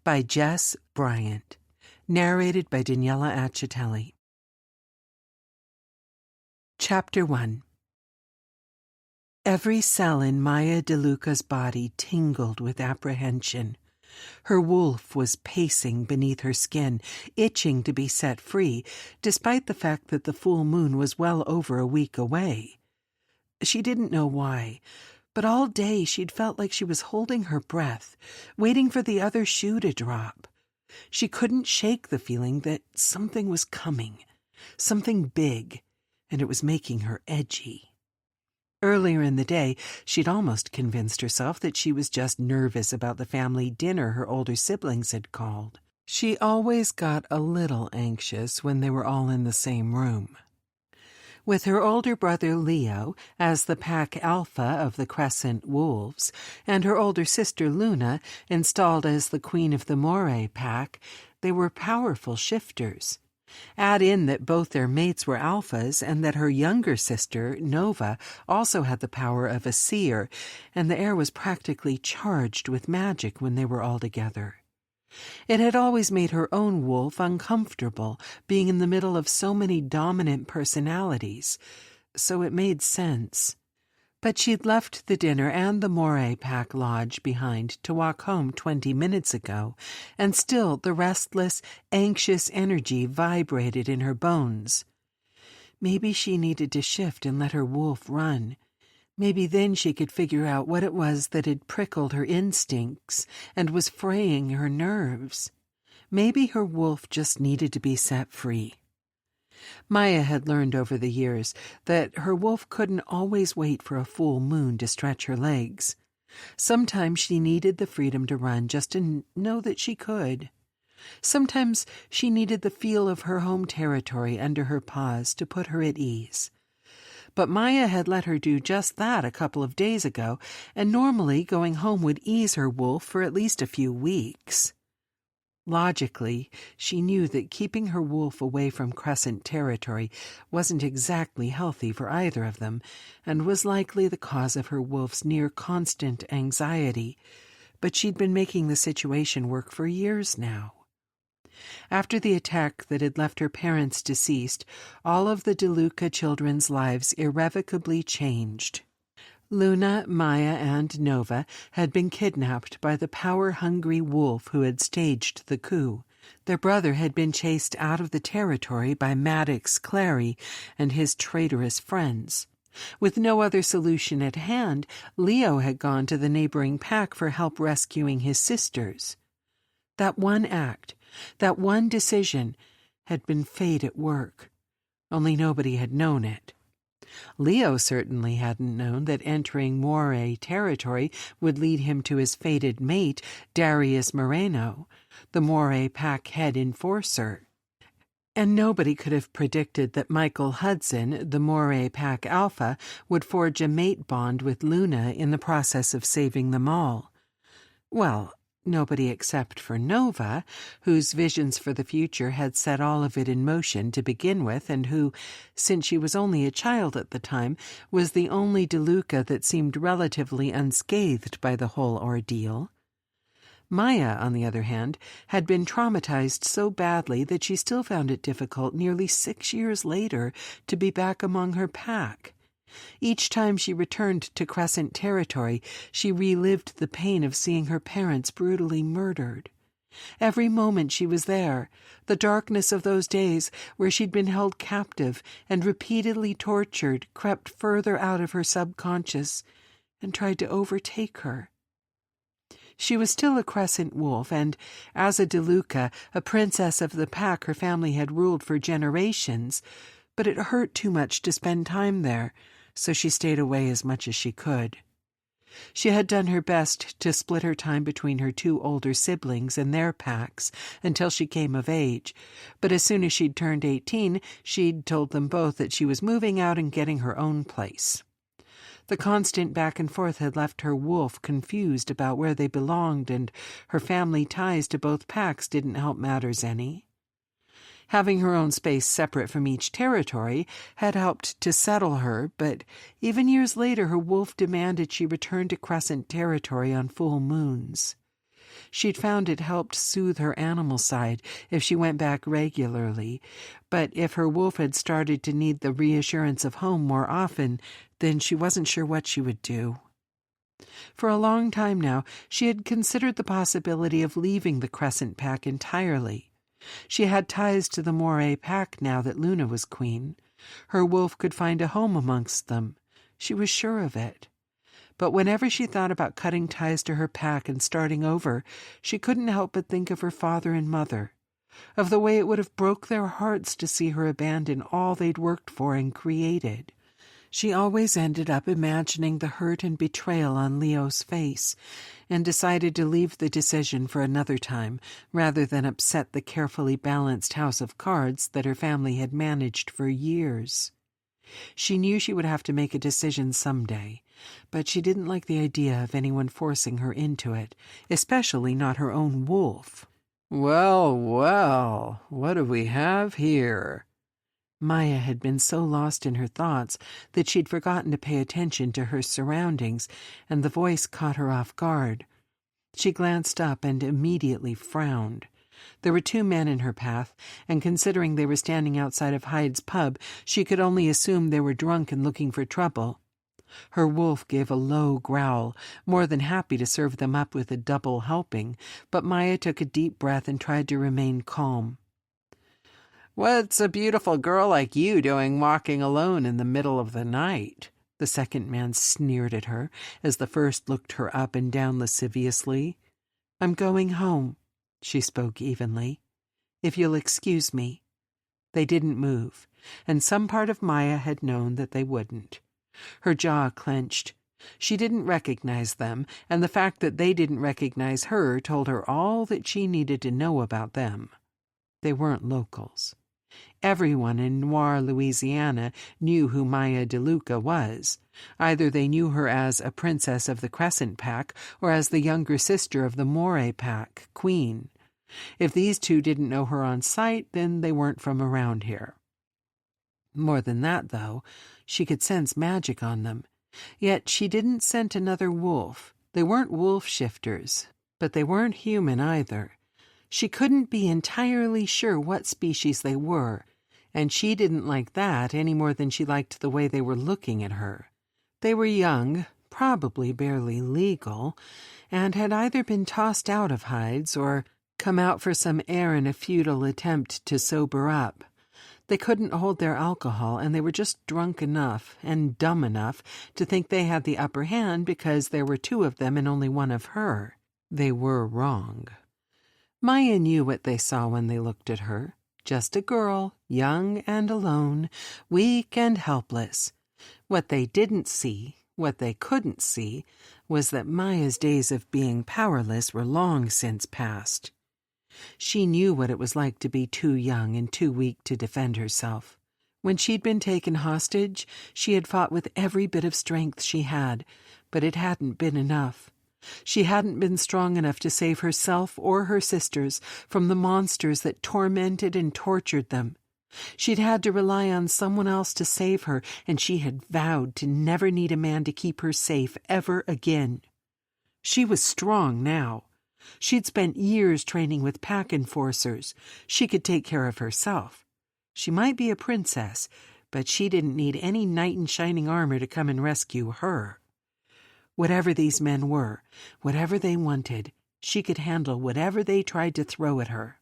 by Jess Bryant. Narrated by Daniela Accitelli. Chapter 1. Every cell in Maya DeLuca's body tingled with apprehension. Her wolf was pacing beneath her skin, itching to be set free, despite the fact that the full moon was well over a week away. She didn't know why, but all day she'd felt like she was holding her breath, waiting for the other shoe to drop. She couldn't shake the feeling that something was coming, something big, and it was making her edgy. Earlier in the day, she'd almost convinced herself that she was just nervous about the family dinner her older siblings had called. She always got a little anxious when they were all in the same room. With her older brother Leo as the pack alpha of the Crescent Wolves, and her older sister Luna installed as the queen of the Moray pack, they were powerful shifters. Add in that both their mates were alphas and that her younger sister, Nova, also had the power of a seer, and the air was practically charged with magic when they were all together. It had always made her own wolf uncomfortable, being in the middle of so many dominant personalities, so it made sense. But she'd left the dinner and the Moray Pack Lodge behind to walk home 20 minutes ago, and still the restless, anxious energy vibrated in her bones. Maybe she needed to shift and let her wolf run. Maybe then she could figure out what it was that had prickled her instincts and was fraying her nerves. Maybe her wolf just needed to be set free. Maya had learned over the years that her wolf couldn't always wait for a full moon to stretch her legs. Sometimes she needed the freedom to run just to know that she could. Sometimes she needed the feel of her home territory under her paws to put her at ease. But Maya had let her do just that a couple of days ago, and normally going home would ease her wolf for at least a few weeks. Logically, she knew that keeping her wolf away from Crescent territory wasn't exactly healthy for either of them, and was likely the cause of her wolf's near-constant anxiety, but she'd been making the situation work for years now. After the attack that had left her parents deceased, all of the DeLuca children's lives irrevocably changed. Luna, Maya, and Nova had been kidnapped by the power-hungry wolf who had staged the coup. Their brother had been chased out of the territory by Maddox Clary and his traitorous friends. With no other solution at hand, Leo had gone to the neighboring pack for help rescuing his sisters. That one act, that one decision, had been fate at work. Only nobody had known it. Leo certainly hadn't known that entering Moray territory would lead him to his fated mate, Darius Moreno, the Moray pack head enforcer. And nobody could have predicted that Michael Hudson, the Moray pack alpha, would forge a mate bond with Luna in the process of saving them all. Well, nobody except for Nova, whose visions for the future had set all of it in motion to begin with, and who, since she was only a child at the time, was the only DeLuca that seemed relatively unscathed by the whole ordeal. Maya, on the other hand, had been traumatized so badly that she still found it difficult nearly 6 years later to be back among her pack. Each time she returned to Crescent territory, she relived the pain of seeing her parents brutally murdered. Every moment she was there, the darkness of those days where she'd been held captive and repeatedly tortured crept further out of her subconscious and tried to overtake her. She was still a Crescent wolf, and, as a DeLuca, a princess of the pack her family had ruled for generations, but it hurt too much to spend time there, so she stayed away as much as she could. She had done her best to split her time between her 2 older siblings and their packs until she came of age, but as soon as she'd turned 18, she'd told them both that she was moving out and getting her own place. The constant back and forth had left her wolf confused about where they belonged, and her family ties to both packs didn't help matters any. Having her own space separate from each territory had helped to settle her, but even years later her wolf demanded she return to Crescent territory on full moons. She'd found it helped soothe her animal side if she went back regularly, but if her wolf had started to need the reassurance of home more often, then she wasn't sure what she would do. For a long time now, she had considered the possibility of leaving the Crescent Pack entirely. She had ties to the Moray Pack now that Luna was queen. Her wolf could find a home amongst them. She was sure of it. But whenever she thought about cutting ties to her pack and starting over, she couldn't help but think of her father and mother, of the way it would have broke their hearts to see her abandon all they'd worked for and created. She always ended up imagining the hurt and betrayal on Leo's face, and decided to leave the decision for another time, rather than upset the carefully balanced house of cards that her family had managed for years. She knew she would have to make a decision someday, but she didn't like the idea of anyone forcing her into it, especially not her own wolf. "Well, well, what do we have here?" Maya had been so lost in her thoughts that she'd forgotten to pay attention to her surroundings, and the voice caught her off guard. She glanced up and immediately frowned. There were two men in her path, and considering they were standing outside of Hyde's pub, she could only assume they were drunk and looking for trouble. Her wolf gave a low growl, more than happy to serve them up with a double helping, but Maya took a deep breath and tried to remain calm. "What's a beautiful girl like you doing walking alone in the middle of the night?" The second man sneered at her, as the first looked her up and down lasciviously. "I'm going home," she spoke evenly. "If you'll excuse me." They didn't move, and some part of Maya had known that they wouldn't. Her jaw clenched. She didn't recognize them, and the fact that they didn't recognize her told her all that she needed to know about them. They weren't locals. Everyone in Noir, Louisiana, knew who Maya DeLuca was. Either they knew her as a princess of the Crescent Pack or as the younger sister of the Moray Pack, Queen. If these two didn't know her on sight, then they weren't from around here. More than that, though, she could sense magic on them. Yet she didn't scent another wolf. They weren't wolf shifters, but they weren't human either. She couldn't be entirely sure what species they were, and she didn't like that any more than she liked the way they were looking at her. They were young, probably barely legal, and had either been tossed out of Hyde's or come out for some air in a futile attempt to sober up. They couldn't hold their alcohol, and they were just drunk enough and dumb enough to think they had the upper hand because there were two of them and only one of her. They were wrong. Maya knew what they saw when they looked at her. Just a girl, young and alone, weak and helpless. What they didn't see, what they couldn't see, was that Maya's days of being powerless were long since past. She knew what it was like to be too young and too weak to defend herself. When she'd been taken hostage, she had fought with every bit of strength she had, but it hadn't been enough. She hadn't been strong enough to save herself or her sisters from the monsters that tormented and tortured them. She'd had to rely on someone else to save her, and she had vowed to never need a man to keep her safe ever again. She was strong now. She'd spent years training with pack enforcers. She could take care of herself. She might be a princess, but she didn't need any knight in shining armor to come and rescue her. Whatever these men were, whatever they wanted, she could handle whatever they tried to throw at her.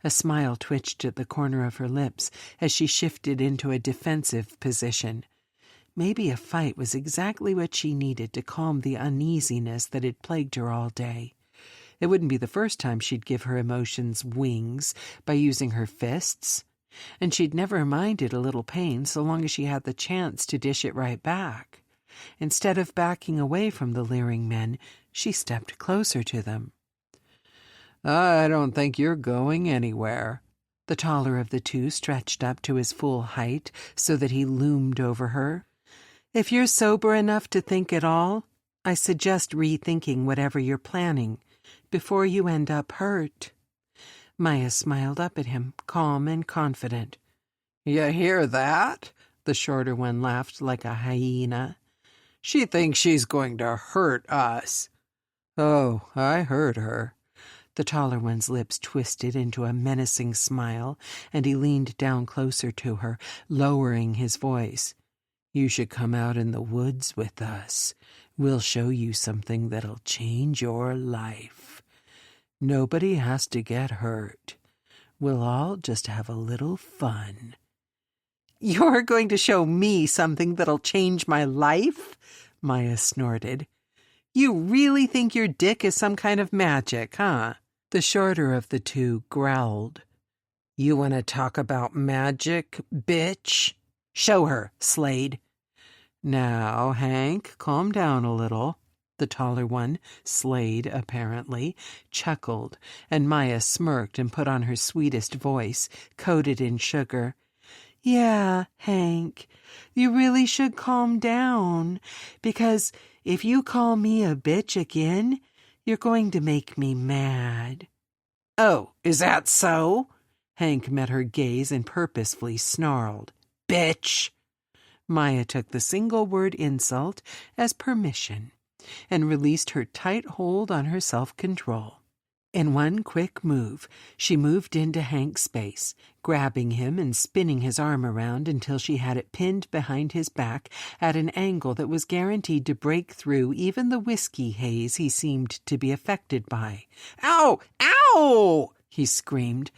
A smile twitched at the corner of her lips as she shifted into a defensive position. Maybe a fight was exactly what she needed to calm the uneasiness that had plagued her all day. It wouldn't be the first time she'd give her emotions wings by using her fists, and she'd never minded a little pain so long as she had the chance to dish it right back. Instead of backing away from the leering men, she stepped closer to them. "I don't think you're going anywhere." The taller of the two stretched up to his full height so that he loomed over her. "If you're sober enough to think at all, I suggest rethinking whatever you're planning before you end up hurt." Maya smiled up at him, calm and confident. "You hear that?" The shorter one laughed like a hyena. "She thinks she's going to hurt us." Oh, I heard her. The taller one's lips twisted into a menacing smile, and he leaned down closer to her, lowering his voice. You should come out in the woods with us. We'll show you something that'll change your life. Nobody has to get hurt. We'll all just have a little fun. You're going to show me something that'll change my life? Maya snorted. You really think your dick is some kind of magic, huh? The shorter of the two growled. You want to talk about magic, bitch? Show her, Slade. Now, Hank, calm down a little. The taller one, Slade apparently, chuckled, and Maya smirked and put on her sweetest voice, coated in sugar. Yeah, Hank, you really should calm down, because if you call me a bitch again, you're going to make me mad. Oh, is that so? Hank met her gaze and purposefully snarled. Bitch! Maya took the single-word insult as permission and released her tight hold on her self-control. In one quick move, she moved into Hank's space, grabbing him and spinning his arm around until she had it pinned behind his back at an angle that was guaranteed to break through even the whiskey haze he seemed to be affected by. Ow! Ow! He screamed.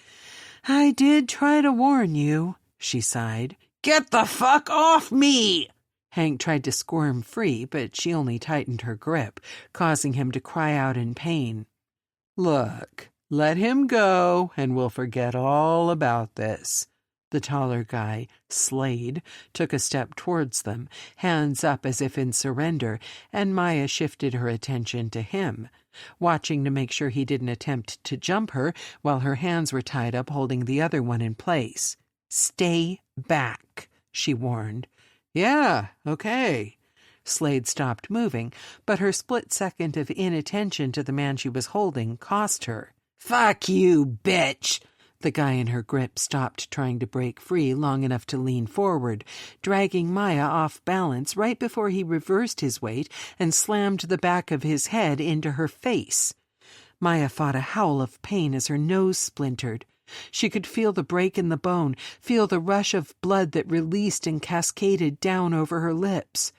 I did try to warn you, she sighed. Get the fuck off me! Hank tried to squirm free, but she only tightened her grip, causing him to cry out in pain. Look, let him go, and we'll forget all about this. The taller guy, Slade, took a step towards them, hands up as if in surrender, and Maya shifted her attention to him, watching to make sure he didn't attempt to jump her while her hands were tied up holding the other one in place. Stay back, she warned. Yeah, okay. Slade stopped moving, but her split second of inattention to the man she was holding cost her. Fuck you, bitch! The guy in her grip stopped trying to break free long enough to lean forward, dragging Maya off balance right before he reversed his weight and slammed the back of his head into her face. Maya fought a howl of pain as her nose splintered. She could feel the break in the bone, feel the rush of blood that released and cascaded down over her lips.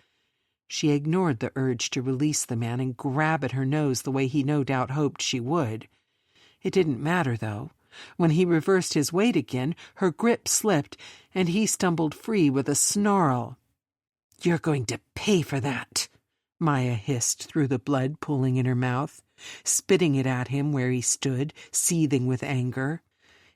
She ignored the urge to release the man and grab at her nose the way he no doubt hoped she would. It didn't matter, though. When he reversed his weight again, her grip slipped, and he stumbled free with a snarl. You're going to pay for that, Maya hissed through the blood pooling in her mouth, spitting it at him where he stood, seething with anger.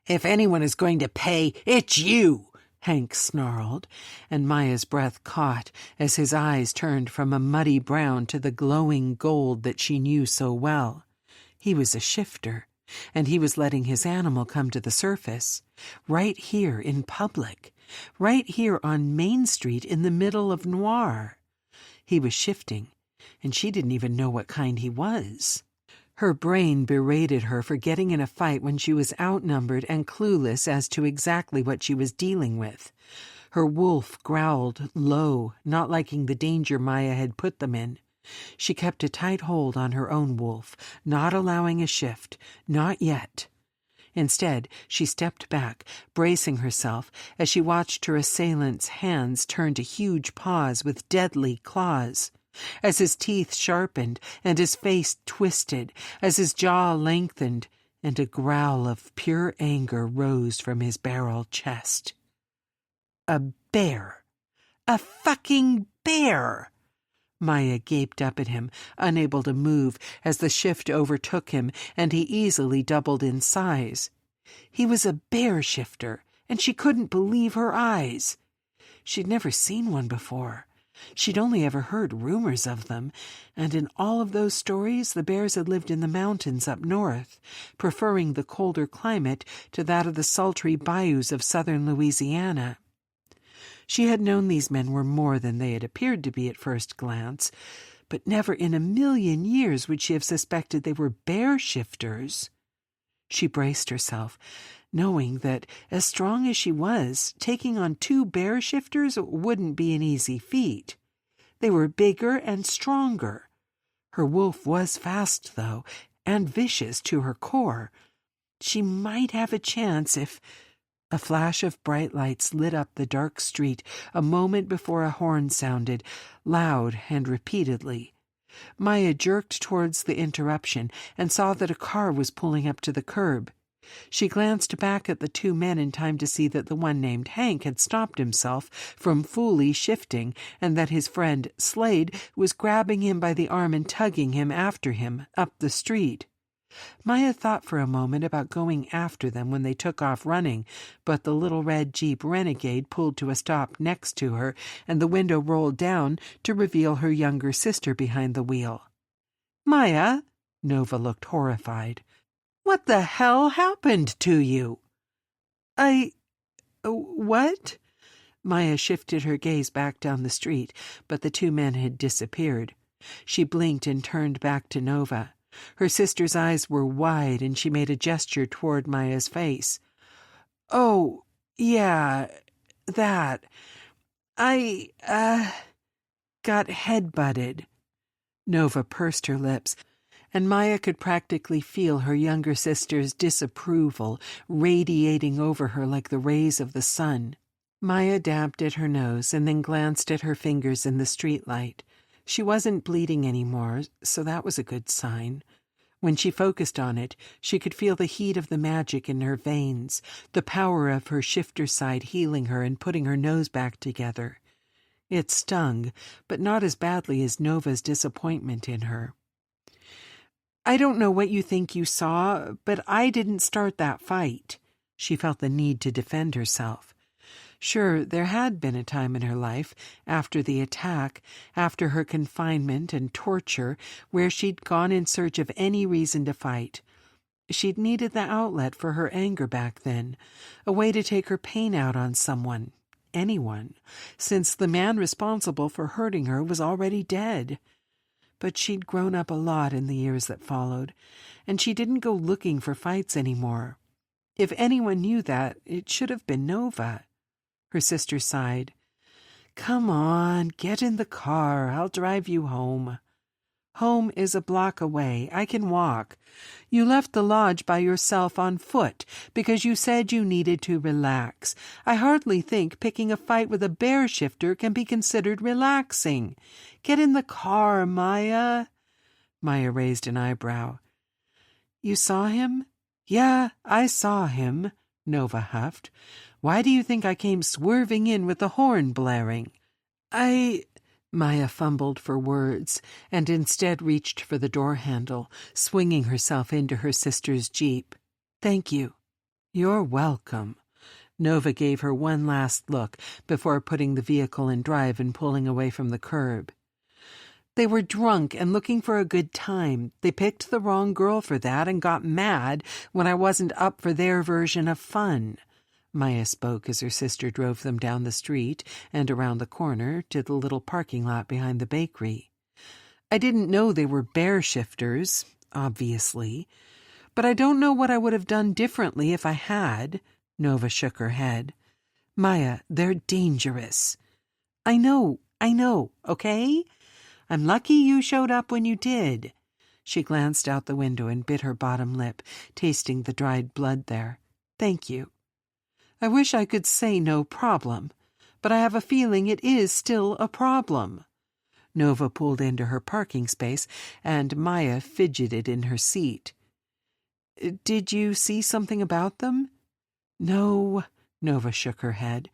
If anyone is going to pay, it's you, Hank snarled, and Maya's breath caught as his eyes turned from a muddy brown to the glowing gold that she knew so well. He was a shifter, and he was letting his animal come to the surface, right here in public, right here on Main Street in the middle of Noir. He was shifting, and she didn't even know what kind he was. Her brain berated her for getting in a fight when she was outnumbered and clueless as to exactly what she was dealing with. Her wolf growled low, not liking the danger Maya had put them in. She kept a tight hold on her own wolf, not allowing a shift, not yet. Instead, she stepped back, bracing herself as she watched her assailant's hands turn to huge paws with deadly claws. As his teeth sharpened and his face twisted, as his jaw lengthened, and a growl of pure anger rose from his barrel chest. A bear! A fucking bear! Maya gaped up at him, unable to move as the shift overtook him and he easily doubled in size. He was a bear shifter, and she couldn't believe her eyes. She'd never seen one before. She'd only ever heard rumors of them, and in all of those stories the bears had lived in the mountains up north, preferring the colder climate to that of the sultry bayous of southern Louisiana. She had known these men were more than they had appeared to be at first glance, but never in a million years would she have suspected they were bear shifters. She braced herself, knowing that, as strong as she was, taking on 2 bear shifters wouldn't be an easy feat. They were bigger and stronger. Her wolf was fast, though, and vicious to her core. She might have a chance if... A flash of bright lights lit up the dark street a moment before a horn sounded, loud and repeatedly. Maya jerked towards the interruption and saw that a car was pulling up to the curb. She glanced back at the two men in time to see that the one named Hank had stopped himself from fully shifting and that his friend, Slade, was grabbing him by the arm and tugging him after him up the street. Maya thought for a moment about going after them when they took off running, but the little red Jeep Renegade pulled to a stop next to her, and the window rolled down to reveal her younger sister behind the wheel. "Maya," Nova looked horrified. "What the hell happened to you?" What?" Maya shifted her gaze back down the street, but the two men had disappeared. She blinked and turned back to Nova. Her sister's eyes were wide, and she made a gesture toward Maya's face. "Oh, yeah, that. I got head-butted." Nova pursed her lips, and Maya could practically feel her younger sister's disapproval radiating over her like the rays of the sun. Maya dabbed at her nose and then glanced at her fingers in the streetlight. She wasn't bleeding anymore, so that was a good sign. When she focused on it, she could feel the heat of the magic in her veins, the power of her shifter side healing her and putting her nose back together. It stung, but not as badly as Nova's disappointment in her. "I don't know what you think you saw, but I didn't start that fight." She felt the need to defend herself. Sure, there had been a time in her life, after the attack, after her confinement and torture, where she'd gone in search of any reason to fight. She'd needed the outlet for her anger back then, a way to take her pain out on someone, anyone, since the man responsible for hurting her was already dead. But she'd grown up a lot in the years that followed, and she didn't go looking for fights anymore. If anyone knew that, it should have been Nova. Her sister sighed. "Come on, get in the car. I'll drive you home." "Home is a block away. I can walk. You left the lodge by yourself on foot because you said you needed to relax. I hardly think picking a fight with a bear shifter can be considered relaxing. Get in the car, Maya." Maya raised an eyebrow. "You saw him?" "Yeah, I saw him," Nova huffed. "Why do you think I came swerving in with the horn blaring?" Maya fumbled for words, and instead reached for the door handle, swinging herself into her sister's Jeep. "Thank you." "You're welcome." Nova gave her one last look before putting the vehicle in drive and pulling away from the curb. "They were drunk and looking for a good time. They picked the wrong girl for that and got mad when I wasn't up for their version of fun." Maya spoke as her sister drove them down the street and around the corner to the little parking lot behind the bakery. "I didn't know they were bear shifters, obviously. But I don't know what I would have done differently if I had." Nova shook her head. "Maya, they're dangerous." I know, okay? I'm lucky you showed up when you did." She glanced out the window and bit her bottom lip, tasting the dried blood there. "Thank you. I wish I could say no problem, but I have a feeling it is still a problem." Nova pulled into her parking space, and Maya fidgeted in her seat. "Did you see something about them?" "No," Nova shook her head.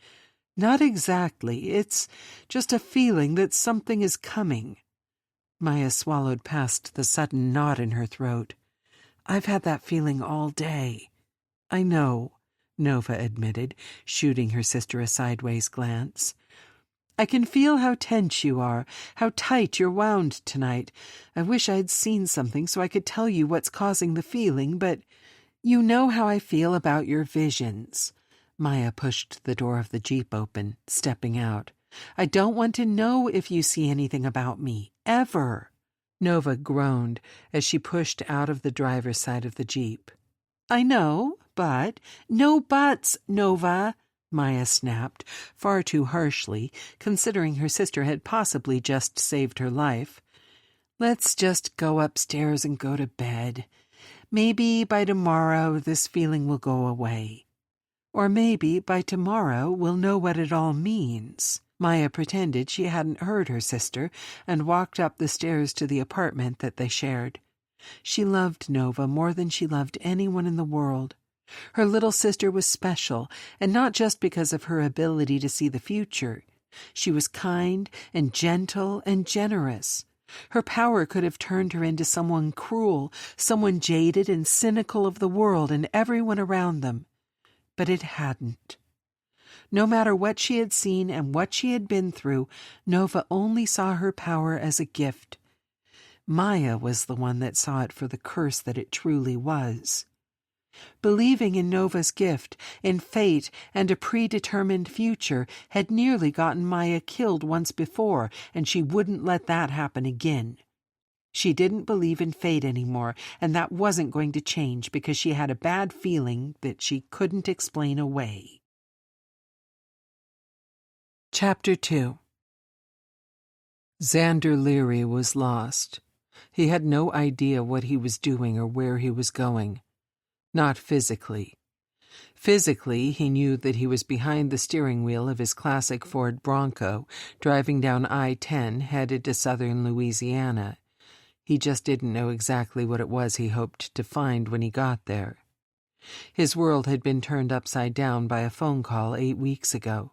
"Not exactly. It's just a feeling that something is coming." Maya swallowed past the sudden knot in her throat. "I've had that feeling all day." "I know," Nova admitted, shooting her sister a sideways glance. "I can feel how tense you are, how tight you're wound tonight. I wish I'd seen something so I could tell you what's causing the feeling, but you know how I feel about your visions." Maya pushed the door of the Jeep open, stepping out. "I don't want to know if you see anything about me, ever." Nova groaned as she pushed out of the driver's side of the Jeep. "I know, but—" "No buts, Nova," Maya snapped, far too harshly, considering her sister had possibly just saved her life. Let's just go upstairs and go to bed. Maybe by tomorrow this feeling will go away. Or maybe by tomorrow we'll know what it all means." Maya pretended she hadn't heard her sister and walked up the stairs to the apartment that they shared. She loved Nova more than she loved anyone in the world. Her little sister was special, and not just because of her ability to see the future. She was kind and gentle and generous. Her power could have turned her into someone cruel, someone jaded and cynical of the world and everyone around them. But it hadn't. No matter what she had seen and what she had been through, Nova only saw her power as a gift. Maya was the one that saw it for the curse that it truly was. Believing in Nova's gift, in fate, and a predetermined future had nearly gotten Maya killed once before, and she wouldn't let that happen again. She didn't believe in fate anymore, and that wasn't going to change because she had a bad feeling that she couldn't explain away. Chapter 2. Xander Leary was lost. He had no idea what he was doing or where he was going. Not physically. Physically, he knew that he was behind the steering wheel of his classic Ford Bronco, driving down I-10 headed to southern Louisiana. He just didn't know exactly what it was he hoped to find when he got there. His world had been turned upside down by a phone call 8 weeks ago.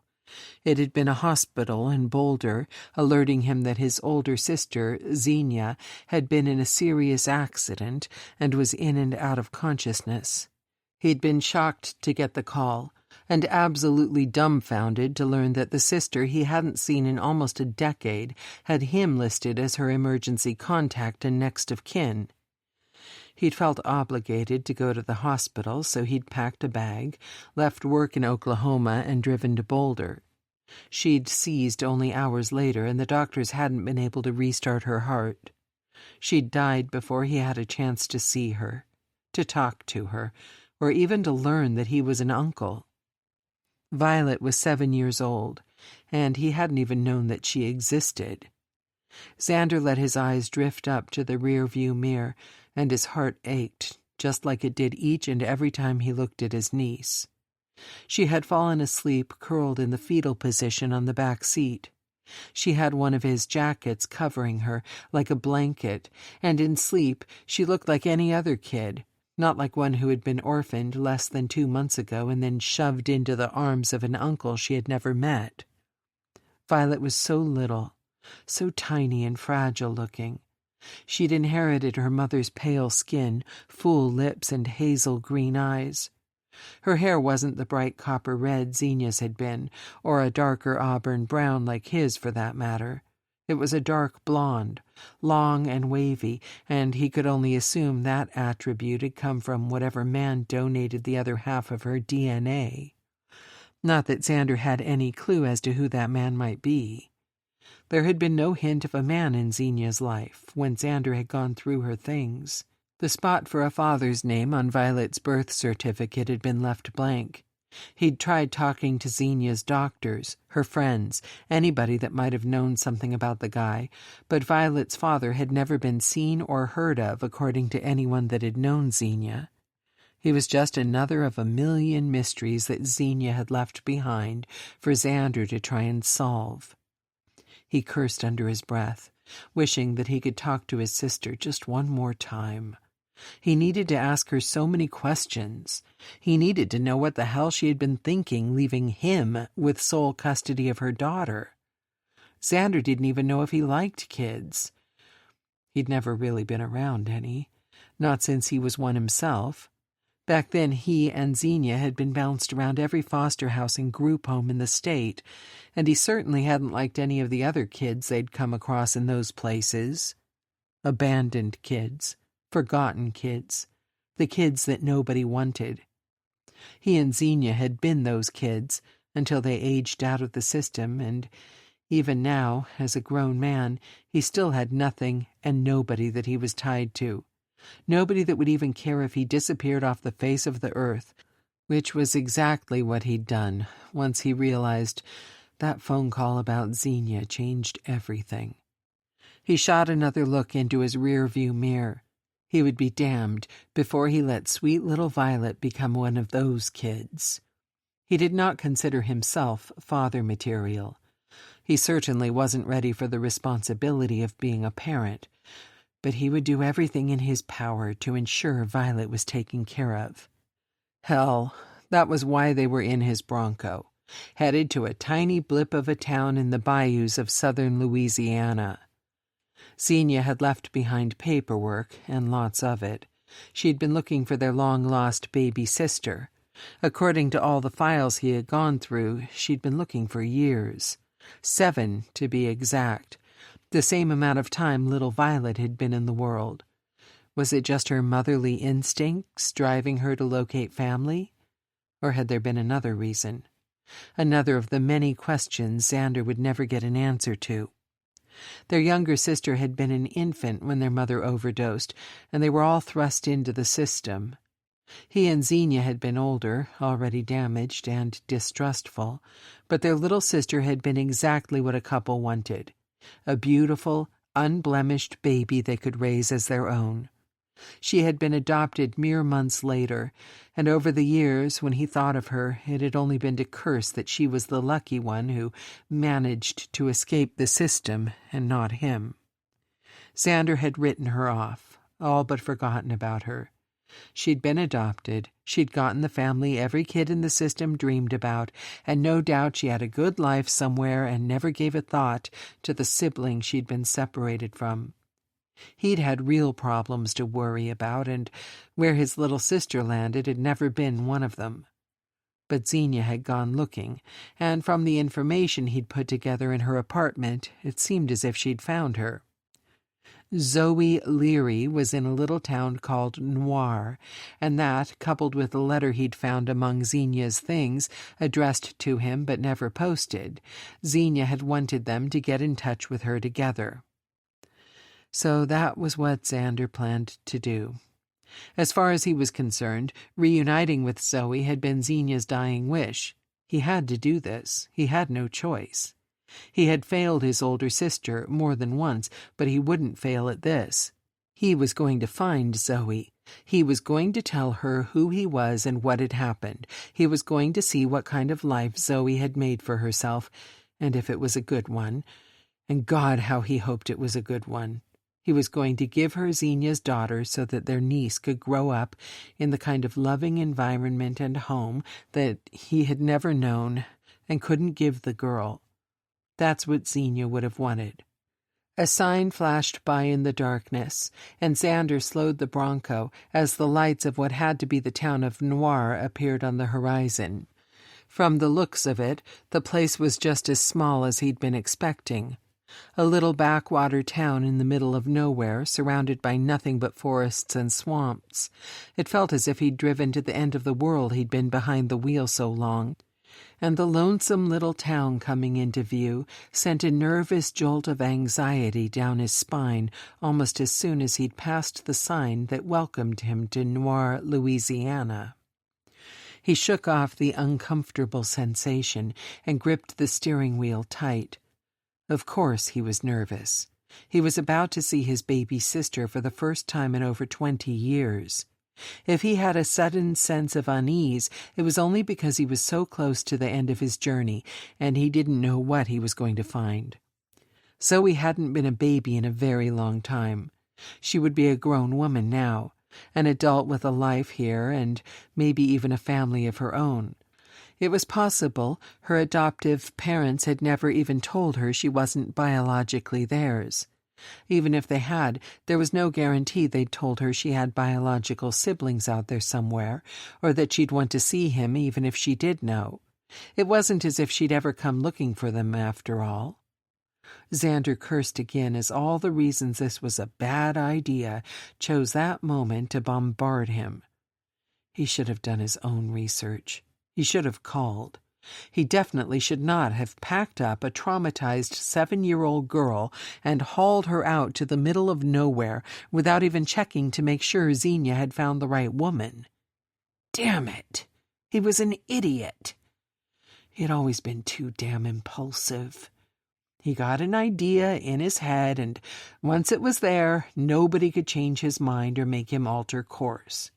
It had been a hospital in Boulder, alerting him that his older sister, Xenia, had been in a serious accident and was in and out of consciousness. He'd been shocked to get the call, and absolutely dumbfounded to learn that the sister he hadn't seen in almost a decade had him listed as her emergency contact and next of kin. He'd felt obligated to go to the hospital, so he'd packed a bag, left work in Oklahoma, and driven to Boulder. She'd seized only hours later, and the doctors hadn't been able to restart her heart. She'd died before he had a chance to see her, to talk to her, or even to learn that he was an uncle. Violet was 7 years old, and he hadn't even known that she existed. Xander let his eyes drift up to the rear-view mirror, and his heart ached, just like it did each and every time he looked at his niece. She had fallen asleep curled in the fetal position on the back seat. She had one of his jackets covering her, like a blanket, and in sleep she looked like any other kid, not like one who had been orphaned less than 2 months ago and then shoved into the arms of an uncle she had never met. Violet was so little, so tiny and fragile-looking. She'd inherited her mother's pale skin, full lips, and hazel-green eyes. Her hair wasn't the bright copper red Xenia's had been, or a darker auburn brown like his for that matter. It was a dark blonde, long and wavy, and he could only assume that attribute had come from whatever man donated the other half of her DNA. Not that Xander had any clue as to who that man might be. There had been no hint of a man in Xenia's life when Xander had gone through her things. The spot for a father's name on Violet's birth certificate had been left blank. He'd tried talking to Xenia's doctors, her friends, anybody that might have known something about the guy, but Violet's father had never been seen or heard of according to anyone that had known Xenia. He was just another of a million mysteries that Xenia had left behind for Xander to try and solve. He cursed under his breath, wishing that he could talk to his sister just one more time. He needed to ask her so many questions. He needed to know what the hell she had been thinking, leaving him with sole custody of her daughter. Xander didn't even know if he liked kids. He'd never really been around any, not since he was one himself. Back then, he and Xenia had been bounced around every foster house and group home in the state, and he certainly hadn't liked any of the other kids they'd come across in those places. Abandoned kids, forgotten kids, the kids that nobody wanted. He and Xenia had been those kids until they aged out of the system, and even now, as a grown man, he still had nothing and nobody that he was tied to. Nobody that would even care if he disappeared off the face of the earth, which was exactly what he'd done once he realized that phone call about Xenia changed everything. He shot another look into his rear-view mirror. He would be damned before he let sweet little Violet become one of those kids. He did not consider himself father material. He certainly wasn't ready for the responsibility of being a parent, but he would do everything in his power to ensure Violet was taken care of. Hell, that was why they were in his Bronco, headed to a tiny blip of a town in the bayous of southern Louisiana. Xenia had left behind paperwork, and lots of it. She'd been looking for their long-lost baby sister. According to all the files he had gone through, she'd been looking for years. 7, to be exact. The same amount of time little Violet had been in the world. Was it just her motherly instincts driving her to locate family? Or had there been another reason? Another of the many questions Xander would never get an answer to. Their younger sister had been an infant when their mother overdosed, and they were all thrust into the system. He and Xenia had been older, already damaged and distrustful, but their little sister had been exactly what a couple wanted. A beautiful, unblemished baby they could raise as their own. She had been adopted mere months later, and over the years, when he thought of her, it had only been to curse that she was the lucky one who managed to escape the system and not him. Xander had written her off, all but forgotten about her. She'd been adopted, she'd gotten the family every kid in the system dreamed about, and no doubt she had a good life somewhere and never gave a thought to the sibling she'd been separated from. He'd had real problems to worry about, and where his little sister landed had never been one of them. But Xenia had gone looking, and from the information he'd put together in her apartment, it seemed as if she'd found her. Zoe Leary was in a little town called Noir, and that, coupled with a letter he'd found among Xenia's things, addressed to him but never posted, Xenia had wanted them to get in touch with her together. So that was what Xander planned to do. As far as he was concerned, reuniting with Zoe had been Xenia's dying wish. He had to do this. He had no choice. He had failed his older sister more than once, but he wouldn't fail at this. He was going to find Zoe. He was going to tell her who he was and what had happened. He was going to see what kind of life Zoe had made for herself, and if it was a good one. And God, how he hoped it was a good one. He was going to give her Xenia's daughter so that their niece could grow up in the kind of loving environment and home that he had never known and couldn't give the girl. That's what Xenia would have wanted. A sign flashed by in the darkness, and Xander slowed the Bronco as the lights of what had to be the town of Noir appeared on the horizon. From the looks of it, the place was just as small as he'd been expecting. A little backwater town in the middle of nowhere, surrounded by nothing but forests and swamps. It felt as if he'd driven to the end of the world he'd been behind the wheel so long. And the lonesome little town coming into view sent a nervous jolt of anxiety down his spine almost as soon as he'd passed the sign that welcomed him to Noir, Louisiana. He shook off the uncomfortable sensation and gripped the steering wheel tight. Of course he was nervous. He was about to see his baby sister for the first time in over 20 years. If he had a sudden sense of unease, it was only because he was so close to the end of his journey, and he didn't know what he was going to find. Zoe hadn't been a baby in a very long time. She would be a grown woman now, an adult with a life here and maybe even a family of her own. It was possible her adoptive parents had never even told her she wasn't biologically theirs. Even if they had, there was no guarantee they'd told her she had biological siblings out there somewhere, or that she'd want to see him even if she did know. It wasn't as if she'd ever come looking for them after all. Xander cursed again as all the reasons this was a bad idea chose that moment to bombard him. He should have done his own research. He should have called. He definitely should not have packed up a traumatized 7-year-old girl and hauled her out to the middle of nowhere without even checking to make sure Xenia had found the right woman. Damn it! He was an idiot. He had always been too damn impulsive. He got an idea in his head, and once it was there, nobody could change his mind or make him alter course.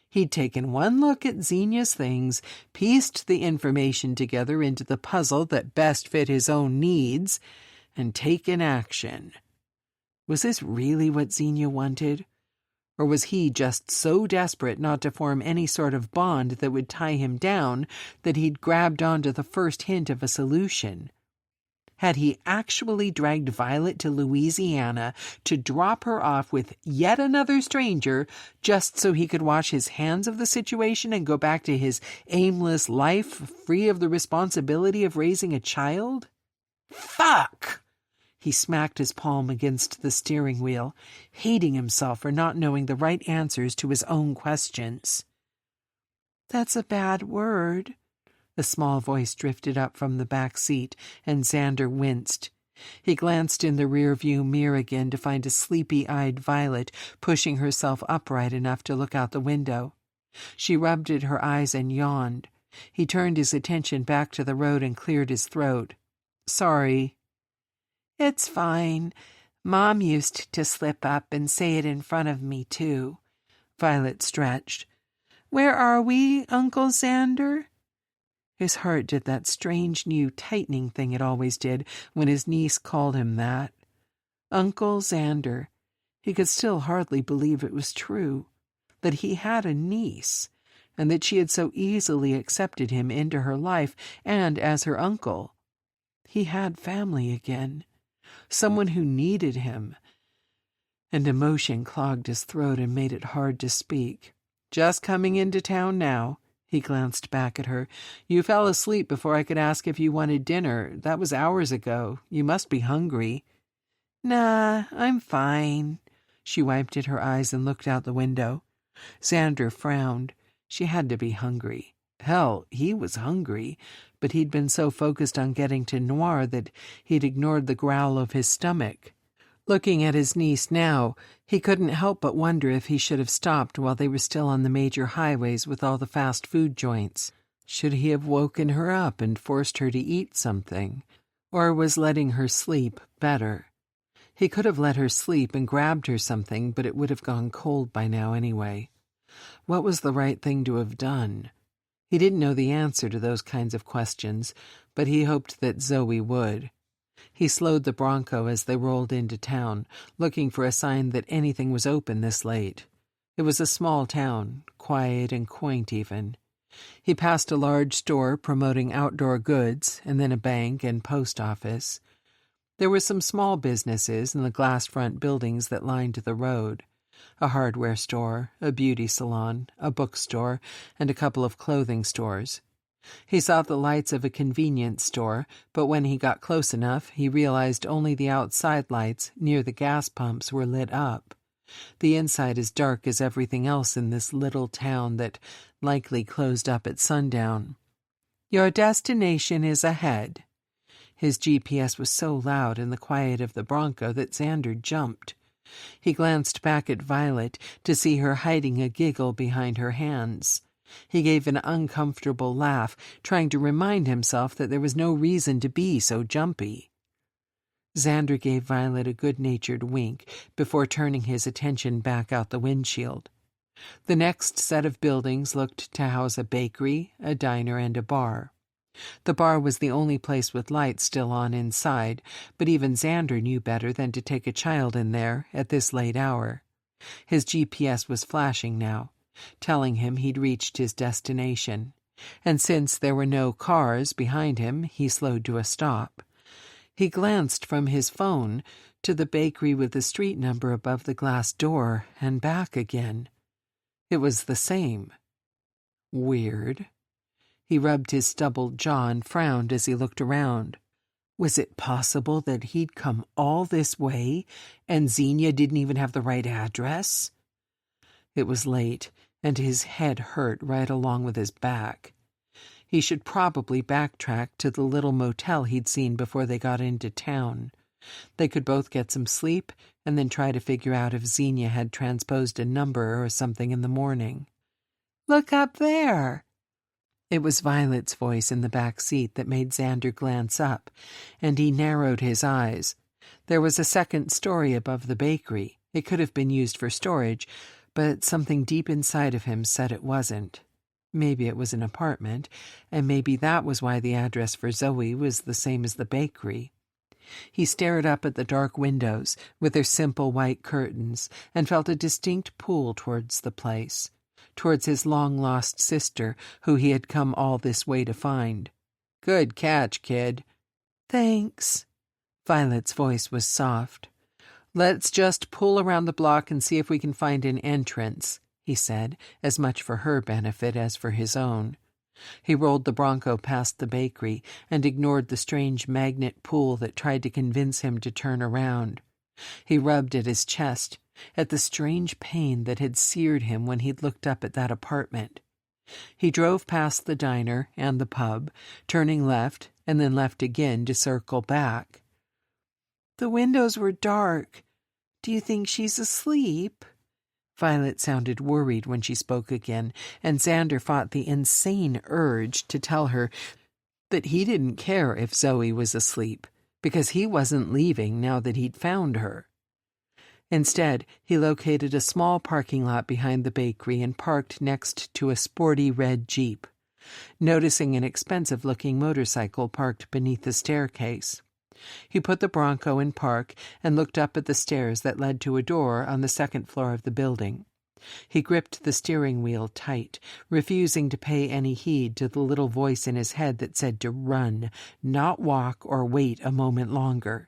He'd taken one look at Xenia's things, pieced the information together into the puzzle that best fit his own needs, and taken action. Was this really what Xenia wanted? Or was he just so desperate not to form any sort of bond that would tie him down that he'd grabbed onto the first hint of a solution? Had he actually dragged Violet to Louisiana to drop her off with yet another stranger just so he could wash his hands of the situation and go back to his aimless life, free of the responsibility of raising a child? Fuck! He smacked his palm against the steering wheel, hating himself for not knowing the right answers to his own questions. "That's a bad word." A small voice drifted up from the back seat, and Xander winced. He glanced in the rearview mirror again to find a sleepy-eyed Violet pushing herself upright enough to look out the window. She rubbed at her eyes and yawned. He turned his attention back to the road and cleared his throat. "Sorry." "It's fine. Mom used to slip up and say it in front of me, too." Violet stretched. "Where are we, Uncle Xander?" His heart did that strange new tightening thing it always did when his niece called him that. Uncle Xander. He could still hardly believe it was true, that he had a niece, and that she had so easily accepted him into her life and as her uncle. He had family again, someone who needed him, and emotion clogged his throat and made it hard to speak. "Just coming into town now." He glanced back at her. "You fell asleep before I could ask if you wanted dinner. That was hours ago. You must be hungry." "Nah, I'm fine." She wiped at her eyes and looked out the window. Xander frowned. She had to be hungry. Hell, he was hungry, but he'd been so focused on getting to Noir that he'd ignored the growl of his stomach. Looking at his niece now, he couldn't help but wonder if he should have stopped while they were still on the major highways with all the fast food joints. Should he have woken her up and forced her to eat something? Or was letting her sleep better? He could have let her sleep and grabbed her something, but it would have gone cold by now anyway. What was the right thing to have done? He didn't know the answer to those kinds of questions, but he hoped that Zoe would. He slowed the Bronco as they rolled into town, looking for a sign that anything was open this late. It was a small town, quiet and quaint even. He passed a large store promoting outdoor goods, and then a bank and post office. There were some small businesses in the glass front buildings that lined the road. A hardware store, a beauty salon, a bookstore, and a couple of clothing stores. He saw the lights of a convenience store, but when he got close enough, he realized only the outside lights near the gas pumps were lit up. The inside is dark as everything else in this little town that likely closed up at sundown. "Your destination is ahead." His GPS was so loud in the quiet of the Bronco that Xander jumped. He glanced back at Violet to see her hiding a giggle behind her hands. He gave an uncomfortable laugh, trying to remind himself that there was no reason to be so jumpy. Xander gave Violet a good-natured wink before turning his attention back out the windshield. The next set of buildings looked to house a bakery, a diner, and a bar. The bar was the only place with lights still on inside, but even Xander knew better than to take a child in there at this late hour. His GPS was flashing now, telling him he'd reached his destination, and since there were no cars behind him, he slowed to a stop. He glanced from his phone to the bakery with the street number above the glass door and back again. It was the same. Weird. He rubbed his stubbled jaw and frowned as he looked around. Was it possible that he'd come all this way and Xenia didn't even have the right address? It was late, and his head hurt right along with his back. He should probably backtrack to the little motel he'd seen before they got into town. They could both get some sleep and then try to figure out if Xenia had transposed a number or something in the morning. "Look up there." It was Violet's voice in the back seat that made Xander glance up, and he narrowed his eyes. There was a second story above the bakery. It could have been used for storage, but something deep inside of him said it wasn't. Maybe it was an apartment, and maybe that was why the address for Zoe was the same as the bakery. He stared up at the dark windows with their simple white curtains and felt a distinct pull towards the place, towards his long-lost sister, who he had come all this way to find. "Good catch, kid." "Thanks." Violet's voice was soft. "Let's just pull around the block and see if we can find an entrance," he said, as much for her benefit as for his own. He rolled the Bronco past the bakery and ignored the strange magnet pull that tried to convince him to turn around. He rubbed at his chest, at the strange pain that had seared him when he'd looked up at that apartment. He drove past the diner and the pub, turning left and then left again to circle back. "The windows were dark. Do you think she's asleep?" Violet sounded worried when she spoke again, and Xander fought the insane urge to tell her that he didn't care if Zoe was asleep, because he wasn't leaving now that he'd found her. Instead, he located a small parking lot behind the bakery and parked next to a sporty red Jeep, noticing an expensive-looking motorcycle parked beneath the staircase. He put the Bronco in park and looked up at the stairs that led to a door on the second floor of the building. He gripped the steering wheel tight, refusing to pay any heed to the little voice in his head that said to run, not walk or wait a moment longer.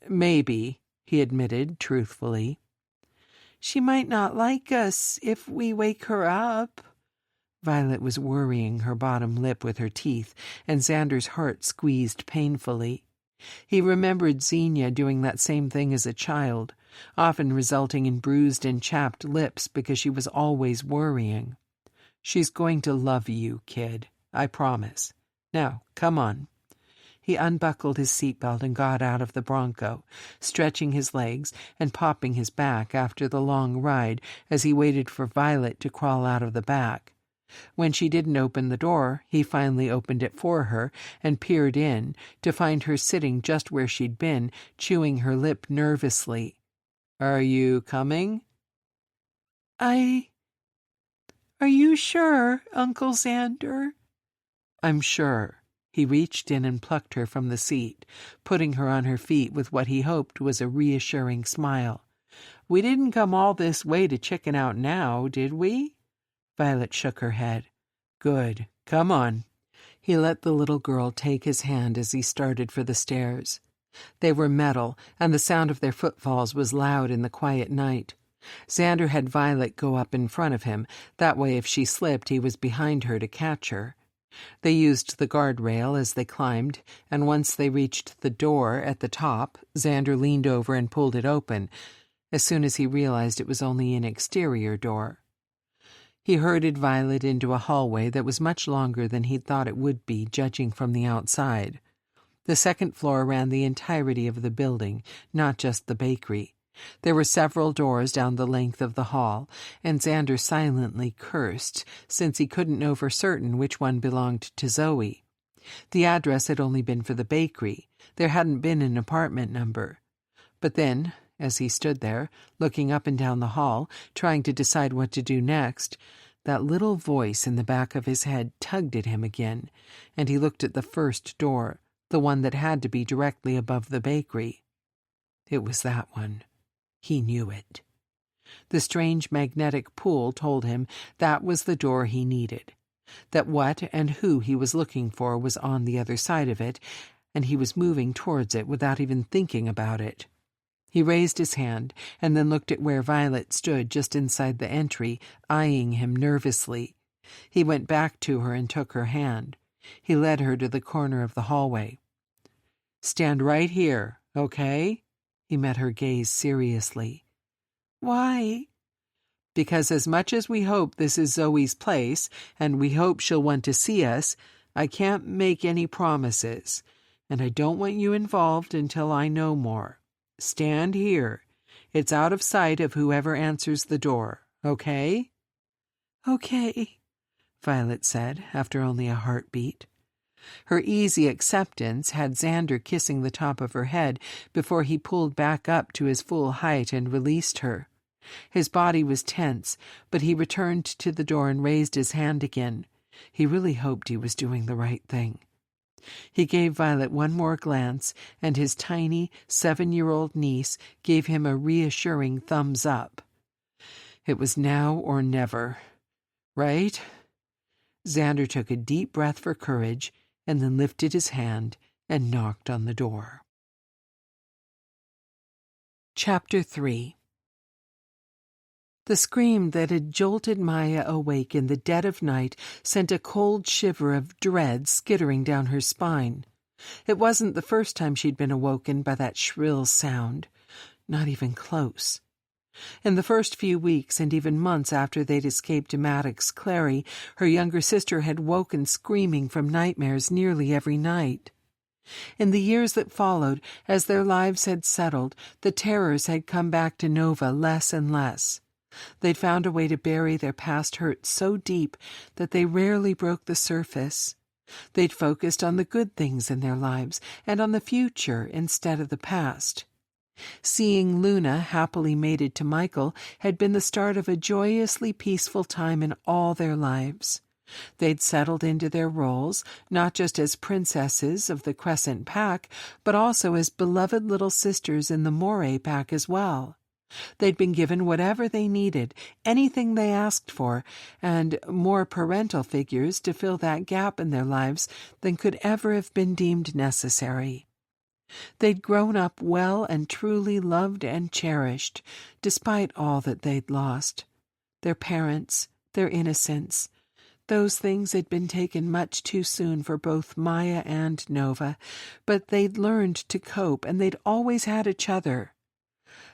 "Maybe," he admitted truthfully. "She might not like us if we wake her up." Violet was worrying her bottom lip with her teeth, and Xander's heart squeezed painfully. He remembered Xenia doing that same thing as a child, often resulting in bruised and chapped lips because she was always worrying. "She's going to love you, kid. I promise. Now, come on." He unbuckled his seatbelt and got out of the Bronco, stretching his legs and popping his back after the long ride as he waited for Violet to crawl out of the back. When she didn't open the door, he finally opened it for her and peered in to find her sitting just where she'd been, chewing her lip nervously. "Are you coming?" Are you sure, Uncle Xander?" "I'm sure." He reached in and plucked her from the seat, putting her on her feet with what he hoped was a reassuring smile. "We didn't come all this way to chicken out now, did we?" Violet shook her head. "Good. Come on." He let the little girl take his hand as he started for the stairs. They were metal, and the sound of their footfalls was loud in the quiet night. Xander had Violet go up in front of him. That way, if she slipped, he was behind her to catch her. They used the guardrail as they climbed, and once they reached the door at the top, Xander leaned over and pulled it open, as soon as he realized it was only an exterior door. He herded Violet into a hallway that was much longer than he'd thought it would be, judging from the outside. The second floor ran the entirety of the building, not just the bakery. There were several doors down the length of the hall, and Xander silently cursed, since he couldn't know for certain which one belonged to Zoe. The address had only been for the bakery. There hadn't been an apartment number. But then, as he stood there, looking up and down the hall, trying to decide what to do next, that little voice in the back of his head tugged at him again, and he looked at the first door, the one that had to be directly above the bakery. It was that one. He knew it. The strange magnetic pull told him that was the door he needed, that what and who he was looking for was on the other side of it, and he was moving towards it without even thinking about it. He raised his hand and then looked at where Violet stood just inside the entry, eyeing him nervously. He went back to her and took her hand. He led her to the corner of the hallway. "Stand right here, okay?" He met her gaze seriously. "Why?" "Because as much as we hope this is Zoe's place, and we hope she'll want to see us, I can't make any promises, and I don't want you involved until I know more. Stand here. It's out of sight of whoever answers the door, okay?" "Okay." Violet said, after only a heartbeat. Her easy acceptance had Xander kissing the top of her head before he pulled back up to his full height and released her. His body was tense, but he returned to the door and raised his hand again. He really hoped he was doing the right thing. He gave Violet one more glance, and his tiny 7-year-old niece gave him a reassuring thumbs up. It was now or never, right? Xander took a deep breath for courage and then lifted his hand and knocked on the door. Chapter 3. The scream that had jolted Maya awake in the dead of night sent a cold shiver of dread skittering down her spine. It wasn't the first time she'd been awoken by that shrill sound, not even close. In the first few weeks and even months after they'd escaped Maddox Clary, her younger sister had woken screaming from nightmares nearly every night. In the years that followed, as their lives had settled, the terrors had come back to Nova less and less. They'd found a way to bury their past hurts so deep that they rarely broke the surface. They'd focused on the good things in their lives and on the future instead of the past. Seeing Luna happily mated to Michael had been the start of a joyously peaceful time in all their lives. They'd settled into their roles, not just as princesses of the Crescent Pack, but also as beloved little sisters in the Moray Pack as well. They'd been given whatever they needed, anything they asked for, and more parental figures to fill that gap in their lives than could ever have been deemed necessary. They'd grown up well and truly loved and cherished, despite all that they'd lost. Their parents, their innocence. Those things had been taken much too soon for both Maya and Nova, but they'd learned to cope, and they'd always had each other.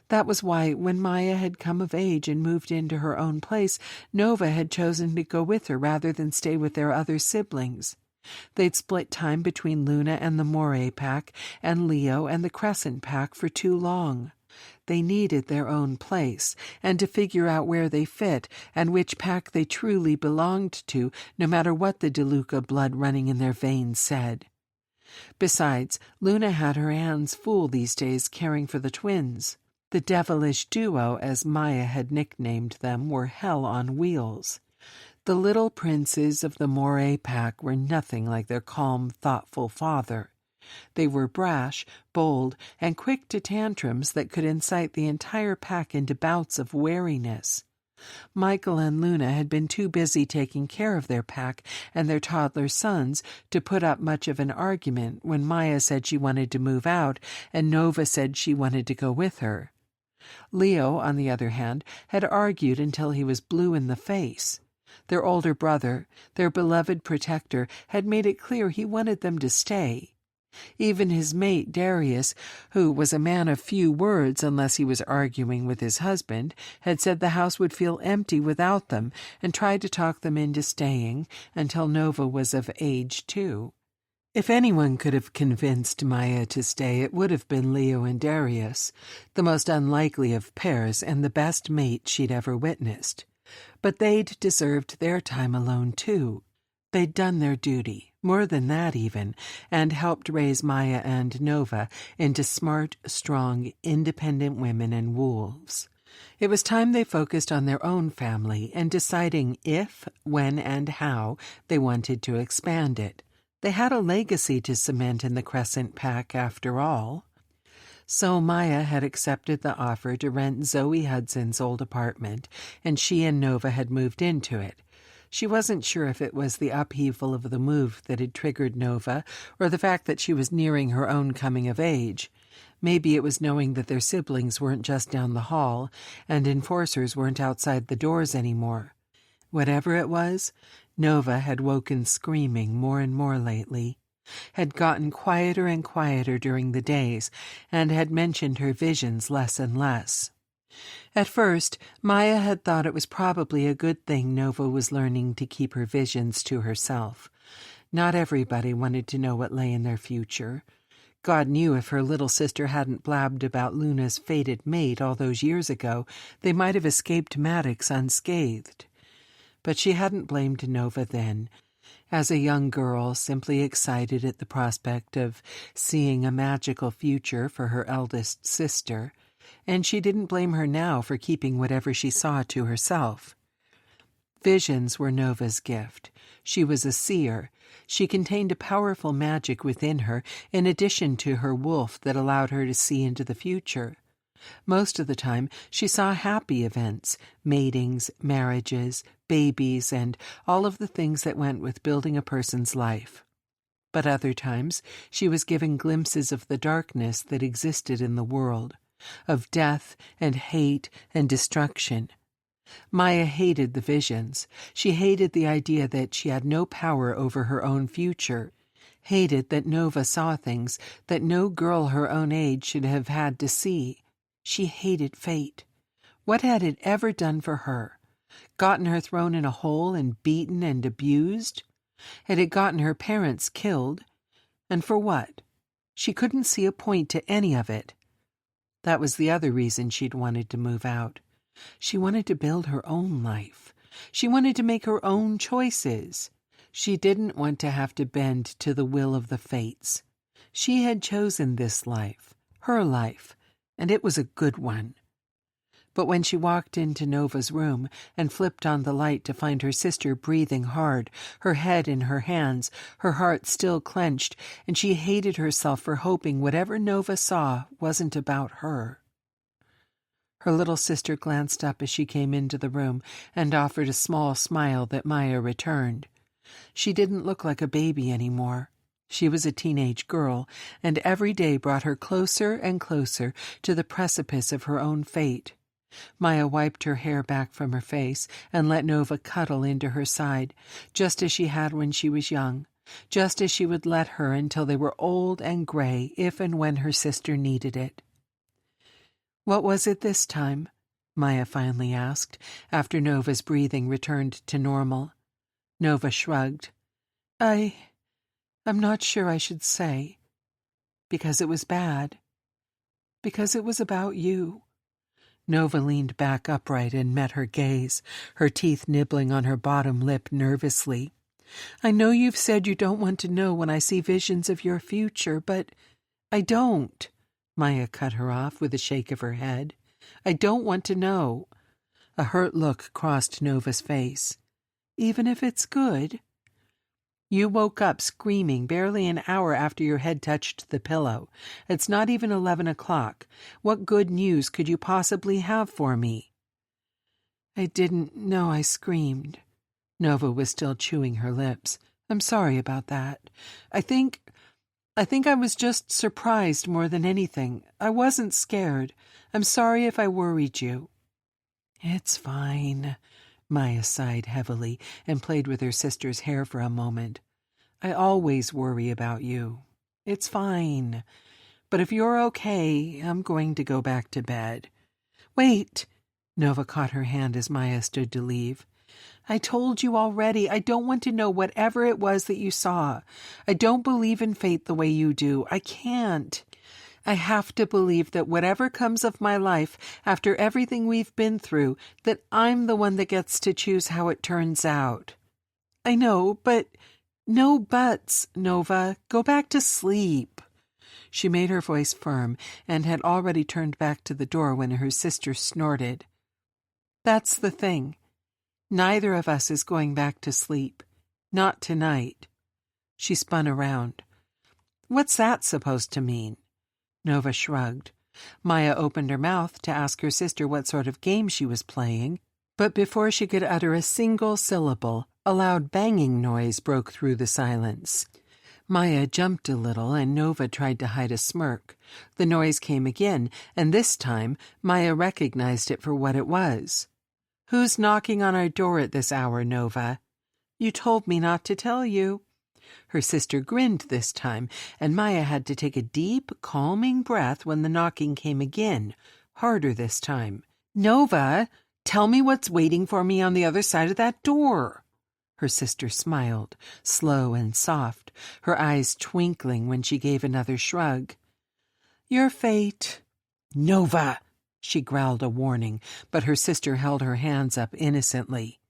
That was why, when Maya had come of age and moved into her own place, Nova had chosen to go with her rather than stay with their other siblings. They'd split time between Luna and the Moray Pack and Leo and the Crescent Pack for too long. They needed their own place, and to figure out where they fit and which pack they truly belonged to, no matter what the DeLuca blood running in their veins said. Besides, Luna had her hands full these days caring for the twins. The devilish duo, as Maya had nicknamed them, were hell on wheels. The little princes of the Moray Pack were nothing like their calm, thoughtful father. They were brash, bold, and quick to tantrums that could incite the entire pack into bouts of wariness. Michael and Luna had been too busy taking care of their pack and their toddler sons to put up much of an argument when Maya said she wanted to move out and Nova said she wanted to go with her. Leo, on the other hand, had argued until he was blue in the face. Their older brother, their beloved protector, had made it clear he wanted them to stay. Even his mate, Darius, who was a man of few words unless he was arguing with his husband, had said the house would feel empty without them and tried to talk them into staying until Nova was of age, too. If anyone could have convinced Maya to stay, it would have been Leo and Darius, the most unlikely of pairs and the best mate she'd ever witnessed. But they'd deserved their time alone, too. They'd done their duty, more than that even, and helped raise Maya and Nova into smart, strong, independent women and wolves. It was time they focused on their own family and deciding if, when, and how they wanted to expand it. They had a legacy to cement in the Crescent Pack, after all. So Maya had accepted the offer to rent Zoe Hudson's old apartment, and she and Nova had moved into it. She wasn't sure if it was the upheaval of the move that had triggered Nova, or the fact that she was nearing her own coming of age. Maybe it was knowing that their siblings weren't just down the hall, and enforcers weren't outside the doors anymore. Whatever it was, Nova had woken screaming more and more lately, had gotten quieter and quieter during the days, and had mentioned her visions less and less. At first, Maya had thought it was probably a good thing Nova was learning to keep her visions to herself. Not everybody wanted to know what lay in their future. God knew if her little sister hadn't blabbed about Luna's fated mate all those years ago, they might have escaped Maddox unscathed. But she hadn't blamed Nova then. As a young girl, simply excited at the prospect of seeing a magical future for her eldest sister, and she didn't blame her now for keeping whatever she saw to herself. Visions were Nova's gift. She was a seer. She contained a powerful magic within her, in addition to her wolf that allowed her to see into the future. Most of the time, she saw happy events, matings, marriages, babies, and all of the things that went with building a person's life. But other times, she was given glimpses of the darkness that existed in the world, of death and hate and destruction. Maya hated the visions. She hated the idea that she had no power over her own future, hated that Nova saw things that no girl her own age should have had to see. She hated fate. What had it ever done for her? Gotten her thrown in a hole and beaten and abused? Had it gotten her parents killed? And for what? She couldn't see a point to any of it. That was the other reason she'd wanted to move out. She wanted to build her own life. She wanted to make her own choices. She didn't want to have to bend to the will of the fates. She had chosen this life, her life, and it was a good one. But when she walked into Nova's room and flipped on the light to find her sister breathing hard, her head in her hands, her heart still clenched, and she hated herself for hoping whatever Nova saw wasn't about her. Her little sister glanced up as she came into the room and offered a small smile that Maya returned. She didn't look like a baby anymore. She was a teenage girl, and every day brought her closer and closer to the precipice of her own fate. Maya wiped her hair back from her face and let Nova cuddle into her side, just as she had when she was young, just as she would let her until they were old and gray if and when her sister needed it. "What was it this time?" Maya finally asked, after Nova's breathing returned to normal. Nova shrugged. I'm not sure I should say. Because it was bad. Because it was about you." Nova leaned back upright and met her gaze, her teeth nibbling on her bottom lip nervously. "I know you've said you don't want to know when I see visions of your future, but I don't." Maya cut her off with a shake of her head. "I don't want to know." A hurt look crossed Nova's face. "Even if it's good?" "You woke up screaming barely an hour after your head touched the pillow. It's not even 11 o'clock. What good news could you possibly have for me?" "I didn't know I screamed." Nova was still chewing her lips. "I'm sorry about that. I think I was just surprised more than anything. I wasn't scared. I'm sorry if I worried you." "It's fine." Maya sighed heavily and played with her sister's hair for a moment. "I always worry about you. It's fine. But if you're okay, I'm going to go back to bed." "Wait!" Nova caught her hand as Maya stood to leave. "I told you already. I don't want to know whatever it was that you saw. I don't believe in fate the way you do. I can't. I have to believe that whatever comes of my life after everything we've been through, that I'm the one that gets to choose how it turns out." "I know, but—" "No buts, Nova. Go back to sleep." She made her voice firm and had already turned back to the door when her sister snorted. "That's the thing. Neither of us is going back to sleep. Not tonight." She spun around. "What's that supposed to mean?" Nova shrugged. Maya opened her mouth to ask her sister what sort of game she was playing, but before she could utter a single syllable, a loud banging noise broke through the silence. Maya jumped a little, and Nova tried to hide a smirk. The noise came again, and this time Maya recognized it for what it was. "Who's knocking on our door at this hour, Nova?" "You told me not to tell you." Her sister grinned this time, and Maya had to take a deep, calming breath when the knocking came again, harder this time. "Nova, tell me what's waiting for me on the other side of that door." Her sister smiled, slow and soft, her eyes twinkling when she gave another shrug. "Your fate." "Nova!" She growled a warning, but her sister held her hands up innocently.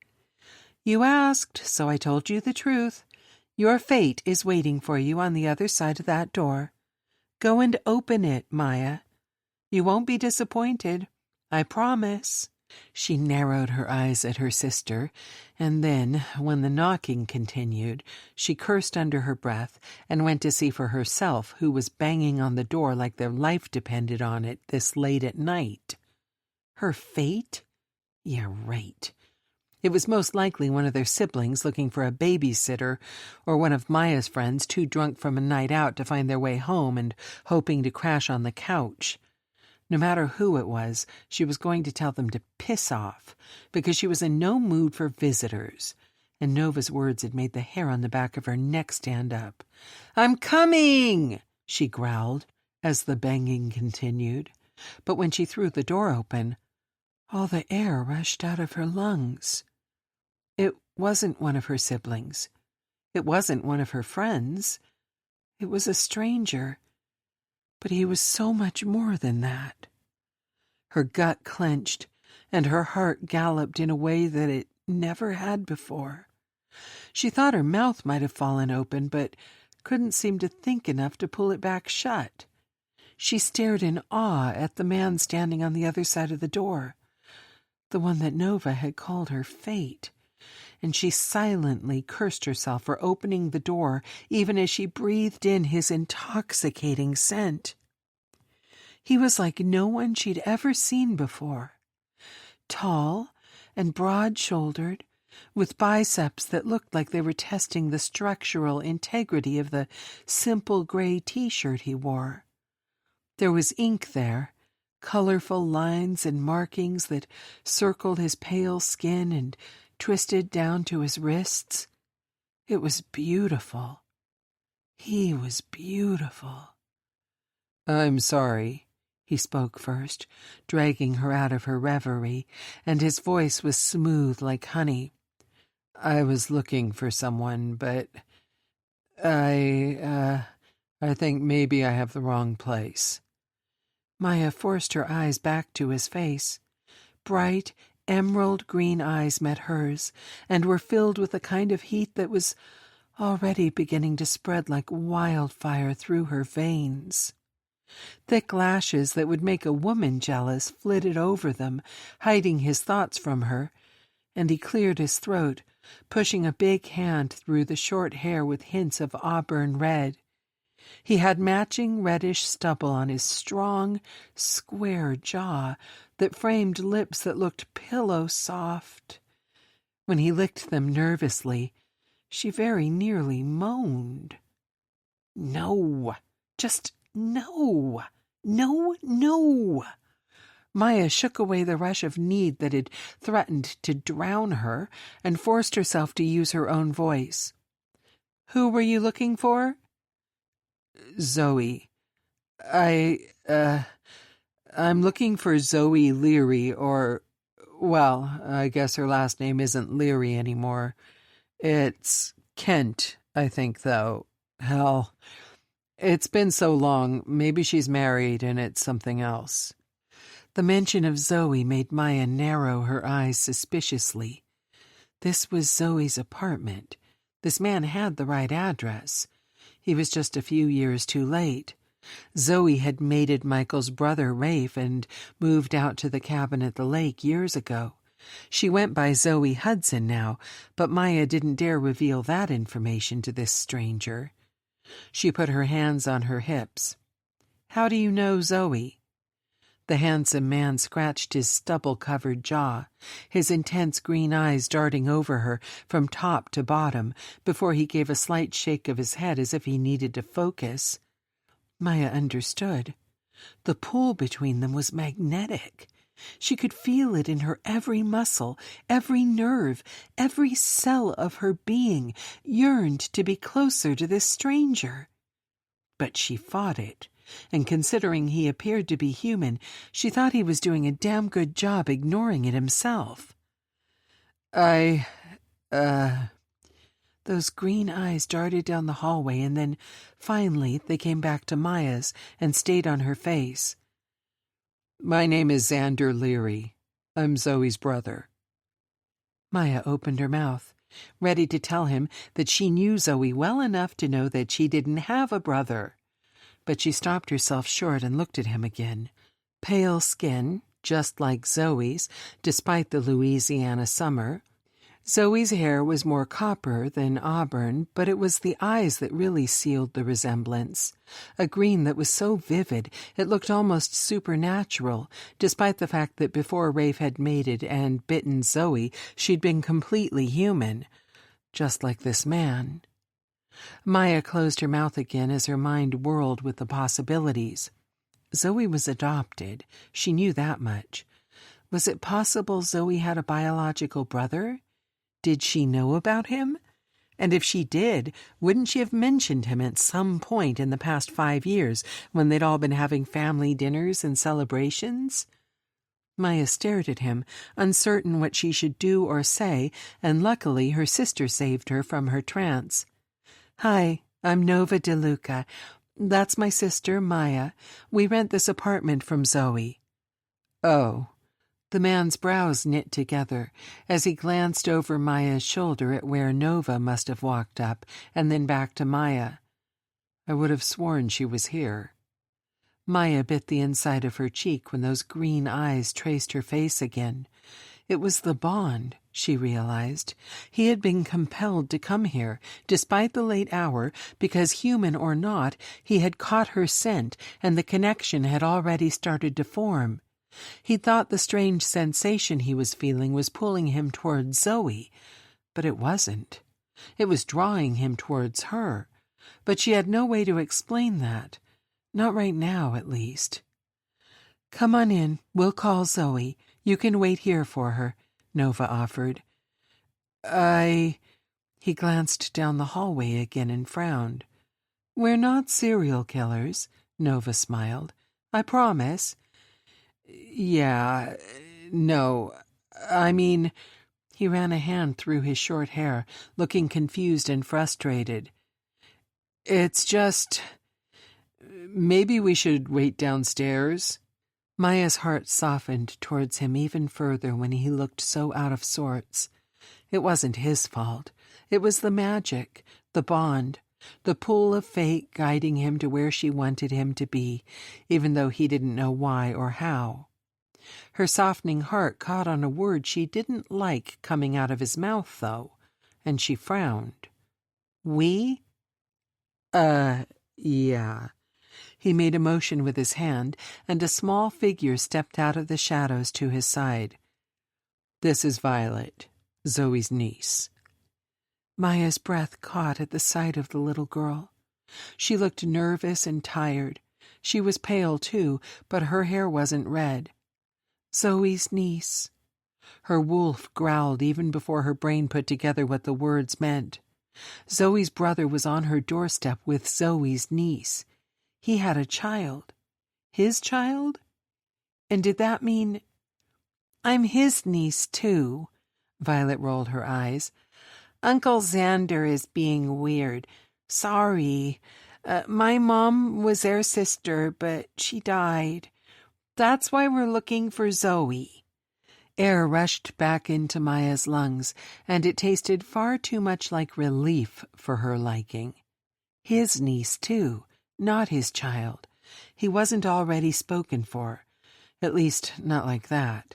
You asked, so I told you the truth. Your fate is waiting for you on the other side of that door. Go and open it, Maya. You won't be disappointed, I promise." She narrowed her eyes at her sister, and then, when the knocking continued, she cursed under her breath and went to see for herself who was banging on the door like their life depended on it this late at night. Her fate? Yeah, right. It was most likely one of their siblings looking for a babysitter, or one of Maya's friends too drunk from a night out to find their way home and hoping to crash on the couch. No matter who it was, she was going to tell them to piss off, because she was in no mood for visitors, and Nova's words had made the hair on the back of her neck stand up. "I'm coming!" she growled, as the banging continued. But when she threw the door open, all the air rushed out of her lungs. It wasn't one of her siblings. It wasn't one of her friends. It was a stranger. But he was so much more than that. Her gut clenched, and her heart galloped in a way that it never had before. She thought her mouth might have fallen open, but couldn't seem to think enough to pull it back shut. She stared in awe at the man standing on the other side of the door, the one that Nova had called her fate, and she silently cursed herself for opening the door even as she breathed in his intoxicating scent. He was like no one she'd ever seen before. Tall and broad-shouldered, with biceps that looked like they were testing the structural integrity of the simple gray T-shirt he wore. There was ink there, colorful lines and markings that circled his pale skin and twisted down to his wrists. It was beautiful. He was beautiful. "I'm sorry," he spoke first, dragging her out of her reverie, and his voice was smooth like honey. "I was looking for someone, but I think maybe I have the wrong place." Maya forced her eyes back to his face. Bright, emerald green eyes met hers, and were filled with a kind of heat that was already beginning to spread like wildfire through her veins. Thick lashes that would make a woman jealous flitted over them, hiding his thoughts from her, and he cleared his throat, pushing a big hand through the short hair with hints of auburn red. He had matching reddish stubble on his strong, square jaw that framed lips that looked pillow-soft. When he licked them nervously, she very nearly moaned. "No, just no, no, no." Maya shook away the rush of need that had threatened to drown her and forced herself to use her own voice. "Who were you looking for?" "Zoe. I'm looking for Zoe Leary, or, well, I guess her last name isn't Leary anymore. It's Kent, I think, though. Hell, it's been so long, maybe she's married and it's something else." The mention of Zoe made Maya narrow her eyes suspiciously. This was Zoe's apartment. This man had the right address. He was just a few years too late. Zoe had mated Michael's brother, Rafe, and moved out to the cabin at the lake years ago. She went by Zoe Hudson now, but Maya didn't dare reveal that information to this stranger. She put her hands on her hips. "How do you know Zoe?" The handsome man scratched his stubble-covered jaw, his intense green eyes darting over her from top to bottom, before he gave a slight shake of his head as if he needed to focus. Maya understood. The pull between them was magnetic. She could feel it in her every muscle, every nerve, every cell of her being yearned to be closer to this stranger. But she fought it, and considering he appeared to be human, she thought he was doing a damn good job ignoring it himself. Those green eyes darted down the hallway, and then, finally, they came back to Maya's and stayed on her face. "My name is Xander Leary. I'm Zoe's brother." Maya opened her mouth, ready to tell him that she knew Zoe well enough to know that she didn't have a brother. But she stopped herself short and looked at him again. Pale skin, just like Zoe's, despite the Louisiana summer. Zoe's hair was more copper than auburn, but it was the eyes that really sealed the resemblance. A green that was so vivid it looked almost supernatural, despite the fact that before Rafe had mated and bitten Zoe, she'd been completely human. Just like this man. Maya closed her mouth again as her mind whirled with the possibilities. Zoe was adopted. She knew that much. Was it possible Zoe had a biological brother? Did she know about him? And if she did, wouldn't she have mentioned him at some point in the past 5 years when they'd all been having family dinners and celebrations? Maya stared at him, uncertain what she should do or say, and luckily her sister saved her from her trance. "Hi, I'm Nova DeLuca. That's my sister, Maya. We rent this apartment from Zoe." "Oh." The man's brows knit together as he glanced over Maya's shoulder at where Nova must have walked up, and then back to Maya. "I would have sworn she was here." Maya bit the inside of her cheek when those green eyes traced her face again. It was the bond, she realized. He had been compelled to come here, despite the late hour, because, human or not, he had caught her scent, and the connection had already started to form. He thought the strange sensation he was feeling was pulling him towards Zoe, but it wasn't. It was drawing him towards her, but she had no way to explain that. Not right now, at least. "Come on in, we'll call Zoe. You can wait here for her," Nova offered. He glanced down the hallway again and frowned. "We're not serial killers," Nova smiled. "I promise." "Yeah, no, I mean—" He ran a hand through his short hair, looking confused and frustrated. "It's just... maybe we should wait downstairs." Maya's heart softened towards him even further when he looked so out of sorts. It wasn't his fault. It was the magic, the bond, the pull of fate guiding him to where she wanted him to be, even though he didn't know why or how. Her softening heart caught on a word she didn't like coming out of his mouth, though, and she frowned. "We?" Yeah." He made a motion with his hand, and a small figure stepped out of the shadows to his side. "This is Violet, Zoe's niece." Maya's breath caught at the sight of the little girl. She looked nervous and tired. She was pale, too, but her hair wasn't red. Zoe's niece. Her wolf growled even before her brain put together what the words meant. Zoe's brother was on her doorstep with Zoe's niece. He had a child. His child? And did that mean... "I'm his niece, too." Violet rolled her eyes. "Uncle Xander is being weird. Sorry. My mom was their sister, but she died. That's why we're looking for Zoe." Air rushed back into Maya's lungs, and it tasted far too much like relief for her liking. His niece, too. Not his child. He wasn't already spoken for. At least, not like that.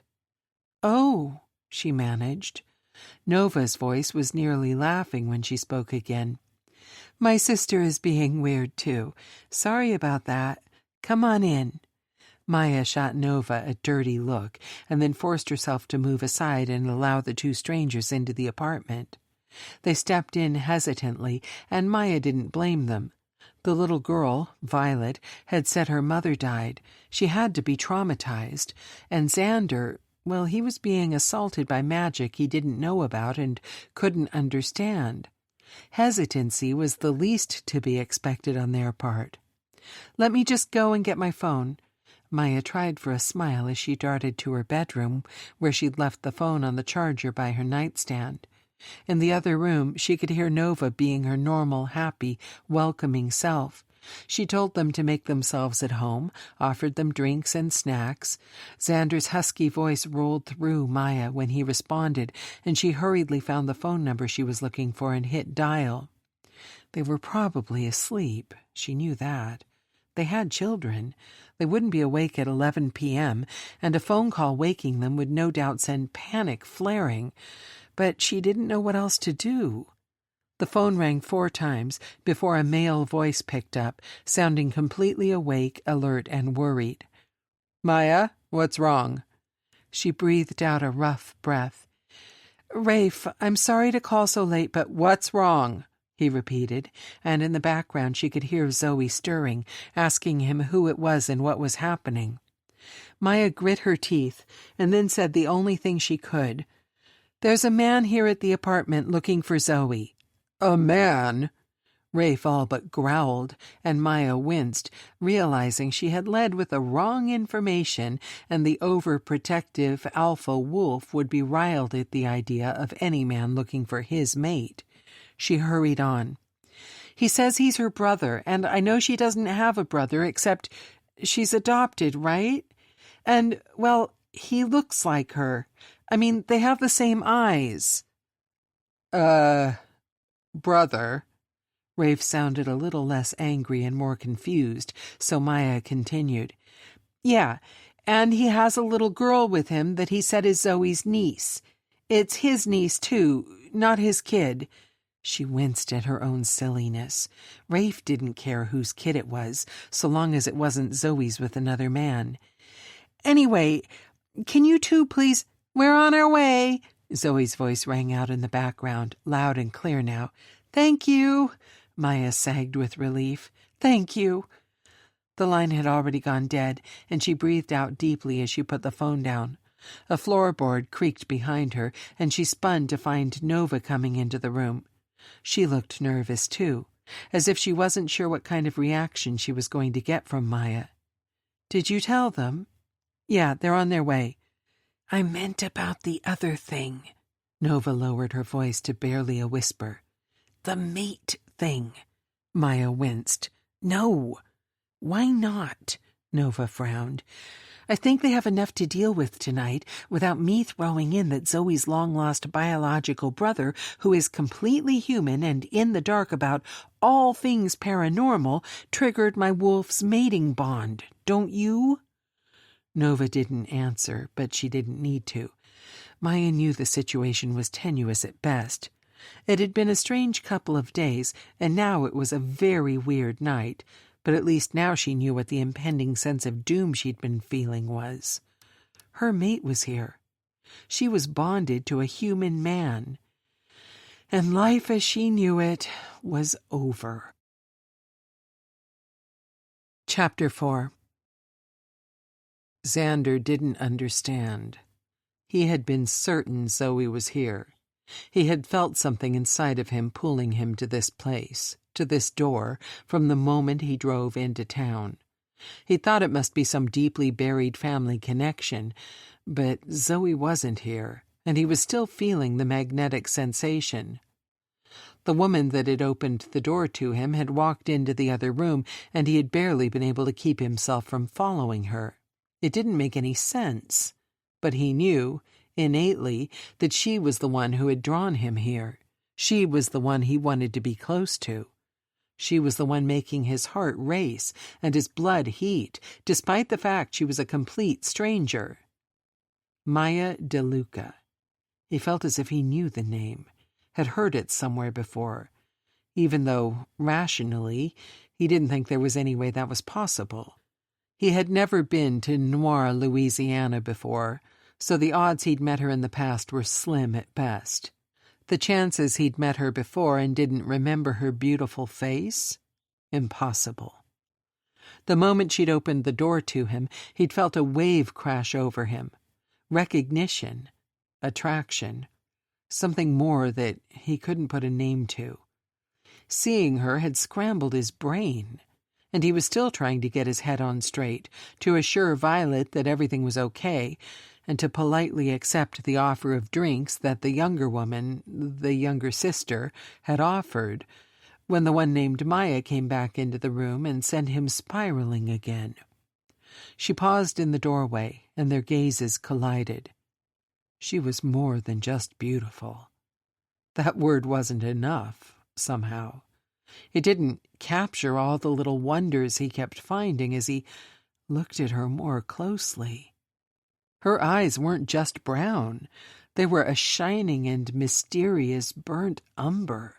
"Oh," she managed. Nova's voice was nearly laughing when she spoke again. "My sister is being weird, too. Sorry about that. Come on in." Maya shot Nova a dirty look, and then forced herself to move aside and allow the two strangers into the apartment. They stepped in hesitantly, and Maya didn't blame them. The little girl, Violet, had said her mother died. She had to be traumatized. And Xander, well, he was being assaulted by magic he didn't know about and couldn't understand. Hesitancy was the least to be expected on their part. "Let me just go and get my phone." Maya tried for a smile as she darted to her bedroom, where she'd left the phone on the charger by her nightstand. In the other room, she could hear Nova being her normal, happy, welcoming self. She told them to make themselves at home, offered them drinks and snacks. Xander's husky voice rolled through Maya when he responded, and she hurriedly found the phone number she was looking for and hit dial. They were probably asleep. She knew that. They had children. They wouldn't be awake at 11 p.m., and a phone call waking them would no doubt send panic flaring. But she didn't know what else to do. The phone rang 4 times before a male voice picked up, sounding completely awake, alert, and worried. "Maya, what's wrong?" She breathed out a rough breath. "Rafe, I'm sorry to call so late, but what's wrong?" he repeated, and in the background she could hear Zoe stirring, asking him who it was and what was happening. Maya grit her teeth and then said the only thing she could. "There's a man here at the apartment looking for Zoe." "A man?" Rafe all but growled, and Maya winced, realizing she had led with the wrong information, and the overprotective alpha wolf would be riled at the idea of any man looking for his mate. She hurried on. "He says he's her brother, and I know she doesn't have a brother, except she's adopted, right? And, well, he looks like her. I mean, they have the same eyes." Brother?" Rafe sounded a little less angry and more confused, so Maya continued. "Yeah, and he has a little girl with him that he said is Zoe's niece. It's his niece, too, not his kid." She winced at her own silliness. Rafe didn't care whose kid it was, so long as it wasn't Zoe's with another man. "Anyway, can you two please—" "We're on our way," Zoe's voice rang out in the background, loud and clear now. "Thank you," Maya sagged with relief. "Thank you." The line had already gone dead, and she breathed out deeply as she put the phone down. A floorboard creaked behind her, and she spun to find Nova coming into the room. She looked nervous, too, as if she wasn't sure what kind of reaction she was going to get from Maya. "Did you tell them?" "Yeah, they're on their way." "I meant about the other thing." Nova lowered her voice to barely a whisper. "The mate thing." Maya winced. "No." "Why not?" Nova frowned. "I think they have enough to deal with tonight without me throwing in that Zoe's long-lost biological brother, who is completely human and in the dark about all things paranormal, triggered my wolf's mating bond. Don't you?" Nova didn't answer, but she didn't need to. Maya knew the situation was tenuous at best. It had been a strange couple of days, and now it was a very weird night, but at least now she knew what the impending sense of doom she'd been feeling was. Her mate was here. She was bonded to a human man. And life as she knew it was over. Chapter 4. Xander didn't understand. He had been certain Zoe was here. He had felt something inside of him pulling him to this place, to this door, from the moment he drove into town. He thought it must be some deeply buried family connection, but Zoe wasn't here, and he was still feeling the magnetic sensation. The woman that had opened the door to him had walked into the other room, and he had barely been able to keep himself from following her. It didn't make any sense, but he knew, innately, that she was the one who had drawn him here. She was the one he wanted to be close to. She was the one making his heart race and his blood heat, despite the fact she was a complete stranger. Maya DeLuca. He felt as if he knew the name, had heard it somewhere before, even though, rationally, he didn't think there was any way that was possible. He had never been to Noir, Louisiana before, so the odds he'd met her in the past were slim at best. The chances he'd met her before and didn't remember her beautiful face? Impossible. The moment she'd opened the door to him, he'd felt a wave crash over him. Recognition. Attraction. Something more that he couldn't put a name to. Seeing her had scrambled his brain, and he was still trying to get his head on straight, to assure Violet that everything was okay, and to politely accept the offer of drinks that the younger woman, the younger sister, had offered. when the one named Maya came back into the room and sent him spiraling again. She paused in the doorway, and their gazes collided. She was more than just beautiful. That word wasn't enough, somehow. It didn't capture all the little wonders he kept finding as he looked at her more closely. Her eyes weren't just brown. They were a shining and mysterious burnt umber.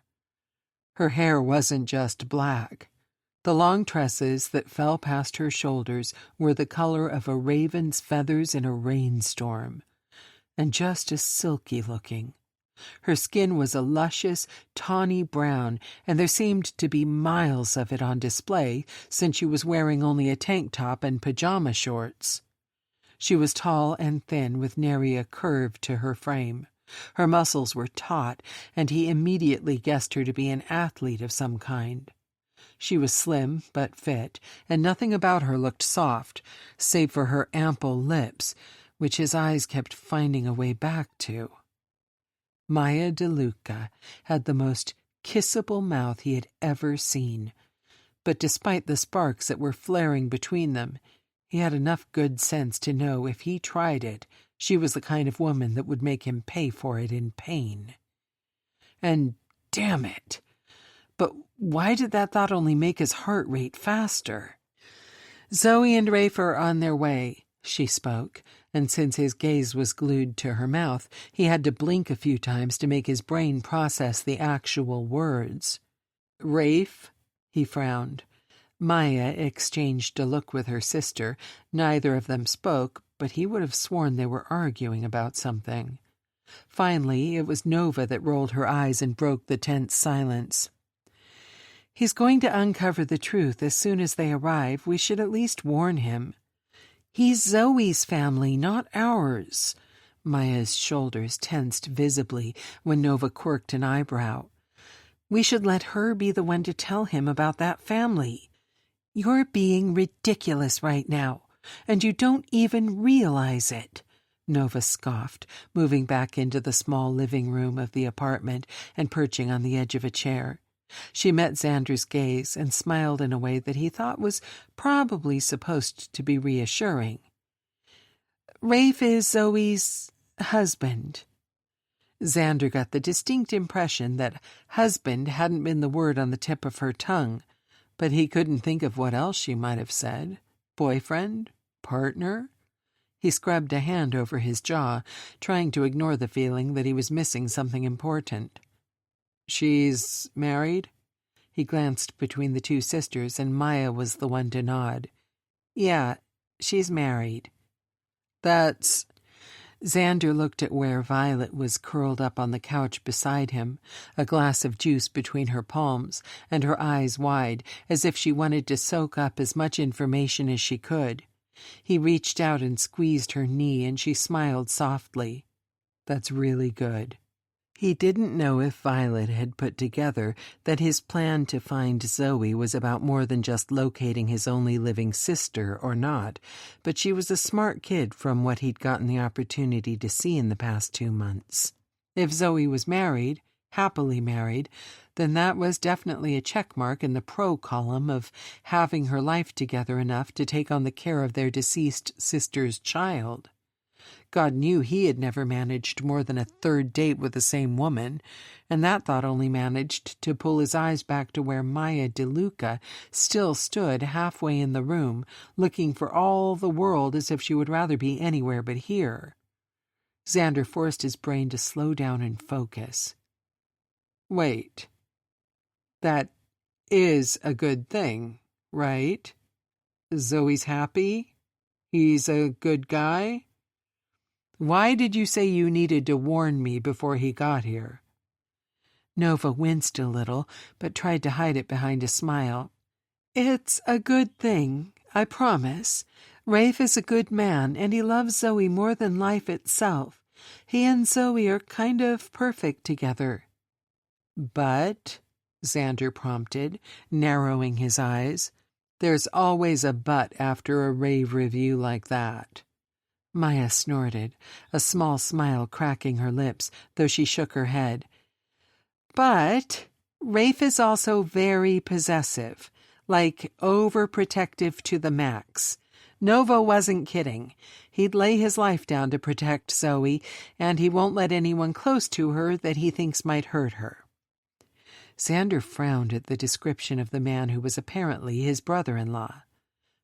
Her hair wasn't just black. The long tresses that fell past her shoulders were the color of a raven's feathers in a rainstorm, and just as silky looking. Her skin was a luscious, tawny brown, and there seemed to be miles of it on display since she was wearing only a tank top and pajama shorts. She was tall and thin with nary a curve to her frame. Her muscles were taut, and he immediately guessed her to be an athlete of some kind. She was slim but fit, and nothing about her looked soft, save for her ample lips, which his eyes kept finding a way back to. Maya DeLuca had the most kissable mouth he had ever seen, but despite the sparks that were flaring between them, he had enough good sense to know if he tried it, she was the kind of woman that would make him pay for it in pain. And damn it! But why did that thought only make his heart rate faster? "Zoe and Rafe are on their way," she spoke, and since his gaze was glued to her mouth, he had to blink a few times to make his brain process the actual words. "Rafe?" He frowned. Maya exchanged a look with her sister. Neither of them spoke, but he would have sworn they were arguing about something. Finally, it was Nova that rolled her eyes and broke the tense silence. "He's going to uncover the truth as soon as they arrive. We should at least warn him." "He's Zoe's family, not ours." Maya's shoulders tensed visibly when Nova quirked an eyebrow. "We should let her be the one to tell him about that family." "You're being ridiculous right now, and you don't even realize it," Nova scoffed, moving back into the small living room of the apartment and perching on the edge of a chair. She met Xander's gaze and smiled in a way that he thought was probably supposed to be reassuring. "Rafe is Zoe's husband." Xander got the distinct impression that husband hadn't been the word on the tip of her tongue, but he couldn't think of what else she might have said. Boyfriend? Partner? He scrubbed a hand over his jaw, trying to ignore the feeling that he was missing something important. "She's married?" He glanced between the two sisters, and Maya was the one to nod. "Yeah, she's married." "That's—" Xander looked at where Violet was curled up on the couch beside him, a glass of juice between her palms, and her eyes wide, as if she wanted to soak up as much information as she could. He reached out and squeezed her knee, and she smiled softly. "That's really good." He didn't know if Violet had put together that his plan to find Zoe was about more than just locating his only living sister or not, but she was a smart kid from what he'd gotten the opportunity to see in the past 2 months. If Zoe was married, happily married, then that was definitely a checkmark in the pro column of having her life together enough to take on the care of their deceased sister's child. God knew he had never managed more than a 3rd date with the same woman, and that thought only managed to pull his eyes back to where Maya DeLuca still stood halfway in the room, looking for all the world as if she would rather be anywhere but here. Xander forced his brain to slow down and focus. "Wait. That is a good thing, right? Zoe's happy? He's a good guy? Why did you say you needed to warn me before he got here?" Nova winced a little, but tried to hide it behind a smile. "It's a good thing, I promise. Rafe is a good man, and he loves Zoe more than life itself. He and Zoe are kind of perfect together." "But," Xander prompted, narrowing his eyes, "there's always a but after a rave review like that." Maya snorted, a small smile cracking her lips, though she shook her head. "But," Rafe is also very possessive, like overprotective to the max. Nova wasn't kidding. He'd lay his life down to protect Zoe, and he won't let anyone close to her that he thinks might hurt her. Xander frowned at the description of the man who was apparently his brother-in-law.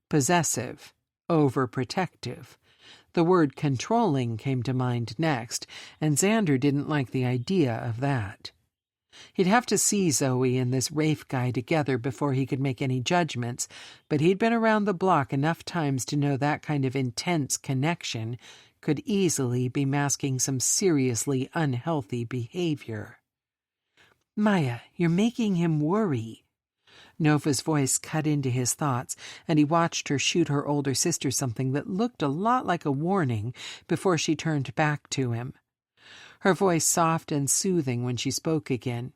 Possessive, overprotective. The word controlling came to mind next, and Xander didn't like the idea of that. He'd have to see Zoe and this Rafe guy together before he could make any judgments, but he'd been around the block enough times to know that kind of intense connection could easily be masking some seriously unhealthy behavior. "Maya, you're making him worry." Nova's voice cut into his thoughts, and he watched her shoot her older sister something that looked a lot like a warning before she turned back to him. Her voice soft and soothing when she spoke again.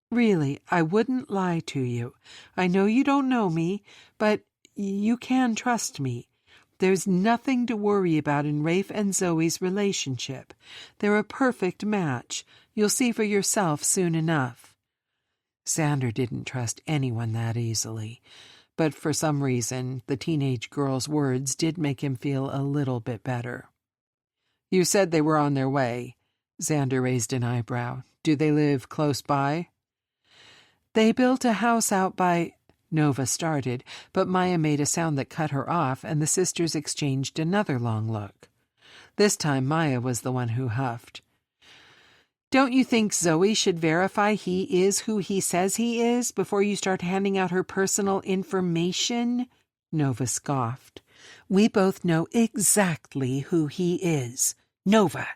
"Really, I wouldn't lie to you. I know you don't know me, but you can trust me. There's nothing to worry about in Rafe and Zoe's relationship. They're a perfect match. You'll see for yourself soon enough." Xander didn't trust anyone that easily, but for some reason the teenage girl's words did make him feel a little bit better. "You said they were on their way." Xander raised an eyebrow. "Do they live close by?" "They built a house out by—" Nova started, but Maya made a sound that cut her off, and the sisters exchanged another long look. This time Maya was the one who huffed. "Don't you think Zoe should verify he is who he says he is before you start handing out her personal information?" Nova scoffed. "We both know exactly who he is. Nova!"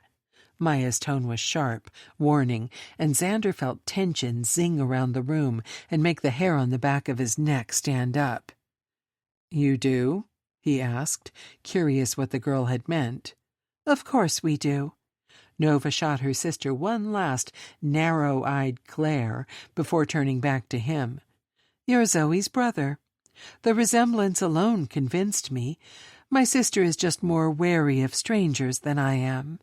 Maya's tone was sharp, warning, and Xander felt tension zing around the room and make the hair on the back of his neck stand up. "You do?" he asked, curious what the girl had meant. "Of course we do." Nova shot her sister one last narrow-eyed glare before turning back to him. "You're Zoe's brother. The resemblance alone convinced me. My sister is just more wary of strangers than I am."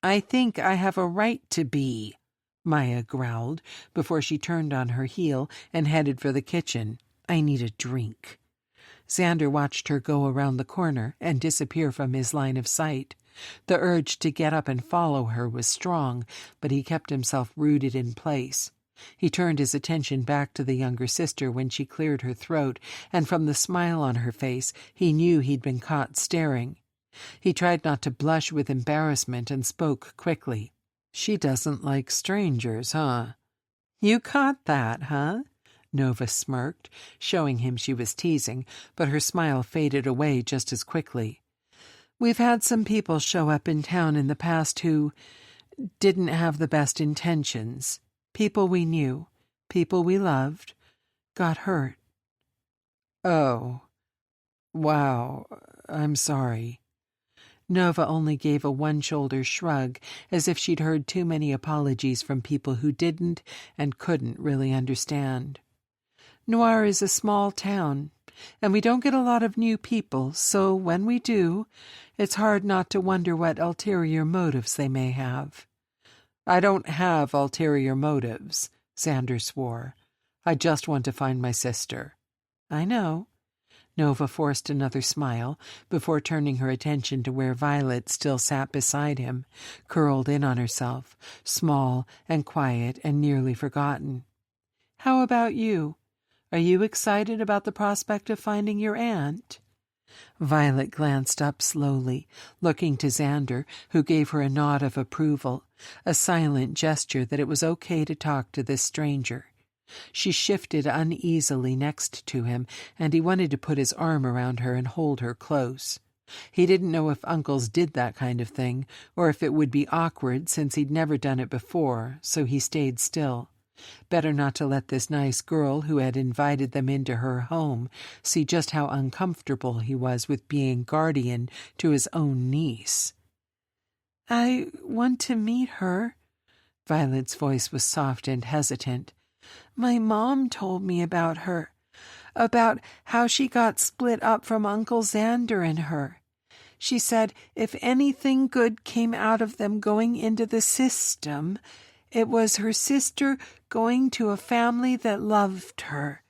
"I think I have a right to be," Maya growled before she turned on her heel and headed for the kitchen. "I need a drink." Xander watched her go around the corner and disappear from his line of sight. The urge to get up and follow her was strong, but he kept himself rooted in place. He turned his attention back to the younger sister when she cleared her throat, and from the smile on her face he knew he'd been caught staring. He tried not to blush with embarrassment and spoke quickly. "She doesn't like strangers, huh?" "You caught that, huh?" Nova smirked, showing him she was teasing, but her smile faded away just as quickly. "We've had some people show up in town in the past who didn't have the best intentions. People we knew, people we loved, got hurt." "Oh. Wow. I'm sorry." Nova only gave a one-shoulder shrug, as if she'd heard too many apologies from people who didn't and couldn't really understand. "Noir is a small town, and we don't get a lot of new people, so when we do, it's hard not to wonder what ulterior motives they may have." "I don't have ulterior motives," Xander swore. "I just want to find my sister." "I know." Nova forced another smile before turning her attention to where Violet still sat beside him, curled in on herself, small and quiet and nearly forgotten. "How about you? Are you excited about the prospect of finding your aunt?" Violet glanced up slowly, looking to Xander, who gave her a nod of approval, a silent gesture that it was okay to talk to this stranger. She shifted uneasily next to him, and he wanted to put his arm around her and hold her close. He didn't know if uncles did that kind of thing, or if it would be awkward since he'd never done it before, so he stayed still. Better not to let this nice girl who had invited them into her home see just how uncomfortable he was with being guardian to his own niece. "I want to meet her." Violet's voice was soft and hesitant. "My mom told me about her, about how she got split up from Uncle Xander and her. She said if anything good came out of them going into the system, It was her sister going to a family that loved her.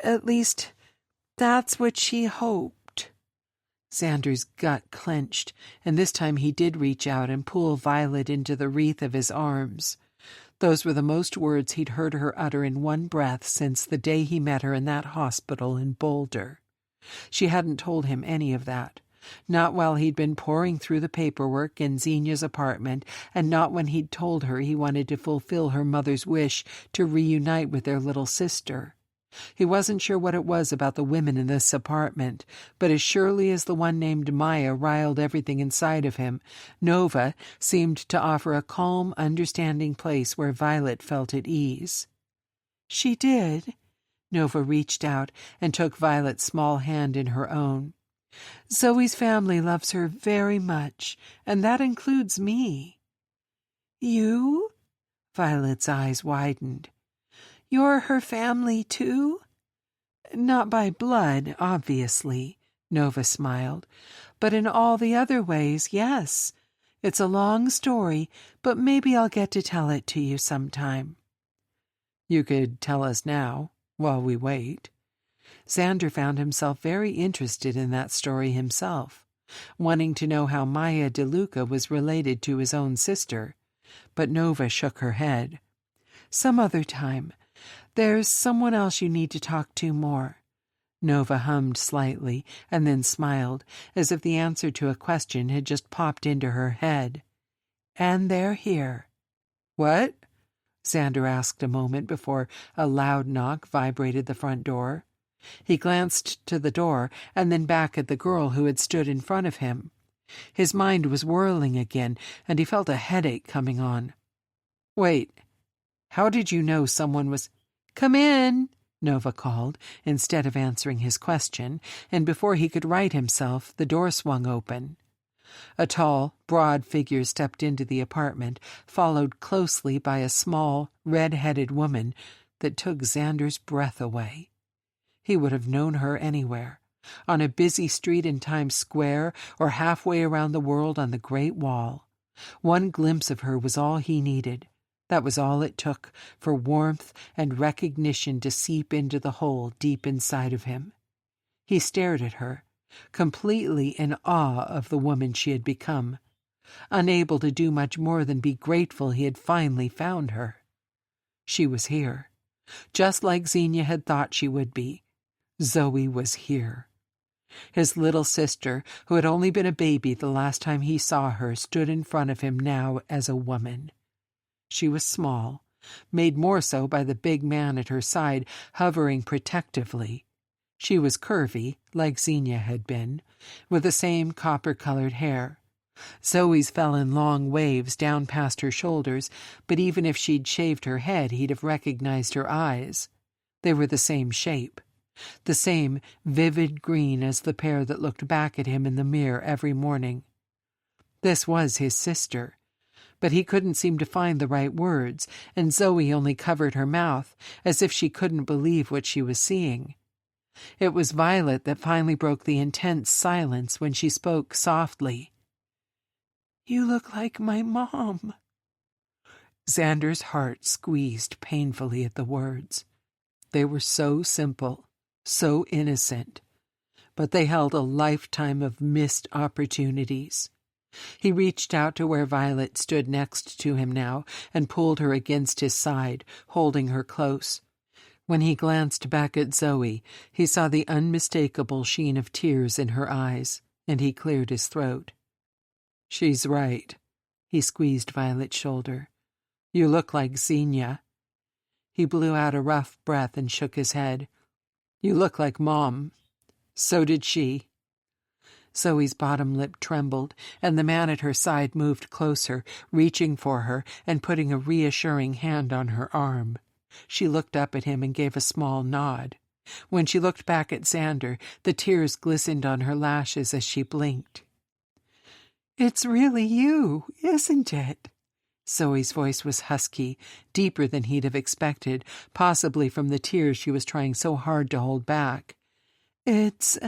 At least, that's what she hoped. Xander's gut clenched, and this time he did reach out and pull Violet into the wreath of his arms. Those were the most words he'd heard her utter in one breath since the day he met her in that hospital in Boulder. She hadn't told him any of that. Not while he'd been poring through the paperwork in Xenia's apartment, and not when he'd told her he wanted to fulfill her mother's wish to reunite with their little sister. He wasn't sure what it was about the women in this apartment, but as surely as the one named Maya riled everything inside of him, Nova seemed to offer a calm, understanding place where Violet felt at ease. She did. Nova reached out and took Violet's small hand in her own. Zoe's family loves her very much, and that includes me. You? Violet's eyes widened. You're her family, too? Not by blood, obviously, Nova smiled, but in all the other ways, yes. It's a long story, but maybe I'll get to tell it to you sometime. You could tell us now, while we wait. Xander found himself very interested in that story himself, wanting to know how Maya DeLuca was related to his own sister. But Nova shook her head. Some other time. There's someone else you need to talk to more. Nova hummed slightly and then smiled, as if the answer to a question had just popped into her head. And they're here. What? Xander asked a moment before a loud knock vibrated the front door. He glanced to the door and then back at the girl who had stood in front of him. His mind was whirling again, and he felt a headache coming on. Wait, how did you know someone was— Come in, Nova called, instead of answering his question, and before he could right himself, the door swung open. A tall, broad figure stepped into the apartment, followed closely by a small, red-headed woman that took Xander's breath away. He would have known her anywhere, on a busy street in Times Square or halfway around the world on the Great Wall. One glimpse of her was all he needed. That was all it took for warmth and recognition to seep into the hole deep inside of him. He stared at her, completely in awe of the woman she had become, unable to do much more than be grateful he had finally found her. She was here, just like Xenia had thought she would be. Zoe was here. His little sister, who had only been a baby the last time he saw her, stood in front of him now as a woman. She was small, made more so by the big man at her side, hovering protectively. She was curvy, like Xenia had been, with the same copper-colored hair. Zoe's fell in long waves down past her shoulders, but even if she'd shaved her head, he'd have recognized her eyes. They were the same shape, the same vivid green as the pair that looked back at him in the mirror every morning. This was his sister, but he couldn't seem to find the right words, and Zoe only covered her mouth, as if she couldn't believe what she was seeing. It was Violet that finally broke the intense silence when she spoke softly. "You look like my mom." Xander's heart squeezed painfully at the words. They were so simple, so innocent, but they held a lifetime of missed opportunities. He reached out to where Violet stood next to him now and pulled her against his side, holding her close. When he glanced back at Zoe, he saw the unmistakable sheen of tears in her eyes, and he cleared his throat. "She's right." He squeezed Violet's shoulder. "You look like Xenia." He blew out a rough breath and shook his head. "You look like Mom. So did she." Zoe's bottom lip trembled, and the man at her side moved closer, reaching for her and putting a reassuring hand on her arm. She looked up at him and gave a small nod. When she looked back at Xander, the tears glistened on her lashes as she blinked. "It's really you, isn't it?" Zoe's voice was husky, deeper than he'd have expected, possibly from the tears she was trying so hard to hold back. "It's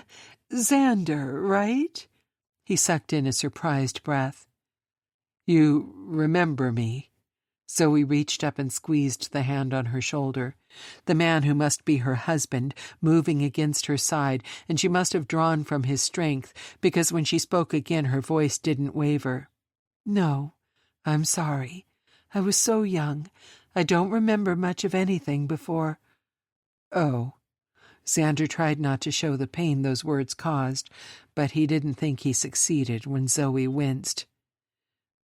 Xander, right?" He sucked in a surprised breath. "You remember me?" Zoe reached up and squeezed the hand on her shoulder. The man who must be her husband, moving against her side, and she must have drawn from his strength, because when she spoke again her voice didn't waver. "No, I'm sorry. I was so young. I don't remember much of anything before—" "Oh." Xander tried not to show the pain those words caused, but he didn't think he succeeded when Zoe winced.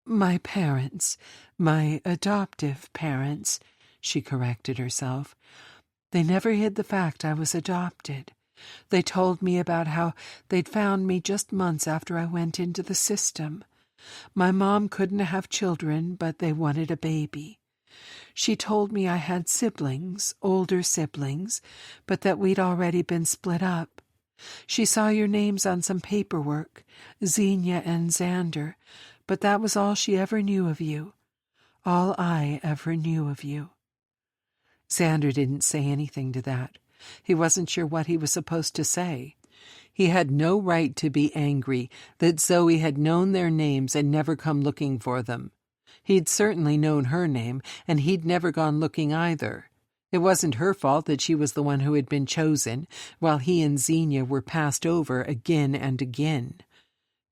"My parents, my adoptive parents," she corrected herself. "They never hid the fact I was adopted. They told me about how they'd found me just months after I went into the system. My mom couldn't have children, but they wanted a baby. She told me I had siblings, older siblings, but that we'd already been split up. She saw your names on some paperwork, Xenia and Xander, but that was all she ever knew of you. All I ever knew of you." Xander didn't say anything to that. He wasn't sure what he was supposed to say. He had no right to be angry that Zoe had known their names and never come looking for them. He'd certainly known her name, and he'd never gone looking either. It wasn't her fault that she was the one who had been chosen, while he and Xenia were passed over again and again.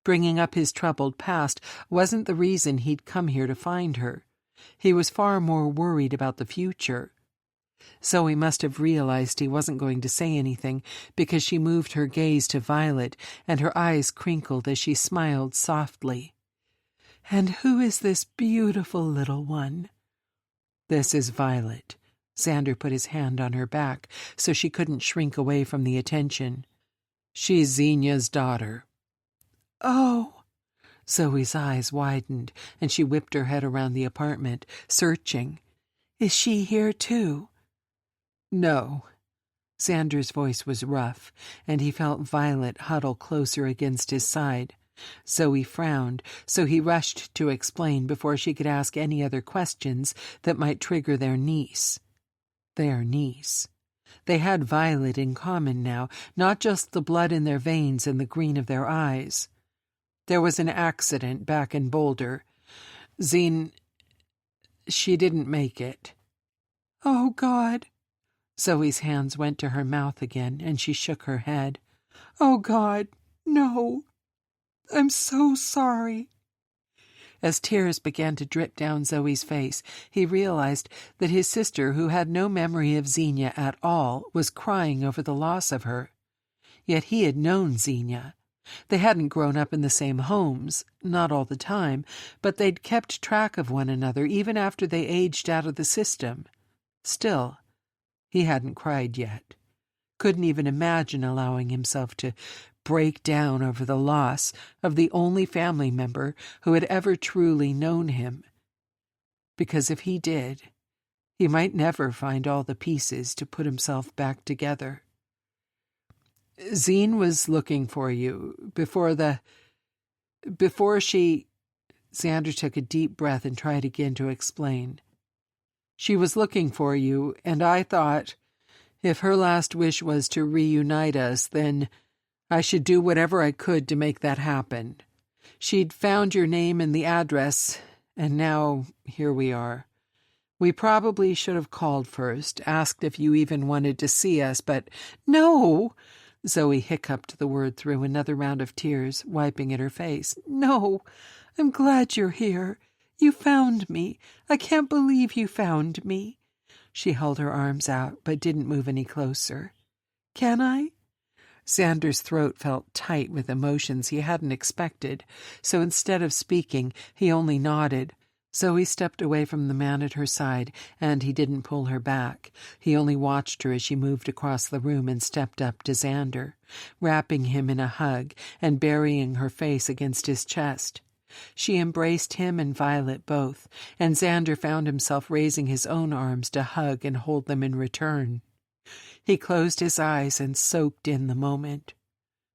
Bringing up his troubled past wasn't the reason he'd come here to find her. He was far more worried about the future. Zoe must have realized he wasn't going to say anything, because she moved her gaze to Violet, and her eyes crinkled as she smiled softly. "And who is this beautiful little one?" "This is Violet." Xander put his hand on her back so she couldn't shrink away from the attention. "She's Xenia's daughter." "Oh!" Zoe's eyes widened, and she whipped her head around the apartment, searching. "Is she here too?" "No." Xander's voice was rough, and he felt Violet huddle closer against his side. Zoe frowned, so he rushed to explain before she could ask any other questions that might trigger their niece. Their niece. They had Violet in common now, not just the blood in their veins and the green of their eyes. There was an accident back in Boulder. She didn't make it. "Oh, God." Zoe's hands went to her mouth again, and she shook her head. "Oh, God, no. I'm so sorry." As tears began to drip down Zoe's face, he realized that his sister, who had no memory of Xenia at all, was crying over the loss of her. Yet he had known Xenia. They hadn't grown up in the same homes, not all the time, but they'd kept track of one another even after they aged out of the system. Still, he hadn't cried yet. Couldn't even imagine allowing himself to break down over the loss of the only family member who had ever truly known him. Because if he did, he might never find all the pieces to put himself back together. "Zine was looking for you before she—" Xander took a deep breath and tried again to explain. "She was looking for you, and I thought, if her last wish was to reunite us, then I should do whatever I could to make that happen. She'd found your name and the address, and now here we are. We probably should have called first, asked if you even wanted to see us, but—" "No!" Zoe hiccuped the word through another round of tears, wiping at her face. "No, I'm glad you're here. You found me. I can't believe you found me." She held her arms out, but didn't move any closer. "Can I?" Xander's throat felt tight with emotions he hadn't expected, so instead of speaking, he only nodded. Zoe stepped away from the man at her side, and he didn't pull her back. He only watched her as she moved across the room and stepped up to Xander, wrapping him in a hug and burying her face against his chest. She embraced him and Violet both, and Xander found himself raising his own arms to hug and hold them in return. He closed his eyes and soaked in the moment.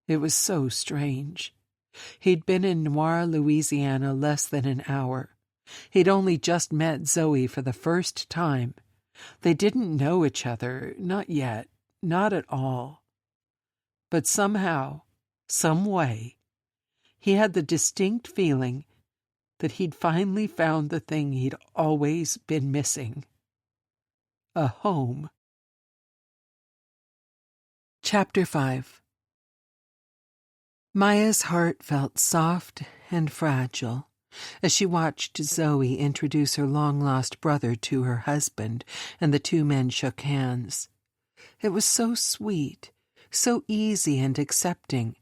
It was so strange. He'd been in Noir, Louisiana, less than an hour. He'd only just met Zoe for the first time. They didn't know each other, not yet, not at all. But somehow, some way, he had the distinct feeling that he'd finally found the thing he'd always been missing. A home. Chapter 5. Maya's heart felt soft and fragile as she watched Zoe introduce her long-lost brother to her husband, and the two men shook hands. It was so sweet, so easy and accepting.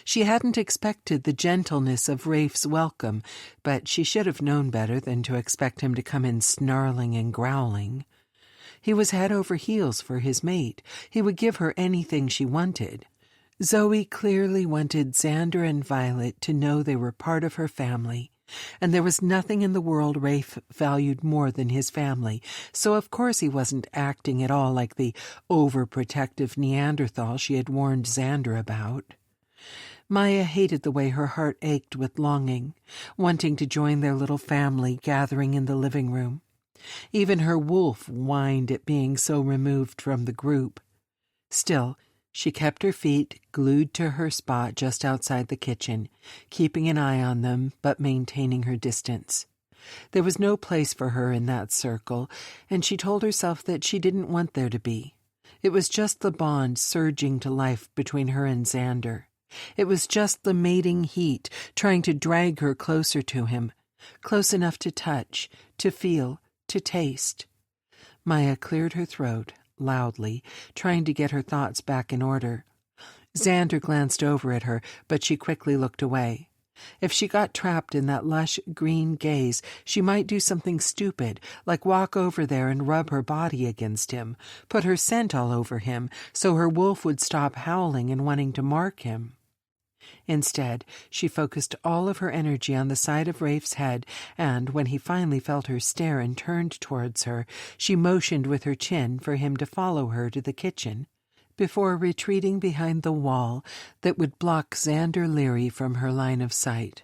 She hadn't expected the gentleness of Rafe's welcome, but she should have known better than to expect him to come in snarling and growling. He was head over heels for his mate. He would give her anything she wanted. Zoe clearly wanted Xander and Violet to know they were part of her family, and there was nothing in the world Rafe valued more than his family, so of course he wasn't acting at all like the overprotective Neanderthal she had warned Xander about. Maya hated the way her heart ached with longing, wanting to join their little family gathering in the living room. Even her wolf whined at being so removed from the group. Still, she kept her feet glued to her spot just outside the kitchen, keeping an eye on them but maintaining her distance. There was no place for her in that circle, and she told herself that she didn't want there to be. It was just the bond surging to life between her and Xander. It was just the mating heat trying to drag her closer to him, close enough to touch, to feel, to taste. Maya cleared her throat loudly, trying to get her thoughts back in order. Xander glanced over at her, but she quickly looked away. If she got trapped in that lush green gaze, she might do something stupid, like walk over there and rub her body against him, put her scent all over him, so her wolf would stop howling and wanting to mark him. Instead, she focused all of her energy on the side of Rafe's head, and when he finally felt her stare and turned towards her, she motioned with her chin for him to follow her to the kitchen, before retreating behind the wall that would block Xander Leary from her line of sight.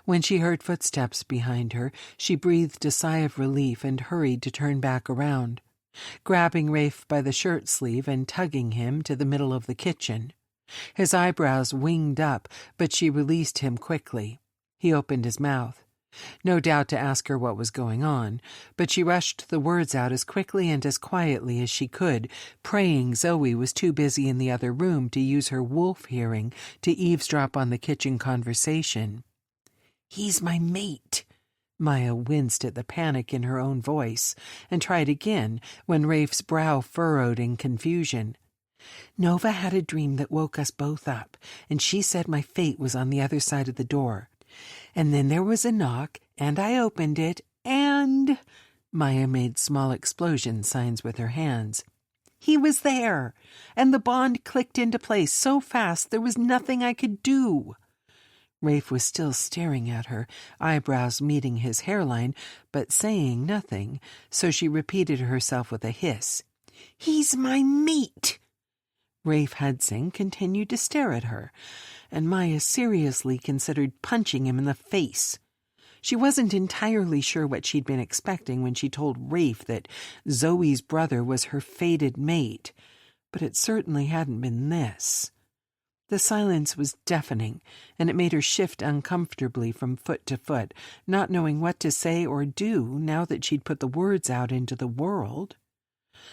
When she heard footsteps behind her, she breathed a sigh of relief and hurried to turn back around, grabbing Rafe by the shirt sleeve and tugging him to the middle of the kitchen. His eyebrows winged up, but she released him quickly. He opened his mouth, no doubt to ask her what was going on, but she rushed the words out as quickly and as quietly as she could, praying Zoe was too busy in the other room to use her wolf hearing to eavesdrop on the kitchen conversation. "He's my mate." Maya winced at the panic in her own voice, and tried again when Rafe's brow furrowed in confusion. "Nova had a dream that woke us both up, and she said my fate was on the other side of the door. And then there was a knock, and I opened it, and—" Maya made small explosion signs with her hands. "He was there, and the bond clicked into place so fast there was nothing I could do." Rafe was still staring at her, eyebrows meeting his hairline, but saying nothing, so she repeated herself with a hiss. "He's my mate!" Rafe Hudson continued to stare at her, and Maya seriously considered punching him in the face. She wasn't entirely sure what she'd been expecting when she told Rafe that Zoe's brother was her fated mate, but it certainly hadn't been this. The silence was deafening, and it made her shift uncomfortably from foot to foot, not knowing what to say or do now that she'd put the words out into the world.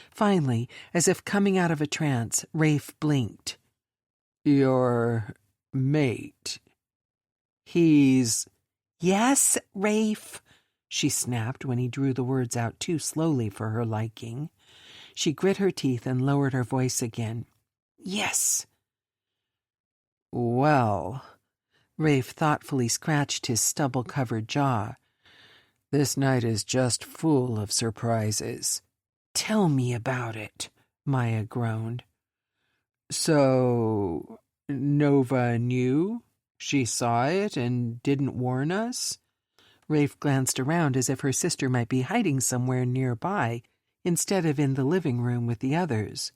Finally, as if coming out of a trance, Rafe blinked. "Your mate. He's—" "Yes, Rafe," she snapped when he drew the words out too slowly for her liking. She grit her teeth and lowered her voice again. "Yes." "Well," Rafe thoughtfully scratched his stubble-covered jaw, "this night is just full of surprises." "Tell me about it," Maya groaned. "So, Nova knew? She saw it and didn't warn us?" Rafe glanced around as if her sister might be hiding somewhere nearby, instead of in the living room with the others.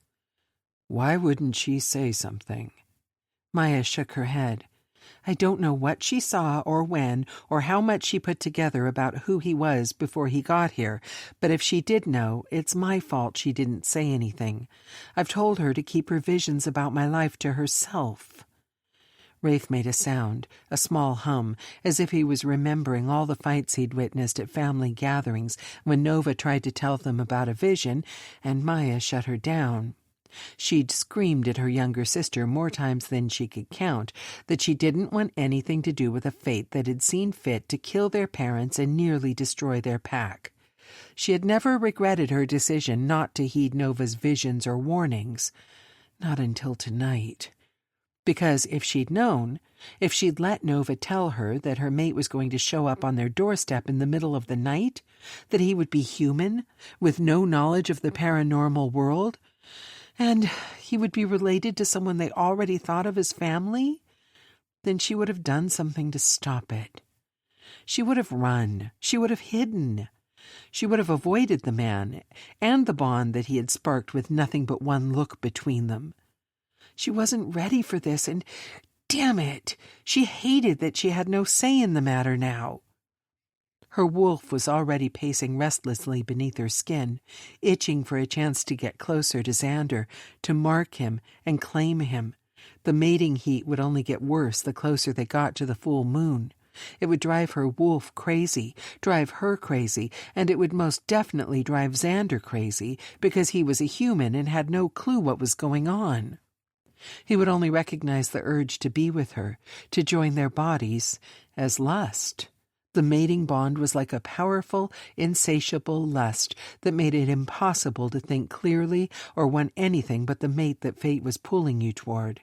"Why wouldn't she say something?" Maya shook her head. "I don't know what she saw or when or how much she put together about who he was before he got here, but if she did know, it's my fault she didn't say anything. I've told her to keep her visions about my life to herself." Rafe made a sound, a small hum, as if he was remembering all the fights he'd witnessed at family gatherings when Nova tried to tell them about a vision, and Maya shut her down. She'd screamed at her younger sister more times than she could count that she didn't want anything to do with a fate that had seen fit to kill their parents and nearly destroy their pack. She had never regretted her decision not to heed Nova's visions or warnings. Not until tonight. Because if she'd known, if she'd let Nova tell her that her mate was going to show up on their doorstep in the middle of the night, that he would be human, with no knowledge of the paranormal world, and he would be related to someone they already thought of as family, then she would have done something to stop it. She would have run. She would have hidden. She would have avoided the man and the bond that he had sparked with nothing but one look between them. She wasn't ready for this, and, damn it, she hated that she had no say in the matter now. Her wolf was already pacing restlessly beneath her skin, itching for a chance to get closer to Xander, to mark him and claim him. The mating heat would only get worse the closer they got to the full moon. It would drive her wolf crazy, drive her crazy, and it would most definitely drive Xander crazy, because he was a human and had no clue what was going on. He would only recognize the urge to be with her, to join their bodies, as lust. The mating bond was like a powerful, insatiable lust that made it impossible to think clearly or want anything but the mate that fate was pulling you toward.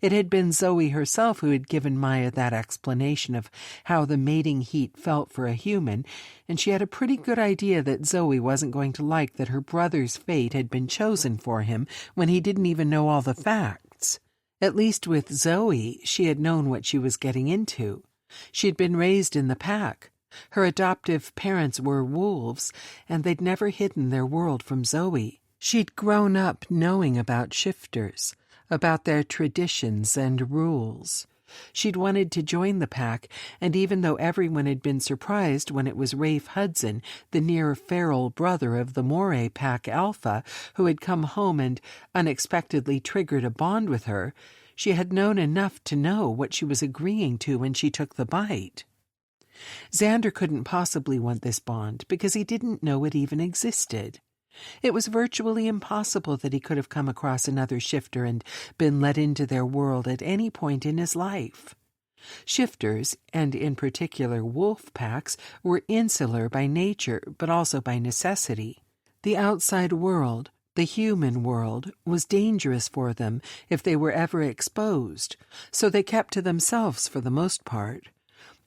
It had been Zoe herself who had given Maya that explanation of how the mating heat felt for a human, and she had a pretty good idea that Zoe wasn't going to like that her brother's fate had been chosen for him when he didn't even know all the facts. At least with Zoe, she had known what she was getting into. She'd been raised in the pack. Her adoptive parents were wolves, and they'd never hidden their world from Zoe. She'd grown up knowing about shifters, about their traditions and rules. She'd wanted to join the pack, and even though everyone had been surprised when it was Rafe Hudson, the near-feral brother of the Moray Pack Alpha, who had come home and unexpectedly triggered a bond with her, she had known enough to know what she was agreeing to when she took the bite. Xander couldn't possibly want this bond because he didn't know it even existed. It was virtually impossible that he could have come across another shifter and been let into their world at any point in his life. Shifters, and in particular wolf packs, were insular by nature, but also by necessity. The outside world, the human world, was dangerous for them if they were ever exposed, so they kept to themselves for the most part.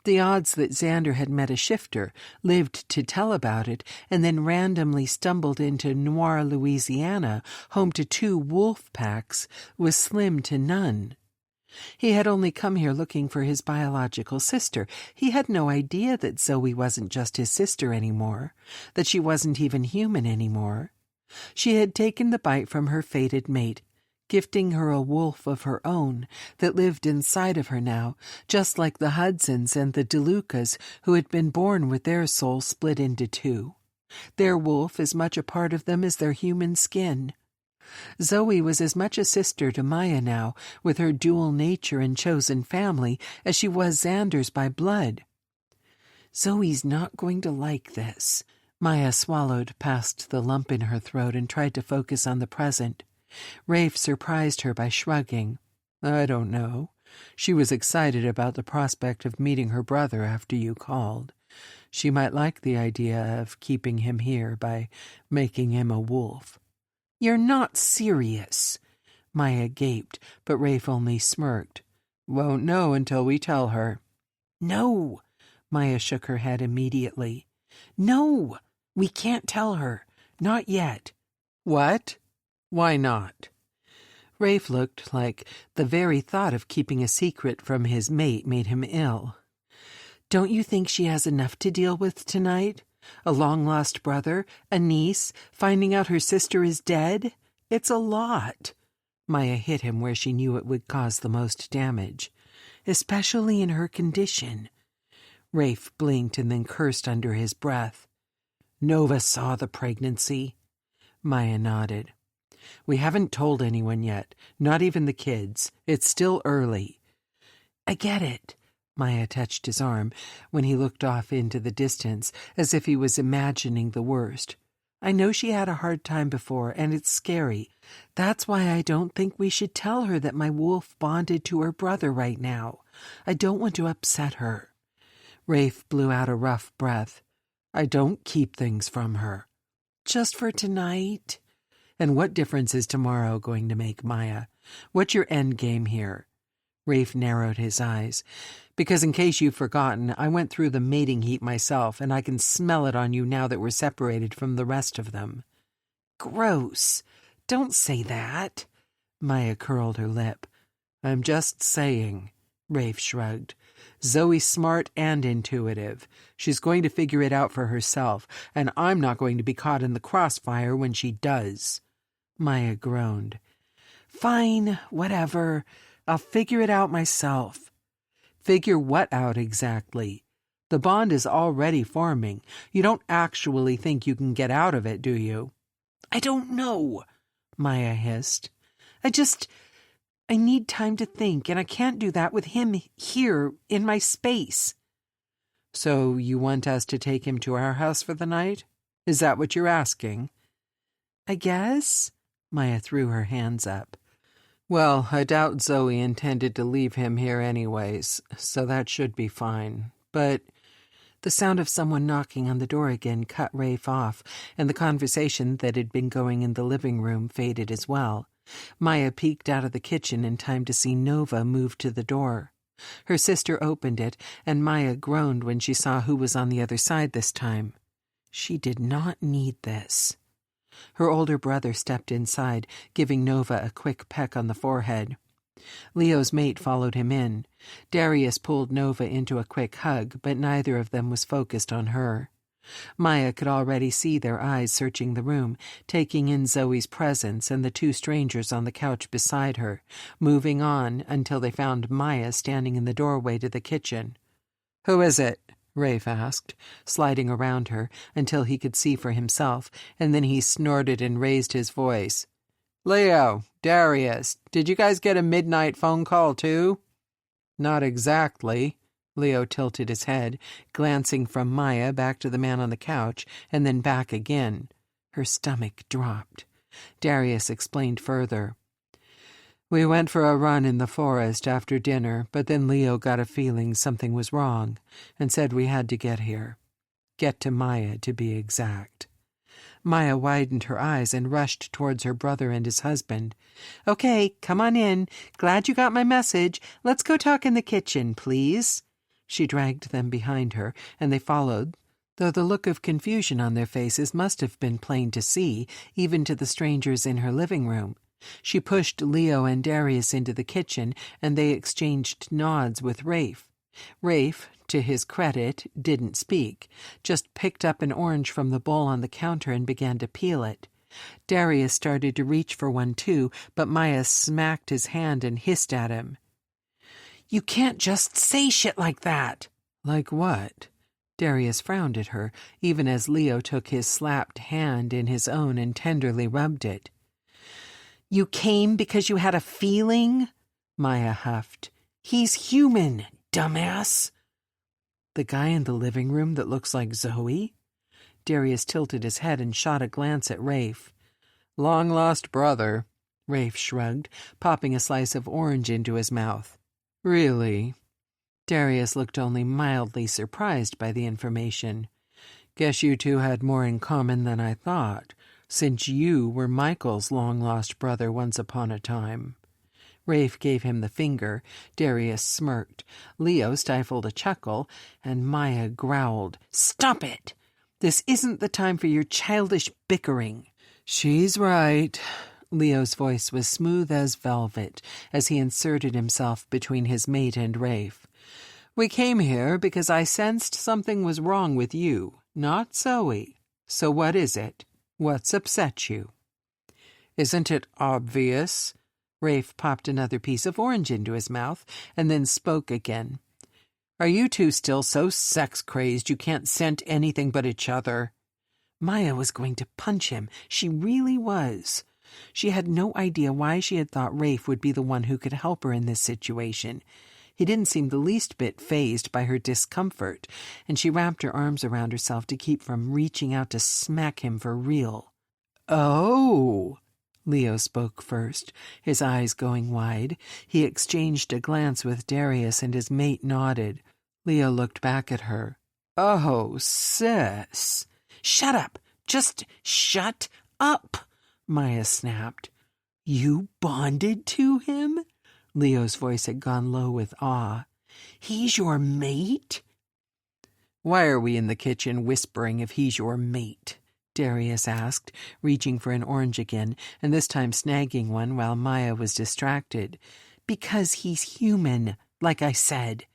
The odds that Xander had met a shifter, lived to tell about it, and then randomly stumbled into Noir, Louisiana, home to 2 wolf packs, was slim to none. He had only come here looking for his biological sister. He had no idea that Zoe wasn't just his sister anymore, that she wasn't even human anymore. She had taken the bite from her fated mate, gifting her a wolf of her own that lived inside of her now, just like the Hudsons and the DeLucas who had been born with their souls split into 2. Their wolf as much a part of them as their human skin. Zoe was as much a sister to Maya now, with her dual nature and chosen family, as she was Xander's by blood. Zoe's not going to like this. Maya swallowed past the lump in her throat and tried to focus on the present. Rafe surprised her by shrugging. I don't know. She was excited about the prospect of meeting her brother after you called. She might like the idea of keeping him here by making him a wolf. You're not serious. Maya gaped, but Rafe only smirked. Won't know until we tell her. No. Maya shook her head immediately. No, we can't tell her. Not yet. What? Why not? Rafe looked like the very thought of keeping a secret from his mate made him ill. Don't you think she has enough to deal with tonight? A long-lost brother, a niece, finding out her sister is dead? It's a lot. Maya hit him where she knew it would cause the most damage, especially in her condition. Rafe blinked and then cursed under his breath. Nova saw the pregnancy. Maya nodded. We haven't told anyone yet, not even the kids. It's still early. I get it. Maya touched his arm when he looked off into the distance, as if he was imagining the worst. I know she had a hard time before, and it's scary. That's why I don't think we should tell her that my wolf bonded to her brother right now. I don't want to upset her. Rafe blew out a rough breath. I don't keep things from her. Just for tonight? And what difference is tomorrow going to make, Maya? What's your end game here? Rafe narrowed his eyes. Because in case you've forgotten, I went through the mating heat myself, and I can smell it on you now that we're separated from the rest of them. Gross. Don't say that. Maya curled her lip. I'm just saying, Rafe shrugged. Zoe's smart and intuitive. She's going to figure it out for herself, and I'm not going to be caught in the crossfire when she does. Maya groaned. Fine, whatever. I'll figure it out myself. Figure what out exactly? The bond is already forming. You don't actually think you can get out of it, do you? I don't know, Maya hissed. I need time to think, and I can't do that with him here in my space. So you want us to take him to our house for the night? Is that what you're asking? I guess. Maya threw her hands up. Well, I doubt Zoe intended to leave him here anyways, so that should be fine. But the sound of someone knocking on the door again cut Rafe off, and the conversation that had been going in the living room faded as well. Maya peeked out of the kitchen in time to see Nova move to the door. Her sister opened it, and Maya groaned when she saw who was on the other side this time. She did not need this. Her older brother stepped inside, giving Nova a quick peck on the forehead. Leo's mate followed him in. Darius pulled Nova into a quick hug, but neither of them was focused on her. Maya could already see their eyes searching the room, taking in Zoe's presence and the two strangers on the couch beside her, moving on until they found Maya standing in the doorway to the kitchen. "Who is it?" Rafe asked, sliding around her until he could see for himself, and then he snorted and raised his voice. "Leo, Darius, did you guys get a midnight phone call too?" "Not exactly." Leo tilted his head, glancing from Maya back to the man on the couch, and then back again. Her stomach dropped. Darius explained further. "We went for a run in the forest after dinner, but then Leo got a feeling something was wrong and said we had to get here. Get to Maya, to be exact." Maya widened her eyes and rushed towards her brother and his husband. "Okay, come on in. Glad you got my message. Let's go talk in the kitchen, please." She dragged them behind her, and they followed, though the look of confusion on their faces must have been plain to see, even to the strangers in her living room. She pushed Leo and Darius into the kitchen, and they exchanged nods with Rafe. Rafe, to his credit, didn't speak, just picked up an orange from the bowl on the counter and began to peel it. Darius started to reach for one too, but Maya smacked his hand and hissed at him. "You can't just say shit like that." "Like what?" Darius frowned at her, even as Leo took his slapped hand in his own and tenderly rubbed it. "You came because you had a feeling?" Maya huffed. "He's human, dumbass." "The guy in the living room that looks like Zoe?" Darius tilted his head and shot a glance at Rafe. "Long-lost brother," Rafe shrugged, popping a slice of orange into his mouth. "Really?" Darius looked only mildly surprised by the information. "Guess you two had more in common than I thought, since you were Michael's long-lost brother once upon a time." Rafe gave him the finger. Darius smirked. Leo stifled a chuckle, and Maya growled, "Stop it! This isn't the time for your childish bickering." "She's right." Leo's voice was smooth as velvet as he inserted himself between his mate and Rafe. "We came here because I sensed something was wrong with you, not Zoe. So what is it? What's upset you?" "Isn't it obvious?" Rafe popped another piece of orange into his mouth and then spoke again. "Are you two still so sex-crazed you can't scent anything but each other?" Maya was going to punch him. She really was. She had no idea why she had thought Rafe would be the one who could help her in this situation. He didn't seem the least bit fazed by her discomfort, and she wrapped her arms around herself to keep from reaching out to smack him for real. "Oh!" Leo spoke first, his eyes going wide. He exchanged a glance with Darius, and his mate nodded. Leo looked back at her. "Oh, sis." "Shut up! Just shut up!" Maya snapped. "You bonded to him?" Leo's voice had gone low with awe. "He's your mate?" "Why are we in the kitchen whispering if he's your mate?" Darius asked, reaching for an orange again, and this time snagging one while Maya was distracted. "Because he's human, like I said.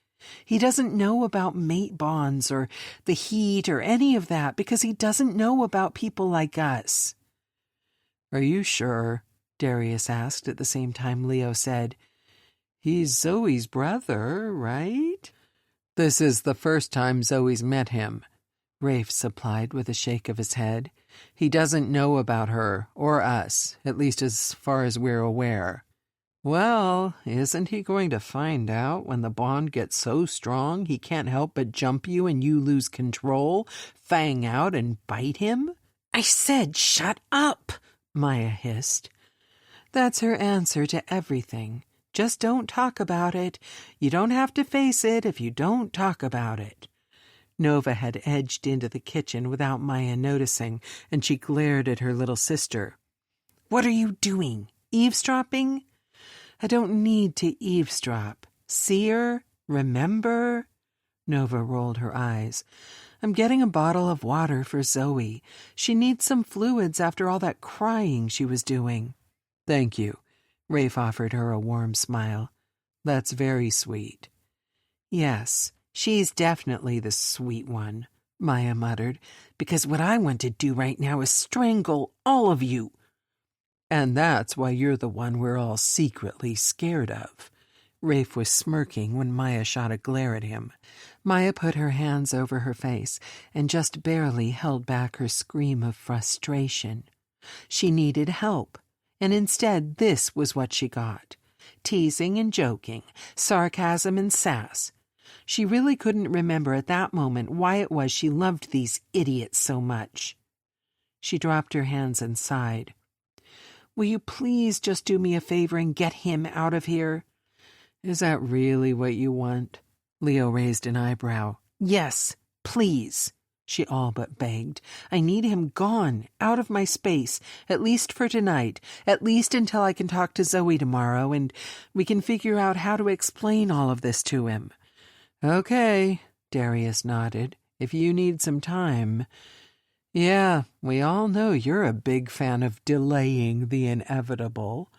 He doesn't know about mate bonds or the heat or any of that because he doesn't know about people like us." "Are you sure?" Darius asked at the same time Leo said, "He's Zoe's brother, right?" "This is the first time Zoe's met him," Rafe supplied with a shake of his head. "He doesn't know about her or us, at least as far as we're aware." "Well, isn't he going to find out when the bond gets so strong he can't help but jump you and you lose control, fang out and bite him?" "I said shut up," Maya hissed. That's her answer to everything. Just don't talk about it. You don't have to face it if you don't talk about it. Nova had edged into the kitchen without Maya noticing, and she glared at her little sister. "What are you doing? Eavesdropping?" "I don't need to eavesdrop. See her? Remember?" Nova rolled her eyes. "I'm getting a bottle of water for Zoe. She needs some fluids after all that crying she was doing." "Thank you." Rafe offered her a warm smile. "That's very sweet." "Yes, she's definitely the sweet one," Maya muttered, "because what I want to do right now is strangle all of you." "And that's why you're the one we're all secretly scared of." Rafe was smirking when Maya shot a glare at him. Maya put her hands over her face and just barely held back her scream of frustration. She needed help, and instead this was what she got. Teasing and joking, sarcasm and sass. She really couldn't remember at that moment why it was she loved these idiots so much. She dropped her hands and sighed. "Will you please just do me a favor and get him out of here?" "Is that really what you want?" Leo raised an eyebrow. "Yes, please," she all but begged. "I need him gone, out of my space, at least for tonight, at least until I can talk to Zoe tomorrow, and we can figure out how to explain all of this to him." "Okay," Darius nodded, "if you need some time. Yeah, we all know you're a big fan of delaying the inevitable."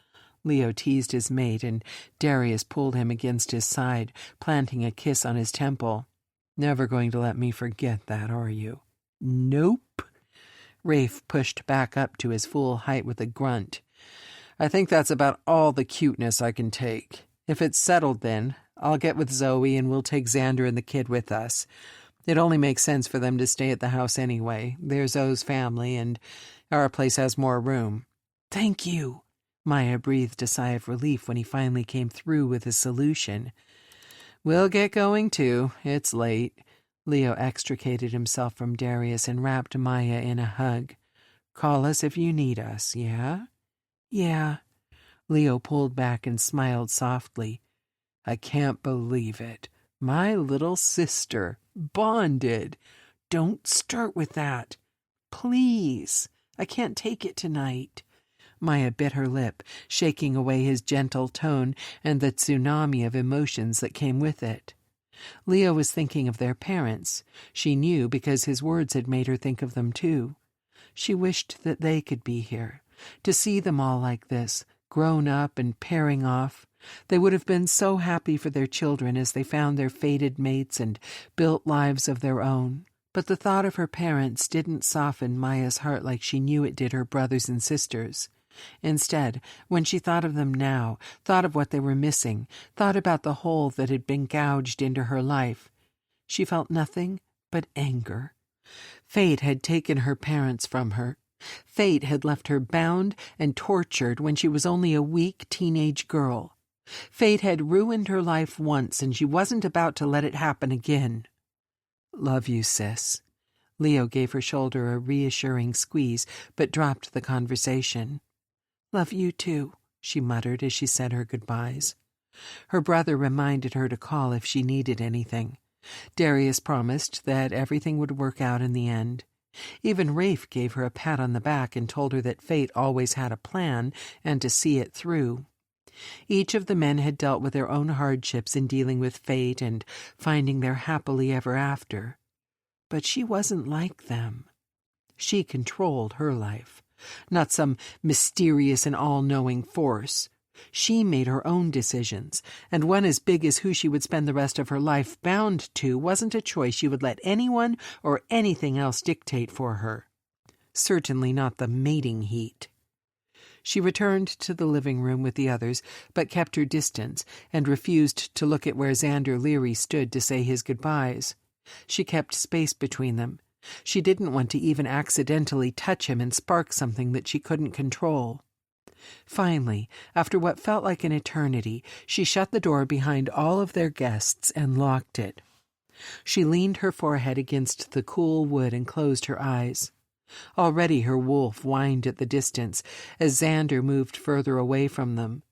Leo teased his mate, and Darius pulled him against his side, planting a kiss on his temple. "Never going to let me forget that, are you?" "Nope." Rafe pushed back up to his full height with a grunt. "I think that's about all the cuteness I can take. If it's settled then, I'll get with Zoe and we'll take Xander and the kid with us. It only makes sense for them to stay at the house anyway. They're Zoe's family, and our place has more room." "Thank you." Maya breathed a sigh of relief when he finally came through with his solution. "We'll get going, too. It's late." Leo extricated himself from Darius and wrapped Maya in a hug. "Call us if you need us, yeah?" "Yeah." Leo pulled back and smiled softly. "I can't believe it. My little sister. Bonded. Don't start with that. Please. I can't take it tonight." Maya bit her lip, shaking away his gentle tone and the tsunami of emotions that came with it. Leo was thinking of their parents. She knew because his words had made her think of them too. She wished that they could be here, to see them all like this, grown up and pairing off. They would have been so happy for their children as they found their fated mates and built lives of their own. But the thought of her parents didn't soften Maya's heart like she knew it did her brothers and sisters. Instead, when she thought of them now, thought of what they were missing, thought about the hole that had been gouged into her life, she felt nothing but anger. Fate had taken her parents from her. Fate had left her bound and tortured when she was only a weak teenage girl. Fate had ruined her life once, and she wasn't about to let it happen again. "Love you, sis." Leo gave her shoulder a reassuring squeeze, but dropped the conversation. "Love you too," she muttered as she said her goodbyes. Her brother reminded her to call if she needed anything. Darius promised that everything would work out in the end. Even Rafe gave her a pat on the back and told her that fate always had a plan and to see it through. Each of the men had dealt with their own hardships in dealing with fate and finding their happily ever after. But she wasn't like them. She controlled her life, not some mysterious and all-knowing force. She made her own decisions, and one as big as who she would spend the rest of her life bound to wasn't a choice she would let anyone or anything else dictate for her. Certainly not the mating heat. She returned to the living room with the others, but kept her distance and refused to look at where Xander Leary stood to say his goodbyes. She kept space between them. She didn't want to even accidentally touch him and spark something that she couldn't control. Finally, after what felt like an eternity, she shut the door behind all of their guests and locked it. She leaned her forehead against the cool wood and closed her eyes. Already her wolf whined at the distance as Xander moved further away from them.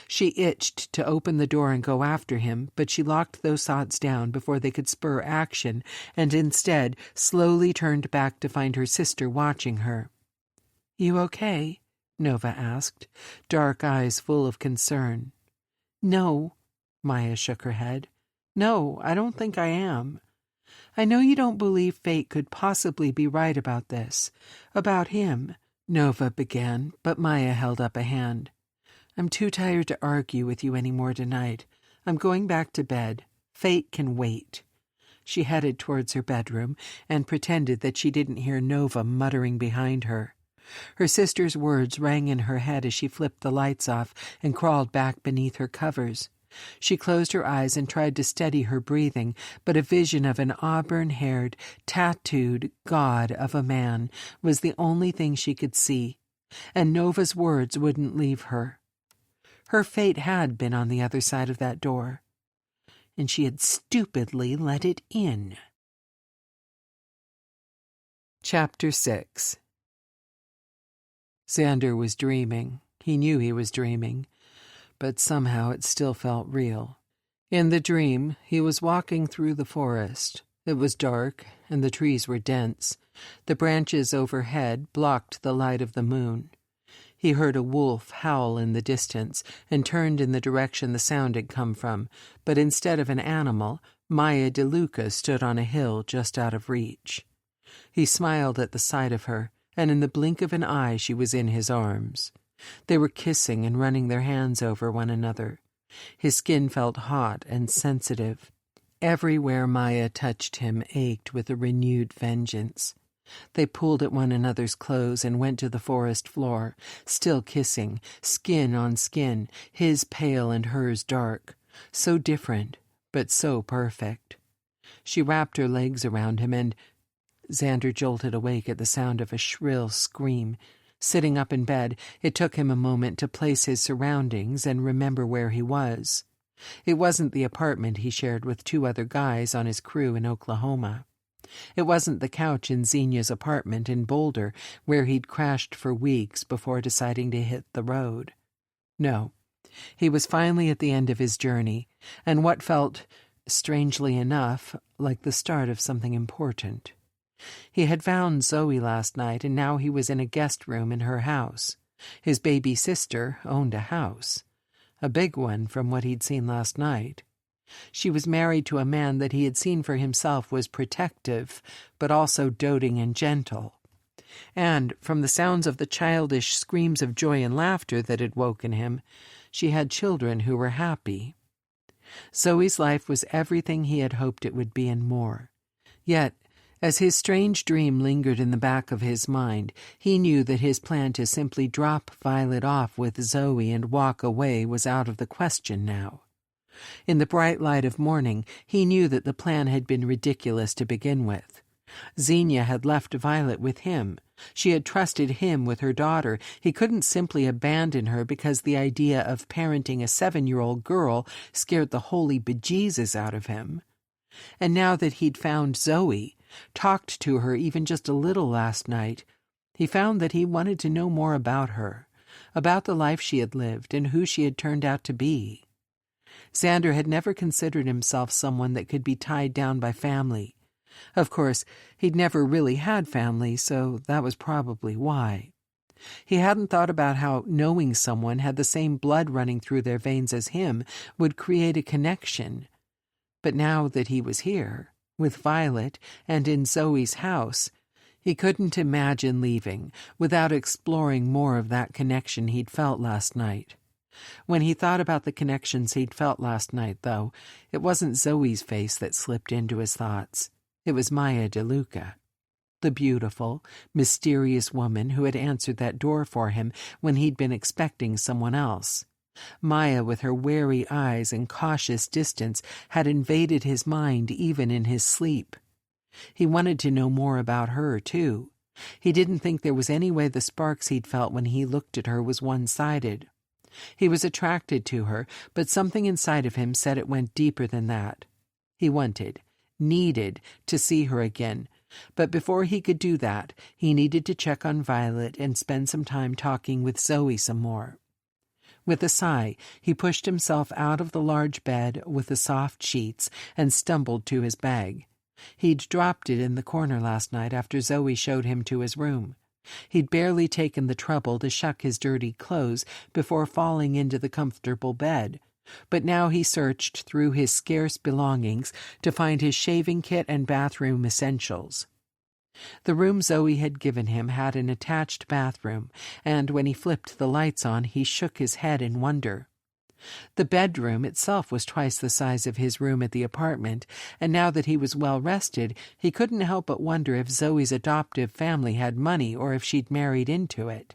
She itched to open the door and go after him, but she locked those thoughts down before they could spur action, and instead slowly turned back to find her sister watching her. "You okay?" Nova asked, dark eyes full of concern. "No," Maya shook her head. "No, I don't think I am. I know you don't believe fate could possibly be right about this. About him," Nova began, but Maya held up a hand. "I'm too tired to argue with you any more tonight. I'm going back to bed. Fate can wait." She headed towards her bedroom and pretended that she didn't hear Nova muttering behind her. Her sister's words rang in her head as she flipped the lights off and crawled back beneath her covers. She closed her eyes and tried to steady her breathing, but a vision of an auburn-haired, tattooed god of a man was the only thing she could see, and Nova's words wouldn't leave her. Her fate had been on the other side of that door, and she had stupidly let it in. Chapter 6. Xander was dreaming. He knew he was dreaming, but somehow it still felt real. In the dream, he was walking through the forest. It was dark, and the trees were dense. The branches overhead blocked the light of the moon. He heard a wolf howl in the distance and turned in the direction the sound had come from, but instead of an animal, Maya DeLuca stood on a hill just out of reach. He smiled at the sight of her, and in the blink of an eye she was in his arms. They were kissing and running their hands over one another. His skin felt hot and sensitive. Everywhere Maya touched him ached with a renewed vengeance. They pulled at one another's clothes and went to the forest floor, still kissing, skin on skin, his pale and hers dark. So different, but so perfect. She wrapped her legs around him and... Xander jolted awake at the sound of a shrill scream. Sitting up in bed, it took him a moment to place his surroundings and remember where he was. It wasn't the apartment he shared with 2 other guys on his crew in Oklahoma. It wasn't the couch in Xenia's apartment in Boulder, where he'd crashed for weeks before deciding to hit the road. No, he was finally at the end of his journey, and what felt, strangely enough, like the start of something important. He had found Zoe last night, and now he was in a guest room in her house. His baby sister owned a house. A big one from what he'd seen last night. She was married to a man that he had seen for himself was protective, but also doting and gentle. And, from the sounds of the childish screams of joy and laughter that had woken him, she had children who were happy. Zoe's life was everything he had hoped it would be and more. Yet, as his strange dream lingered in the back of his mind, he knew that his plan to simply drop Violet off with Zoe and walk away was out of the question now. In the bright light of morning, he knew that the plan had been ridiculous to begin with. Xenia had left Violet with him. She had trusted him with her daughter. He couldn't simply abandon her because the idea of parenting a 7-year-old girl scared the holy bejesus out of him. And now that he'd found Zoe, talked to her even just a little last night, he found that he wanted to know more about her, about the life she had lived and who she had turned out to be. Xander had never considered himself someone that could be tied down by family. Of course, he'd never really had family, so that was probably why. He hadn't thought about how knowing someone had the same blood running through their veins as him would create a connection. But now that he was here, with Violet and in Zoe's house, he couldn't imagine leaving without exploring more of that connection he'd felt last night. When he thought about the connections he'd felt last night, though, it wasn't Zoe's face that slipped into his thoughts. It was Maya DeLuca, the beautiful, mysterious woman who had answered that door for him when he'd been expecting someone else. Maya, with her wary eyes and cautious distance, had invaded his mind even in his sleep. He wanted to know more about her, too. He didn't think there was any way the sparks he'd felt when he looked at her was one-sided. He was attracted to her, but something inside of him said it went deeper than that. He wanted, needed, to see her again, but before he could do that, he needed to check on Violet and spend some time talking with Zoe some more. With a sigh, he pushed himself out of the large bed with the soft sheets and stumbled to his bag. He'd dropped it in the corner last night after Zoe showed him to his room. He'd barely taken the trouble to shuck his dirty clothes before falling into the comfortable bed, but now he searched through his scarce belongings to find his shaving kit and bathroom essentials. The room Zoe had given him had an attached bathroom, and when he flipped the lights on, he shook his head in wonder. The bedroom itself was twice the size of his room at the apartment, and now that he was well rested, he couldn't help but wonder if Zoe's adoptive family had money or if she'd married into it.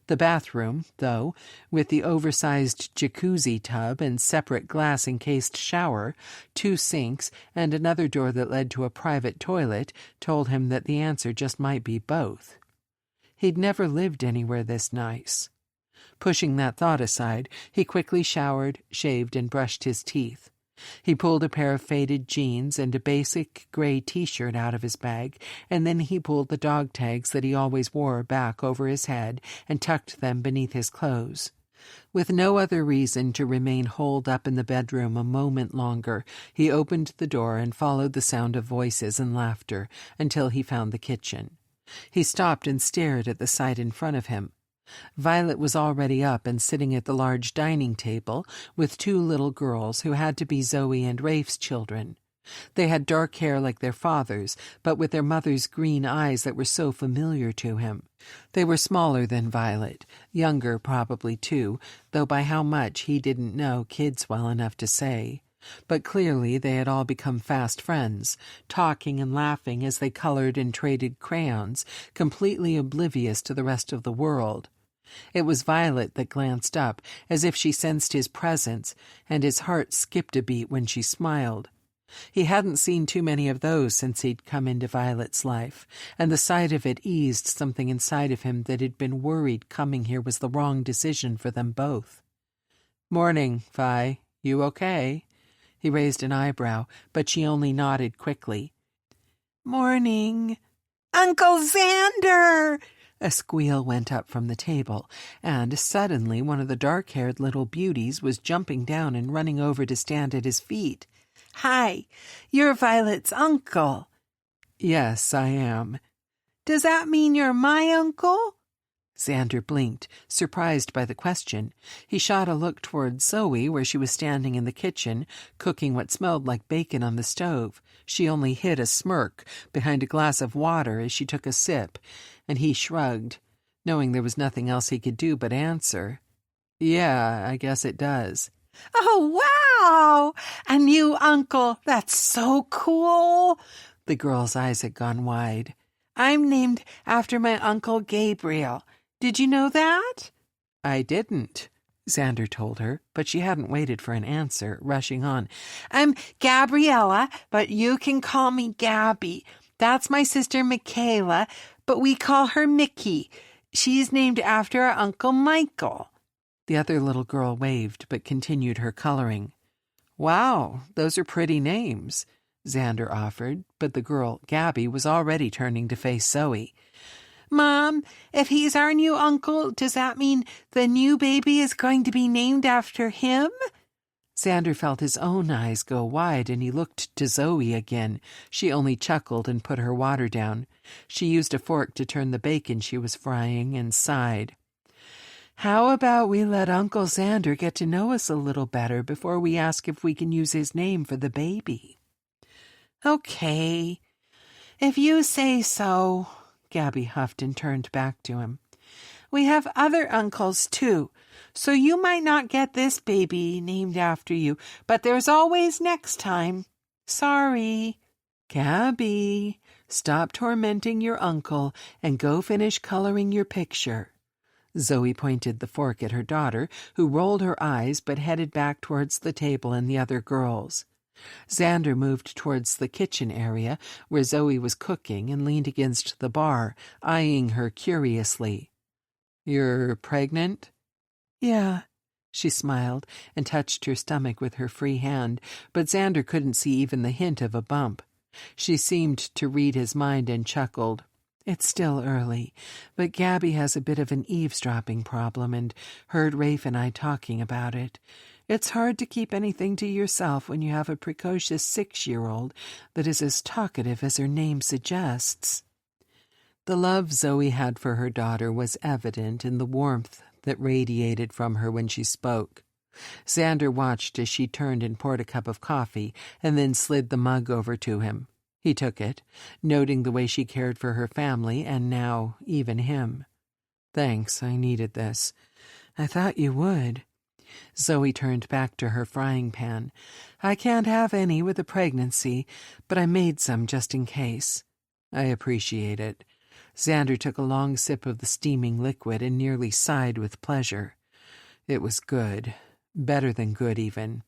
The bathroom, though, with the oversized jacuzzi tub and separate glass-encased shower, 2 sinks, and another door that led to a private toilet, told him that the answer just might be both. He'd never lived anywhere this nice. Pushing that thought aside, he quickly showered, shaved, and brushed his teeth. He pulled a pair of faded jeans and a basic gray T-shirt out of his bag, and then he pulled the dog tags that he always wore back over his head and tucked them beneath his clothes. With no other reason to remain holed up in the bedroom a moment longer, he opened the door and followed the sound of voices and laughter until he found the kitchen. He stopped and stared at the sight in front of him. Violet was already up and sitting at the large dining table with 2 little girls who had to be Zoe and Rafe's children. They had dark hair like their father's, but with their mother's green eyes that were so familiar to him. They were smaller than Violet, younger probably too, though by how much he didn't know kids well enough to say. But clearly they had all become fast friends, talking and laughing as they colored and traded crayons, completely oblivious to the rest of the world. It was Violet that glanced up, as if she sensed his presence, and his heart skipped a beat when she smiled. He hadn't seen too many of those since he'd come into Violet's life, and the sight of it eased something inside of him that had been worried coming here was the wrong decision for them both. "Morning, Vi. You okay?" He raised an eyebrow, but she only nodded quickly. "Morning." "Uncle Xander!" A squeal went up from the table, and suddenly one of the dark-haired little beauties was jumping down and running over to stand at his feet. "Hi, you're Violet's uncle." "Yes, I am." "Does that mean you're my uncle?" Xander blinked, surprised by the question. He shot a look toward Zoe, where she was standing in the kitchen, cooking what smelled like bacon on the stove. She only hid a smirk behind a glass of water as she took a sip, and he shrugged, knowing there was nothing else he could do but answer. "Yeah, I guess it does." "Oh, wow! A new uncle. That's so cool." The girl's eyes had gone wide. "I'm named after my Uncle Gabriel. Did you know that?" "I didn't," Xander told her, but she hadn't waited for an answer, rushing on. "I'm Gabriella, but you can call me Gabby. That's my sister Michaela, but we call her Mickey. She's named after our Uncle Michael. The other little girl waved but continued her coloring. Wow, those are pretty names, Xander offered, but the girl, Gabby, was already turning to face Zoe. Mom, if he's our new uncle, does that mean the new baby is going to be named after him? Xander felt his own eyes go wide, and he looked to Zoe again. She only chuckled and put her water down. She used a fork to turn the bacon she was frying and sighed. How about we let Uncle Xander get to know us a little better before we ask if we can use his name for the baby? Okay, if you say so, Gabby huffed and turned back to him. We have other uncles, too, so you might not get this baby named after you, but there's always next time. Sorry. Gabby, stop tormenting your uncle and go finish coloring your picture. Zoe pointed the fork at her daughter, who rolled her eyes but headed back towards the table and the other girls. Xander moved towards the kitchen area where Zoe was cooking and leaned against the bar, eyeing her curiously. You're pregnant? Yeah, she smiled and touched her stomach with her free hand, but Xander couldn't see even the hint of a bump. She seemed to read his mind and chuckled. It's still early, but Gabby has a bit of an eavesdropping problem and heard Rafe and I talking about it. It's hard to keep anything to yourself when you have a precocious 6-year-old that is as talkative as her name suggests. The love Zoe had for her daughter was evident in the warmth that radiated from her when she spoke. Xander watched as she turned and poured a cup of coffee and then slid the mug over to him. He took it, noting the way she cared for her family and now even him. Thanks, I needed this. I thought you would. Zoe turned back to her frying pan. I can't have any with a pregnancy, but I made some just in case. I appreciate it. Xander took a long sip of the steaming liquid and nearly sighed with pleasure. It was good. Better than good, even.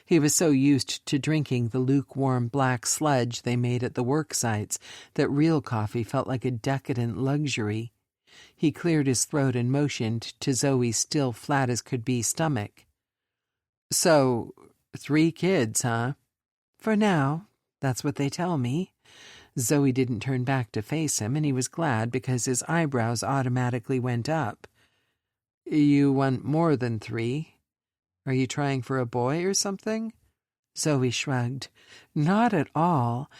He was so used to drinking the lukewarm black sludge they made at the work sites that real coffee felt like a decadent luxury. He cleared his throat and motioned to Zoe's still flat-as-could-be stomach. So, 3 kids, huh? For now, that's what they tell me. Zoe didn't turn back to face him, and he was glad because his eyebrows automatically went up. You want more than 3? Are you trying for a boy or something? Zoe shrugged. Not at all.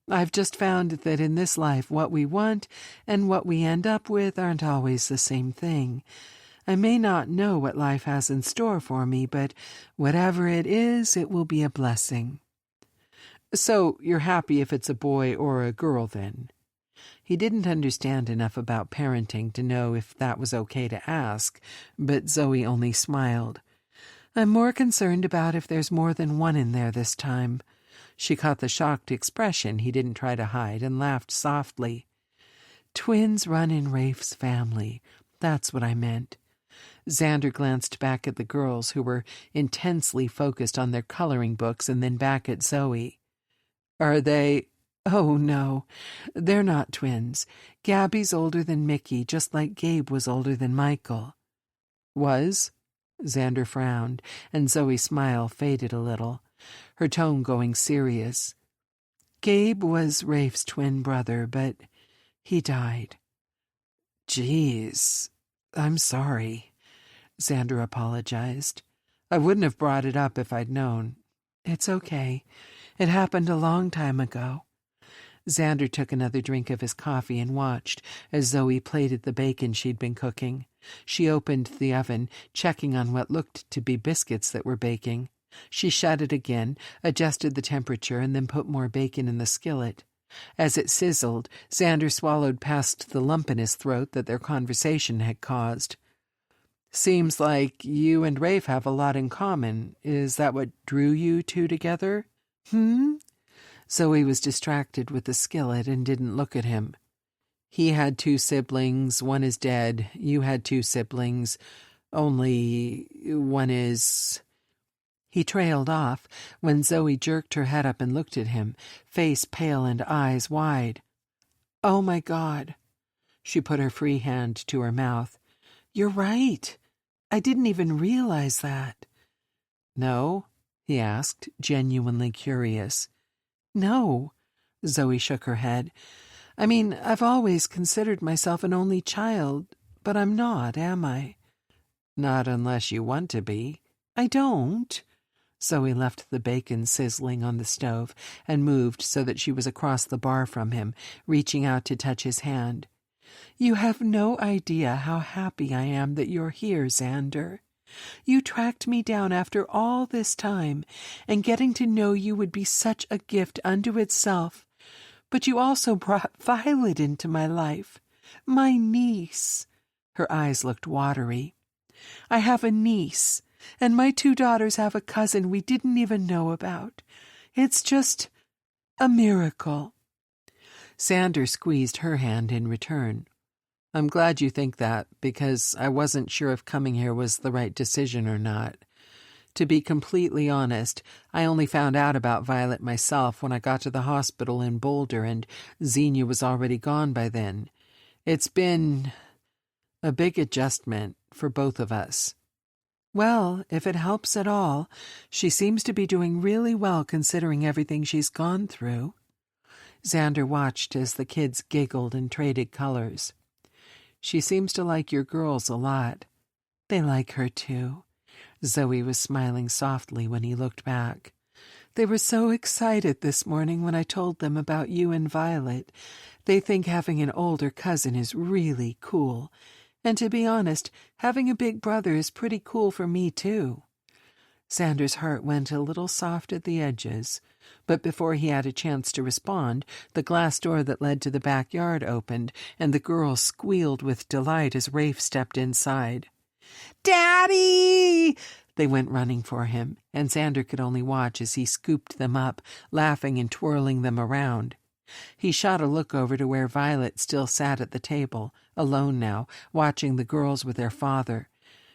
I've just found that in this life what we want and what we end up with aren't always the same thing. I may not know what life has in store for me, but whatever it is, it will be a blessing. So you're happy if it's a boy or a girl, then? He didn't understand enough about parenting to know if that was okay to ask, but Zoe only smiled. I'm more concerned about if there's more than one in there this time. She caught the shocked expression he didn't try to hide and laughed softly. Twins run in Rafe's family. That's what I meant. Xander glanced back at the girls who were intensely focused on their coloring books and then back at Zoe. Are they... Oh, no. They're not twins. Gabby's older than Mickey, just like Gabe was older than Michael. Was? Xander frowned, and Zoe's smile faded a little, her tone going serious. Gabe was Rafe's twin brother, but he died. Jeez, I'm sorry, Xander apologized. I wouldn't have brought it up if I'd known. It's okay. It happened a long time ago. Xander took another drink of his coffee and watched as Zoe plated the bacon she'd been cooking. She opened the oven, checking on what looked to be biscuits that were baking. She shut it again, adjusted the temperature, and then put more bacon in the skillet. As it sizzled, Xander swallowed past the lump in his throat that their conversation had caused. Seems like you and Rafe have a lot in common. Is that what drew you two together? Zoe was distracted with the skillet and didn't look at him. He had 2 siblings, one is dead. You had 2 siblings, only one is... He trailed off when Zoe jerked her head up and looked at him, face pale and eyes wide. Oh, my God. She put her free hand to her mouth. You're right. I didn't even realize that. No? He asked, genuinely curious. No. Zoe shook her head. I mean, I've always considered myself an only child, but I'm not, am I? Not unless you want to be. I don't. Zoe left the bacon sizzling on the stove and moved so that she was across the bar from him, reaching out to touch his hand. You have no idea how happy I am that you're here, Xander. You tracked me down after all this time, and getting to know you would be such a gift unto itself. But you also brought Violet into my life, my niece. Her eyes looked watery. I have a niece, and my 2 daughters have a cousin we didn't even know about. It's just a miracle. Xander squeezed her hand in return. I'm glad you think that, because I wasn't sure if coming here was the right decision or not. To be completely honest, I only found out about Violet myself when I got to the hospital in Boulder, and Xenia was already gone by then. It's been a big adjustment for both of us. Well, if it helps at all, she seems to be doing really well considering everything she's gone through. Xander watched as the kids giggled and traded colors. She seems to like your girls a lot. They like her too. Zoe was smiling softly when he looked back. They were so excited this morning when I told them about you and Violet. They think having an older cousin is really cool. And to be honest, having a big brother is pretty cool for me too. Xander's heart went a little soft at the edges, but before he had a chance to respond, the glass door that led to the backyard opened, and the girls squealed with delight as Rafe stepped inside. "Daddy!" They went running for him, and Xander could only watch as he scooped them up, laughing and twirling them around. He shot a look over to where Violet still sat at the table, alone now, watching the girls with their father,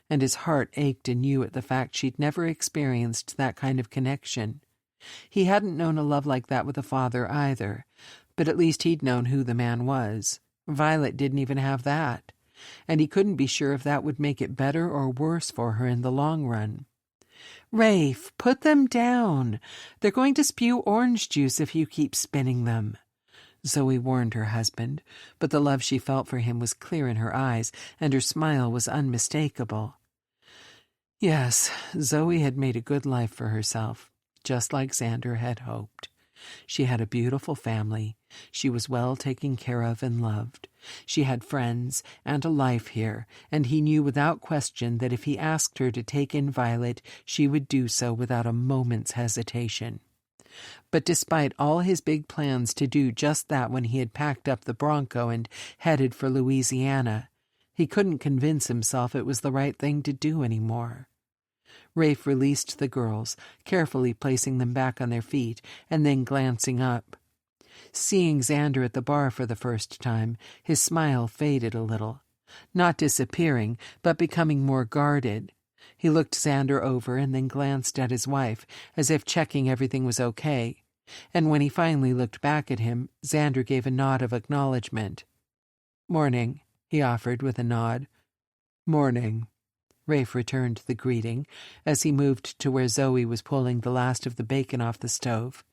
and his heart ached anew at the fact she'd never experienced that kind of connection. He hadn't known a love like that with a father either, but at least he'd known who the man was. Violet didn't even have that, and he couldn't be sure if that would make it better or worse for her in the long run. Rafe, put them down. They're going to spew orange juice if you keep spinning them. Zoe warned her husband, but the love she felt for him was clear in her eyes, and her smile was unmistakable. Yes, Zoe had made a good life for herself, just like Xander had hoped. She had a beautiful family. She was well taken care of and loved. She had friends and a life here, and he knew without question that if he asked her to take in Violet, she would do so without a moment's hesitation. But despite all his big plans to do just that when he had packed up the Bronco and headed for Louisiana, he couldn't convince himself it was the right thing to do anymore. Rafe released the girls, carefully placing them back on their feet, and then glancing up. Seeing Xander at the bar for the first time, his smile faded a little. Not disappearing, but becoming more guarded. He looked Xander over and then glanced at his wife, as if checking everything was okay. And when he finally looked back at him, Xander gave a nod of acknowledgement. "Morning," he offered with a nod. "Morning." Rafe returned the greeting as he moved to where Zoe was pulling the last of the bacon off the stove.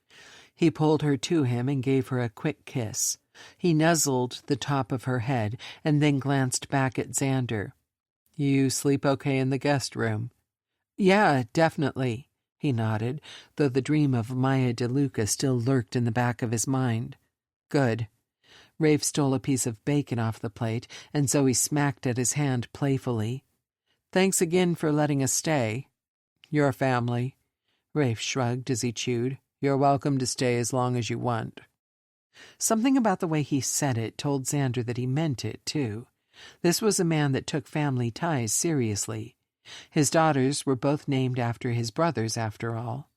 He pulled her to him and gave her a quick kiss. He nuzzled the top of her head and then glanced back at Xander. "You sleep okay in the guest room?" "Yeah, definitely," he nodded, though the dream of Maya DeLuca still lurked in the back of his mind. "Good." Rafe stole a piece of bacon off the plate, and Zoe smacked at his hand playfully. "Thanks again for letting us stay." "Your family." Rafe shrugged as he chewed. "You're welcome to stay as long as you want." Something about the way he said it told Xander that he meant it, too. This was a man that took family ties seriously. His daughters were both named after his brothers, after all.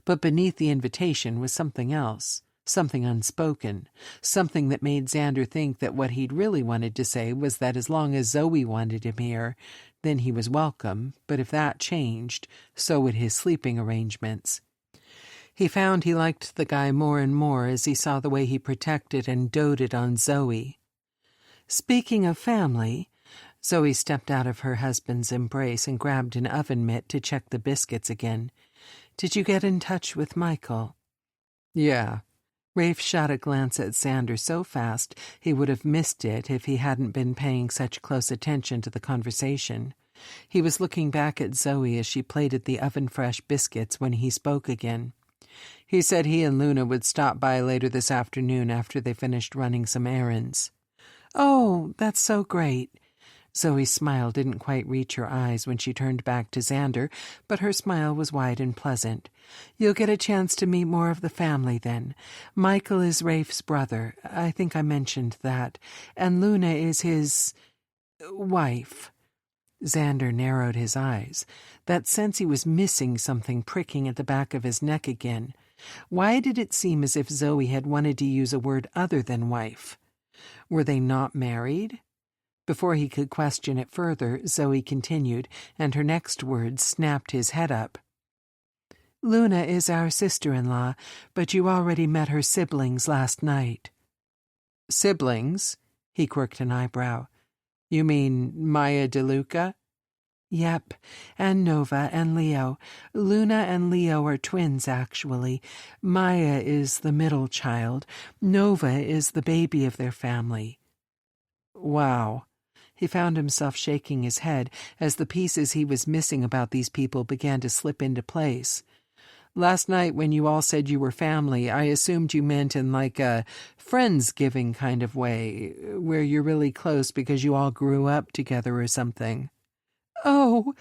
But beneath the invitation was something else, something unspoken, something that made Xander think that what he'd really wanted to say was that as long as Zoe wanted him here, then he was welcome, but if that changed, so would his sleeping arrangements. He found he liked the guy more and more as he saw the way he protected and doted on Zoe. Speaking of family, Zoe stepped out of her husband's embrace and grabbed an oven mitt to check the biscuits again. Did you get in touch with Michael? Yeah. Rafe shot a glance at Xander so fast he would have missed it if he hadn't been paying such close attention to the conversation. He was looking back at Zoe as she plated the oven-fresh biscuits when he spoke again. He said he and Luna would stop by later this afternoon after they finished running some errands. Oh, that's so great. Zoe's smile didn't quite reach her eyes when she turned back to Xander, but her smile was wide and pleasant. You'll get a chance to meet more of the family then. Michael is Rafe's brother. I think I mentioned that. And Luna is his wife. Xander narrowed his eyes. That sense he was missing something pricking at the back of his neck again. Why did it seem as if Zoe had wanted to use a word other than wife? Were they not married? Before he could question it further, Zoe continued, and her next words snapped his head up. Luna is our sister-in-law, but you already met her siblings last night. Siblings? He quirked an eyebrow. You mean Maya DeLuca? Yep, and Nova and Leo. Luna and Leo are twins, actually. Maya is the middle child. Nova is the baby of their family. Wow. He found himself shaking his head as the pieces he was missing about these people began to slip into place. Last night when you all said you were family, I assumed you meant in like a Friendsgiving kind of way, where you're really close because you all grew up together or something. Oh,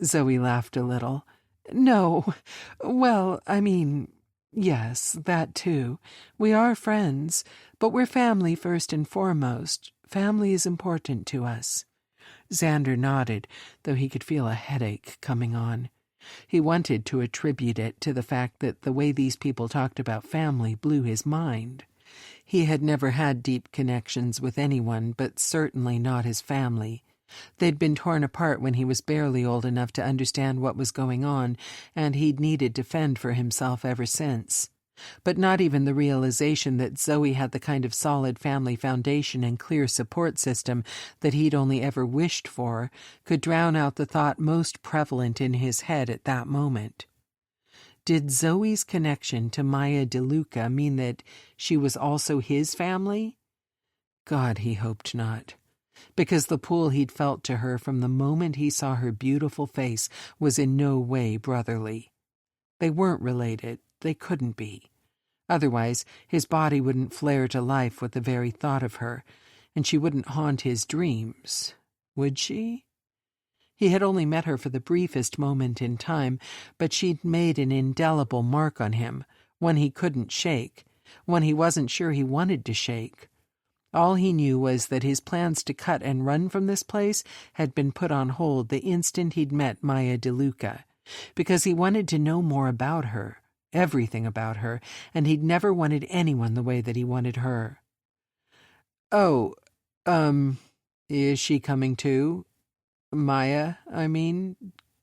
Zoe laughed a little. No. Well, I mean, yes, that too. We are friends, but we're family first and foremost. Family is important to us. Xander nodded, though he could feel a headache coming on. He wanted to attribute it to the fact that the way these people talked about family blew his mind. He had never had deep connections with anyone, but certainly not his family. They'd been torn apart when he was barely old enough to understand what was going on, and he'd needed to fend for himself ever since. But not even the realization that Zoe had the kind of solid family foundation and clear support system that he'd only ever wished for could drown out the thought most prevalent in his head at that moment. Did Zoe's connection to Maya DeLuca mean that she was also his family? God, he hoped not. Because the pull he'd felt to her from the moment he saw her beautiful face was in no way brotherly. They weren't related. They couldn't be. Otherwise, his body wouldn't flare to life with the very thought of her, and she wouldn't haunt his dreams, would she? He had only met her for the briefest moment in time, but she'd made an indelible mark on him, one he couldn't shake, one he wasn't sure he wanted to shake. All he knew was that his plans to cut and run from this place had been put on hold the instant he'd met Maya DeLuca, because he wanted to know more about her. Everything about her, and he'd never wanted anyone the way that he wanted her. Oh, is she coming too? Maya, I mean,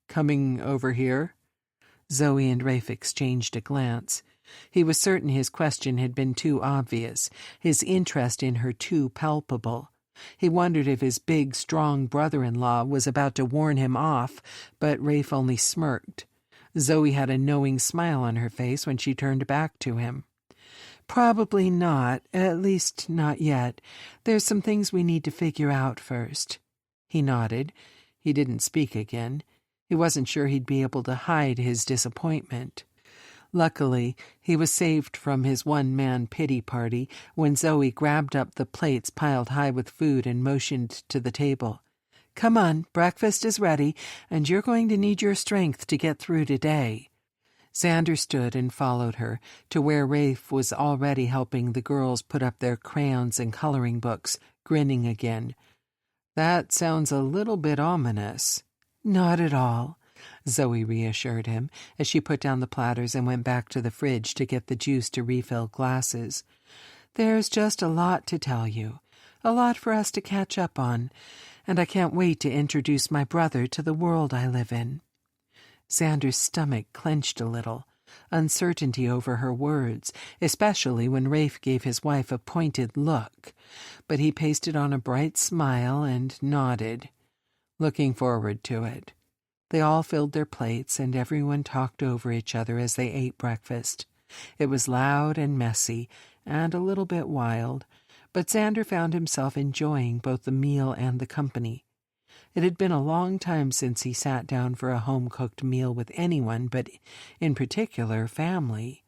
coming over here? Zoe and Rafe exchanged a glance. He was certain his question had been too obvious, his interest in her too palpable. He wondered if his big, strong brother-in-law was about to warn him off, but Rafe only smirked. Zoe had a knowing smile on her face when she turned back to him. Probably not, at least not yet. There's some things we need to figure out first. He nodded. He didn't speak again. He wasn't sure he'd be able to hide his disappointment. Luckily, he was saved from his one-man pity party when Zoe grabbed up the plates piled high with food and motioned to the table. Come on, breakfast is ready, and you're going to need your strength to get through today. Xander stood and followed her to where Rafe was already helping the girls put up their crayons and coloring books, grinning again. That sounds a little bit ominous. Not at all, Zoe reassured him as she put down the platters and went back to the fridge to get the juice to refill glasses. There's just a lot to tell you, a lot for us to catch up on, and I can't wait to introduce my brother to the world I live in. Xander's stomach clenched a little. uncertainty over her words, especially when Rafe gave his wife a pointed look, but he pasted on a bright smile and nodded, looking forward to it. They all filled their plates, and everyone talked over each other as they ate breakfast. It was loud and messy, and a little bit wild, but Xander found himself enjoying both the meal and the company. It had been a long time since he sat down for a home-cooked meal with anyone, but in particular family.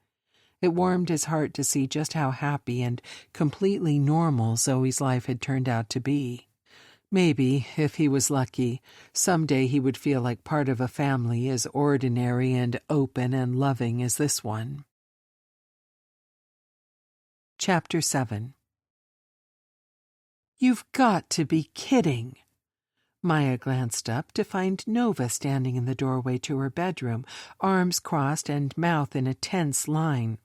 It warmed his heart to see just how happy and completely normal Zoe's life had turned out to be. Maybe, if he was lucky, someday he would feel like part of a family as ordinary and open and loving as this one. Chapter 7. "You've got to be kidding." Maya glanced up to find Nova standing in the doorway to her bedroom, arms crossed and mouth in a tense line.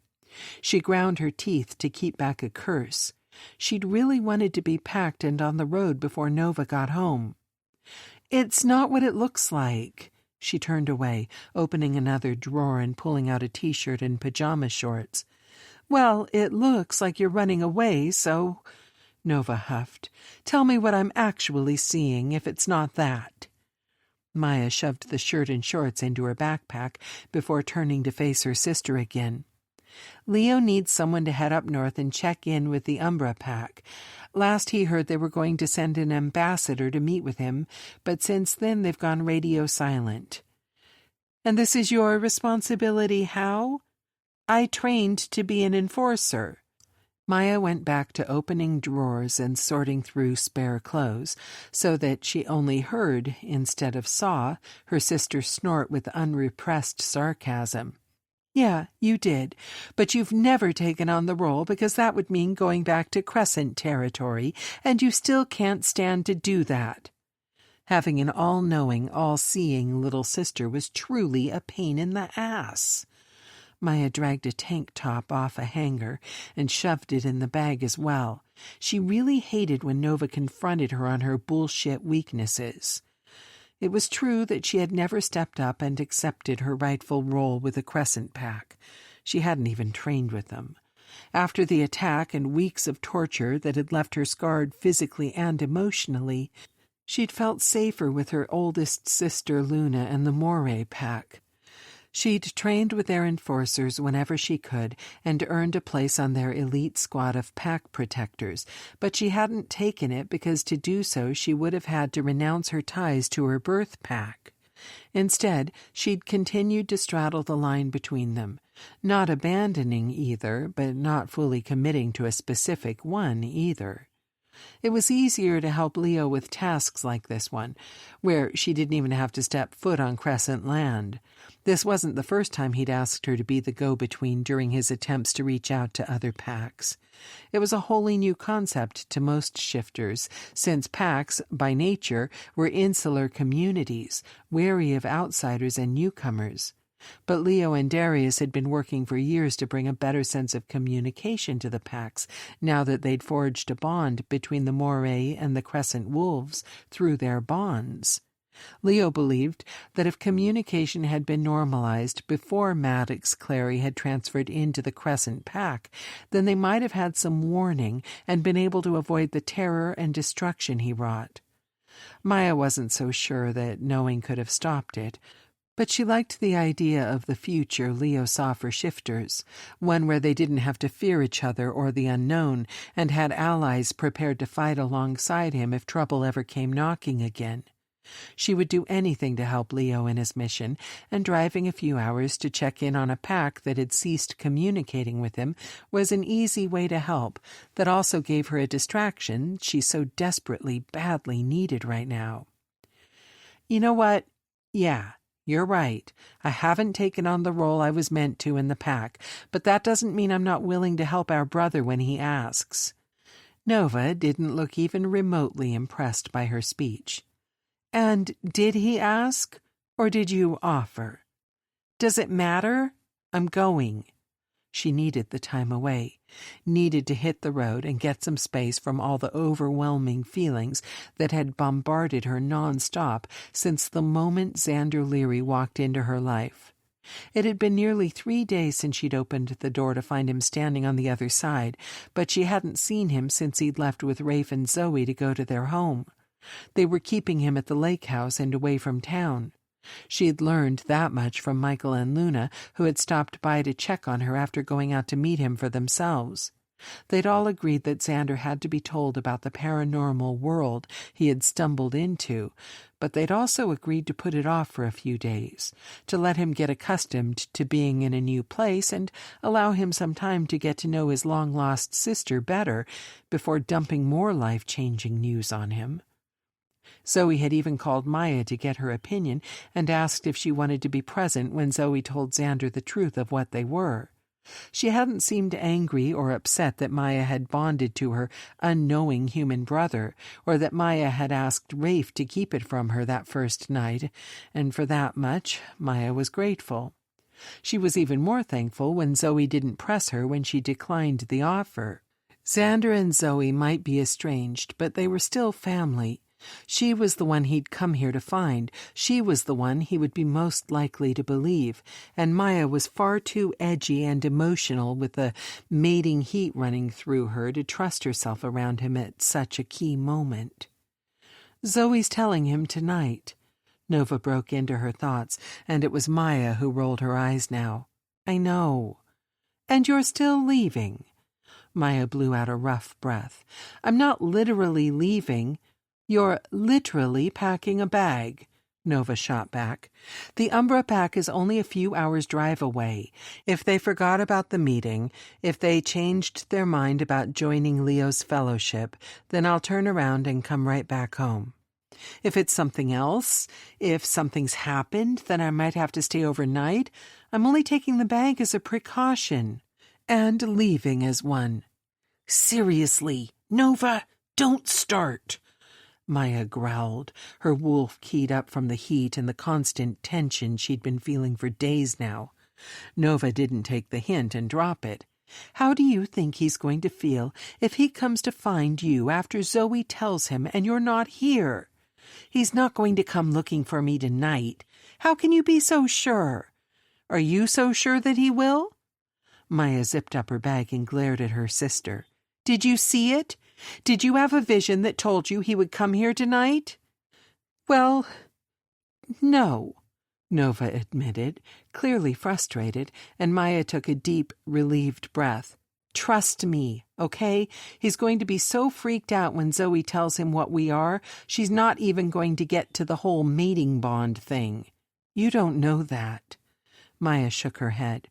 She ground her teeth to keep back a curse. She'd really wanted to be packed and on the road before Nova got home. "It's not what it looks like." She turned away, opening another drawer and pulling out a t-shirt and pajama shorts. "Well, it looks like you're running away, so—" Nova huffed. "Tell me what I'm actually seeing, if it's not that." Maya shoved the shirt and shorts into her backpack before turning to face her sister again. "Leo needs someone to head up north and check in with the Umbra Pack. Last he heard they were going to send an ambassador to meet with him, but since then they've gone radio silent." "And this is your responsibility, how?" "I trained to be an enforcer." Maya went back to opening drawers and sorting through spare clothes, so that she only heard, instead of saw, her sister snort with unrepressed sarcasm. "Yeah, you did, but you've never taken on the role because that would mean going back to Crescent territory, and you still can't stand to do that." Having an all-knowing, all-seeing little sister was truly a pain in the ass. Maya dragged a tank top off a hanger and shoved it in the bag as well. She really hated when Nova confronted her on her bullshit weaknesses. It was true that she had never stepped up and accepted her rightful role with the Crescent Pack. She hadn't even trained with them. After the attack and weeks of torture that had left her scarred physically and emotionally, she'd felt safer with her oldest sister Luna and the Moray Pack. She'd trained with their enforcers whenever she could and earned a place on their elite squad of pack protectors, but she hadn't taken it because to do so she would have had to renounce her ties to her birth pack. Instead, she'd continued to straddle the line between them, not abandoning either, but not fully committing to a specific one either. It was easier to help Leo with tasks like this one, where she didn't even have to step foot on Crescent land. This wasn't the first time he'd asked her to be the go-between during his attempts to reach out to other packs. It was a wholly new concept to most shifters, since packs, by nature, were insular communities, wary of outsiders and newcomers. But Leo and Darius had been working for years to bring a better sense of communication to the packs, now that they'd forged a bond between the Moray and the Crescent Wolves through their bonds. Leo believed that if communication had been normalized before Maddox Clary had transferred into the Crescent Pack, then they might have had some warning and been able to avoid the terror and destruction he wrought. Maya wasn't so sure that knowing could have stopped it, but she liked the idea of the future Leo saw for shifters, one where they didn't have to fear each other or the unknown, and had allies prepared to fight alongside him if trouble ever came knocking again. She would do anything to help Leo in his mission, and driving a few hours to check in on a pack that had ceased communicating with him was an easy way to help that also gave her a distraction she so desperately, badly needed right now. "You know what? Yeah. You're right. I haven't taken on the role I was meant to in the pack, but that doesn't mean I'm not willing to help our brother when he asks." Nova didn't look even remotely impressed by her speech. "And did he ask, or did you offer?" "Does it matter? I'm going." She needed the time away, needed to hit the road and get some space from all the overwhelming feelings that had bombarded her nonstop since the moment Xander Leary walked into her life. It had been nearly 3 days since she'd opened the door to find him standing on the other side, but she hadn't seen him since he'd left with Rafe and Zoe to go to their home. They were keeping him at the lake house and away from town. She had learned that much from Michael and Luna, who had stopped by to check on her after going out to meet him for themselves. They'd all agreed that Xander had to be told about the paranormal world he had stumbled into, but they'd also agreed to put it off for a few days, to let him get accustomed to being in a new place and allow him some time to get to know his long-lost sister better before dumping more life-changing news on him. Zoe had even called Maya to get her opinion and asked if she wanted to be present when Zoe told Xander the truth of what they were. She hadn't seemed angry or upset that Maya had bonded to her unknowing human brother, or that Maya had asked Rafe to keep it from her that first night, and for that much Maya was grateful. She was even more thankful when Zoe didn't press her when she declined the offer. Xander and Zoe might be estranged, but they were still family. She was the one he'd come here to find. She was the one he would be most likely to believe, and Maya was far too edgy and emotional with the mating heat running through her to trust herself around him at such a key moment. Zoe's telling him tonight. Nova broke into her thoughts, and it was Maya who rolled her eyes now. I know. And you're still leaving? Maya blew out a rough breath. I'm not literally leaving. You're literally packing a bag, Nova shot back. The Umbra pack is only a few hours' drive away. If they forgot about the meeting, if they changed their mind about joining Leo's fellowship, then I'll turn around and come right back home. If it's something else, if something's happened, then I might have to stay overnight. I'm only taking the bag as a precaution, and leaving as one. Seriously, Nova, don't start. Maya growled, her wolf keyed up from the heat and the constant tension she'd been feeling for days now. Nova didn't take the hint and drop it. How do you think he's going to feel if he comes to find you after Zoe tells him and you're not here? He's not going to come looking for me tonight. How can you be so sure? Are you so sure that he will? Maya zipped up her bag and glared at her sister. Did you see it? Did you have a vision that told you he would come here tonight? Well, no, Nova admitted, clearly frustrated, and Maya took a deep, relieved breath. Trust me, okay? He's going to be so freaked out when Zoe tells him what we are, she's not even going to get to the whole mating bond thing. You don't know that. Maya shook her head.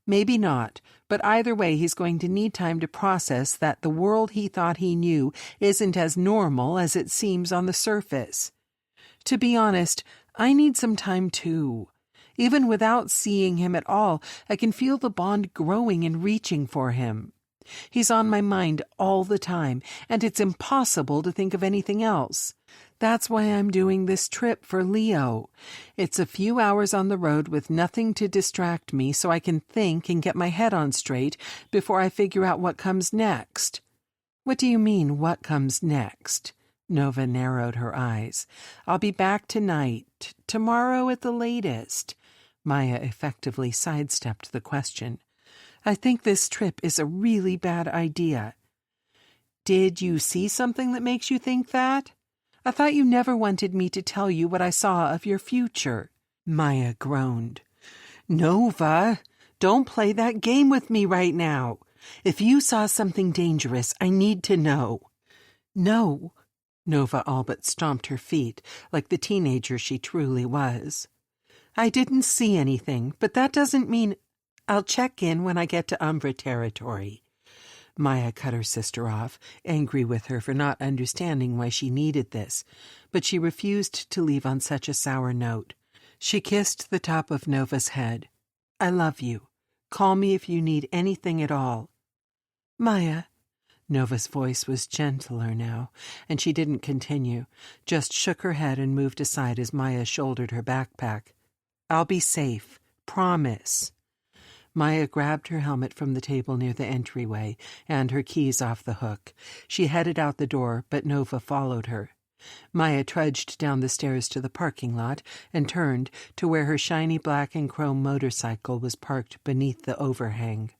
Maybe not, but either way he's going to need time to process that the world he thought he knew isn't as normal as it seems on the surface. To be honest, I need some time too. Even without seeing him at all, I can feel the bond growing and reaching for him. He's on my mind all the time, and it's impossible to think of anything else. That's why I'm doing this trip for Leo. It's a few hours on the road with nothing to distract me so I can think and get my head on straight before I figure out what comes next. What do you mean, what comes next? Nova narrowed her eyes. I'll be back tonight, tomorrow at the latest. Maya effectively sidestepped the question. I think this trip is a really bad idea. Did you see something that makes you think that? I thought you never wanted me to tell you what I saw of your future. Maya groaned. Nova, don't play that game with me right now. If you saw something dangerous, I need to know. No. Nova all but stomped her feet, like the teenager she truly was. I didn't see anything, but that doesn't mean... I'll check in when I get to Umbra territory. Maya cut her sister off, angry with her for not understanding why she needed this, but she refused to leave on such a sour note. She kissed the top of Nova's head. I love you. Call me if you need anything at all. Maya. Nova's voice was gentler now, and she didn't continue, just shook her head and moved aside as Maya shouldered her backpack. I'll be safe. Promise. Maya grabbed her helmet from the table near the entryway and her keys off the hook. She headed out the door, but Nova followed her. Maya trudged down the stairs to the parking lot and turned to where her shiny black and chrome motorcycle was parked beneath the overhang.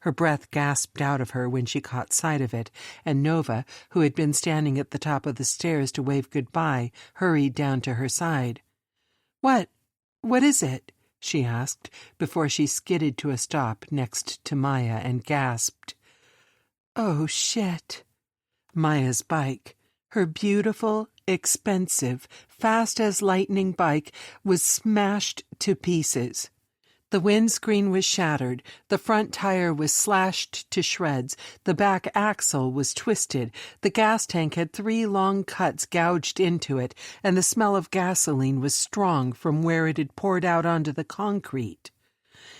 Her breath gasped out of her when she caught sight of it, and Nova, who had been standing at the top of the stairs to wave goodbye, hurried down to her side. What is it?" she asked, before she skidded to a stop next to Maya and gasped. "Oh, shit." Maya's bike, her beautiful, expensive, fast-as-lightning bike, was smashed to pieces. The windscreen was shattered, the front tire was slashed to shreds, the back axle was twisted, the gas tank had 3 long cuts gouged into it, and the smell of gasoline was strong from where it had poured out onto the concrete.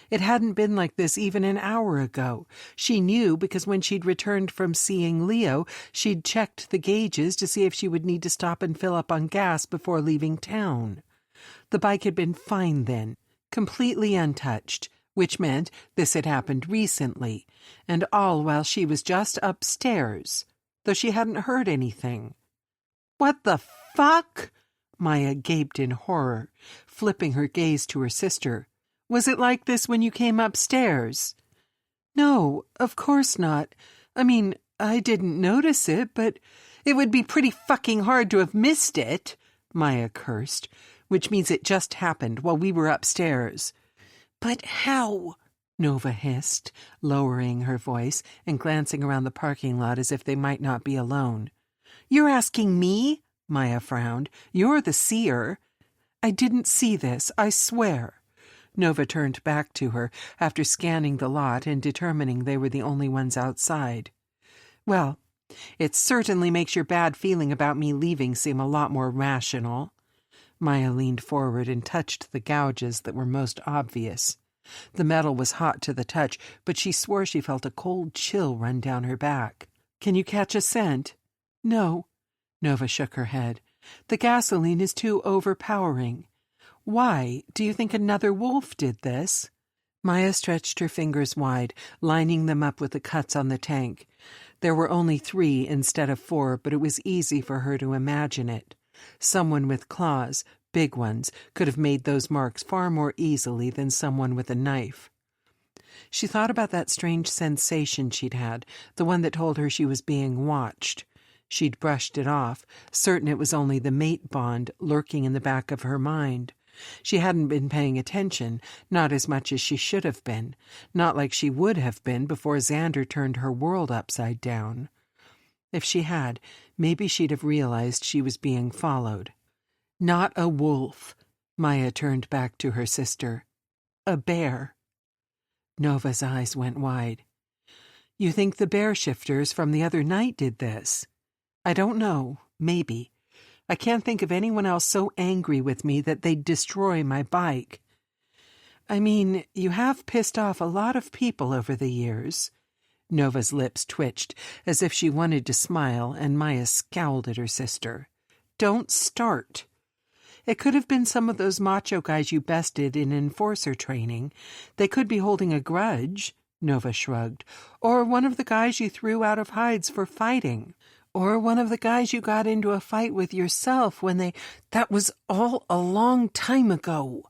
It hadn't been like this even an hour ago. She knew because when she'd returned from seeing Leo, she'd checked the gauges to see if she would need to stop and fill up on gas before leaving town. The bike had been fine then, completely untouched, which meant this had happened recently, and all while she was just upstairs, though she hadn't heard anything. "What the fuck?" Maya gaped in horror, flipping her gaze to her sister. "Was it like this when you came upstairs?" "No, of course not. I mean, I didn't notice it, but it would be pretty fucking hard to have missed it," Maya cursed, "which means it just happened while we were upstairs." "But how?" Nova hissed, lowering her voice and glancing around the parking lot as if they might not be alone. "You're asking me?" Maya frowned. "You're the seer." "I didn't see this, I swear." Nova turned back to her after scanning the lot and determining they were the only ones outside. "Well, it certainly makes your bad feeling about me leaving seem a lot more rational." Maya leaned forward and touched the gouges that were most obvious. The metal was hot to the touch, but she swore she felt a cold chill run down her back. "Can you catch a scent?" "No." Nova shook her head. "The gasoline is too overpowering." "Why? Do you think another wolf did this?" Maya stretched her fingers wide, lining them up with the cuts on the tank. There were only 3 instead of 4, but it was easy for her to imagine it. Someone with claws, big ones, could have made those marks far more easily than someone with a knife. She thought about that strange sensation she'd had, the one that told her she was being watched. She'd brushed it off, certain it was only the mate bond lurking in the back of her mind. She hadn't been paying attention, not as much as she should have been, not like she would have been before Xander turned her world upside down. If she had, maybe she'd have realized she was being followed. "Not a wolf." Maya turned back to her sister. "A bear." Nova's eyes went wide. "You think the bear shifters from the other night did this?" "I don't know. Maybe. I can't think of anyone else so angry with me that they'd destroy my bike. I mean, you have pissed off a lot of people over the years." Nova's lips twitched, as if she wanted to smile, and Maya scowled at her sister. "Don't start." "It could have been some of those macho guys you bested in enforcer training. They could be holding a grudge," Nova shrugged. "Or one of the guys you threw out of hides for fighting. Or one of the guys you got into a fight with yourself when they—" "That was all a long time ago."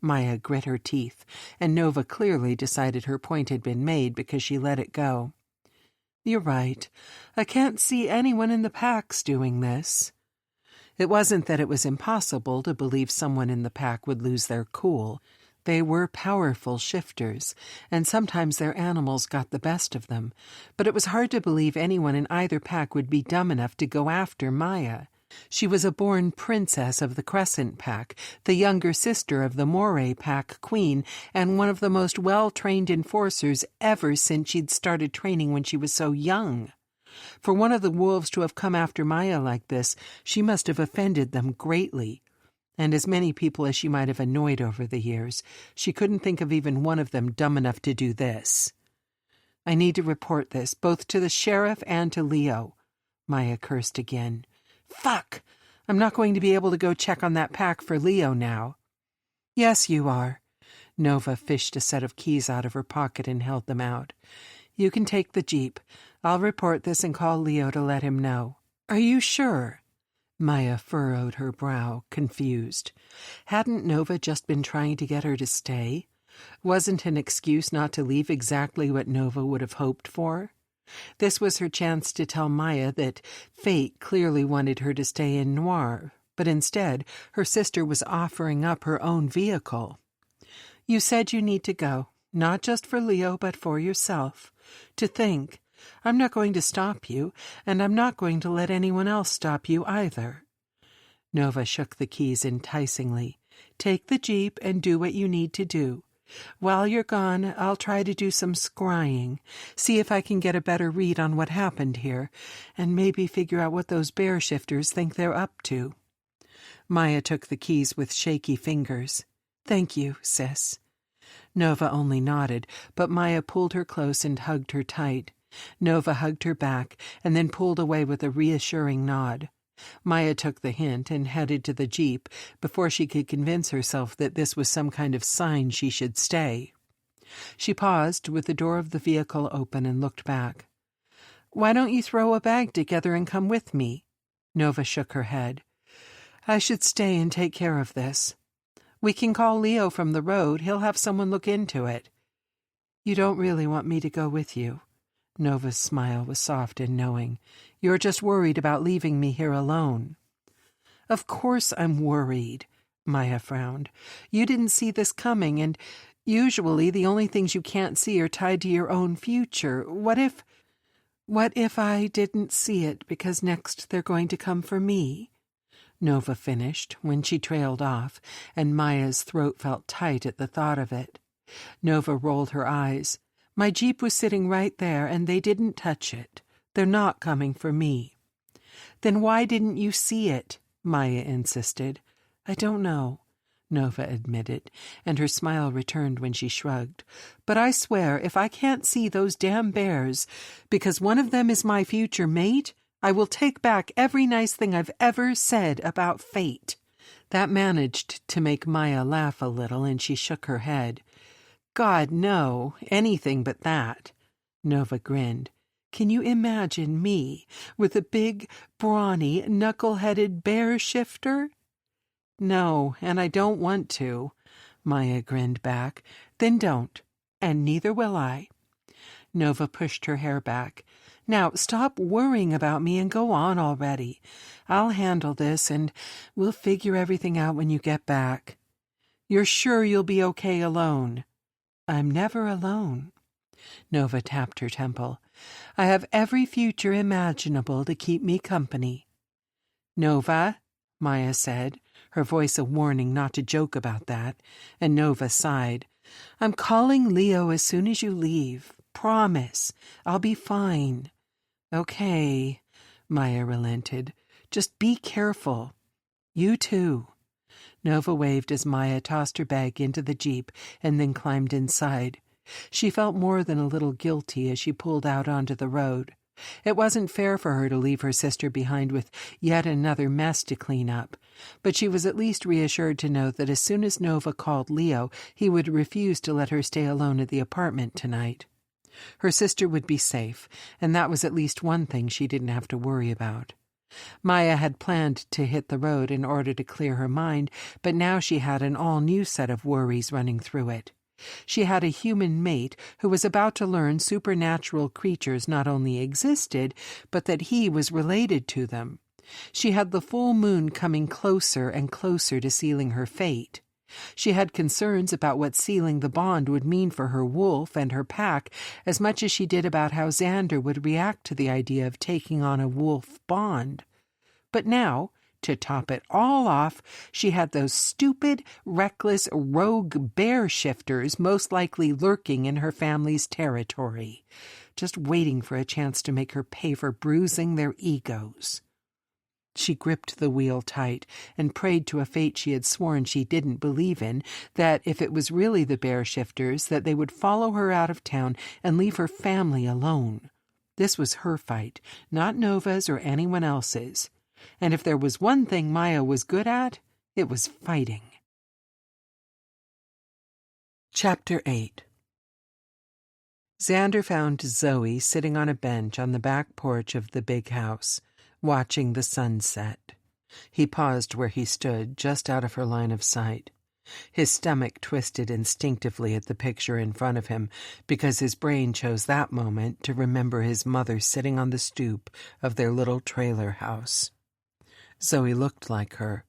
Maya grit her teeth, and Nova clearly decided her point had been made because she let it go. "You're right. I can't see anyone in the packs doing this." It wasn't that it was impossible to believe someone in the pack would lose their cool. They were powerful shifters, and sometimes their animals got the best of them, but it was hard to believe anyone in either pack would be dumb enough to go after Maya. She was a born princess of the Crescent Pack, the younger sister of the Moray Pack queen, and one of the most well-trained enforcers ever since she'd started training when she was so young. For one of the wolves to have come after Maya like this, she must have offended them greatly. And as many people as she might have annoyed over the years, she couldn't think of even one of them dumb enough to do this. "I need to report this, both to the sheriff and to Leo." Maya cursed again. "Fuck! I'm not going to be able to go check on that pack for Leo now." "Yes, you are." Nova fished a set of keys out of her pocket and held them out. "You can take the Jeep. I'll report this and call Leo to let him know." "Are you sure?" Maya furrowed her brow, confused. Hadn't Nova just been trying to get her to stay? Wasn't an excuse not to leave exactly what Nova would have hoped for? This was her chance to tell Maya that fate clearly wanted her to stay in Noir, but instead her sister was offering up her own vehicle. You said you need to go, not just for Leo, but for yourself. To think, I'm not going to stop you, and I'm not going to let anyone else stop you either. Nova shook the keys enticingly. Take the Jeep and do what you need to do. While you're gone, I'll try to do some scrying, see if I can get a better read on what happened here, and maybe figure out what those bear shifters think they're up to. Maya took the keys with shaky fingers. Thank you, sis. Nova only nodded, but Maya pulled her close and hugged her tight. Nova hugged her back and then pulled away with a reassuring nod. Maya took the hint and headed to the Jeep before she could convince herself that this was some kind of sign she should stay. She paused with the door of the vehicle open and looked back. Why don't you throw a bag together and come with me? Nova shook her head. I should stay and take care of this. We can call Leo from the road. He'll have someone look into it. You don't really want me to go with you. Nova's smile was soft and knowing. You're just worried about leaving me here alone. Of course I'm worried, Maya frowned. You didn't see this coming, and usually the only things you can't see are tied to your own future. What if I didn't see it because next they're going to come for me? Nova finished when she trailed off, and Maya's throat felt tight at the thought of it. Nova rolled her eyes. My Jeep was sitting right there, and they didn't touch it. They're not coming for me. Then why didn't you see it? Maya insisted. I don't know, Nova admitted, and her smile returned when she shrugged. But I swear, if I can't see those damn bears, because one of them is my future mate, I will take back every nice thing I've ever said about fate. That managed to make Maya laugh a little, and she shook her head. God, no, anything but that. Nova grinned. Can you imagine me with a big, brawny, knuckle-headed bear shifter? No, and I don't want to. Maya grinned back. Then don't, and neither will I. Nova pushed her hair back. Now, stop worrying about me and go on already. I'll handle this, and we'll figure everything out when you get back. You're sure you'll be okay alone? I'm never alone. Nova tapped her temple. I have every future imaginable to keep me company. Nova, Maya said, her voice a warning not to joke about that, and Nova sighed. I'm calling Leo as soon as you leave. Promise, I'll be fine. Okay, Maya relented. Just be careful. You too. Nova waved as Maya tossed her bag into the Jeep and then climbed inside. She felt more than a little guilty as she pulled out onto the road. It wasn't fair for her to leave her sister behind with yet another mess to clean up, but she was at least reassured to know that as soon as Nova called Leo, he would refuse to let her stay alone at the apartment tonight. Her sister would be safe, and that was at least one thing she didn't have to worry about. Maya had planned to hit the road in order to clear her mind, but now she had an all-new set of worries running through it. She had a human mate who was about to learn supernatural creatures not only existed, but that he was related to them. She had the full moon coming closer and closer to sealing her fate. She had concerns about what sealing the bond would mean for her wolf and her pack as much as she did about how Xander would react to the idea of taking on a wolf bond. But now, to top it all off, she had those stupid, reckless, rogue bear shifters most likely lurking in her family's territory, just waiting for a chance to make her pay for bruising their egos. She gripped the wheel tight and prayed to a fate she had sworn she didn't believe in, that if it was really the bear shifters, that they would follow her out of town and leave her family alone. This was her fight, not Nova's or anyone else's. And if there was one thing Maya was good at, it was fighting. Chapter 8. Xander found Zoe sitting on a bench on the back porch of the big house, watching the sunset. He paused where he stood, just out of her line of sight. His stomach twisted instinctively at the picture in front of him because his brain chose that moment to remember his mother sitting on the stoop of their little trailer house. Zoe looked like her,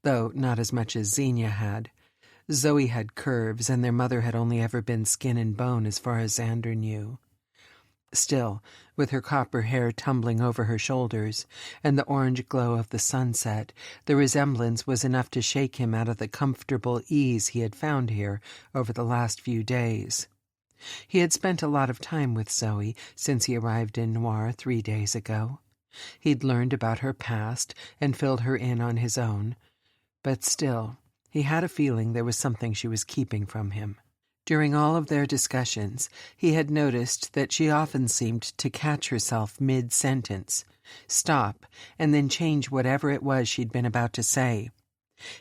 though not as much as Xenia had. Zoe had curves, and their mother had only ever been skin and bone as far as Xander knew. Still, with her copper hair tumbling over her shoulders and the orange glow of the sunset, the resemblance was enough to shake him out of the comfortable ease he had found here over the last few days. He had spent a lot of time with Zoe since he arrived in Noir 3 days ago. He'd learned about her past and filled her in on his own, but still, he had a feeling there was something she was keeping from him. During all of their discussions, he had noticed that she often seemed to catch herself mid-sentence, stop, and then change whatever it was she'd been about to say.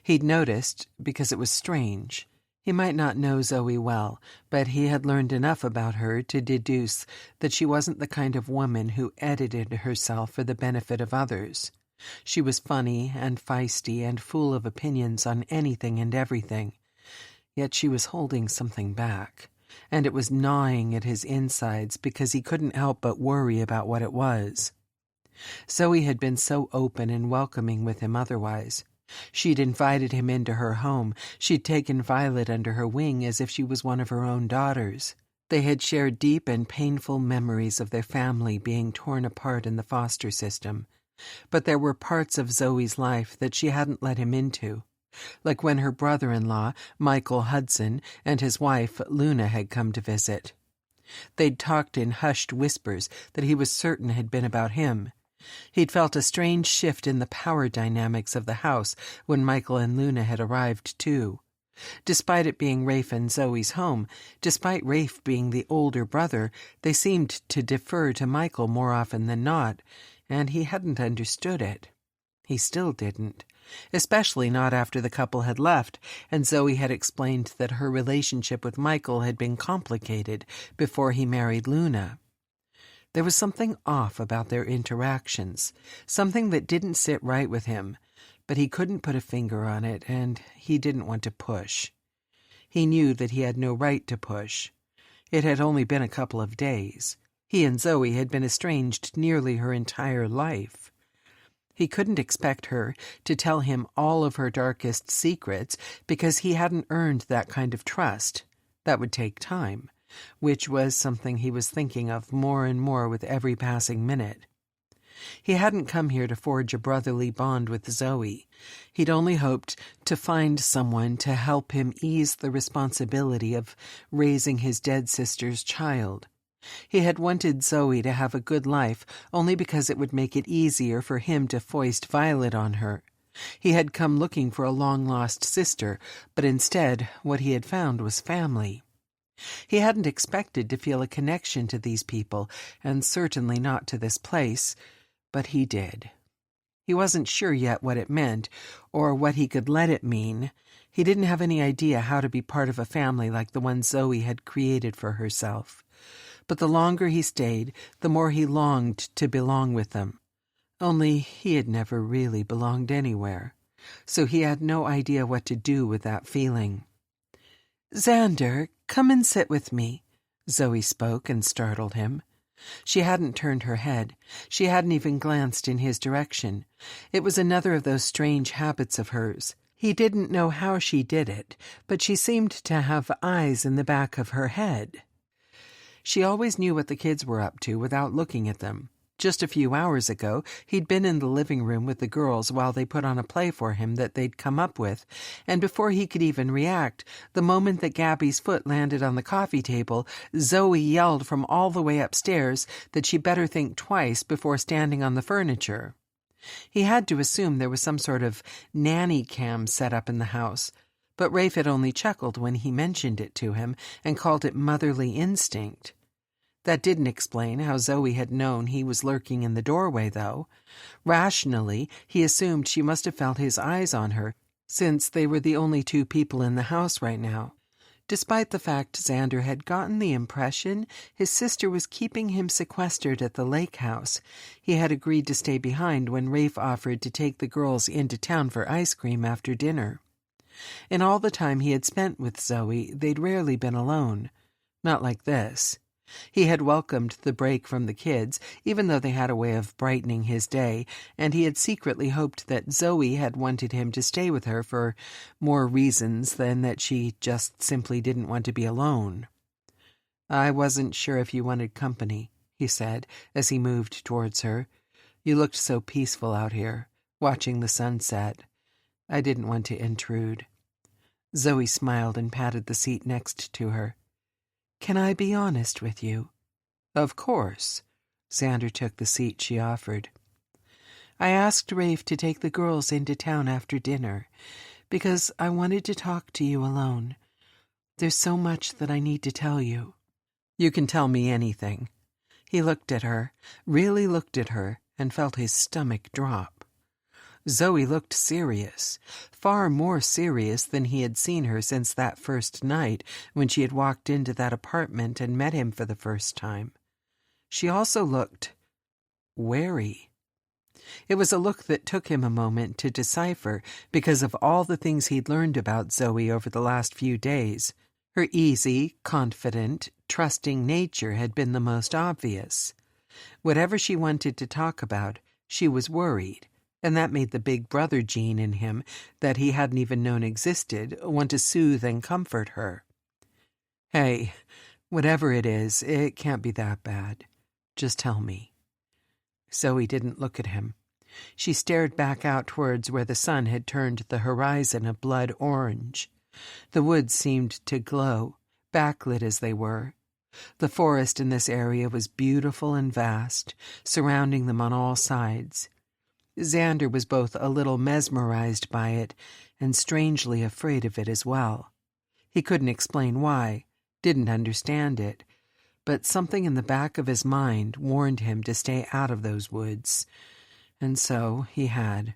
He'd noticed, because it was strange. He might not know Zoe well, but he had learned enough about her to deduce that she wasn't the kind of woman who edited herself for the benefit of others. She was funny and feisty and full of opinions on anything and everything. Yet she was holding something back, and it was gnawing at his insides because he couldn't help but worry about what it was. Zoe had been so open and welcoming with him otherwise. She'd invited him into her home. She'd taken Violet under her wing as if she was one of her own daughters. They had shared deep and painful memories of their family being torn apart in the foster system. But there were parts of Zoe's life that she hadn't let him into, like when her brother-in-law, Michael Hudson, and his wife, Luna, had come to visit. They'd talked in hushed whispers that he was certain had been about him. He'd felt a strange shift in the power dynamics of the house when Michael and Luna had arrived, too. Despite it being Rafe and Zoe's home, despite Rafe being the older brother, they seemed to defer to Michael more often than not, and he hadn't understood it. He still didn't, especially not after the couple had left, and Zoe had explained that her relationship with Michael had been complicated before he married Luna. There was something off about their interactions, something that didn't sit right with him, but he couldn't put a finger on it, and he didn't want to push. He knew that he had no right to push. It had only been a couple of days. He and Zoe had been estranged nearly her entire life. He couldn't expect her to tell him all of her darkest secrets because he hadn't earned that kind of trust. That would take time, which was something he was thinking of more and more with every passing minute. He hadn't come here to forge a brotherly bond with Zoe. He'd only hoped to find someone to help him ease the responsibility of raising his dead sister's child. He had wanted Zoe to have a good life only because it would make it easier for him to foist Violet on her. He had come looking for a long-lost sister, but instead what he had found was family. He hadn't expected to feel a connection to these people, and certainly not to this place, but he did. He wasn't sure yet what it meant, or what he could let it mean. He didn't have any idea how to be part of a family like the one Zoe had created for herself. But the longer he stayed, the more he longed to belong with them. Only he had never really belonged anywhere, so he had no idea what to do with that feeling. "Xander, come and sit with me," Zoe spoke and startled him. She hadn't turned her head. She hadn't even glanced in his direction. It was another of those strange habits of hers. He didn't know how she did it, but she seemed to have eyes in the back of her head. She always knew what the kids were up to without looking at them. Just a few hours ago, he'd been in the living room with the girls while they put on a play for him that they'd come up with, and before he could even react, the moment that Gabby's foot landed on the coffee table, Zoe yelled from all the way upstairs that she better think twice before standing on the furniture. He had to assume there was some sort of nanny cam set up in the house, but Rafe had only chuckled when he mentioned it to him and called it motherly instinct. That didn't explain how Zoe had known he was lurking in the doorway, though. Rationally, he assumed she must have felt his eyes on her, since they were the only two people in the house right now. Despite the fact Xander had gotten the impression his sister was keeping him sequestered at the lake house, he had agreed to stay behind when Rafe offered to take the girls into town for ice cream after dinner. In all the time he had spent with Zoe, they'd rarely been alone. Not like this. He had welcomed the break from the kids, even though they had a way of brightening his day, and he had secretly hoped that Zoe had wanted him to stay with her for more reasons than that she just simply didn't want to be alone. "I wasn't sure if you wanted company," he said, as he moved towards her. "You looked so peaceful out here, watching the sunset. I didn't want to intrude." Zoe smiled and patted the seat next to her. "Can I be honest with you?" "Of course." Xander took the seat she offered. "I asked Rafe to take the girls into town after dinner, because I wanted to talk to you alone. There's so much that I need to tell you." "You can tell me anything." He looked at her, really looked at her, and felt his stomach drop. Zoe looked serious, far more serious than he had seen her since that first night when she had walked into that apartment and met him for the first time. She also looked wary. It was a look that took him a moment to decipher because of all the things he'd learned about Zoe over the last few days. Her easy, confident, trusting nature had been the most obvious. Whatever she wanted to talk about, she was worried. And that made the big brother gene in him that he hadn't even known existed want to soothe and comfort her. "Hey, whatever it is, it can't be that bad. Just tell me." Zoe didn't look at him. She stared back out towards where the sun had turned the horizon a blood orange. The woods seemed to glow, backlit as they were. The forest in this area was beautiful and vast, surrounding them on all sides. Xander was both a little mesmerized by it and strangely afraid of it as well. He couldn't explain why, didn't understand it, but something in the back of his mind warned him to stay out of those woods, and so he had.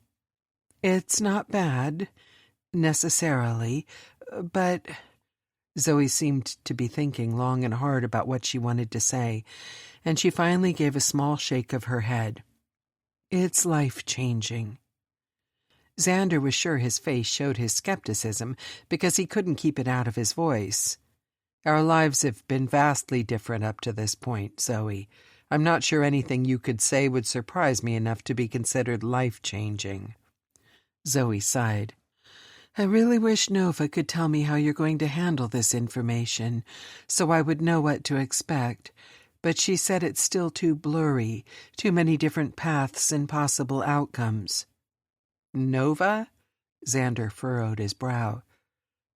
"It's not bad, necessarily, but—" Zoe seemed to be thinking long and hard about what she wanted to say, and she finally gave a small shake of her head. "It's life-changing." Xander was sure his face showed his skepticism because he couldn't keep it out of his voice. "Our lives have been vastly different up to this point, Zoe. I'm not sure anything you could say would surprise me enough to be considered life-changing." Zoe sighed. "I really wish Nova could tell me how you're going to handle this information, so I would know what to expect. But she said it's still too blurry, too many different paths and possible outcomes." "Nova?" Xander furrowed his brow.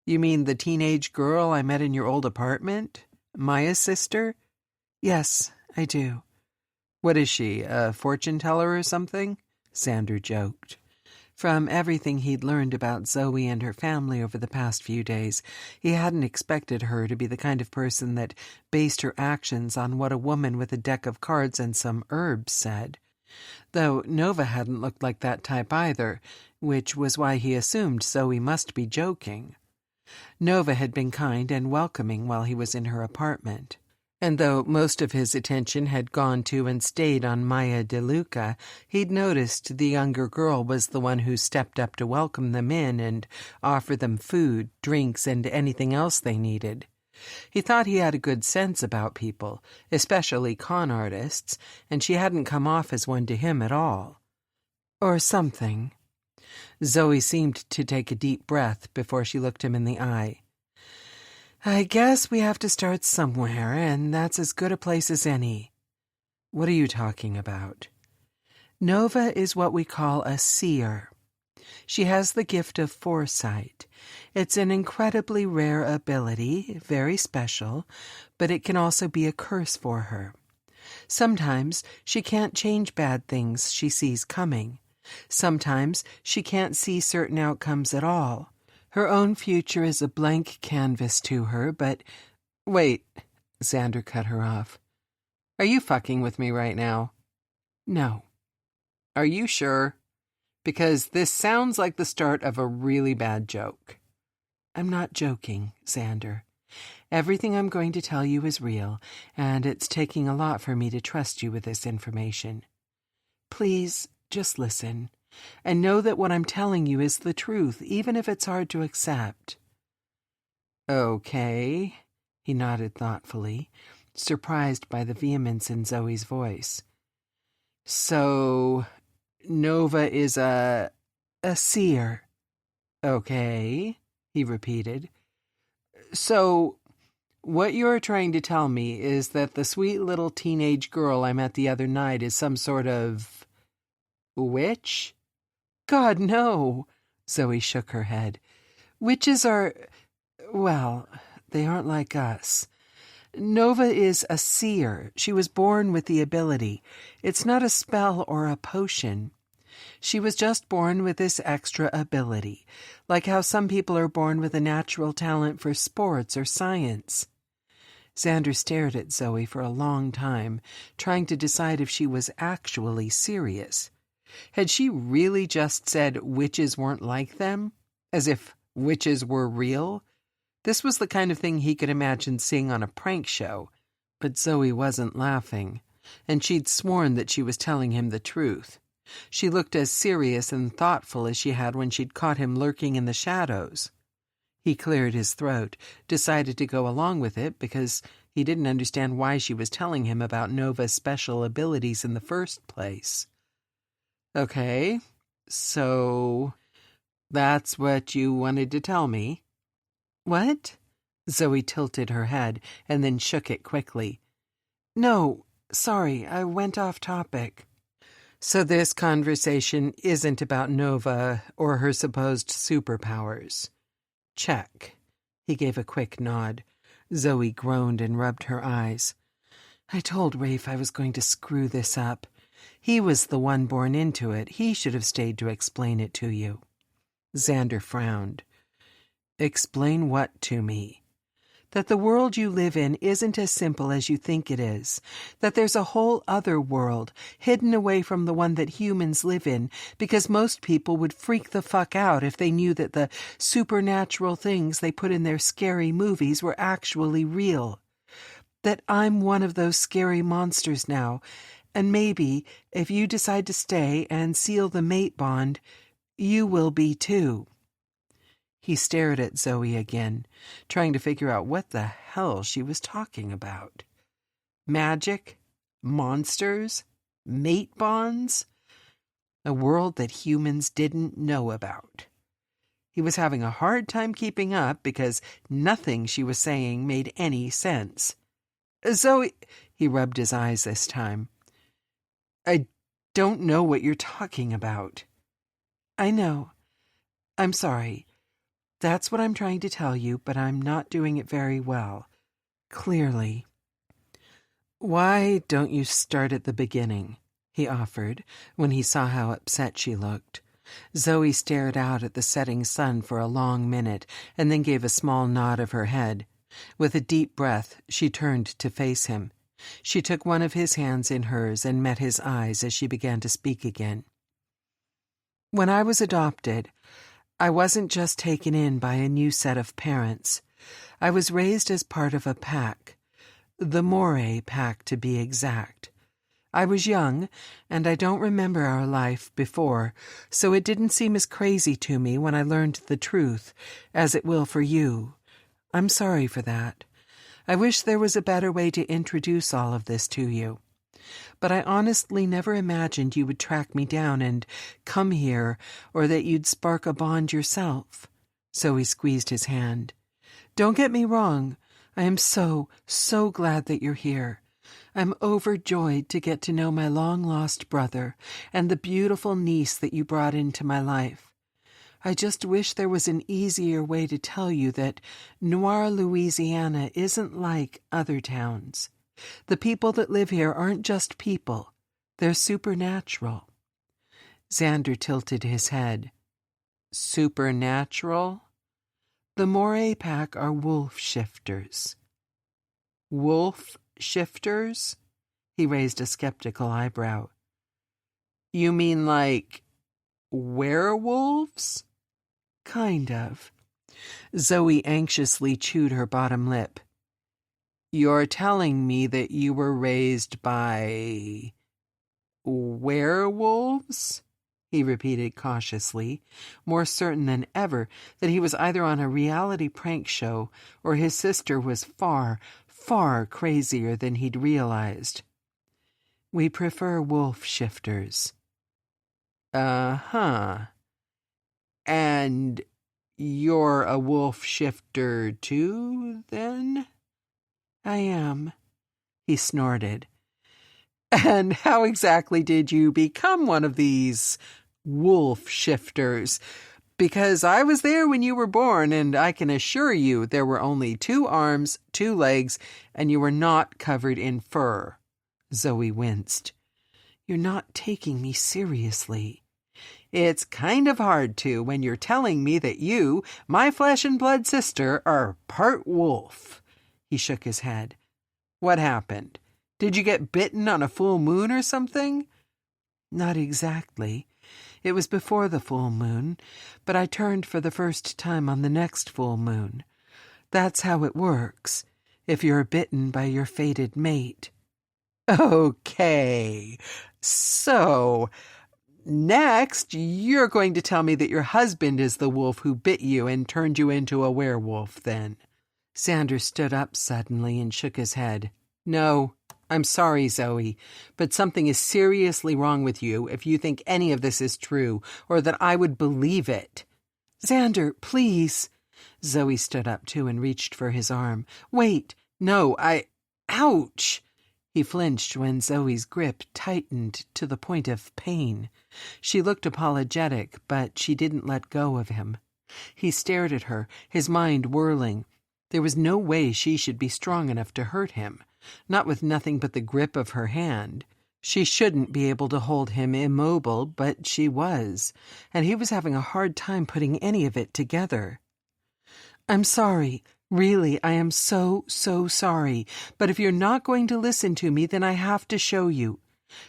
"You mean the teenage girl I met in your old apartment? Maya's sister?" "Yes, I do." "What is she, a fortune-teller or something?" Xander joked. From everything he'd learned about Zoe and her family over the past few days, he hadn't expected her to be the kind of person that based her actions on what a woman with a deck of cards and some herbs said. Though Nova hadn't looked like that type either, which was why he assumed Zoe must be joking. Nova had been kind and welcoming while he was in her apartment. And though most of his attention had gone to and stayed on Maya DeLuca, he'd noticed the younger girl was the one who stepped up to welcome them in and offer them food, drinks, and anything else they needed. He thought he had a good sense about people, especially con artists, and she hadn't come off as one to him at all. Or something. Zoe seemed to take a deep breath before she looked him in the eye. "I guess we have to start somewhere, and that's as good a place as any." "What are you talking about?" "Nova is what we call a seer. She has the gift of foresight. It's an incredibly rare ability, very special, but it can also be a curse for her. Sometimes she can't change bad things she sees coming. Sometimes she can't see certain outcomes at all. Her own future is a blank canvas to her, but—" "Wait," Xander cut her off. "Are you fucking with me right now?" "No." "Are you sure? Because this sounds like the start of a really bad joke." "I'm not joking, Xander. Everything I'm going to tell you is real, and it's taking a lot for me to trust you with this information. Please, just listen, and know that what I'm telling you is the truth, even if it's hard to accept." "Okay," he nodded thoughtfully, surprised by the vehemence in Zoe's voice. "So, Nova is a seer." "Okay," he repeated. "So, what you're trying to tell me is that the sweet little teenage girl I met the other night is some sort of witch?" "God, no!" Zoe shook her head. "Witches are... well, they aren't like us. Nova is a seer. She was born with the ability. It's not a spell or a potion. She was just born with this extra ability, like how some people are born with a natural talent for sports or science." Xander stared at Zoe for a long time, trying to decide if she was actually serious. Had she really just said witches weren't like them? As if witches were real? This was the kind of thing he could imagine seeing on a prank show. But Zoe wasn't laughing, and she'd sworn that she was telling him the truth. She looked as serious and thoughtful as she had when she'd caught him lurking in the shadows. He cleared his throat, decided to go along with it because he didn't understand why she was telling him about Nova's special abilities in the first place. "Okay, so that's what you wanted to tell me?" "What?" Zoe tilted her head and then shook it quickly. "No, sorry, I went off topic." "So this conversation isn't about Nova or her supposed superpowers." "Check." He gave a quick nod. Zoe groaned and rubbed her eyes. "I told Rafe I was going to screw this up. He was the one born into it. He should have stayed to explain it to you." Xander frowned. "Explain what to me?" "That the world you live in isn't as simple as you think it is. That there's a whole other world, hidden away from the one that humans live in, because most people would freak the fuck out if they knew that the supernatural things they put in their scary movies were actually real. That I'm one of those scary monsters now, and maybe, if you decide to stay and seal the mate bond, you will be too." He stared at Zoe again, trying to figure out what the hell she was talking about. Magic? Monsters? Mate bonds? A world that humans didn't know about. He was having a hard time keeping up because nothing she was saying made any sense. "Zoe," he rubbed his eyes this time. "I don't know what you're talking about." "I know. I'm sorry. That's what I'm trying to tell you, but I'm not doing it very well. Clearly." "Why don't you start at the beginning?" he offered, when he saw how upset she looked. Zoe stared out at the setting sun for a long minute, and then gave a small nod of her head. With a deep breath, she turned to face him. She took one of his hands in hers and met his eyes as she began to speak again. "When I was adopted, I wasn't just taken in by a new set of parents. I was raised as part of a pack. The Moray pack, to be exact. I was young, and I don't remember our life before, so it didn't seem as crazy to me when I learned the truth, as it will for you. I'm sorry for that. I wish there was a better way to introduce all of this to you. But I honestly never imagined you would track me down and come here, or that you'd spark a bond yourself." So he squeezed his hand. "Don't get me wrong. I am so glad that you're here. I'm overjoyed to get to know my long-lost brother and the beautiful niece that you brought into my life. I just wish there was an easier way to tell you that Noir, Louisiana isn't like other towns. The people that live here aren't just people. They're supernatural." Xander tilted his head. "Supernatural?" "The Moray pack are wolf shifters." "Wolf shifters?" He raised a skeptical eyebrow. "You mean like werewolves?" "Kind of." Zoe anxiously chewed her bottom lip. You're telling me that you were raised by werewolves? He repeated cautiously, more certain than ever that he was either on a reality prank show or his sister was far, far crazier than he'd realized. We prefer wolf shifters. Uh-huh. And you're a wolf shifter too, then? I am, he snorted. And how exactly did you become one of these wolf shifters? Because I was there when you were born, and I can assure you there were only 2 arms, 2 legs, and you were not covered in fur. Zoe winced. You're not taking me seriously. It's kind of hard to when you're telling me that you, my flesh and blood sister, are part wolf. He shook his head. What happened? Did you get bitten on a full moon or something? Not exactly. It was before the full moon, but I turned for the first time on the next full moon. That's how it works, if you're bitten by your fated mate. Okay, so next you're going to tell me that your husband is the wolf who bit you and turned you into a werewolf, then. Xander stood up suddenly and shook his head. No, I'm sorry, Zoe, but something is seriously wrong with you if you think any of this is true, or that I would believe it. Xander, please. Zoe stood up too and reached for his arm. Wait, no, ouch! He flinched when Zoe's grip tightened to the point of pain. She looked apologetic, but she didn't let go of him. He stared at her, his mind whirling. There was no way she should be strong enough to hurt him, not with nothing but the grip of her hand. She shouldn't be able to hold him immobile, but she was, and he was having a hard time putting any of it together. I'm sorry. Really, I am so, so sorry. But if you're not going to listen to me, then I have to show you.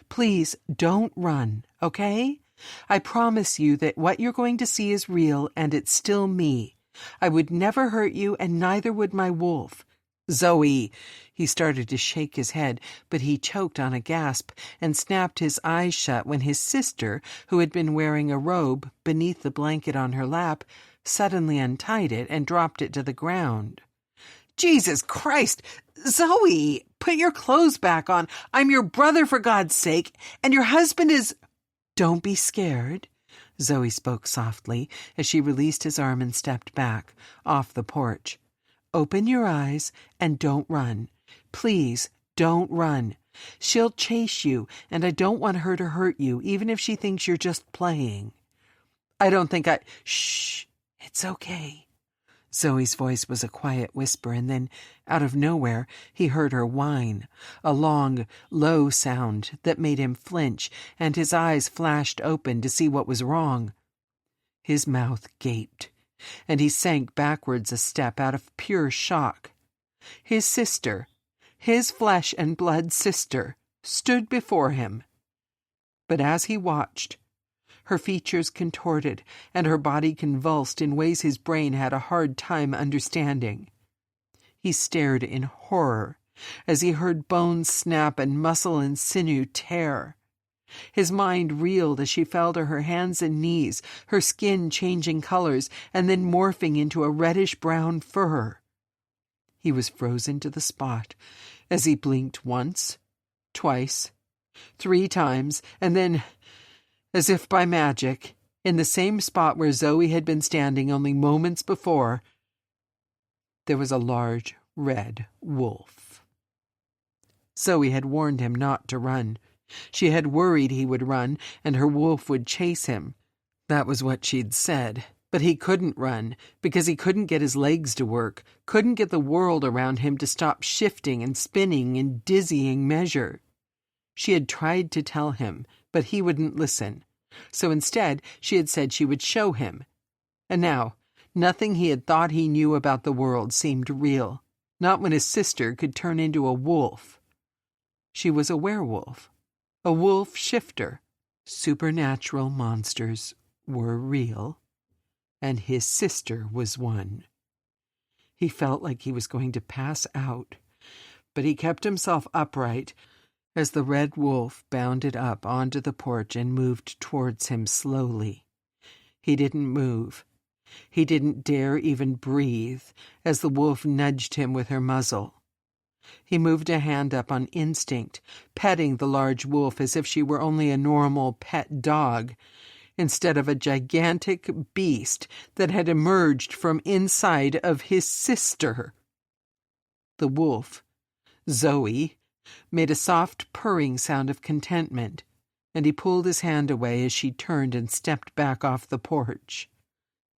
Please don't run, okay? I promise you that what you're going to see is real, and it's still me. I would never hurt you, and neither would my wolf. Zoe! He started to shake his head, but he choked on a gasp and snapped his eyes shut when his sister, who had been wearing a robe beneath the blanket on her lap, suddenly untied it and dropped it to the ground. Jesus Christ! Zoe! Put your clothes back on! I'm your brother, for God's sake! And your husband is— Don't be scared, Zoe spoke softly as she released his arm and stepped back, off the porch. Open your eyes and don't run. Please, don't run. She'll chase you, and I don't want her to hurt you, even if she thinks you're just playing. I don't think I— Shh! It's okay. Zoe's voice was a quiet whisper, and then, out of nowhere, he heard her whine, a long, low sound that made him flinch, and his eyes flashed open to see what was wrong. His mouth gaped, and he sank backwards a step out of pure shock. His sister, his flesh and blood sister, stood before him. But as he watched, her features contorted and her body convulsed in ways his brain had a hard time understanding. He stared in horror as he heard bones snap and muscle and sinew tear. His mind reeled as she fell to her hands and knees, her skin changing colors and then morphing into a reddish-brown fur. He was frozen to the spot as he blinked once, twice, 3 times, and then, as if by magic, in the same spot where Zoe had been standing only moments before, there was a large red wolf. Zoe had warned him not to run. She had worried he would run and her wolf would chase him. That was what she'd said. But he couldn't run because he couldn't get his legs to work, couldn't get the world around him to stop shifting and spinning in dizzying measure. She had tried to tell him, but he wouldn't listen. So instead, she had said she would show him. And now, nothing he had thought he knew about the world seemed real, not when his sister could turn into a wolf. She was a werewolf, a wolf shifter. Supernatural monsters were real, and his sister was one. He felt like he was going to pass out. but he kept himself upright as the red wolf bounded up onto the porch and moved towards him slowly. He didn't move. He didn't dare even breathe as the wolf nudged him with her muzzle. He moved a hand up on instinct, petting the large wolf as if she were only a normal pet dog, instead of a gigantic beast that had emerged from inside of his sister. The wolf, Zoe, made a soft purring sound of contentment, and he pulled his hand away as she turned and stepped back off the porch.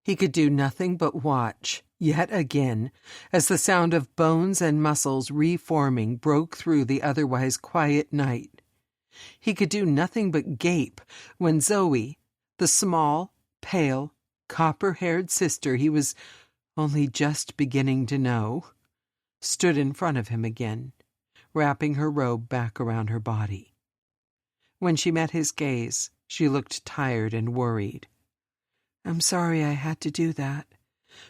He could do nothing but watch, yet again, as the sound of bones and muscles reforming broke through the otherwise quiet night. He could do nothing but gape when Zoe, the small, pale, copper-haired sister he was only just beginning to know, stood in front of him again, wrapping her robe back around her body. When she met his gaze, she looked tired and worried. "I'm sorry I had to do that,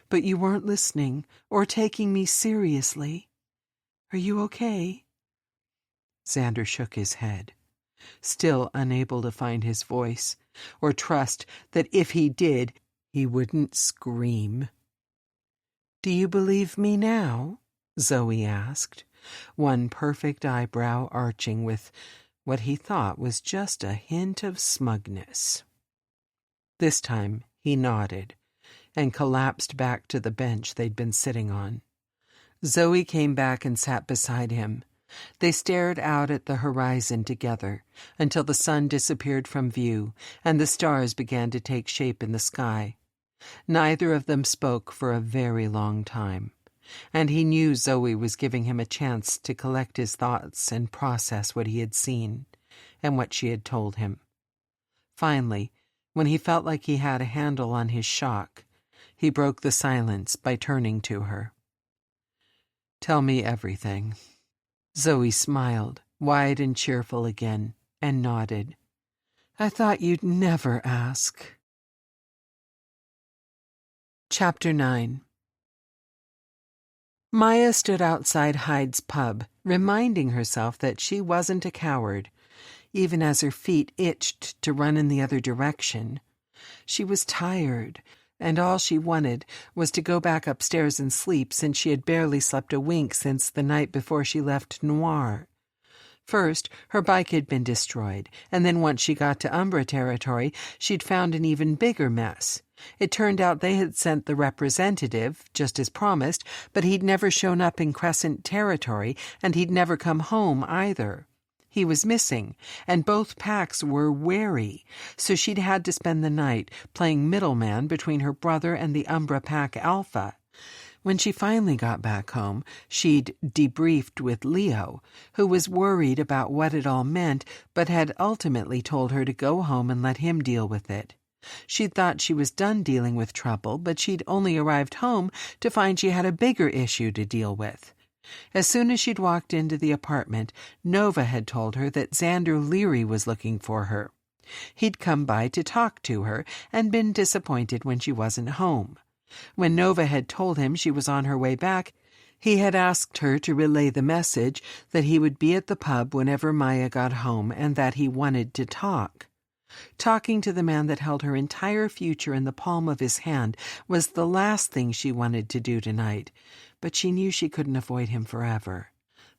but you weren't listening or taking me seriously. Are you okay?" Xander shook his head, still unable to find his voice, or trust that if he did, he wouldn't scream. "Do you believe me now?" Zoe asked, one perfect eyebrow arching with what he thought was just a hint of smugness. This time he nodded and collapsed back to the bench they'd been sitting on. Zoe came back and sat beside him. They stared out at the horizon together until the sun disappeared from view and the stars began to take shape in the sky. Neither of them spoke for a very long time, and he knew Zoe was giving him a chance to collect his thoughts and process what he had seen and what she had told him. Finally, when he felt like he had a handle on his shock, he broke the silence by turning to her. "Tell me everything." Zoe smiled, wide and cheerful again, and nodded. "I thought you'd never ask." Chapter 9. Maya stood outside Hyde's pub, reminding herself that she wasn't a coward, even as her feet itched to run in the other direction. She was tired, and all she wanted was to go back upstairs and sleep, since she had barely slept a wink since the night before she left Noir. First, her bike had been destroyed, and then once she got to Umbra territory, she'd found an even bigger mess. It turned out they had sent the representative, just as promised, but he'd never shown up in Crescent territory, and he'd never come home either. He was missing, and both packs were wary, so she'd had to spend the night playing middleman between her brother and the Umbra Pack Alpha. When she finally got back home, she'd debriefed with Leo, who was worried about what it all meant, but had ultimately told her to go home and let him deal with it. She'd thought she was done dealing with trouble, but she'd only arrived home to find she had a bigger issue to deal with. As soon as she'd walked into the apartment, Nova had told her that Xander Leary was looking for her. He'd come by to talk to her and been disappointed when she wasn't home. When Nova had told him she was on her way back, he had asked her to relay the message that he would be at the pub whenever Maya got home and that he wanted to talk. Talking to the man that held her entire future in the palm of his hand was the last thing she wanted to do tonight, but she knew she couldn't avoid him forever.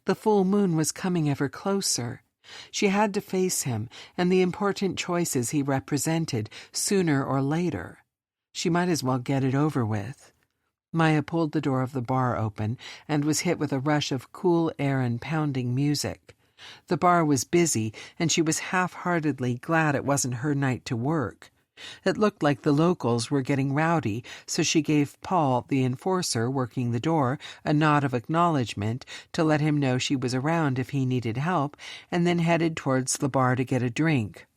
The full moon was coming ever closer. She had to face him and the important choices he represented sooner or later. She might as well get it over with. Maya pulled the door of the bar open and was hit with a rush of cool air and pounding music. The bar was busy, and she was half-heartedly glad it wasn't her night to work. It looked like the locals were getting rowdy, so she gave Paul, the enforcer working the door, a nod of acknowledgement to let him know she was around if he needed help, and then headed towards the bar to get a drink.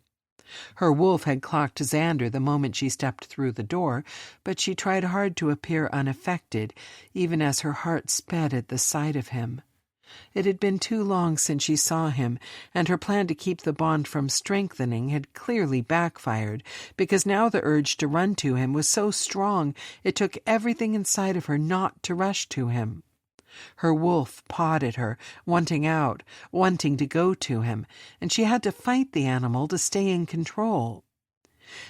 Her wolf had clocked Xander the moment she stepped through the door, but she tried hard to appear unaffected, even as her heart sped at the sight of him. It had been too long since she saw him, and her plan to keep the bond from strengthening had clearly backfired, because now the urge to run to him was so strong it took everything inside of her not to rush to him. Her wolf pawed at her, wanting out, wanting to go to him, and she had to fight the animal to stay in control.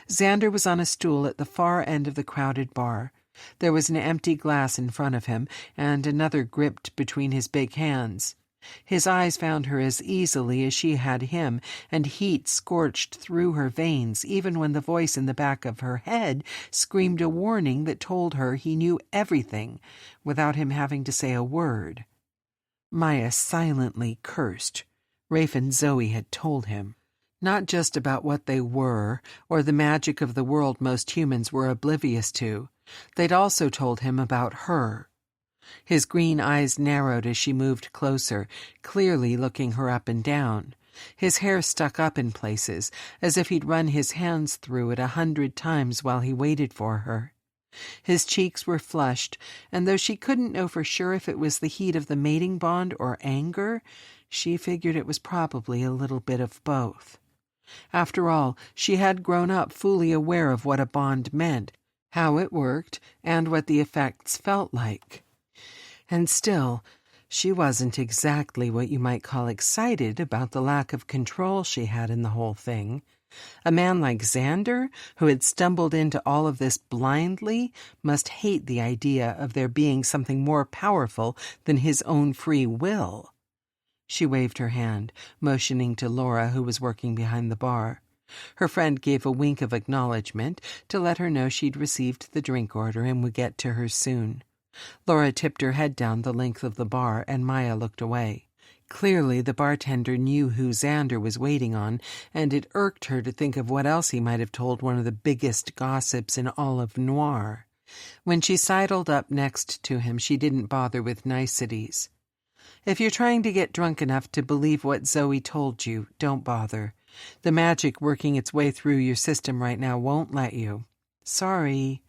Xander was on a stool at the far end of the crowded bar. There was an empty glass in front of him, and another gripped between his big hands. His eyes found her as easily as she had him, and heat scorched through her veins, even when the voice in the back of her head screamed a warning that told her he knew everything, without him having to say a word. Maya silently cursed. Rafe and Zoe had told him. Not just about what they were, or the magic of the world most humans were oblivious to. They'd also told him about her. His green eyes narrowed as she moved closer, clearly looking her up and down. His hair stuck up in places, as if he'd run his hands through it 100 times while he waited for her. His cheeks were flushed, and though she couldn't know for sure if it was the heat of the mating bond or anger, she figured it was probably a little bit of both. After all, she had grown up fully aware of what a bond meant, how it worked, and what the effects felt like. And still, she wasn't exactly what you might call excited about the lack of control she had in the whole thing. A man like Xander, who had stumbled into all of this blindly, must hate the idea of there being something more powerful than his own free will. She waved her hand, motioning to Laura, who was working behind the bar. Her friend gave a wink of acknowledgement to let her know she'd received the drink order and would get to her soon. Laura tipped her head down the length of the bar, and Maya looked away. Clearly the bartender knew who Xander was waiting on, and it irked her to think of what else he might have told one of the biggest gossips in all of Noir. When she sidled up next to him, she didn't bother with niceties. If you're trying to get drunk enough to believe what Zoe told you, don't bother. The magic working its way through your system right now won't let you. Sorry.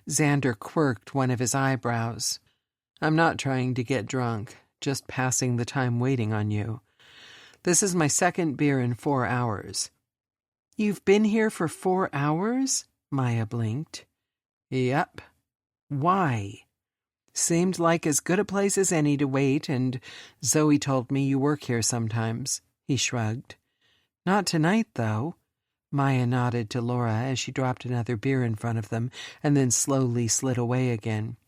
Xander quirked one of his eyebrows. I'm not trying to get drunk, just passing the time waiting on you. This is my second beer in 4 hours. You've been here for 4 hours? Maya blinked. Yep. Why? Seemed like as good a place as any to wait, and Zoe told me you work here sometimes. He shrugged. Not tonight, though. Maya nodded to Laura as she dropped another beer in front of them and then slowly slid away again.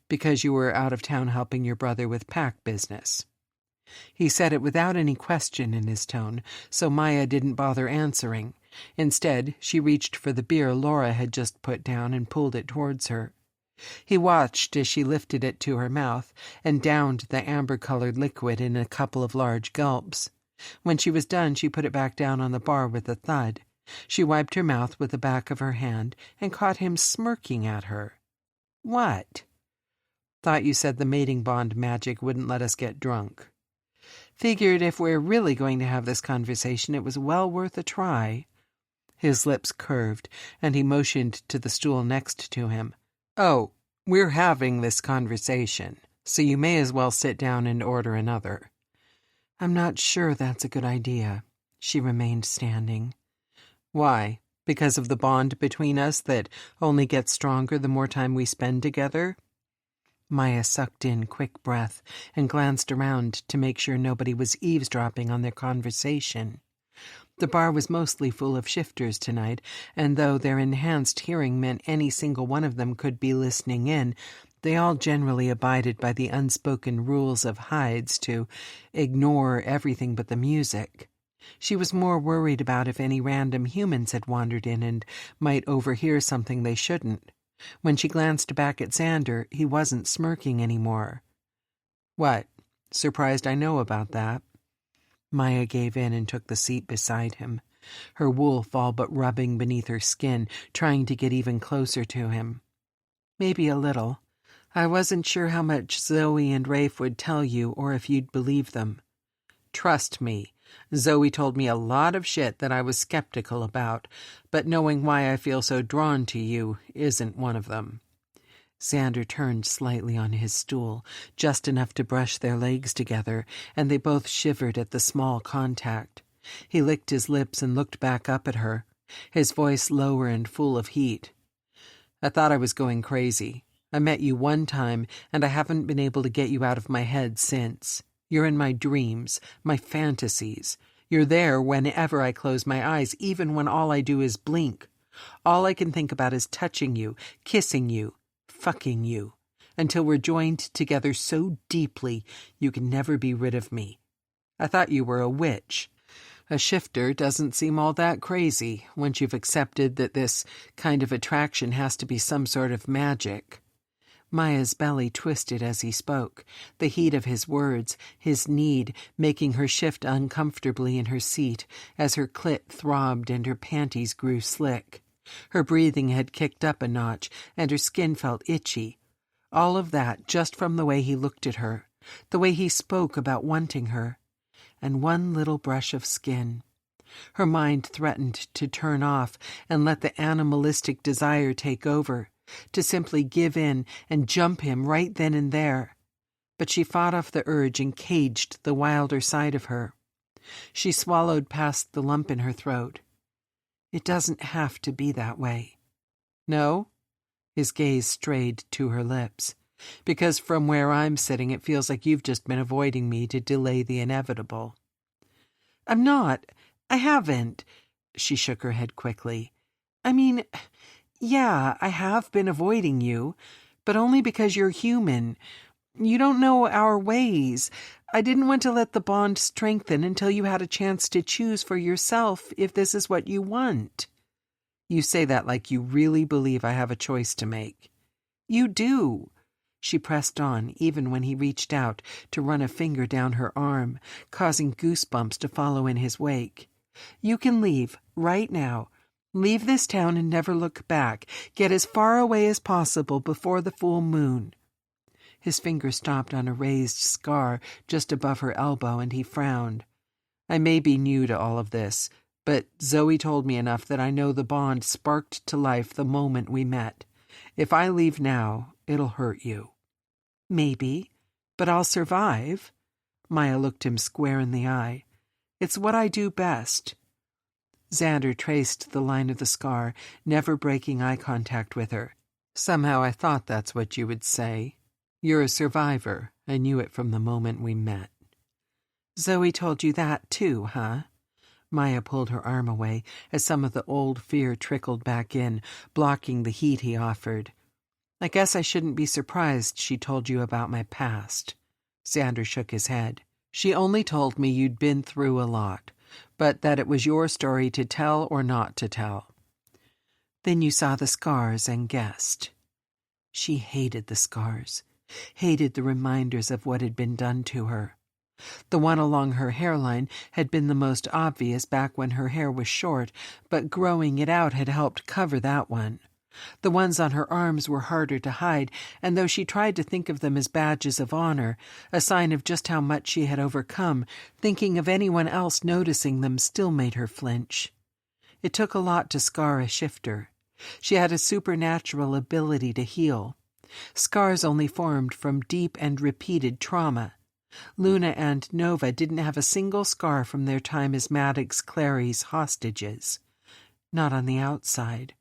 Because you were out of town helping your brother with pack business. He said it without any question in his tone, so Maya didn't bother answering. Instead, she reached for the beer Laura had just put down and pulled it towards her. He watched as she lifted it to her mouth and downed the amber-colored liquid in a couple of large gulps. When she was done, she put it back down on the bar with a thud. She wiped her mouth with the back of her hand and caught him smirking at her. What? Thought you said the mating bond magic wouldn't let us get drunk. Figured if we're really going to have this conversation, it was well worth a try. His lips curved, and he motioned to the stool next to him. Oh, we're having this conversation, so you may as well sit down and order another. I'm not sure that's a good idea. She remained standing. Why? Because of the bond between us that only gets stronger the more time we spend together? Maya sucked in quick breath and glanced around to make sure nobody was eavesdropping on their conversation. The bar was mostly full of shifters tonight, and though their enhanced hearing meant any single one of them could be listening in, they all generally abided by the unspoken rules of Hyde's to ignore everything but the music. She was more worried about if any random humans had wandered in and might overhear something they shouldn't. When she glanced back at Xander, he wasn't smirking anymore. What? Surprised I know about that? Maya gave in and took the seat beside him, her wolf all but rubbing beneath her skin, trying to get even closer to him. Maybe a little. I wasn't sure how much Zoe and Rafe would tell you or if you'd believe them. Trust me, Zoe told me a lot of shit that I was skeptical about, but knowing why I feel so drawn to you isn't one of them. Xander turned slightly on his stool, just enough to brush their legs together, and they both shivered at the small contact. He licked his lips and looked back up at her, his voice lower and full of heat. I thought I was going crazy. I met you one time, and I haven't been able to get you out of my head since. You're in my dreams, my fantasies. You're there whenever I close my eyes, even when all I do is blink. All I can think about is touching you, kissing you, fucking you, until we're joined together so deeply you can never be rid of me. I thought you were a witch. A shifter doesn't seem all that crazy once you've accepted that this kind of attraction has to be some sort of magic. Maya's belly twisted as he spoke, the heat of his words, his need, making her shift uncomfortably in her seat as her clit throbbed and her panties grew slick. Her breathing had kicked up a notch, and her skin felt itchy. All of that just from the way he looked at her, the way he spoke about wanting her. And one little brush of skin. Her mind threatened to turn off and let the animalistic desire take over, to simply give in and jump him right then and there. But she fought off the urge and caged the wilder side of her. She swallowed past the lump in her throat. It doesn't have to be that way. No? His gaze strayed to her lips. Because from where I'm sitting, it feels like you've just been avoiding me to delay the inevitable. I'm not. I haven't. She shook her head quickly. I mean, yeah, I have been avoiding you, but only because you're human. You don't know our ways. I didn't want to let the bond strengthen until you had a chance to choose for yourself if this is what you want. You say that like you really believe I have a choice to make. You do. She pressed on, even when he reached out to run a finger down her arm, causing goosebumps to follow in his wake. You can leave, right now. Leave this town and never look back. Get as far away as possible before the full moon. His finger stopped on a raised scar just above her elbow, and he frowned. I may be new to all of this, but Zoe told me enough that I know the bond sparked to life the moment we met. If I leave now, it'll hurt you. Maybe, but I'll survive. Maya looked him square in the eye. It's what I do best. Xander traced the line of the scar, never breaking eye contact with her. Somehow I thought that's what you would say. You're a survivor. I knew it from the moment we met. Zoe told you that too, huh? Maya pulled her arm away as some of the old fear trickled back in, blocking the heat he offered. I guess I shouldn't be surprised she told you about my past. Xander shook his head. She only told me you'd been through a lot, but that it was your story to tell or not to tell. Then you saw the scars and guessed. She hated the scars, hated the reminders of what had been done to her. The one along her hairline had been the most obvious back when her hair was short, but growing it out had helped cover that one. The ones on her arms were harder to hide, and though she tried to think of them as badges of honor, a sign of just how much she had overcome, thinking of anyone else noticing them still made her flinch. It took a lot to scar a shifter. She had a supernatural ability to heal. Scars only formed from deep and repeated trauma. Luna and Nova didn't have a single scar from their time as Maddox Clary's hostages. Not on the outside.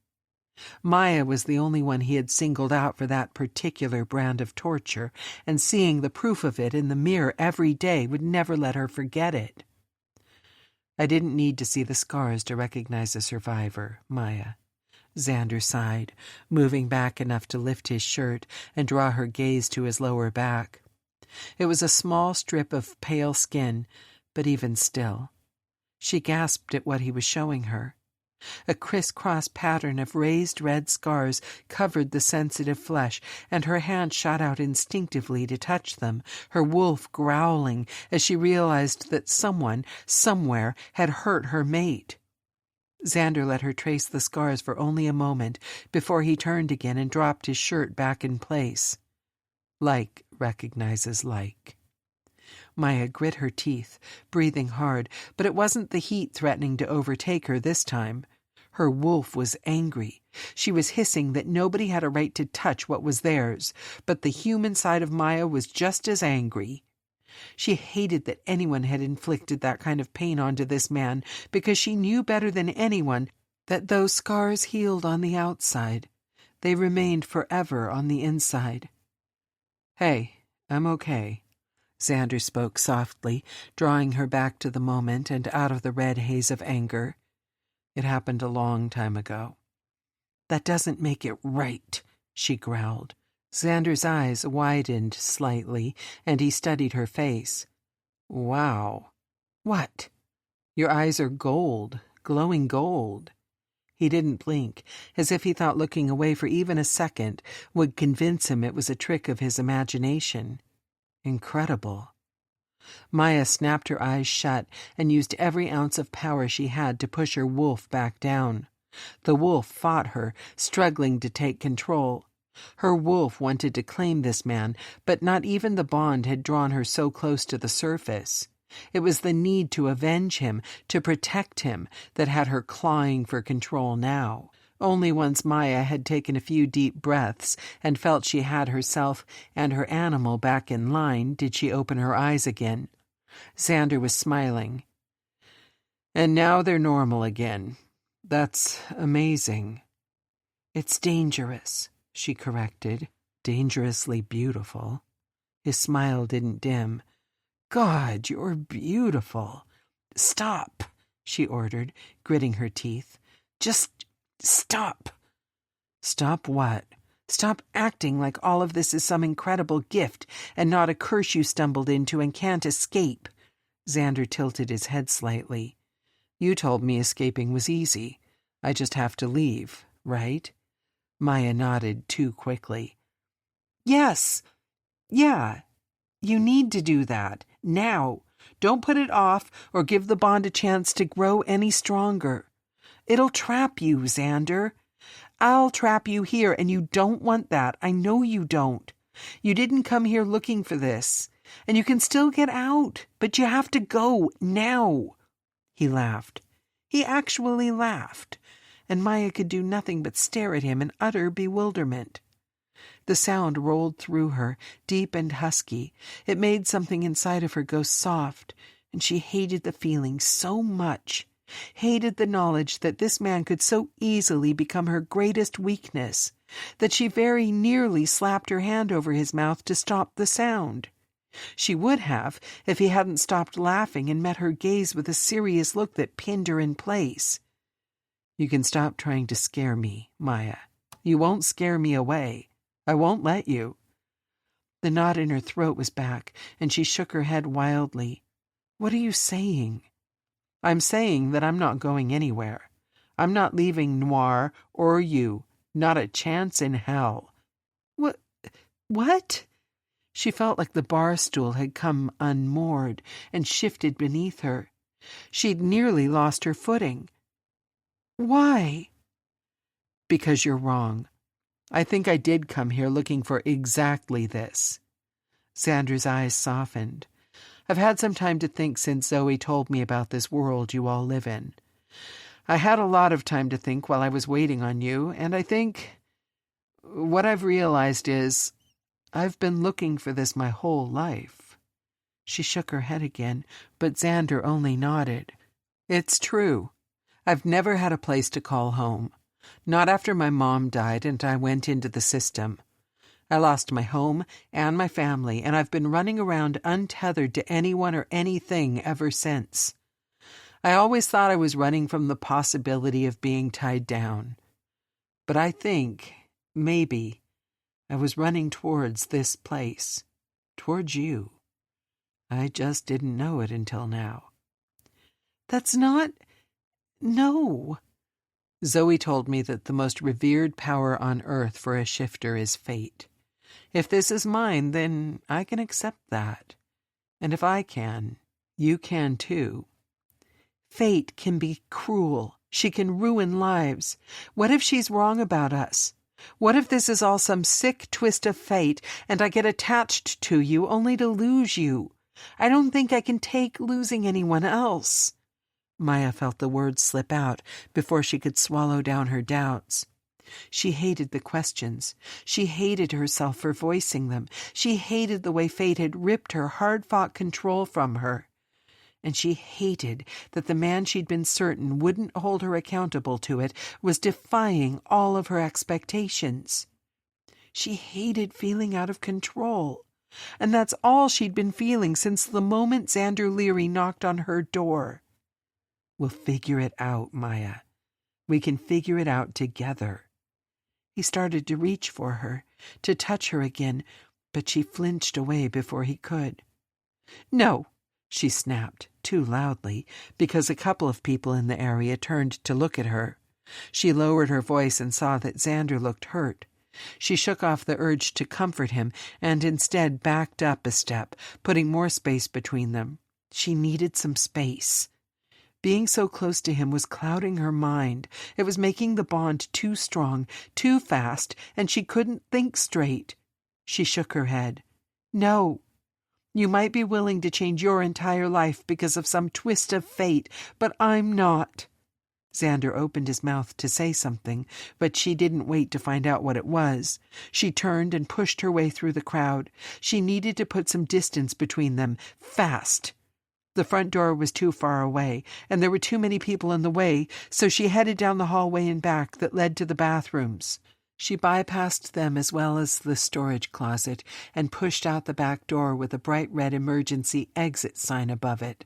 Maya was the only one he had singled out for that particular brand of torture, and seeing the proof of it in the mirror every day would never let her forget it. I didn't need to see the scars to recognize a survivor, Maya. Xander sighed, moving back enough to lift his shirt and draw her gaze to his lower back. It was a small strip of pale skin, but even still. She gasped at what he was showing her. A crisscross pattern of raised red scars covered the sensitive flesh, and her hand shot out instinctively to touch them, her wolf growling as she realized that someone, somewhere, had hurt her mate. Xander let her trace the scars for only a moment before he turned again and dropped his shirt back in place. Like recognizes like. Maya grit her teeth, breathing hard, but it wasn't the heat threatening to overtake her this time. Her wolf was angry. She was hissing that nobody had a right to touch what was theirs, but the human side of Maya was just as angry. She hated that anyone had inflicted that kind of pain onto this man, because she knew better than anyone that those scars healed on the outside. They remained forever on the inside. "Hey, I'm okay." Xander spoke softly, drawing her back to the moment and out of the red haze of anger. "It happened a long time ago." "That doesn't make it right," she growled. Xander's eyes widened slightly, and he studied her face. "Wow." "What?" "Your eyes are gold, glowing gold." He didn't blink, as if he thought looking away for even a second would convince him it was a trick of his imagination. Incredible. Maya snapped her eyes shut and used every ounce of power she had to push her wolf back down. The wolf fought her, struggling to take control. Her wolf wanted to claim this man, but not even the bond had drawn her so close to the surface. It was the need to avenge him, to protect him, that had her clawing for control now. Only once Maya had taken a few deep breaths and felt she had herself and her animal back in line did she open her eyes again. Xander was smiling. "And now they're normal again. That's amazing." "It's dangerous," she corrected. "Dangerously beautiful." His smile didn't dim. "God, you're beautiful." "Stop," she ordered, gritting her teeth. "Just stop." "Stop what?" "Stop acting like all of this is some incredible gift and not a curse you stumbled into and can't escape." Xander tilted his head slightly. "You told me escaping was easy. I just have to leave, right?" Maya nodded too quickly. "Yes. Yeah. You need to do that. Now. Don't put it off or give the bond a chance to grow any stronger. It'll trap you, Xander. I'll trap you here, and you don't want that. I know you don't. You didn't come here looking for this. And you can still get out, but you have to go now." He laughed. He actually laughed, and Maya could do nothing but stare at him in utter bewilderment. The sound rolled through her, deep and husky. It made something inside of her go soft, and she hated the feeling so much. Hated the knowledge that this man could so easily become her greatest weakness, that she very nearly slapped her hand over his mouth to stop the sound. She would have if he hadn't stopped laughing and met her gaze with a serious look that pinned her in place. "You can stop trying to scare me, Maya. You won't scare me away. I won't let you." The knot in her throat was back, and she shook her head wildly. "What are you saying?" "I'm saying that I'm not going anywhere. I'm not leaving Noir or you. Not a chance in hell." What? She felt like the bar stool had come unmoored and shifted beneath her. She'd nearly lost her footing. "Why?" "Because you're wrong. I think I did come here looking for exactly this." Xander's eyes softened. "I've had some time to think since Zoe told me about this world you all live in. I had a lot of time to think while I was waiting on you, and I think what I've realized is I've been looking for this my whole life." She shook her head again, but Xander only nodded. "It's true. I've never had a place to call home. Not after my mom died and I went into the system. I lost my home and my family, and I've been running around untethered to anyone or anything ever since. I always thought I was running from the possibility of being tied down. But I think, maybe, I was running towards this place, towards you. I just didn't know it until now." "That's not... No." Zoe told me that the most revered power on earth for a shifter is fate. If this is mine, then I can accept that. And if I can, you can too. "Fate can be cruel. She can ruin lives. What if she's wrong about us? What if this is all some sick twist of fate and I get attached to you only to lose you? I don't think I can take losing anyone else." Maya felt the words slip out before she could swallow down her doubts. She hated the questions. She hated herself for voicing them. She hated the way fate had ripped her hard-fought control from her. and she hated that the man she'd been certain wouldn't hold her accountable to it was defying all of her expectations. She hated feeling out of control, and that's all she'd been feeling since the moment Xander Leary knocked on her door. "We'll figure it out, Maya. We can figure it out together." He started to reach for her, to touch her again, but she flinched away before he could. "No," she snapped, too loudly, because a couple of people in the area turned to look at her. She lowered her voice and saw that Xander looked hurt. She shook off the urge to comfort him and instead backed up a step, putting more space between them. She needed some space. Being so close to him was clouding her mind. It was making the bond too strong, too fast, and she couldn't think straight. She shook her head. "No. You might be willing to change your entire life because of some twist of fate, but I'm not." Xander opened his mouth to say something, but she didn't wait to find out what it was. She turned and pushed her way through the crowd. She needed to put some distance between them, fast. The front door was too far away, and there were too many people in the way, so she headed down the hallway and back that led to the bathrooms. She bypassed them as well as the storage closet and pushed out the back door with a bright red emergency exit sign above it.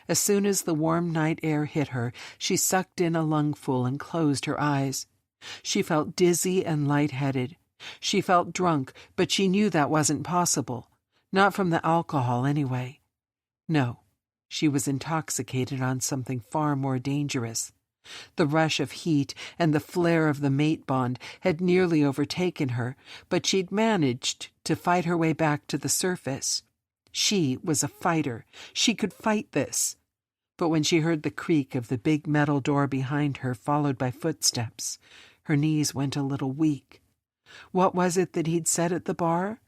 As soon as the warm night air hit her, she sucked in a lungful and closed her eyes. She felt dizzy and lightheaded. She felt drunk, but she knew that wasn't possible. Not from the alcohol, anyway. No, she was intoxicated on something far more dangerous. The rush of heat and the flare of the mate bond had nearly overtaken her, but she'd managed to fight her way back to the surface. She was a fighter. She could fight this. But when she heard the creak of the big metal door behind her, followed by footsteps, her knees went a little weak. What was it that he'd said at the bar?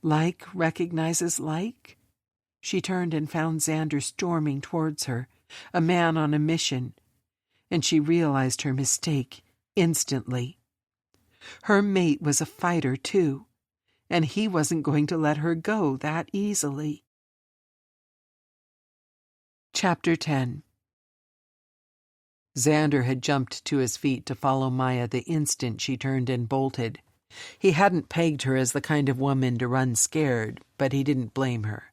Like recognizes like? She turned and found Xander storming towards her, a man on a mission, and she realized her mistake instantly. Her mate was a fighter, too, and he wasn't going to let her go that easily. Chapter 10. Xander had jumped to his feet to follow Maya the instant she turned and bolted. He hadn't pegged her as the kind of woman to run scared, but he didn't blame her.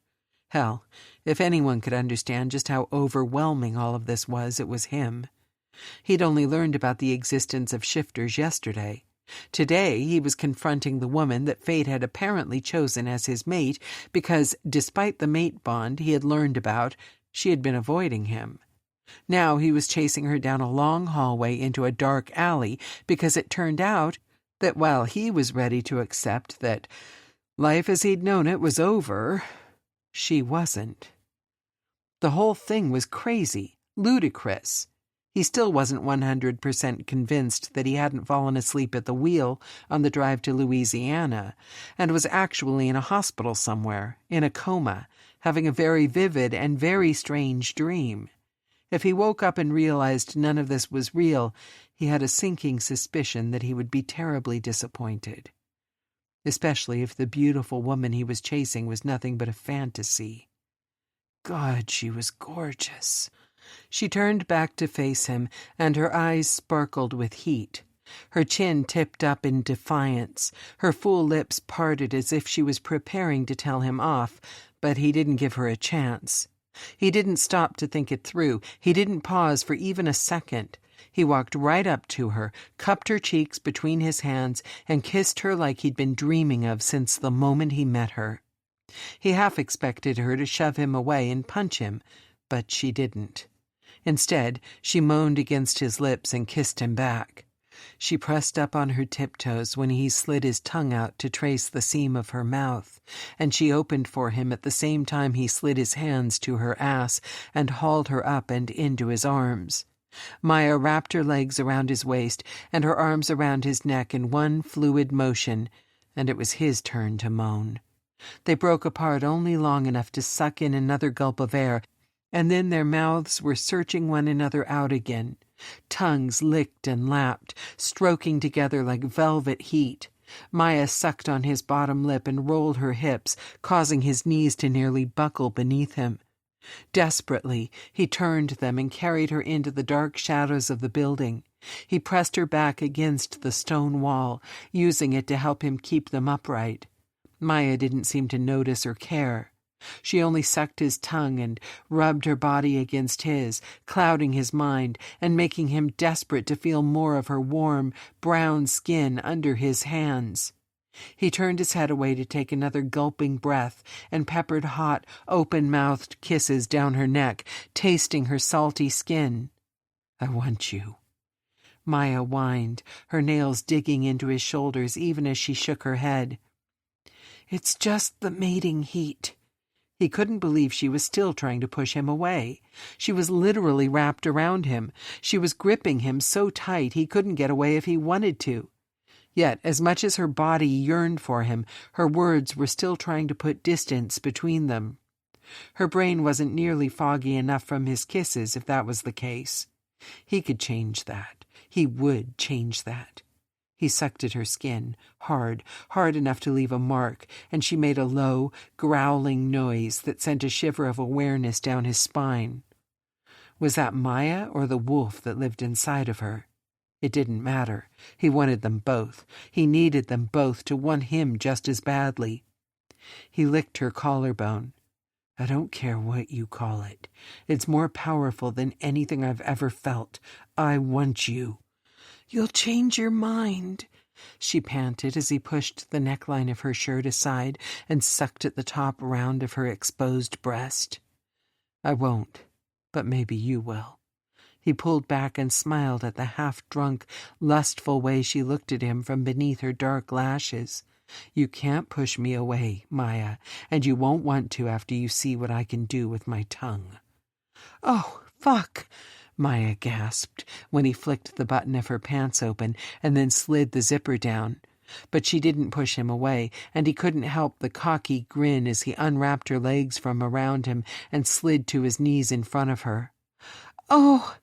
Hell, if anyone could understand just how overwhelming all of this was, it was him. He'd only learned about the existence of shifters yesterday. Today he was confronting the woman that fate had apparently chosen as his mate because, despite the mate bond he had learned about, she had been avoiding him. Now he was chasing her down a long hallway into a dark alley because it turned out that while he was ready to accept that life as he'd known it was over, she wasn't. The whole thing was crazy, ludicrous. He still wasn't 100% convinced that he hadn't fallen asleep at the wheel on the drive to Louisiana and was actually in a hospital somewhere, in a coma, having a very vivid and very strange dream. If he woke up and realized none of this was real, he had a sinking suspicion that he would be terribly disappointed. Especially if the beautiful woman he was chasing was nothing but a fantasy. God, she was gorgeous. She turned back to face him, and her eyes sparkled with heat. Her chin tipped up in defiance, her full lips parted as if she was preparing to tell him off, but he didn't give her a chance. He didn't stop to think it through. He didn't pause for even a second. He walked right up to her, cupped her cheeks between his hands, and kissed her like he'd been dreaming of since the moment he met her. He half expected her to shove him away and punch him, but she didn't. Instead, she moaned against his lips and kissed him back. She pressed up on her tiptoes when he slid his tongue out to trace the seam of her mouth, and she opened for him at the same time he slid his hands to her ass and hauled her up and into his arms. Maya wrapped her legs around his waist and her arms around his neck in one fluid motion, and it was his turn to moan. They broke apart only long enough to suck in another gulp of air, and then their mouths were searching one another out again. Tongues licked and lapped, stroking together like velvet heat. Maya sucked on his bottom lip and rolled her hips, causing his knees to nearly buckle beneath him. Desperately, he turned them and carried her into the dark shadows of the building. He pressed her back against the stone wall, using it to help him keep them upright. Maya didn't seem to notice or care. She only sucked his tongue and rubbed her body against his, clouding his mind and making him desperate to feel more of her warm, brown skin under his hands. He turned his head away to take another gulping breath and peppered hot, open-mouthed kisses down her neck, tasting her salty skin. "I want you." Maya whined, her nails digging into his shoulders even as she shook her head. "It's just the mating heat." He couldn't believe she was still trying to push him away. She was literally wrapped around him. She was gripping him so tight he couldn't get away if he wanted to. Yet, as much as her body yearned for him, her words were still trying to put distance between them. Her brain wasn't nearly foggy enough from his kisses, if that was the case. He could change that. He would change that. He sucked at her skin, hard enough to leave a mark, and she made a low, growling noise that sent a shiver of awareness down his spine. Was that Maya or the wolf that lived inside of her? It didn't matter. He wanted them both. He needed them both to want him just as badly. He licked her collarbone. "I don't care what you call it. It's more powerful than anything I've ever felt. I want you." "You'll change your mind," she panted as he pushed the neckline of her shirt aside and sucked at the top round of her exposed breast. "I won't, but maybe you will." He pulled back and smiled at the half-drunk, lustful way she looked at him from beneath her dark lashes. "You can't push me away, Maya, and you won't want to after you see what I can do with my tongue." "Oh, fuck!" Maya gasped when he flicked the button of her pants open and then slid the zipper down. But she didn't push him away, and he couldn't help the cocky grin as he unwrapped her legs from around him and slid to his knees in front of her. "Oh!"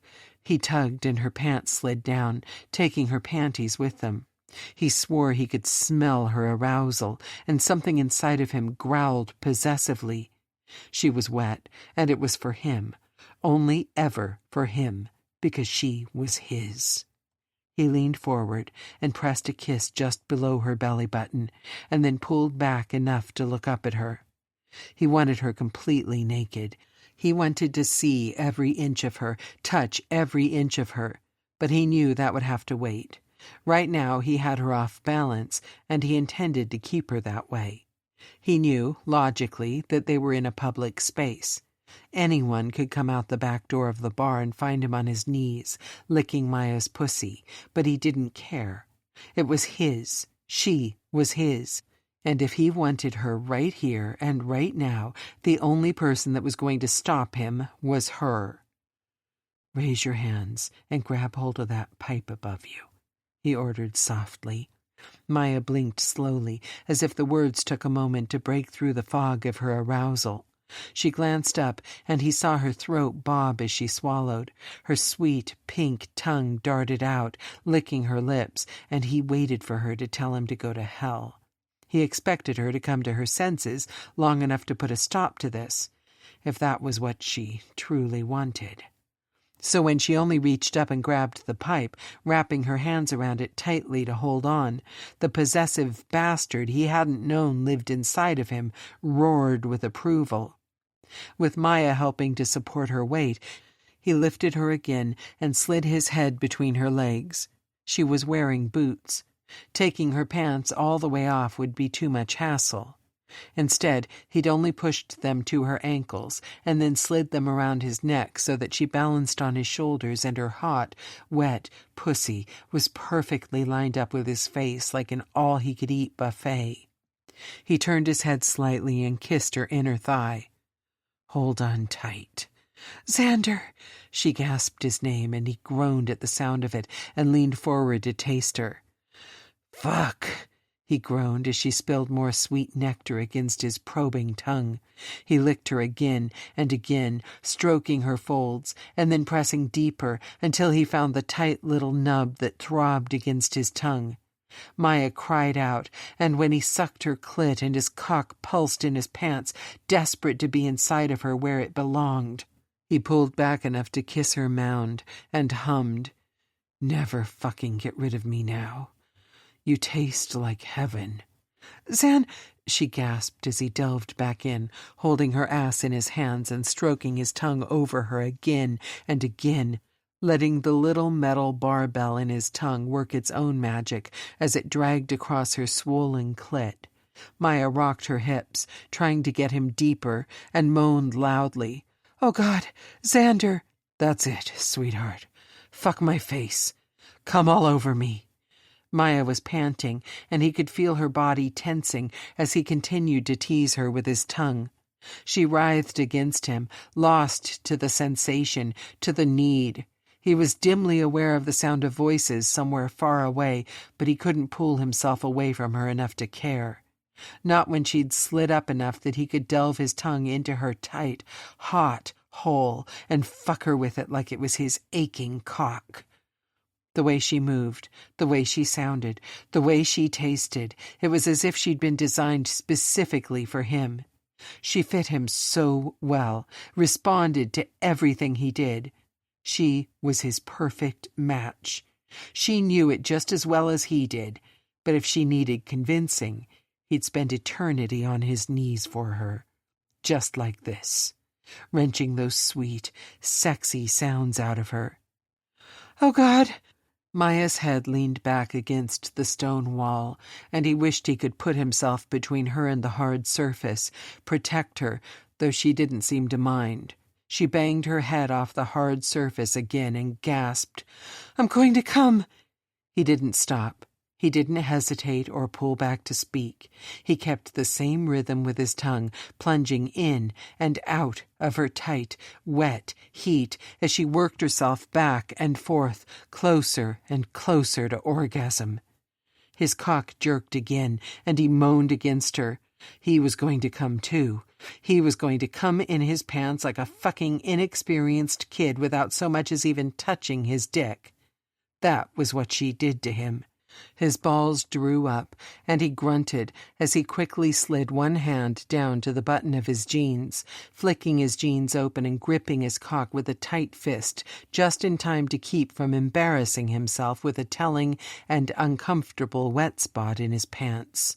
He tugged and her pants slid down, taking her panties with them. He swore he could smell her arousal, and something inside of him growled possessively. She was wet, and it was for him, only ever for him, because she was his. He leaned forward and pressed a kiss just below her belly button, and then pulled back enough to look up at her. He wanted her completely naked. He wanted to see every inch of her, touch every inch of her, but he knew that would have to wait. Right now he had her off balance, and he intended to keep her that way. He knew, logically, that they were in a public space. Anyone could come out the back door of the bar and find him on his knees, licking Maya's pussy, but he didn't care. It was his. She was his. And if he wanted her right here and right now, the only person that was going to stop him was her. "Raise your hands and grab hold of that pipe above you," he ordered softly. Maya blinked slowly, as if the words took a moment to break through the fog of her arousal. She glanced up, and he saw her throat bob as she swallowed. Her sweet, pink tongue darted out, licking her lips, and he waited for her to tell him to go to hell. He expected her to come to her senses long enough to put a stop to this, if that was what she truly wanted. So when she only reached up and grabbed the pipe, wrapping her hands around it tightly to hold on, the possessive bastard he hadn't known lived inside of him roared with approval. With Maya helping to support her weight, he lifted her again and slid his head between her legs. She was wearing boots. Taking her pants all the way off would be too much hassle. Instead, he'd only pushed them to her ankles and then slid them around his neck so that she balanced on his shoulders and her hot, wet pussy was perfectly lined up with his face like an all-he-could-eat buffet. He turned his head slightly and kissed her inner thigh. "Hold on tight." "Xander!" She gasped his name, and he groaned at the sound of it and leaned forward to taste her. "Fuck!" he groaned as she spilled more sweet nectar against his probing tongue. He licked her again and again, stroking her folds, and then pressing deeper until he found the tight little nub that throbbed against his tongue. Maya cried out, and when he sucked her clit and his cock pulsed in his pants, desperate to be inside of her where it belonged, he pulled back enough to kiss her mound and hummed, "Never fucking get rid of me now. You taste like heaven." "Zan," she gasped as he delved back in, holding her ass in his hands and stroking his tongue over her again and again, letting the little metal barbell in his tongue work its own magic as it dragged across her swollen clit. Maya rocked her hips, trying to get him deeper, and moaned loudly, "Oh God, Xander." "That's it, sweetheart. Fuck my face. Come all over me." Maya was panting, and he could feel her body tensing as he continued to tease her with his tongue. She writhed against him, lost to the sensation, to the need. He was dimly aware of the sound of voices somewhere far away, but he couldn't pull himself away from her enough to care. Not when she'd slid up enough that he could delve his tongue into her tight, hot hole and fuck her with it like it was his aching cock. The way she moved, the way she sounded, the way she tasted, it was as if she'd been designed specifically for him. She fit him so well, responded to everything he did. She was his perfect match. She knew it just as well as he did, but if she needed convincing, he'd spend eternity on his knees for her. Just like this, wrenching those sweet, sexy sounds out of her. "Oh God." Maya's head leaned back against the stone wall, and he wished he could put himself between her and the hard surface, protect her, though she didn't seem to mind. She banged her head off the hard surface again and gasped, "I'm going to come." He didn't stop. He didn't hesitate or pull back to speak. He kept the same rhythm with his tongue, plunging in and out of her tight, wet heat as she worked herself back and forth, closer and closer to orgasm. His cock jerked again, and he moaned against her. He was going to come too. He was going to come in his pants like a fucking inexperienced kid without so much as even touching his dick. That was what she did to him. His balls drew up, and he grunted as he quickly slid one hand down to the button of his jeans, flicking his jeans open and gripping his cock with a tight fist, just in time to keep from embarrassing himself with a telling and uncomfortable wet spot in his pants.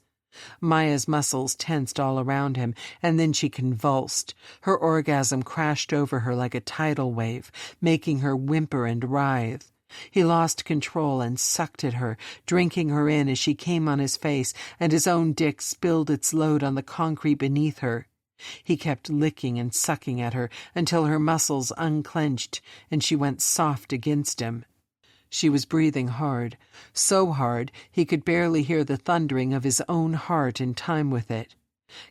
Maya's muscles tensed all around him, and then she convulsed. Her orgasm crashed over her like a tidal wave, making her whimper and writhe. He lost control and sucked at her, drinking her in as she came on his face, and his own dick spilled its load on the concrete beneath her. He kept licking and sucking at her until her muscles unclenched and she went soft against him. She was breathing hard, so hard he could barely hear the thundering of his own heart in time with it.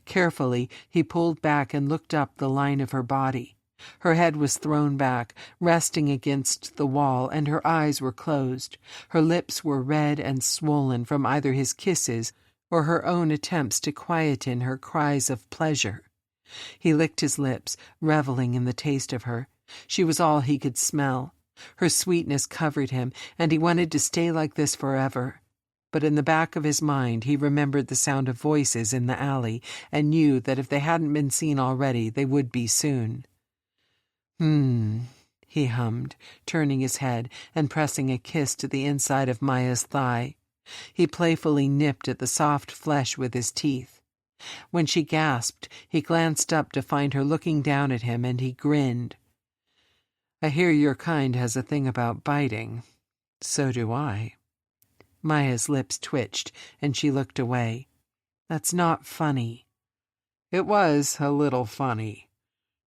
Carefully, he pulled back and looked up the line of her body. Her head was thrown back, resting against the wall, and her eyes were closed. Her lips were red and swollen from either his kisses or her own attempts to quieten her cries of pleasure. He licked his lips, reveling in the taste of her. She was all he could smell. Her sweetness covered him, and he wanted to stay like this forever. But in the back of his mind he remembered the sound of voices in the alley and knew that if they hadn't been seen already, they would be soon. He hummed, turning his head and pressing a kiss to the inside of Maya's thigh. He playfully nipped at the soft flesh with his teeth. When she gasped, he glanced up to find her looking down at him, and he grinned. "I hear your kind has a thing about biting. So do I." Maya's lips twitched, and she looked away. "That's not funny." "It was a little funny."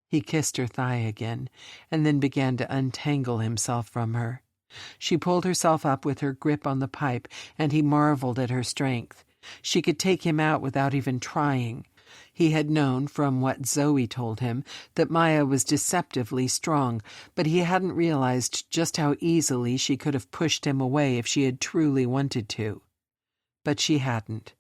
He kissed her thigh again, and then began to untangle himself from her. She pulled herself up with her grip on the pipe, and he marveled at her strength. She could take him out without even trying. He had known, from what Zoe told him, that Maya was deceptively strong, but he hadn't realized just how easily she could have pushed him away if she had truly wanted to. But she hadn't.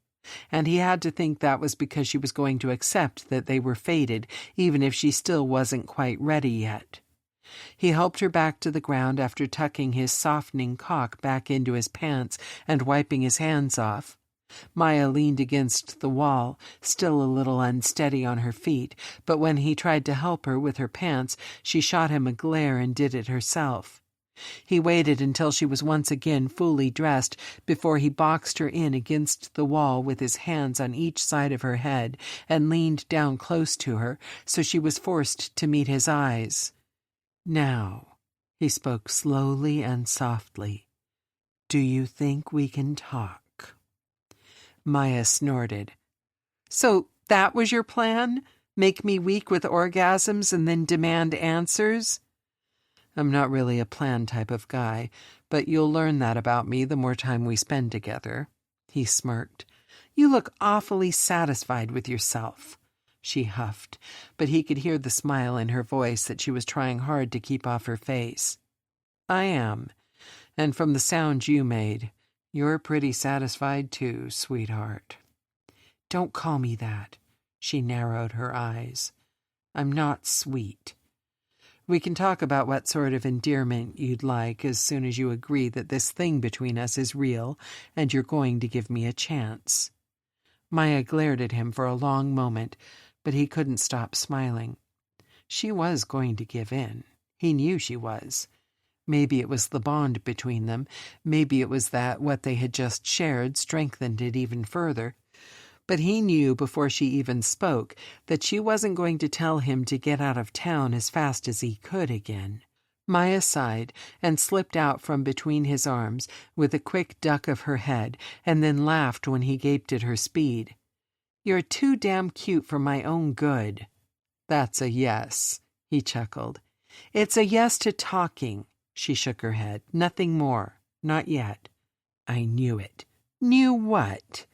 And he had to think that was because she was going to accept that they were fated, even if she still wasn't quite ready yet. He helped her back to the ground after tucking his softening cock back into his pants and wiping his hands off. Maya leaned against the wall, still a little unsteady on her feet, but when he tried to help her with her pants, she shot him a glare and did it herself. He waited until she was once again fully dressed before he boxed her in against the wall with his hands on each side of her head and leaned down close to her, so she was forced to meet his eyes. "Now," he spoke slowly and softly, "do you think we can talk?" Maya snorted. "So that was your plan? Make me weak with orgasms and then demand answers?" "I'm not really a plan type of guy, but you'll learn that about me the more time we spend together." He smirked. "You look awfully satisfied with yourself." She huffed, but he could hear the smile in her voice that she was trying hard to keep off her face. "I am, and from the sound you made, you're pretty satisfied too, sweetheart." "Don't call me that." She narrowed her eyes. "I'm not sweet. We can talk about what sort of endearment you'd like as soon as you agree that this thing between us is real and you're going to give me a chance." Maya glared at him for a long moment, but he couldn't stop smiling. She was going to give in. He knew she was. Maybe it was the bond between them. Maybe it was that what they had just shared strengthened it even further. But he knew before she even spoke that she wasn't going to tell him to get out of town as fast as he could again. Maya sighed and slipped out from between his arms with a quick duck of her head and then laughed when he gaped at her speed. "You're too damn cute for my own good." "That's a yes," he chuckled. "It's a yes to talking." She shook her head. "Nothing more. Not yet." "I knew it." "Knew what?"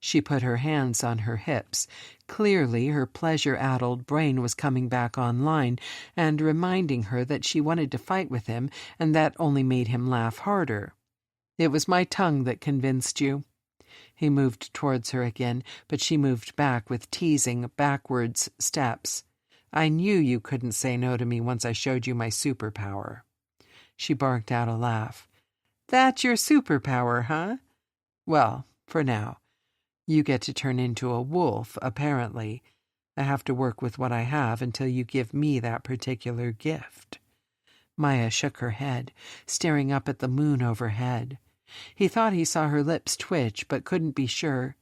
She put her hands on her hips. Clearly, her pleasure-addled brain was coming back online and reminding her that she wanted to fight with him, and that only made him laugh harder. "It was my tongue that convinced you." He moved towards her again, but she moved back with teasing, backwards steps. "I knew you couldn't say no to me once I showed you my superpower." She barked out a laugh. "That's your superpower, huh? Well, for now. You get to turn into a wolf, apparently. I have to work with what I have until you give me that particular gift." Maya shook her head, staring up at the moon overhead. He thought he saw her lips twitch, but couldn't be sure.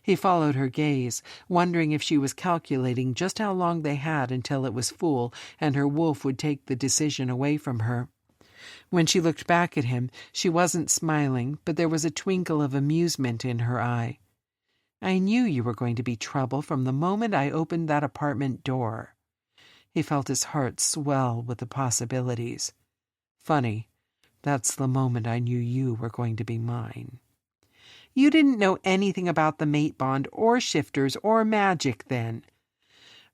He followed her gaze, wondering if she was calculating just how long they had until it was full and her wolf would take the decision away from her. When she looked back at him, she wasn't smiling, but there was a twinkle of amusement in her eye. "I knew you were going to be trouble from the moment I opened that apartment door." He felt his heart swell with the possibilities. "Funny, that's the moment I knew you were going to be mine." "You didn't know anything about the mate bond or shifters or magic then."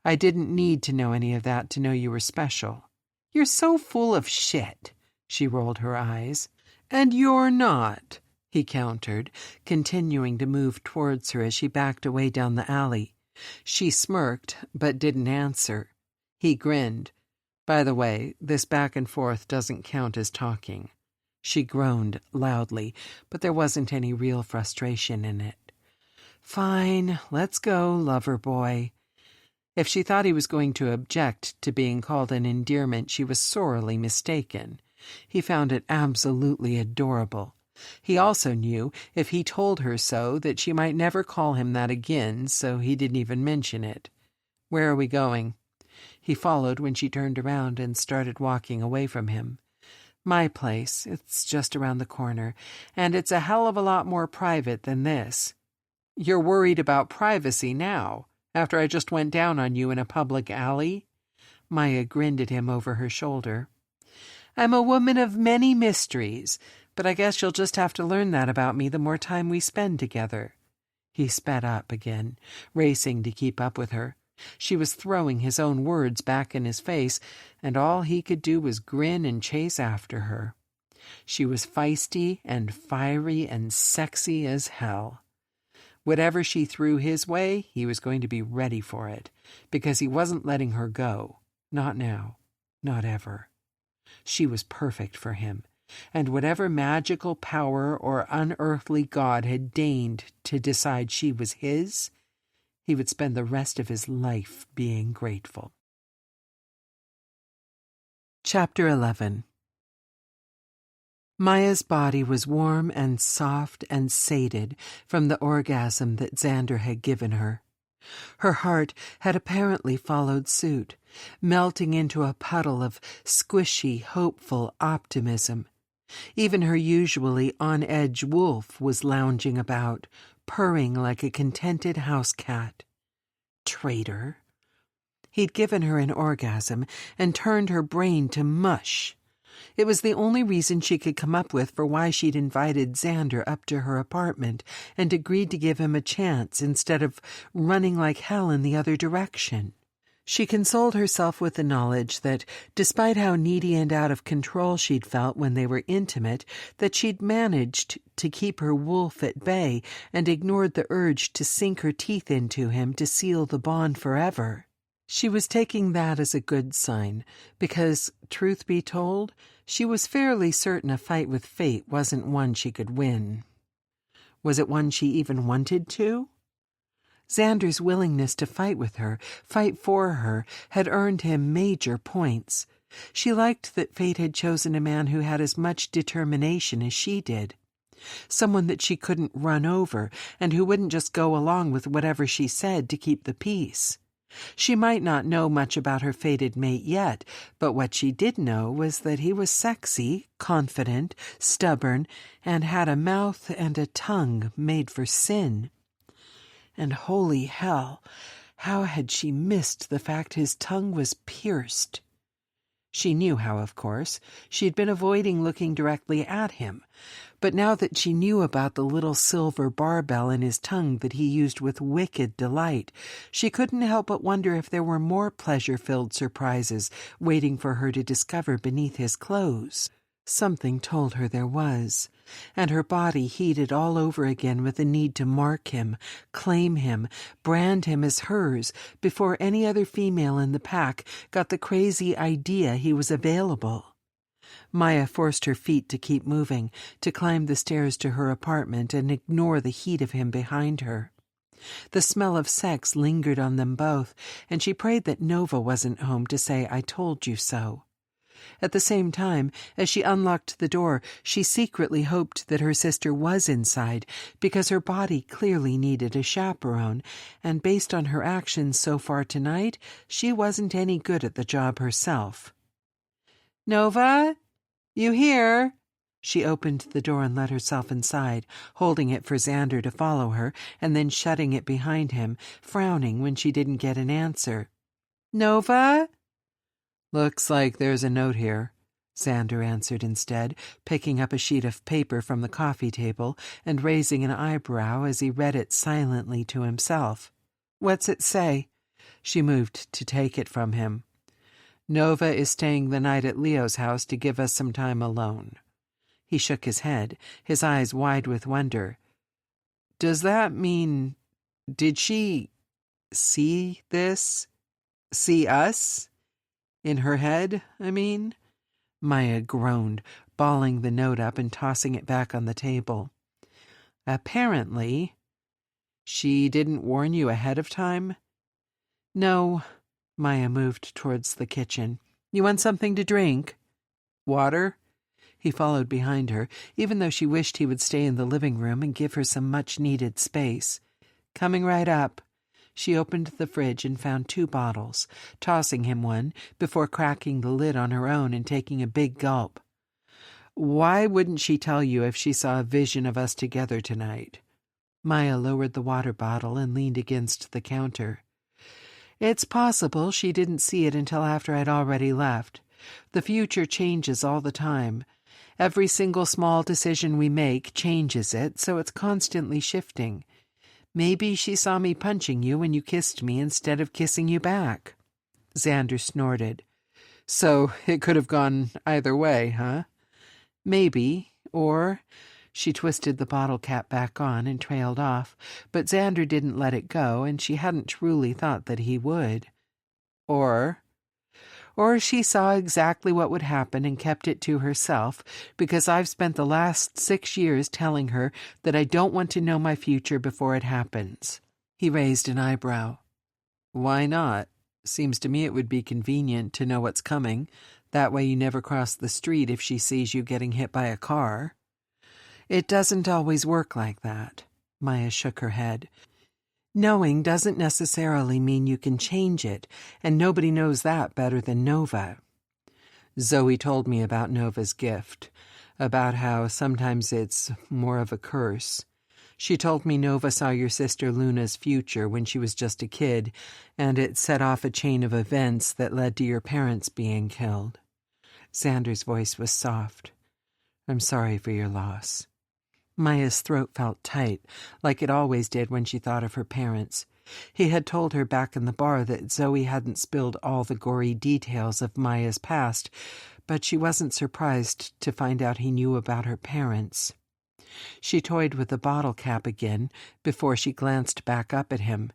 "I didn't need to know any of that to know you were special." "You're so full of shit." She rolled her eyes. "And you're not," he countered, continuing to move towards her as she backed away down the alley. She smirked, but didn't answer. He grinned. "By the way, this back and forth doesn't count as talking." She groaned loudly, but there wasn't any real frustration in it. "Fine, let's go, lover boy." If she thought he was going to object to being called an endearment, she was sorely mistaken. He found it absolutely adorable. He also knew, if he told her so, that she might never call him that again, so he didn't even mention it. "Where are we going?" He followed when she turned around and started walking away from him. "My place. It's just around the corner, and it's a hell of a lot more private than this." "You're worried about privacy now, after I just went down on you in a public alley?" Maya grinned at him over her shoulder. "I'm a woman of many mysteries, but I guess you'll just have to learn that about me the more time we spend together." He sped up again, racing to keep up with her. She was throwing his own words back in his face, and all he could do was grin and chase after her. She was feisty and fiery and sexy as hell. Whatever she threw his way, he was going to be ready for it, because he wasn't letting her go. Not now. Not ever. She was perfect for him, and whatever magical power or unearthly god had deigned to decide she was his, he would spend the rest of his life being grateful. Chapter 11. Maya's body was warm and soft and sated from the orgasm that Xander had given her. Her heart had apparently followed suit, melting into a puddle of squishy, hopeful optimism. Even her usually on-edge wolf was lounging about, purring like a contented house cat. Traitor. He'd given her an orgasm and turned her brain to mush. It was the only reason she could come up with for why she'd invited Xander up to her apartment and agreed to give him a chance instead of running like hell in the other direction. She consoled herself with the knowledge that, despite how needy and out of control she'd felt when they were intimate, that she'd managed to keep her wolf at bay and ignored the urge to sink her teeth into him to seal the bond forever. She was taking that as a good sign, because, truth be told, she was fairly certain a fight with fate wasn't one she could win. Was it one she even wanted to? Xander's willingness to fight with her, fight for her, had earned him major points. She liked that fate had chosen a man who had as much determination as she did. Someone that she couldn't run over, and who wouldn't just go along with whatever she said to keep the peace. She might not know much about her fated mate yet, but what she did know was that he was sexy, confident, stubborn, and had a mouth and a tongue made for sin. And holy hell, how had she missed the fact his tongue was pierced? She knew how, of course. She'd been avoiding looking directly at him. But now that she knew about the little silver barbell in his tongue that he used with wicked delight, she couldn't help but wonder if there were more pleasure-filled surprises waiting for her to discover beneath his clothes. Something told her there was, and her body heated all over again with the need to mark him, claim him, brand him as hers, before any other female in the pack got the crazy idea he was available. Maya forced her feet to keep moving, to climb the stairs to her apartment and ignore the heat of him behind her. The smell of sex lingered on them both, and she prayed that Nova wasn't home to say, "I told you so." At the same time, as she unlocked the door, she secretly hoped that her sister was inside, because her body clearly needed a chaperone, and based on her actions so far tonight, she wasn't any good at the job herself. "Nova? You here?" She opened the door and let herself inside, holding it for Xander to follow her, and then shutting it behind him, frowning when she didn't get an answer. "Nova?" "Looks like there's a note here," Xander answered instead, picking up a sheet of paper from the coffee table and raising an eyebrow as he read it silently to himself. "What's it say?" She moved to take it from him. "Nova is staying the night at Leo's house to give us some time alone." He shook his head, his eyes wide with wonder. "Does that mean... did she... see this? See us? In her head, I mean?" Maya groaned, balling the note up and tossing it back on the table. "Apparently. She didn't warn you ahead of time?" "No." Maya moved towards the kitchen. "You want something to drink?" "Water?" He followed behind her, even though she wished he would stay in the living room and give her some much-needed space. "Coming right up." She opened the fridge and found 2 bottles, tossing him one before cracking the lid on her own and taking a big gulp. "Why wouldn't she tell you if she saw a vision of us together tonight?" Maya lowered the water bottle and leaned against the counter. "It's possible she didn't see it until after I'd already left. The future changes all the time. Every single small decision we make changes it, so it's constantly shifting. Maybe she saw me punching you when you kissed me instead of kissing you back." Xander snorted. "So it could have gone either way, huh?" "Maybe, or..." She twisted the bottle cap back on and trailed off, but Xander didn't let it go, and she hadn't truly thought that he would. Or Or she saw exactly what would happen and kept it to herself, because I've spent the last 6 years telling her that I don't want to know my future before it happens." He raised an eyebrow. "Why not? Seems to me it would be convenient to know what's coming. That way you never cross the street if she sees you getting hit by a car." "It doesn't always work like that." Maya shook her head. "Knowing doesn't necessarily mean you can change it, and nobody knows that better than Nova." Zoe told me about Nova's gift, about how sometimes it's more of a curse. She told me Nova saw your sister Luna's future when she was just a kid, and it set off a chain of events that led to your parents being killed. Xander's voice was soft. "I'm sorry for your loss." Maya's throat felt tight, like it always did when she thought of her parents. He had told her back in the bar that Zoe hadn't spilled all the gory details of Maya's past, but she wasn't surprised to find out he knew about her parents. She toyed with the bottle cap again before she glanced back up at him.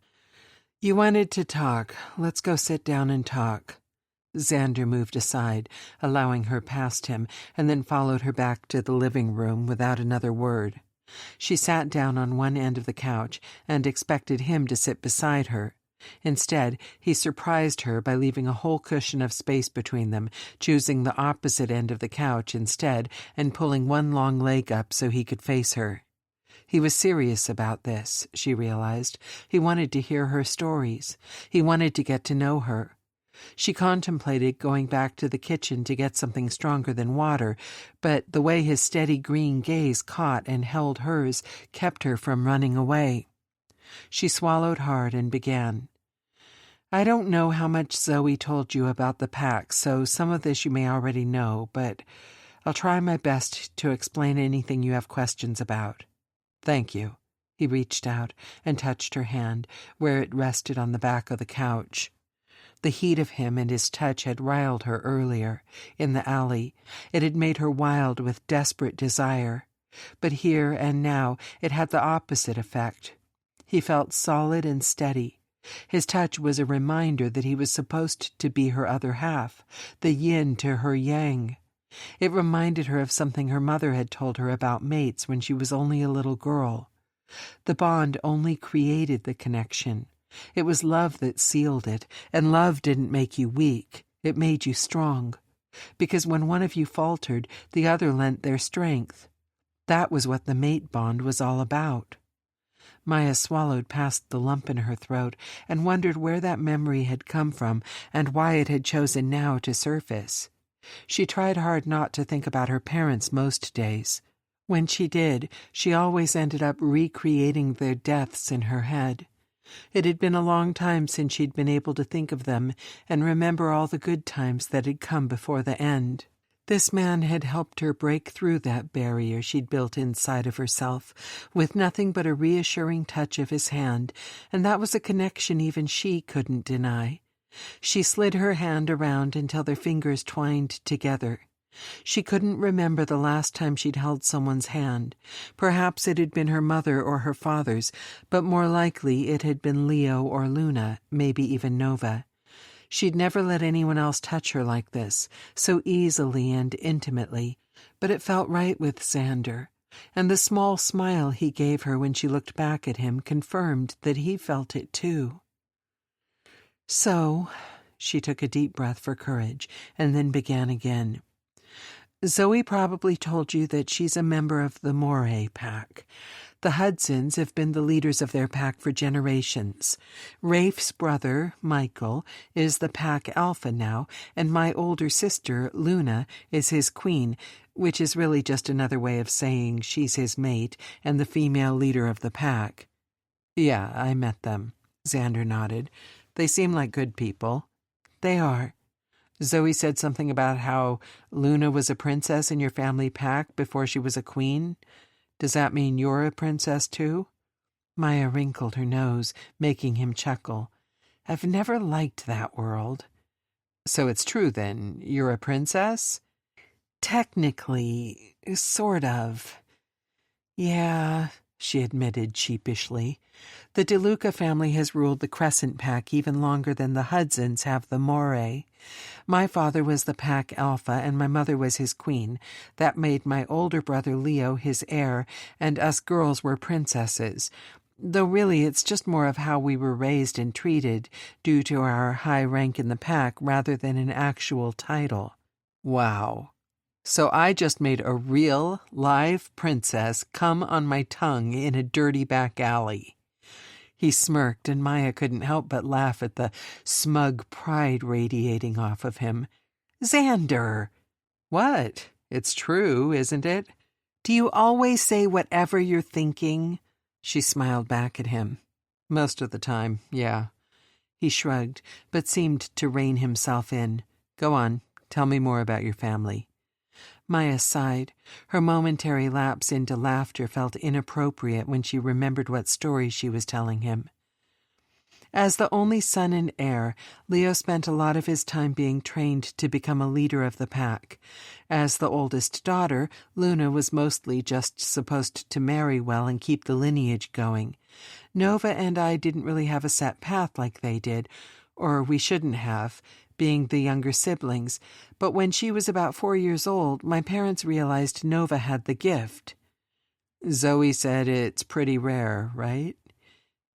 "You wanted to talk. Let's go sit down and talk." Xander moved aside, allowing her past him, and then followed her back to the living room without another word. She sat down on one end of the couch and expected him to sit beside her. Instead, he surprised her by leaving a whole cushion of space between them, choosing the opposite end of the couch instead, and pulling one long leg up so he could face her. He was serious about this, she realized. He wanted to hear her stories. He wanted to get to know her. She contemplated going back to the kitchen to get something stronger than water, but the way his steady green gaze caught and held hers kept her from running away. She swallowed hard and began. "I don't know how much Zoe told you about the pack, so some of this you may already know, but I'll try my best to explain anything you have questions about." "Thank you." He reached out and touched her hand, where it rested on the back of the couch. The heat of him and his touch had riled her earlier, in the alley. It had made her wild with desperate desire. But here and now it had the opposite effect. He felt solid and steady. His touch was a reminder that he was supposed to be her other half, the yin to her yang. It reminded her of something her mother had told her about mates when she was only a little girl. The bond only created the connection. It was love that sealed it, and love didn't make you weak. It made you strong. Because when one of you faltered, the other lent their strength. That was what the mate bond was all about. Maya swallowed past the lump in her throat and wondered where that memory had come from and why it had chosen now to surface. She tried hard not to think about her parents most days. When she did, she always ended up recreating their deaths in her head. It had been a long time since she'd been able to think of them and remember all the good times that had come before the end. This man had helped her break through that barrier she'd built inside of herself, with nothing but a reassuring touch of his hand, and that was a connection even she couldn't deny. She slid her hand around until their fingers twined together. She couldn't remember the last time she'd held someone's hand. Perhaps it had been her mother or her father's, but more likely it had been Leo or Luna, maybe even Nova. She'd never let anyone else touch her like this, so easily and intimately, but it felt right with Xander, and the small smile he gave her when she looked back at him confirmed that he felt it too. "So," she took a deep breath for courage, and then began again. "Zoe probably told you that she's a member of the Moray pack. The Hudsons have been the leaders of their pack for generations. Rafe's brother, Michael, is the pack alpha now, and my older sister, Luna, is his queen, which is really just another way of saying she's his mate and the female leader of the pack." "Yeah, I met them," Xander nodded. "They seem like good people." "They are." "Zoe said something about how Luna was a princess in your family pack before she was a queen. Does that mean you're a princess too?" Maya wrinkled her nose, making him chuckle. "I've never liked that world." "So it's true then, you're a princess?" "Technically, sort of. Yeah," she admitted sheepishly. The DeLuca family has ruled the Crescent Pack even longer than the Hudsons have the Moray. My father was the Pack Alpha and my mother was his queen. That made my older brother Leo his heir, and us girls were princesses. Though really it's just more of how we were raised and treated due to our high rank in the pack rather than an actual title. Wow. So I just made a real, live princess come on my tongue in a dirty back alley. He smirked, and Maya couldn't help but laugh at the smug pride radiating off of him. Xander! What? It's true, isn't it? Do you always say whatever you're thinking? She smiled back at him. Most of the time, yeah. He shrugged, but seemed to rein himself in. Go on, tell me more about your family. Maya sighed. Her momentary lapse into laughter felt inappropriate when she remembered what story she was telling him. As the only son and heir, Leo spent a lot of his time being trained to become a leader of the pack. As the oldest daughter, Luna was mostly just supposed to marry well and keep the lineage going. Nova and I didn't really have a set path like they did, or we shouldn't have, being the younger siblings, but when she was about 4 years old, my parents realized Nova had the gift. Zoe said it's pretty rare, right?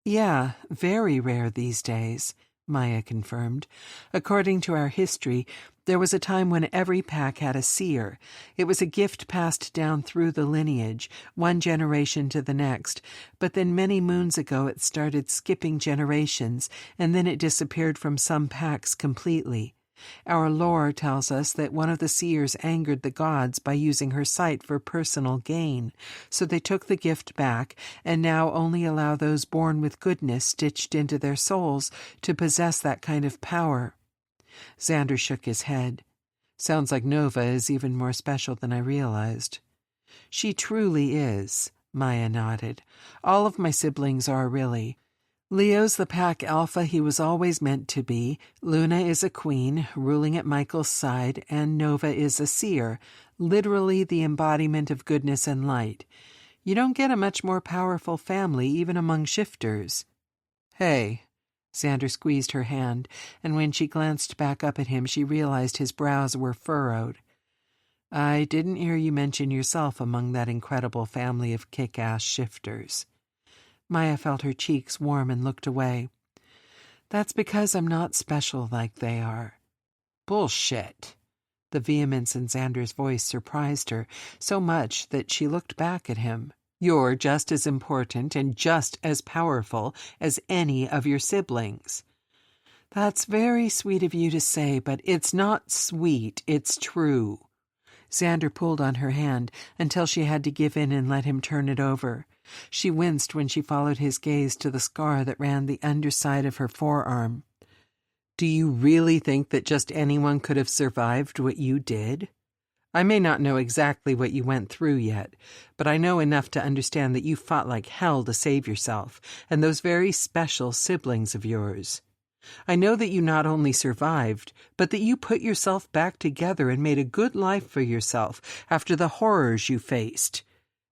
Yeah, very rare these days, Maya confirmed. According to our history, there was a time when every pack had a seer. It was a gift passed down through the lineage, one generation to the next, but then many moons ago it started skipping generations, and then it disappeared from some packs completely. Our lore tells us that one of the seers angered the gods by using her sight for personal gain, so they took the gift back and now only allow those born with goodness stitched into their souls to possess that kind of power. Xander shook his head. Sounds like Nova is even more special than I realized. She truly is, Maya nodded. All of my siblings are really. Leo's the pack alpha he was always meant to be, Luna is a queen, ruling at Michael's side, and Nova is a seer, literally the embodiment of goodness and light. You don't get a much more powerful family even among shifters. Hey. Xander squeezed her hand, and when she glanced back up at him she realized his brows were furrowed. I didn't hear you mention yourself among that incredible family of kick-ass shifters. Maya felt her cheeks warm and looked away. That's because I'm not special like they are. Bullshit. The vehemence in Xander's voice surprised her so much that she looked back at him. You're just as important and just as powerful as any of your siblings. That's very sweet of you to say, but it's not sweet, it's true. Xander pulled on her hand until she had to give in and let him turn it over. She winced when she followed his gaze to the scar that ran the underside of her forearm. Do you really think that just anyone could have survived what you did? I may not know exactly what you went through yet, but I know enough to understand that you fought like hell to save yourself and those very special siblings of yours. I know that you not only survived, but that you put yourself back together and made a good life for yourself after the horrors you faced.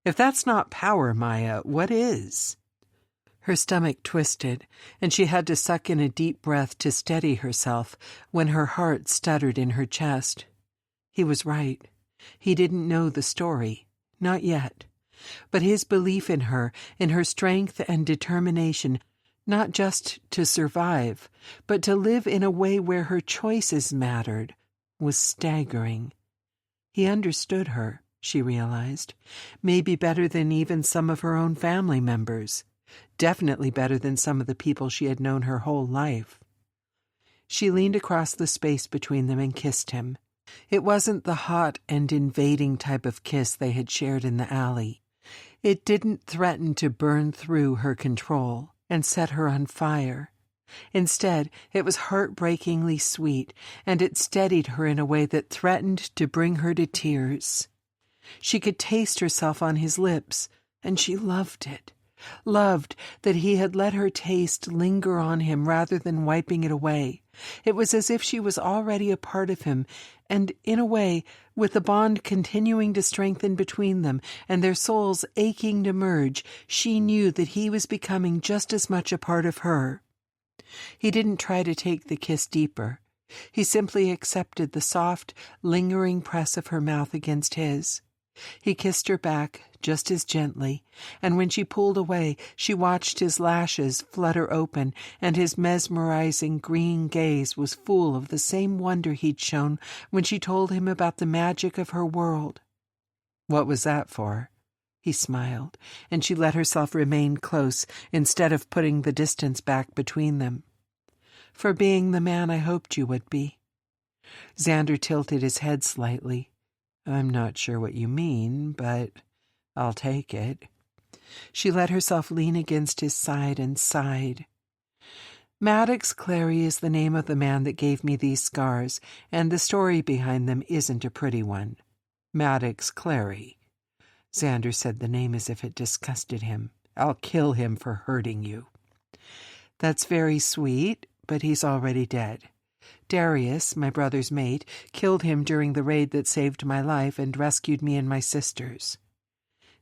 If that's not power, Maya, what is? Her stomach twisted, and she had to suck in a deep breath to steady herself when her heart stuttered in her chest. He was right. He didn't know the story. Not yet. But his belief in her strength and determination, not just to survive, but to live in a way where her choices mattered, was staggering. He understood her, she realized, maybe better than even some of her own family members, definitely better than some of the people she had known her whole life. She leaned across the space between them and kissed him. It wasn't the hot and invading type of kiss they had shared in the alley. It didn't threaten to burn through her control and set her on fire. Instead, it was heartbreakingly sweet, and it steadied her in a way that threatened to bring her to tears. She could taste herself on his lips, and she loved it. Loved that he had let her taste linger on him rather than wiping it away, It was as if she was already a part of him, and, in a way, with the bond continuing to strengthen between them and their souls aching to merge, she knew that he was becoming just as much a part of her. He didn't try to take the kiss deeper. He simply accepted the soft, lingering press of her mouth against his. He kissed her back just as gently, and when she pulled away, she watched his lashes flutter open, and his mesmerizing green gaze was full of the same wonder he'd shown when she told him about the magic of her world. What was that for? He smiled, and she let herself remain close instead of putting the distance back between them. For being the man I hoped you would be. Xander tilted his head slightly. I'm not sure what you mean, but I'll take it. She let herself lean against his side and sighed. Maddox Clary is the name of the man that gave me these scars, and the story behind them isn't a pretty one. Maddox Clary. Xander said the name as if it disgusted him. I'll kill him for hurting you. That's very sweet, but he's already dead. Darius, my brother's mate, killed him during the raid that saved my life and rescued me and my sisters.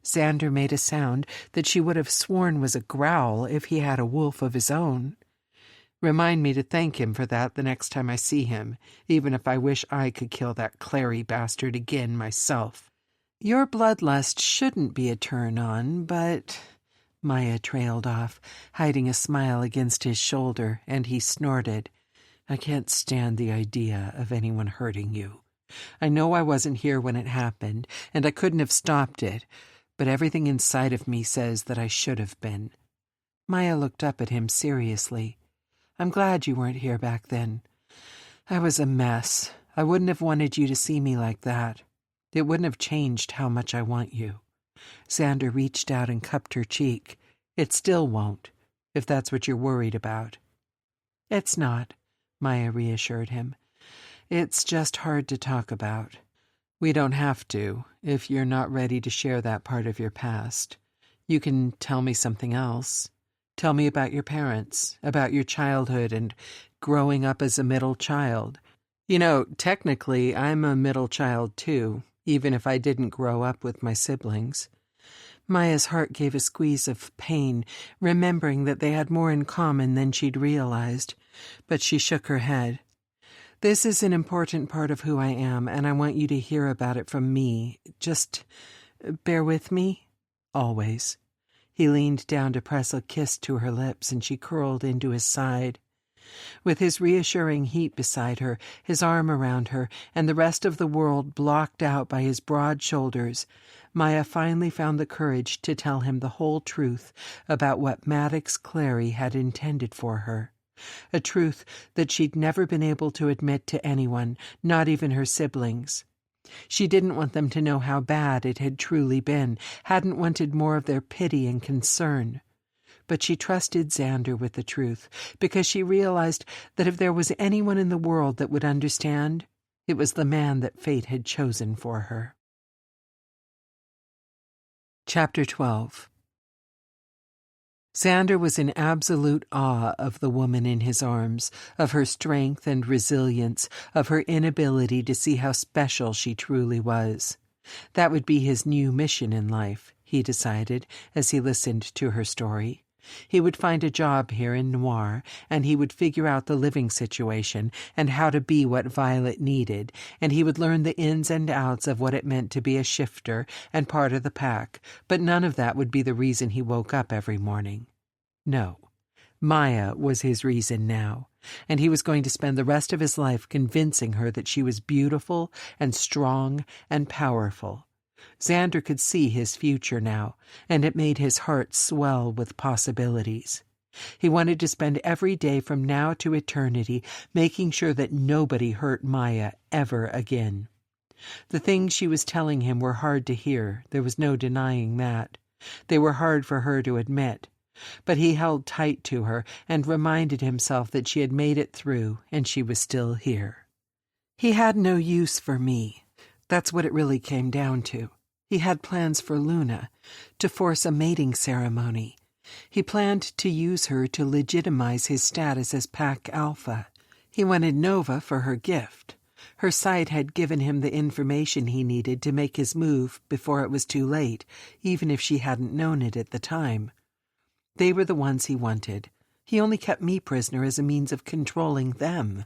Xander made a sound that she would have sworn was a growl if he had a wolf of his own. Remind me to thank him for that the next time I see him, even if I wish I could kill that Clary bastard again myself. Your bloodlust shouldn't be a turn-on, but... Maya trailed off, hiding a smile against his shoulder, and he snorted. I can't stand the idea of anyone hurting you. I know I wasn't here when it happened, and I couldn't have stopped it, but everything inside of me says that I should have been. Maya looked up at him seriously. I'm glad you weren't here back then. I was a mess. I wouldn't have wanted you to see me like that. It wouldn't have changed how much I want you. Xander reached out and cupped her cheek. It still won't, if that's what you're worried about. It's not, Maya reassured him. It's just hard to talk about. We don't have to, if you're not ready to share that part of your past. You can tell me something else. Tell me about your parents, about your childhood and growing up as a middle child. You know, technically, I'm a middle child too, even if I didn't grow up with my siblings. Maya's heart gave a squeeze of pain, remembering that they had more in common than she'd realized, but she shook her head. This is an important part of who I am, and I want you to hear about it from me. Just bear with me, always. He leaned down to press a kiss to her lips, and she curled into his side. With his reassuring heat beside her, his arm around her, and the rest of the world blocked out by his broad shoulders, Maya finally found the courage to tell him the whole truth about what Maddox Clary had intended for her. A truth that she'd never been able to admit to anyone, not even her siblings. She didn't want them to know how bad it had truly been, hadn't wanted more of their pity and concern. But she trusted Xander with the truth, because she realized that if there was anyone in the world that would understand, it was the man that fate had chosen for her. Chapter 12. Xander was in absolute awe of the woman in his arms, of her strength and resilience, of her inability to see how special she truly was. That would be his new mission in life, he decided, as he listened to her story. He would find a job here in Noir, and he would figure out the living situation and how to be what Violet needed, and he would learn the ins and outs of what it meant to be a shifter and part of the pack, but none of that would be the reason he woke up every morning. No, Maya was his reason now, and he was going to spend the rest of his life convincing her that she was beautiful and strong and powerful. Xander could see his future now, and it made his heart swell with possibilities. He wanted to spend every day from now to eternity making sure that nobody hurt Maya ever again. The things she was telling him were hard to hear, there was no denying that. They were hard for her to admit. But he held tight to her and reminded himself that she had made it through and she was still here. He had no use for me. That's what it really came down to. He had plans for Luna, to force a mating ceremony. He planned to use her to legitimize his status as Pack Alpha. He wanted Nova for her gift. Her sight had given him the information he needed to make his move before it was too late, even if she hadn't known it at the time. They were the ones he wanted. He only kept me prisoner as a means of controlling them.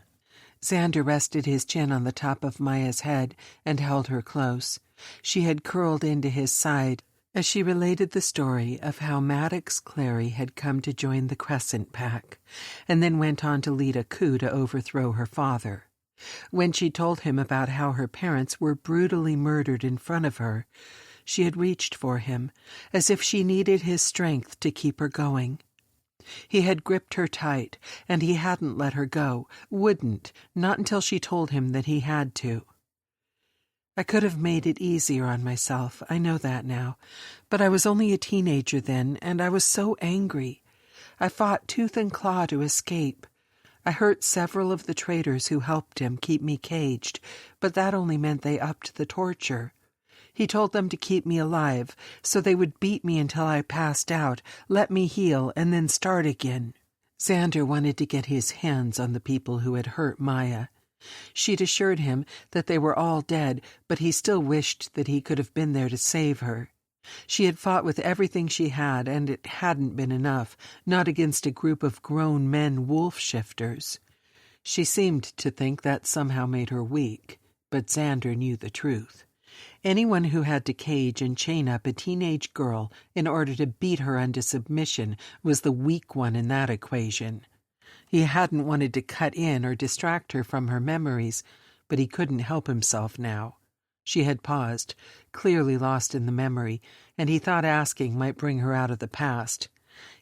Xander rested his chin on the top of Maya's head and held her close. She had curled into his side as she related the story of how Maddox Clary had come to join the Crescent Pack, and then went on to lead a coup to overthrow her father. When she told him about how her parents were brutally murdered in front of her, she had reached for him, as if she needed his strength to keep her going. He had gripped her tight, and he hadn't let her go, wouldn't, not until she told him that he had to. I could have made it easier on myself, I know that now, but I was only a teenager then, and I was so angry. I fought tooth and claw to escape. I hurt several of the traitors who helped him keep me caged, but that only meant they upped the torture. He told them to keep me alive, so they would beat me until I passed out, let me heal, and then start again. Xander wanted to get his hands on the people who had hurt Maya. She'd assured him that they were all dead, but he still wished that he could have been there to save her. She had fought with everything she had, and it hadn't been enough, not against a group of grown men wolf-shifters. She seemed to think that somehow made her weak, but Xander knew the truth. Anyone who had to cage and chain up a teenage girl in order to beat her into submission was the weak one in that equation. He hadn't wanted to cut in or distract her from her memories, but he couldn't help himself now. She had paused, clearly lost in the memory, and he thought asking might bring her out of the past.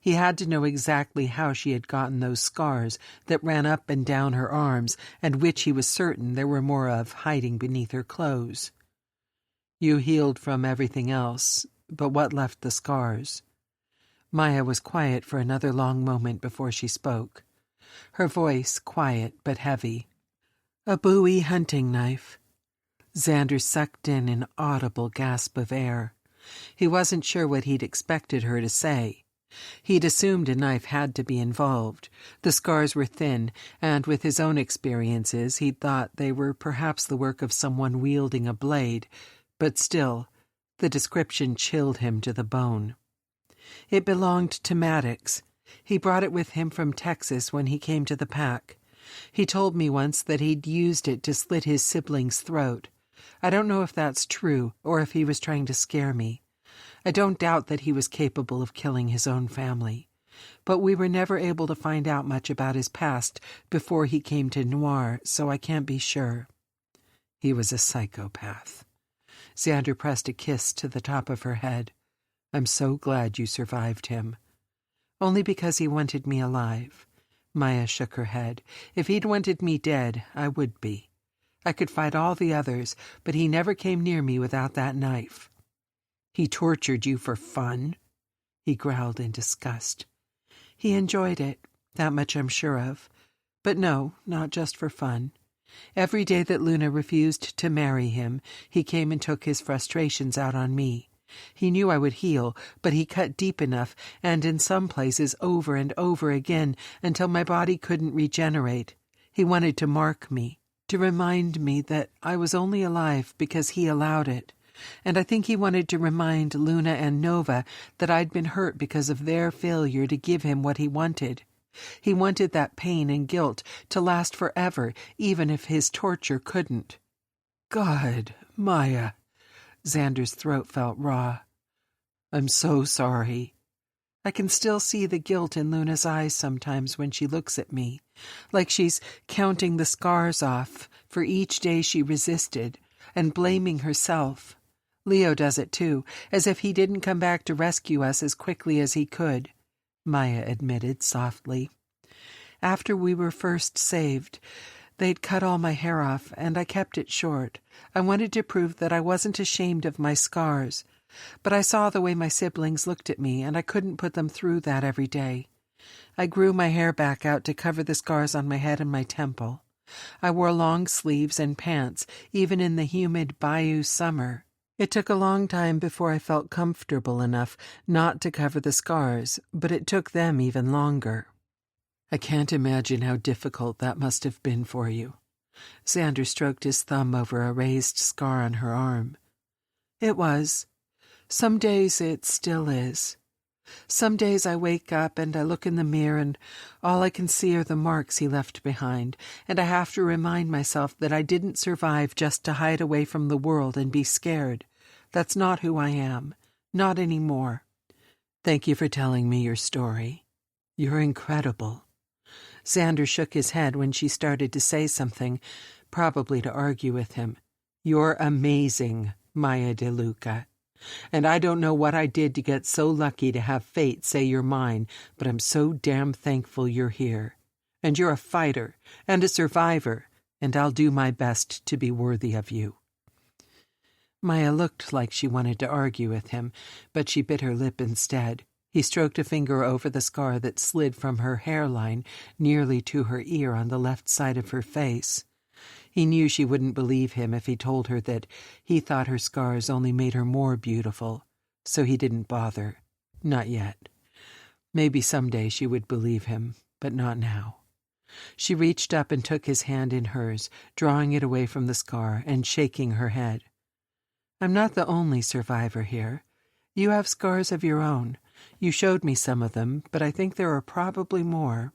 He had to know exactly how she had gotten those scars that ran up and down her arms, and which he was certain there were more of hiding beneath her clothes. You healed from everything else, but what left the scars? Maya was quiet for another long moment before she spoke. Her voice quiet but heavy. A Bowie hunting knife. Xander sucked in an audible gasp of air. He wasn't sure what he'd expected her to say. He'd assumed a knife had to be involved. The scars were thin, and with his own experiences he'd thought they were perhaps the work of someone wielding a blade, but still, the description chilled him to the bone. It belonged to Maddox. He brought it with him from Texas when he came to the pack. He told me once that he'd used it to slit his sibling's throat. I don't know if that's true, or if he was trying to scare me. I don't doubt that he was capable of killing his own family. But we were never able to find out much about his past before he came to Noir, so I can't be sure. He was a psychopath. Xander pressed a kiss to the top of her head. I'm so glad you survived him. Only because he wanted me alive. Maya shook her head. If he'd wanted me dead, I would be. I could fight all the others, but he never came near me without that knife. He tortured you for fun? He growled in disgust. He enjoyed it, that much I'm sure of. But no, not just for fun. Every day that Luna refused to marry him, he came and took his frustrations out on me. He knew I would heal, but he cut deep enough, and in some places over and over again, until my body couldn't regenerate. He wanted to mark me, to remind me that I was only alive because he allowed it. And I think he wanted to remind Luna and Nova that I'd been hurt because of their failure to give him what he wanted. He wanted that pain and guilt to last forever, even if his torture couldn't. God, Maya. Xander's throat felt raw. I'm so sorry. I can still see the guilt in Luna's eyes sometimes when she looks at me, like she's counting the scars off for each day she resisted, and blaming herself. Leo does it too, as if he didn't come back to rescue us as quickly as he could, Maya admitted softly. After we were first saved, they'd cut all my hair off, and I kept it short. I wanted to prove that I wasn't ashamed of my scars, but I saw the way my siblings looked at me, and I couldn't put them through that every day. I grew my hair back out to cover the scars on my head and my temple. I wore long sleeves and pants, even in the humid bayou summer. It took a long time before I felt comfortable enough not to cover the scars, but it took them even longer. I can't imagine how difficult that must have been for you. Xander stroked his thumb over a raised scar on her arm. It was. Some days it still is. Some days I wake up and I look in the mirror and all I can see are the marks he left behind, and I have to remind myself that I didn't survive just to hide away from the world and be scared. That's not who I am. Not anymore. Thank you for telling me your story. You're incredible. Xander shook his head when she started to say something, probably to argue with him. You're amazing, Maya DeLuca. And I don't know what I did to get so lucky to have fate say you're mine, but I'm so damn thankful you're here. And you're a fighter and a survivor, and I'll do my best to be worthy of you. Maya looked like she wanted to argue with him, but she bit her lip instead. He stroked a finger over the scar that slid from her hairline nearly to her ear on the left side of her face. He knew she wouldn't believe him if he told her that he thought her scars only made her more beautiful, so he didn't bother. Not yet. Maybe someday she would believe him, but not now. She reached up and took his hand in hers, drawing it away from the scar and shaking her head. I'm not the only survivor here. You have scars of your own. You showed me some of them, but I think there are probably more.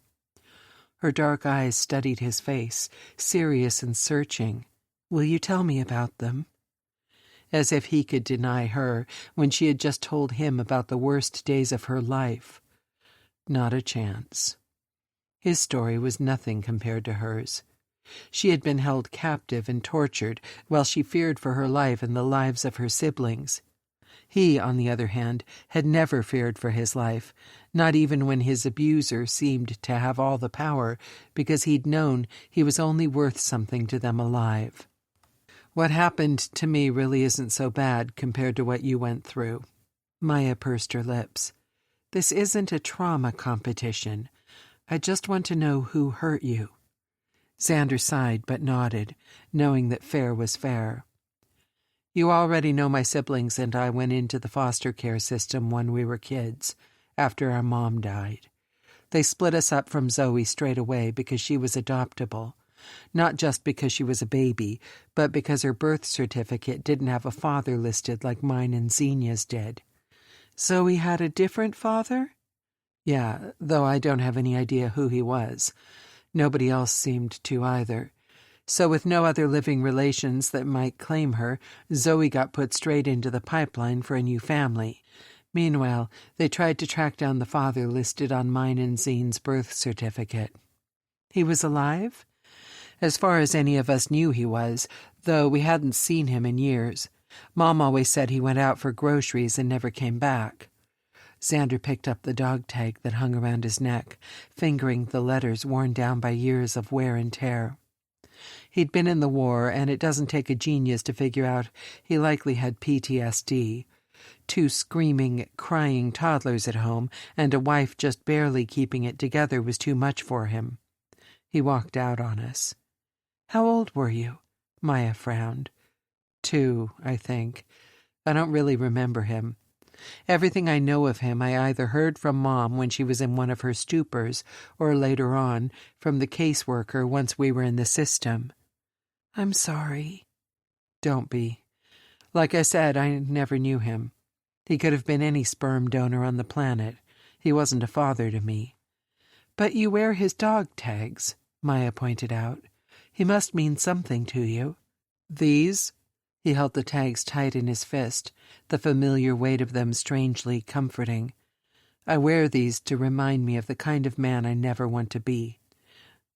Her dark eyes studied his face, serious and searching. Will you tell me about them? As if he could deny her when she had just told him about the worst days of her life. Not a chance. His story was nothing compared to hers. She had been held captive and tortured while she feared for her life and the lives of her siblings. He, on the other hand, had never feared for his life, not even when his abuser seemed to have all the power, because he'd known he was only worth something to them alive. What happened to me really isn't so bad compared to what you went through. Maya pursed her lips. This isn't a trauma competition. I just want to know who hurt you. Xander sighed but nodded, knowing that fair was fair. You already know my siblings and I went into the foster care system when we were kids, after our mom died. They split us up from Zoe straight away because she was adoptable. Not just because she was a baby, but because her birth certificate didn't have a father listed like mine and Xenia's did. Zoe had a different father? Yeah, though I don't have any idea who he was. Nobody else seemed to either. So with no other living relations that might claim her, Zoe got put straight into the pipeline for a new family. Meanwhile, they tried to track down the father listed on mine and Zine's birth certificate. He was alive? As far as any of us knew he was, though we hadn't seen him in years. Mom always said he went out for groceries and never came back. Xander picked up the dog tag that hung around his neck, fingering the letters worn down by years of wear and tear. He'd been in the war, and it doesn't take a genius to figure out he likely had PTSD. 2 screaming, crying toddlers at home, and a wife just barely keeping it together was too much for him. He walked out on us. How old were you? Maya frowned. 2, I think. I don't really remember him. Everything I know of him I either heard from Mom when she was in one of her stupors, or later on, from the caseworker once we were in the system. I'm sorry. Don't be. Like I said, I never knew him. He could have been any sperm donor on the planet. He wasn't a father to me. But you wear his dog tags, Maya pointed out. He must mean something to you. These? He held the tags tight in his fist, the familiar weight of them strangely comforting. I wear these to remind me of the kind of man I never want to be.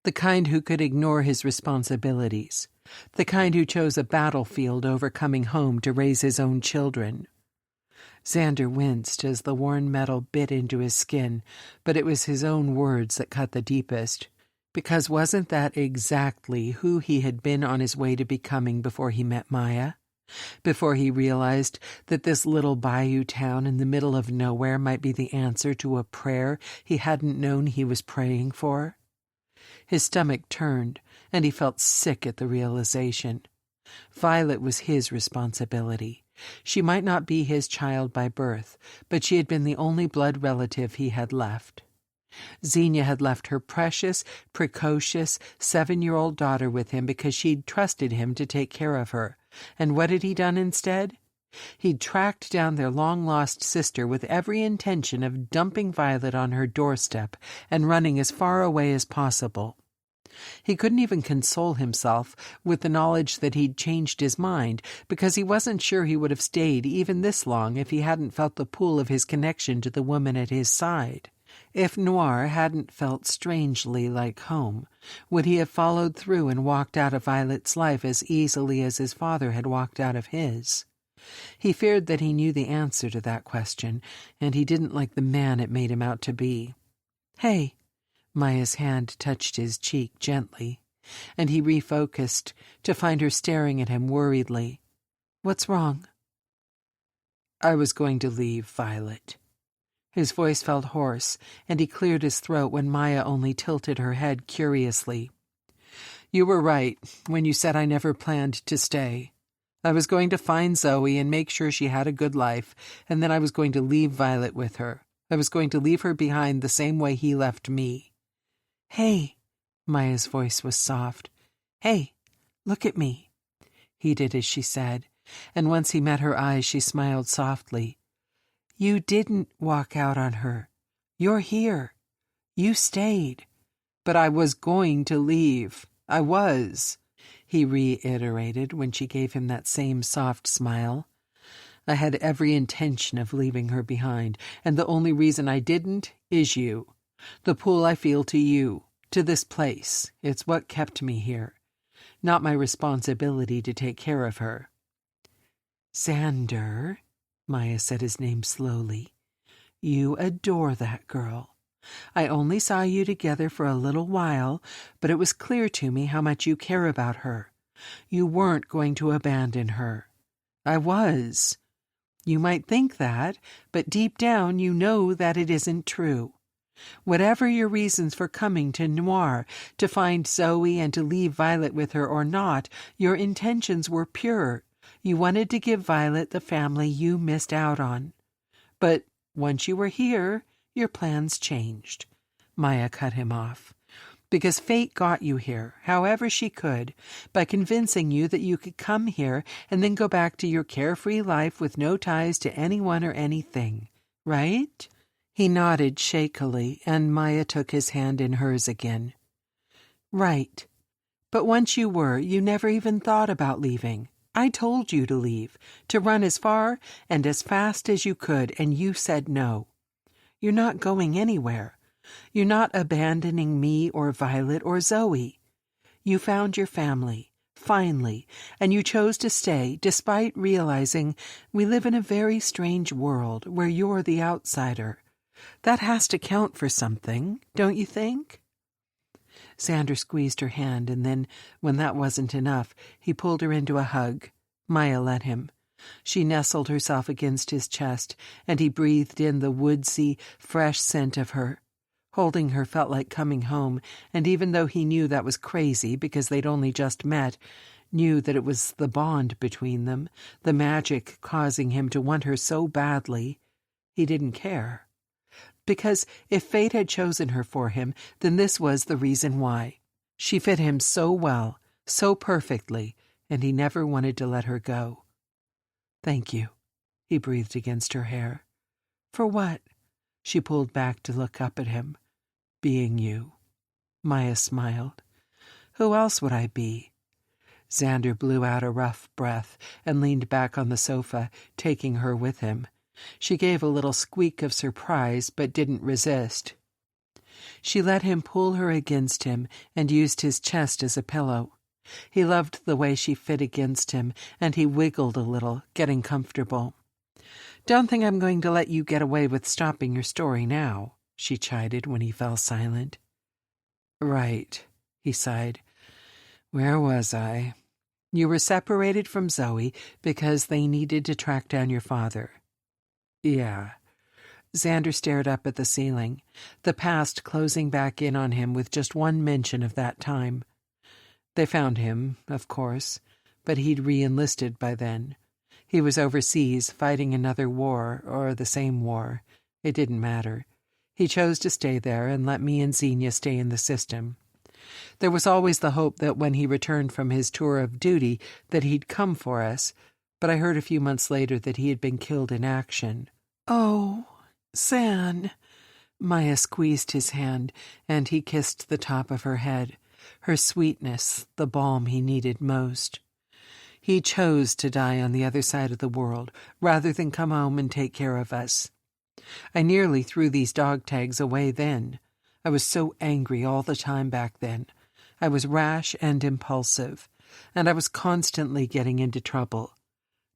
The kind who could ignore his responsibilities. The kind who chose a battlefield over coming home to raise his own children. Xander winced as the worn metal bit into his skin, but it was his own words that cut the deepest. Because wasn't that exactly who he had been on his way to becoming before he met Maya? Before he realized that this little bayou town in the middle of nowhere might be the answer to a prayer he hadn't known he was praying for? His stomach turned, and he felt sick at the realization. Violet was his responsibility. She might not be his child by birth, but she had been the only blood relative he had left. Xenia had left her precious, precocious 7-year-old daughter with him because she'd trusted him to take care of her. And what had he done instead? He'd tracked down their long-lost sister with every intention of dumping Violet on her doorstep and running as far away as possible. He couldn't even console himself with the knowledge that he'd changed his mind, because he wasn't sure he would have stayed even this long if he hadn't felt the pull of his connection to the woman at his side. If Noir hadn't felt strangely like home, would he have followed through and walked out of Violet's life as easily as his father had walked out of his? He feared that he knew the answer to that question, and he didn't like the man it made him out to be. "Hey," Maya's hand touched his cheek gently, and he refocused to find her staring at him worriedly. "What's wrong?" "I was going to leave, Violet." His voice felt hoarse, and he cleared his throat when Maya only tilted her head curiously. "You were right when you said I never planned to stay. I was going to find Zoe and make sure she had a good life, and then I was going to leave Violet with her. I was going to leave her behind the same way he left me." "Hey," Maya's voice was soft. "Hey, look at me." He did as she said, and once he met her eyes, she smiled softly. "You didn't walk out on her. You're here. You stayed." "But I was going to leave. I was," he reiterated when she gave him that same soft smile. "I had every intention of leaving her behind, and the only reason I didn't is you. The pull I feel to you, to this place, it's what kept me here. Not my responsibility to take care of her." "Xander," Maya said his name slowly, "you adore that girl. I only saw you together for a little while, but it was clear to me how much you care about her. You weren't going to abandon her. I was. You might think that, but deep down you know that it isn't true. Whatever your reasons for coming to Noir, to find Zoe and to leave Violet with her or not, your intentions were pure. You wanted to give Violet the family you missed out on. But once you were here, your plans changed." Maya cut him off. "Because fate got you here, however she could, by convincing you that you could come here and then go back to your carefree life with no ties to anyone or anything. Right?" He nodded shakily, and Maya took his hand in hers again. "Right. But once you were, you never even thought about leaving. I told you to leave, to run as far and as fast as you could, and you said no. You're not going anywhere. You're not abandoning me or Violet or Zoe. You found your family, finally, and you chose to stay despite realizing we live in a very strange world where you're the outsider. That has to count for something, don't you think?" Xander squeezed her hand, and then, when that wasn't enough, he pulled her into a hug. Maya let him. She nestled herself against his chest, and he breathed in the woodsy, fresh scent of her. Holding her felt like coming home, and even though he knew that was crazy because they'd only just met, knew that it was the bond between them, the magic causing him to want her so badly, he didn't care. Because if fate had chosen her for him, then this was the reason why. She fit him so well, so perfectly, and he never wanted to let her go. "Thank you," he breathed against her hair. "For what?" She pulled back to look up at him. "Being you." Maya smiled. "Who else would I be?" Xander blew out a rough breath and leaned back on the sofa, taking her with him. She gave a little squeak of surprise, but didn't resist. She let him pull her against him and used his chest as a pillow. He loved the way she fit against him, and he wiggled a little, getting comfortable. "Don't think I'm going to let you get away with stopping your story now," she chided when he fell silent. "Right," he sighed. "Where was I? You were separated from Zoe because they needed to track down your father." "Yeah." Xander stared up at the ceiling, the past closing back in on him with just one mention of that time. They found him, of course, but he'd re-enlisted by then. He was overseas fighting another war, or the same war. It didn't matter. He chose to stay there and let me and Xenia stay in the system. There was always the hope that when he returned from his tour of duty that he'd come for us, but I heard a few months later that he had been killed in action. Oh, Zan. Maya squeezed his hand, and he kissed the top of her head, her sweetness, the balm he needed most. He chose to die on the other side of the world, rather than come home and take care of us. I nearly threw these dog tags away then. I was so angry all the time back then. I was rash and impulsive, and I was constantly getting into trouble.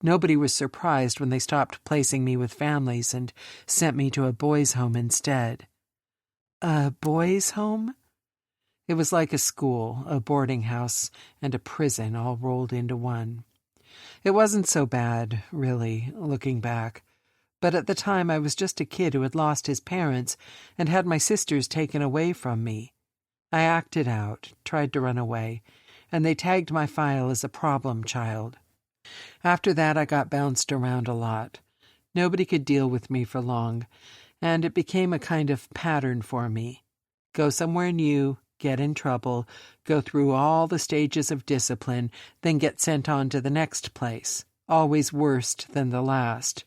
Nobody was surprised when they stopped placing me with families and sent me to a boys' home instead. A boys' home? It was like a school, a boarding house, and a prison all rolled into one. It wasn't so bad, really, looking back. But at the time I was just a kid who had lost his parents and had my sisters taken away from me. I acted out, tried to run away, and they tagged my file as a problem child. After that I got bounced around a lot. Nobody could deal with me for long, and it became a kind of pattern for me. Go somewhere new, get in trouble, go through all the stages of discipline, then get sent on to the next place, always worse than the last.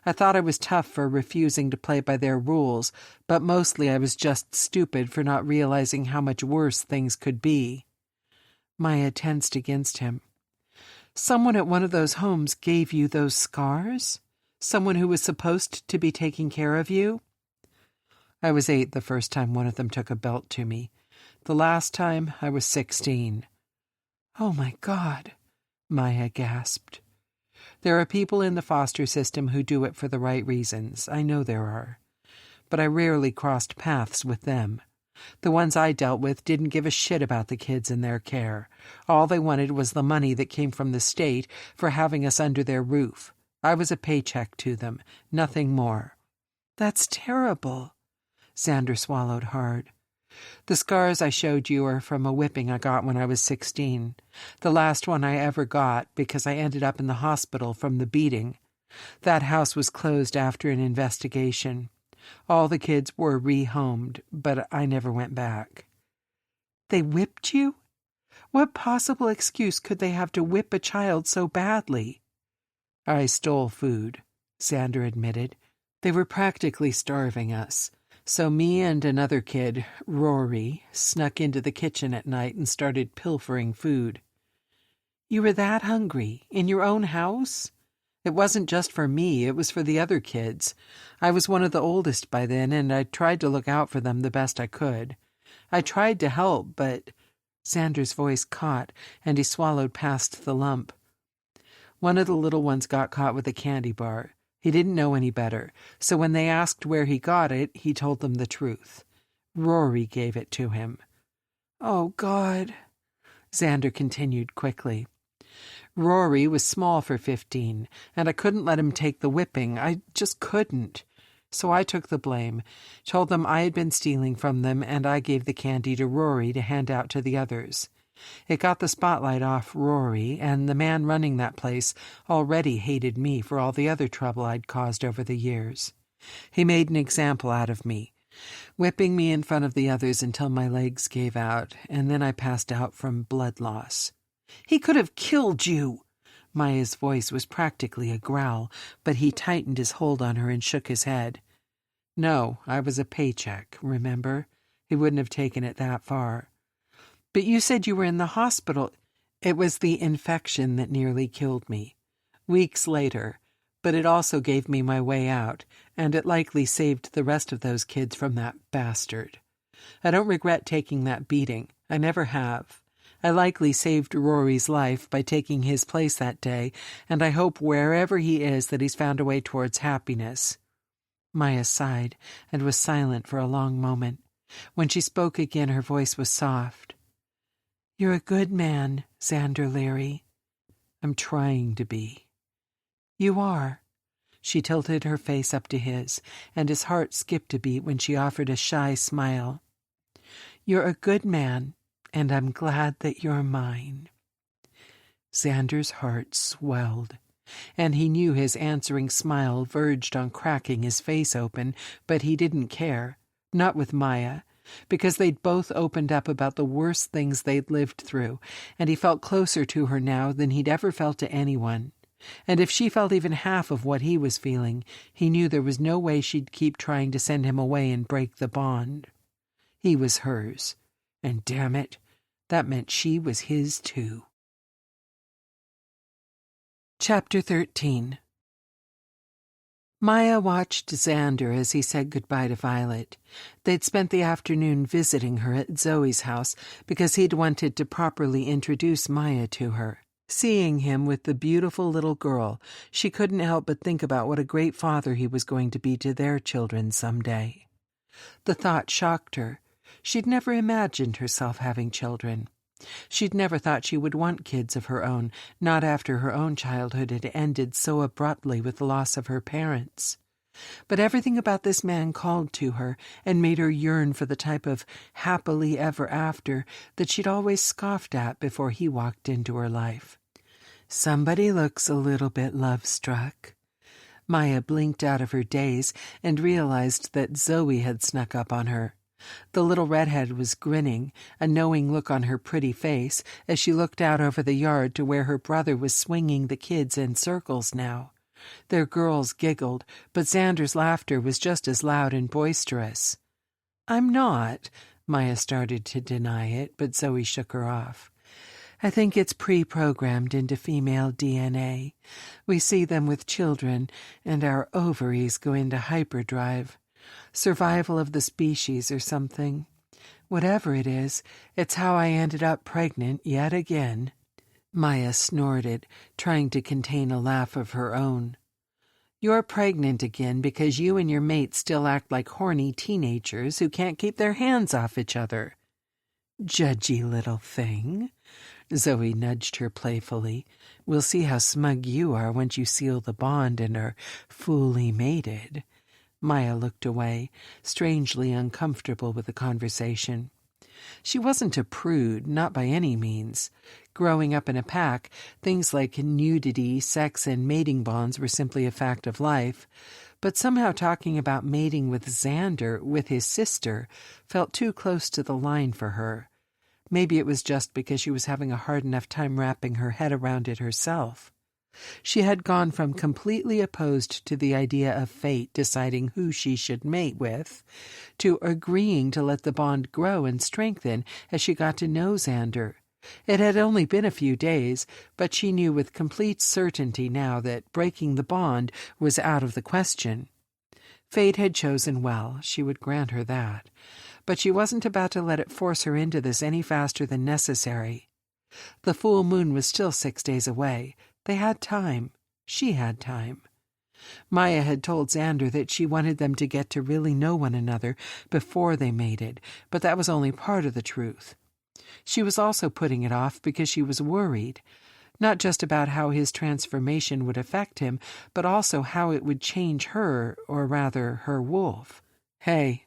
I thought I was tough for refusing to play by their rules, but mostly I was just stupid for not realizing how much worse things could be. Maya tensed against him. Someone at one of those homes gave you those scars? Someone who was supposed to be taking care of you? I was 8 the first time one of them took a belt to me. The last time I was 16. Oh, my God, Maya gasped. There are people in the foster system who do it for the right reasons. I know there are. But I rarely crossed paths with them. The ones I dealt with didn't give a shit about the kids in their care. All they wanted was the money that came from the state for having us under their roof. I was a paycheck to them, nothing more. That's terrible. Xander swallowed hard. The scars I showed you are from a whipping I got when I was 16. The last one I ever got because I ended up in the hospital from the beating. That house was closed after an investigation. All the kids were rehomed, but I never went back. They whipped you? What possible excuse could they have to whip a child so badly? I stole food, Xander admitted. They were practically starving us. So me and another kid, Rory, snuck into the kitchen at night and started pilfering food. You were that hungry? In your own house? It wasn't just for me, it was for the other kids. I was one of the oldest by then, and I tried to look out for them the best I could. I tried to help, but... Xander's voice caught, and he swallowed past the lump. One of the little ones got caught with a candy bar. He didn't know any better, so when they asked where he got it, he told them the truth. Rory gave it to him. Oh, God, Xander continued quickly. Rory was small for 15, and I couldn't let him take the whipping. I just couldn't. So I took the blame, told them I had been stealing from them, and I gave the candy to Rory to hand out to the others. It got the spotlight off Rory, and the man running that place already hated me for all the other trouble I'd caused over the years. He made an example out of me, whipping me in front of the others until my legs gave out, and then I passed out from blood loss. He could have killed you. Maya's voice was practically a growl, but he tightened his hold on her and shook his head. No, I was a paycheck, remember? He wouldn't have taken it that far. But you said you were in the hospital. It was the infection that nearly killed me. Weeks later, but it also gave me my way out, and it likely saved the rest of those kids from that bastard. I don't regret taking that beating. I never have. I likely saved Rory's life by taking his place that day, and I hope wherever he is that he's found a way towards happiness. Maya sighed and was silent for a long moment. When she spoke again, her voice was soft. You're a good man, Xander Leary. I'm trying to be. You are. She tilted her face up to his, and his heart skipped a beat when she offered a shy smile. You're a good man, and I'm glad that you're mine. Xander's heart swelled, and he knew his answering smile verged on cracking his face open, but he didn't care. Not with Maya, because they'd both opened up about the worst things they'd lived through, and he felt closer to her now than he'd ever felt to anyone. And if she felt even half of what he was feeling, he knew there was no way she'd keep trying to send him away and break the bond. He was hers, and damn it, that meant she was his too. Chapter 13. Maya watched Xander as he said goodbye to Violet. They'd spent the afternoon visiting her at Zoe's house because he'd wanted to properly introduce Maya to her. Seeing him with the beautiful little girl, she couldn't help but think about what a great father he was going to be to their children someday. The thought shocked her. She'd never imagined herself having children. She'd never thought she would want kids of her own, not after her own childhood had ended so abruptly with the loss of her parents. But everything about this man called to her and made her yearn for the type of happily ever after that she'd always scoffed at before he walked into her life. Somebody looks a little bit love-struck. Maya blinked out of her daze and realized that Zoe had snuck up on her. The little redhead was grinning, a knowing look on her pretty face, as she looked out over the yard to where her brother was swinging the kids in circles now. Their girls giggled, but Xander's laughter was just as loud and boisterous. "I'm not," Maya started to deny it, but Zoe shook her off. "I think it's pre-programmed into female DNA. We see them with children, and our ovaries go into hyperdrive. Survival of the species or something. Whatever it is, it's how I ended up pregnant yet again." Maya snorted, trying to contain a laugh of her own. "You're pregnant again because you and your mate still act like horny teenagers who can't keep their hands off each other." "Judgy little thing." Zoe nudged her playfully. "We'll see how smug you are once you seal the bond and are fully mated." Maya looked away, strangely uncomfortable with the conversation. She wasn't a prude, not by any means. Growing up in a pack, things like nudity, sex, and mating bonds were simply a fact of life. But somehow talking about mating with Xander, with his sister, felt too close to the line for her. Maybe it was just because she was having a hard enough time wrapping her head around it herself. She had gone from completely opposed to the idea of fate deciding who she should mate with, to agreeing to let the bond grow and strengthen as she got to know Xander. It had only been a few days, but she knew with complete certainty now that breaking the bond was out of the question. Fate had chosen well, she would grant her that, but she wasn't about to let it force her into this any faster than necessary. The full moon was still 6 days away. They had time. She had time. Maya had told Xander that she wanted them to get to really know one another before they mated, but that was only part of the truth. She was also putting it off because she was worried, not just about how his transformation would affect him, but also how it would change her, or rather her wolf. "Hey."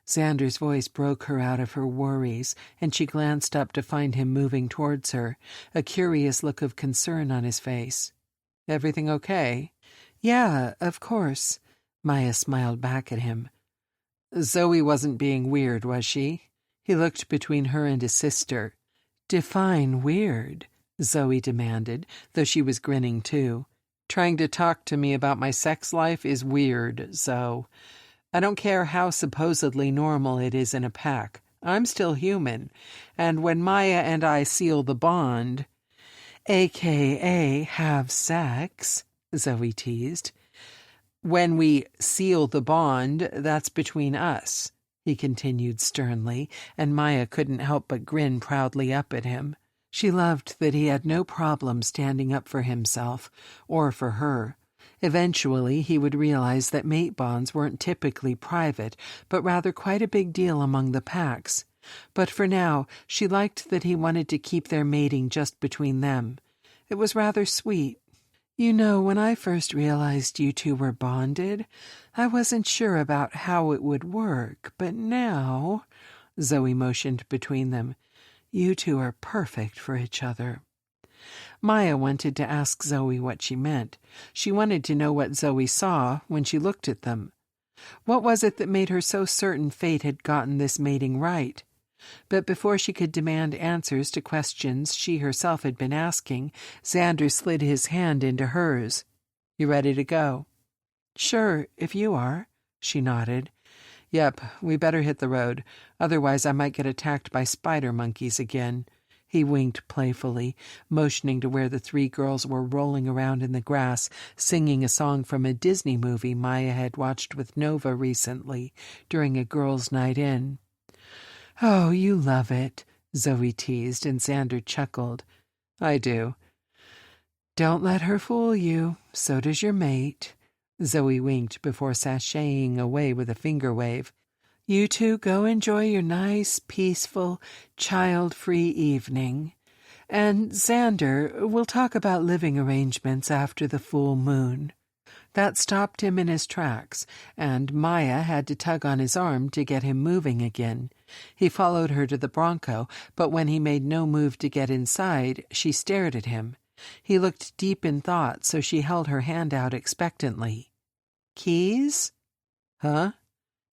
Xander's voice broke her out of her worries, and she glanced up to find him moving towards her, a curious look of concern on his face. "Everything okay?" "Yeah, of course." Maya smiled back at him. "Zoe wasn't being weird, was she?" He looked between her and his sister. "Define weird," Zoe demanded, though she was grinning too. "Trying to talk to me about my sex life is weird, Zoe. I don't care how supposedly normal it is in a pack. I'm still human. And when Maya and I seal the bond—" "AKA have sex," Zoe teased. "When we seal the bond, that's between us," he continued sternly, and Maya couldn't help but grin proudly up at him. She loved that he had no problem standing up for himself, or for her. Eventually, he would realize that mate bonds weren't typically private, but rather quite a big deal among the packs. But for now, she liked that he wanted to keep their mating just between them. It was rather sweet. "You know, when I first realized you two were bonded, I wasn't sure about how it would work, but now," Zoe motioned between them, "you two are perfect for each other." Maya wanted to ask Zoe what she meant. She wanted to know what Zoe saw when she looked at them. What was it that made her so certain fate had gotten this mating right? But before she could demand answers to questions she herself had been asking, Xander slid his hand into hers. "You ready to go?" "Sure, if you are," she nodded. "Yep, we better hit the road. Otherwise I might get attacked by spider monkeys again." He winked playfully, motioning to where the three girls were rolling around in the grass, singing a song from a Disney movie Maya had watched with Nova recently during a girls' night in. "Oh, you love it," Zoe teased, and Xander chuckled. "I do." "Don't let her fool you. So does your mate." Zoe winked before sashaying away with a finger wave. "You two go enjoy your nice, peaceful, child-free evening. And, Xander, we'll talk about living arrangements after the full moon." That stopped him in his tracks, and Maya had to tug on his arm to get him moving again. He followed her to the Bronco, but when he made no move to get inside, she stared at him. He looked deep in thought, so she held her hand out expectantly. "Keys?" "Huh?"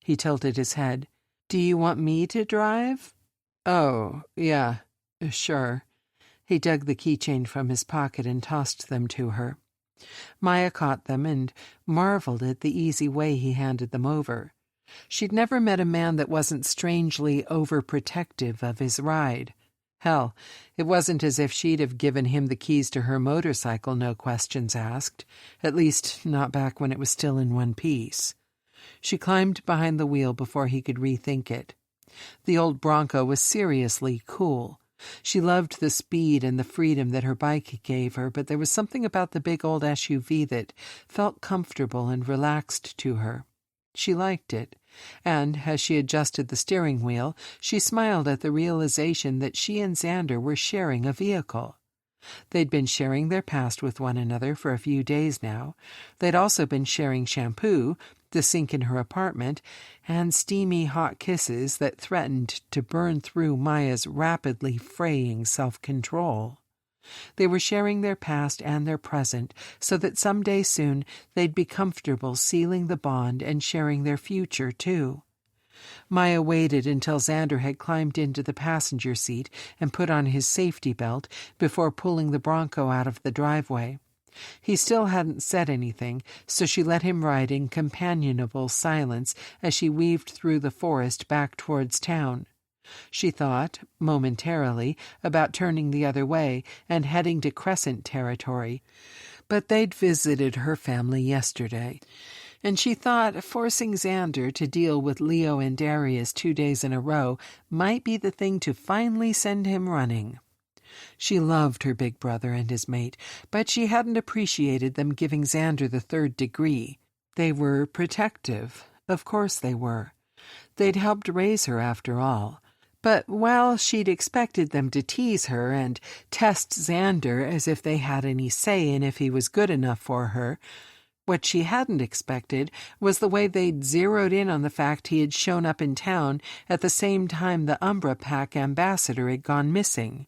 He tilted his head. "Do you want me to drive?" "Oh, yeah, sure." He dug the keychain from his pocket and tossed them to her. Maya caught them and marveled at the easy way he handed them over. She'd never met a man that wasn't strangely overprotective of his ride. Hell, it wasn't as if she'd have given him the keys to her motorcycle, no questions asked, at least not back when it was still in one piece. She climbed behind the wheel before he could rethink it. The old Bronco was seriously cool. She loved the speed and the freedom that her bike gave her, but there was something about the big old SUV that felt comfortable and relaxed to her. She liked it, and as she adjusted the steering wheel, she smiled at the realization that she and Xander were sharing a vehicle. They'd been sharing their past with one another for a few days now. They'd also been sharing shampoo, the sink in her apartment, and steamy hot kisses that threatened to burn through Maya's rapidly fraying self-control. They were sharing their past and their present so that someday soon they'd be comfortable sealing the bond and sharing their future, too. Maya waited until Xander had climbed into the passenger seat and put on his safety belt before pulling the Bronco out of the driveway. He still hadn't said anything, so she let him ride in companionable silence as she weaved through the forest back towards town. She thought, momentarily, about turning the other way and heading to Crescent territory, but they'd visited her family yesterday, and she thought forcing Xander to deal with Leo and Darius 2 days in a row might be the thing to finally send him running. She loved her big brother and his mate, but she hadn't appreciated them giving Xander the 3rd degree. They were protective. Of course they were. They'd helped raise her, after all. But while she'd expected them to tease her and test Xander as if they had any say in if he was good enough for her, what she hadn't expected was the way they'd zeroed in on the fact he had shown up in town at the same time the Umbra Pack ambassador had gone missing.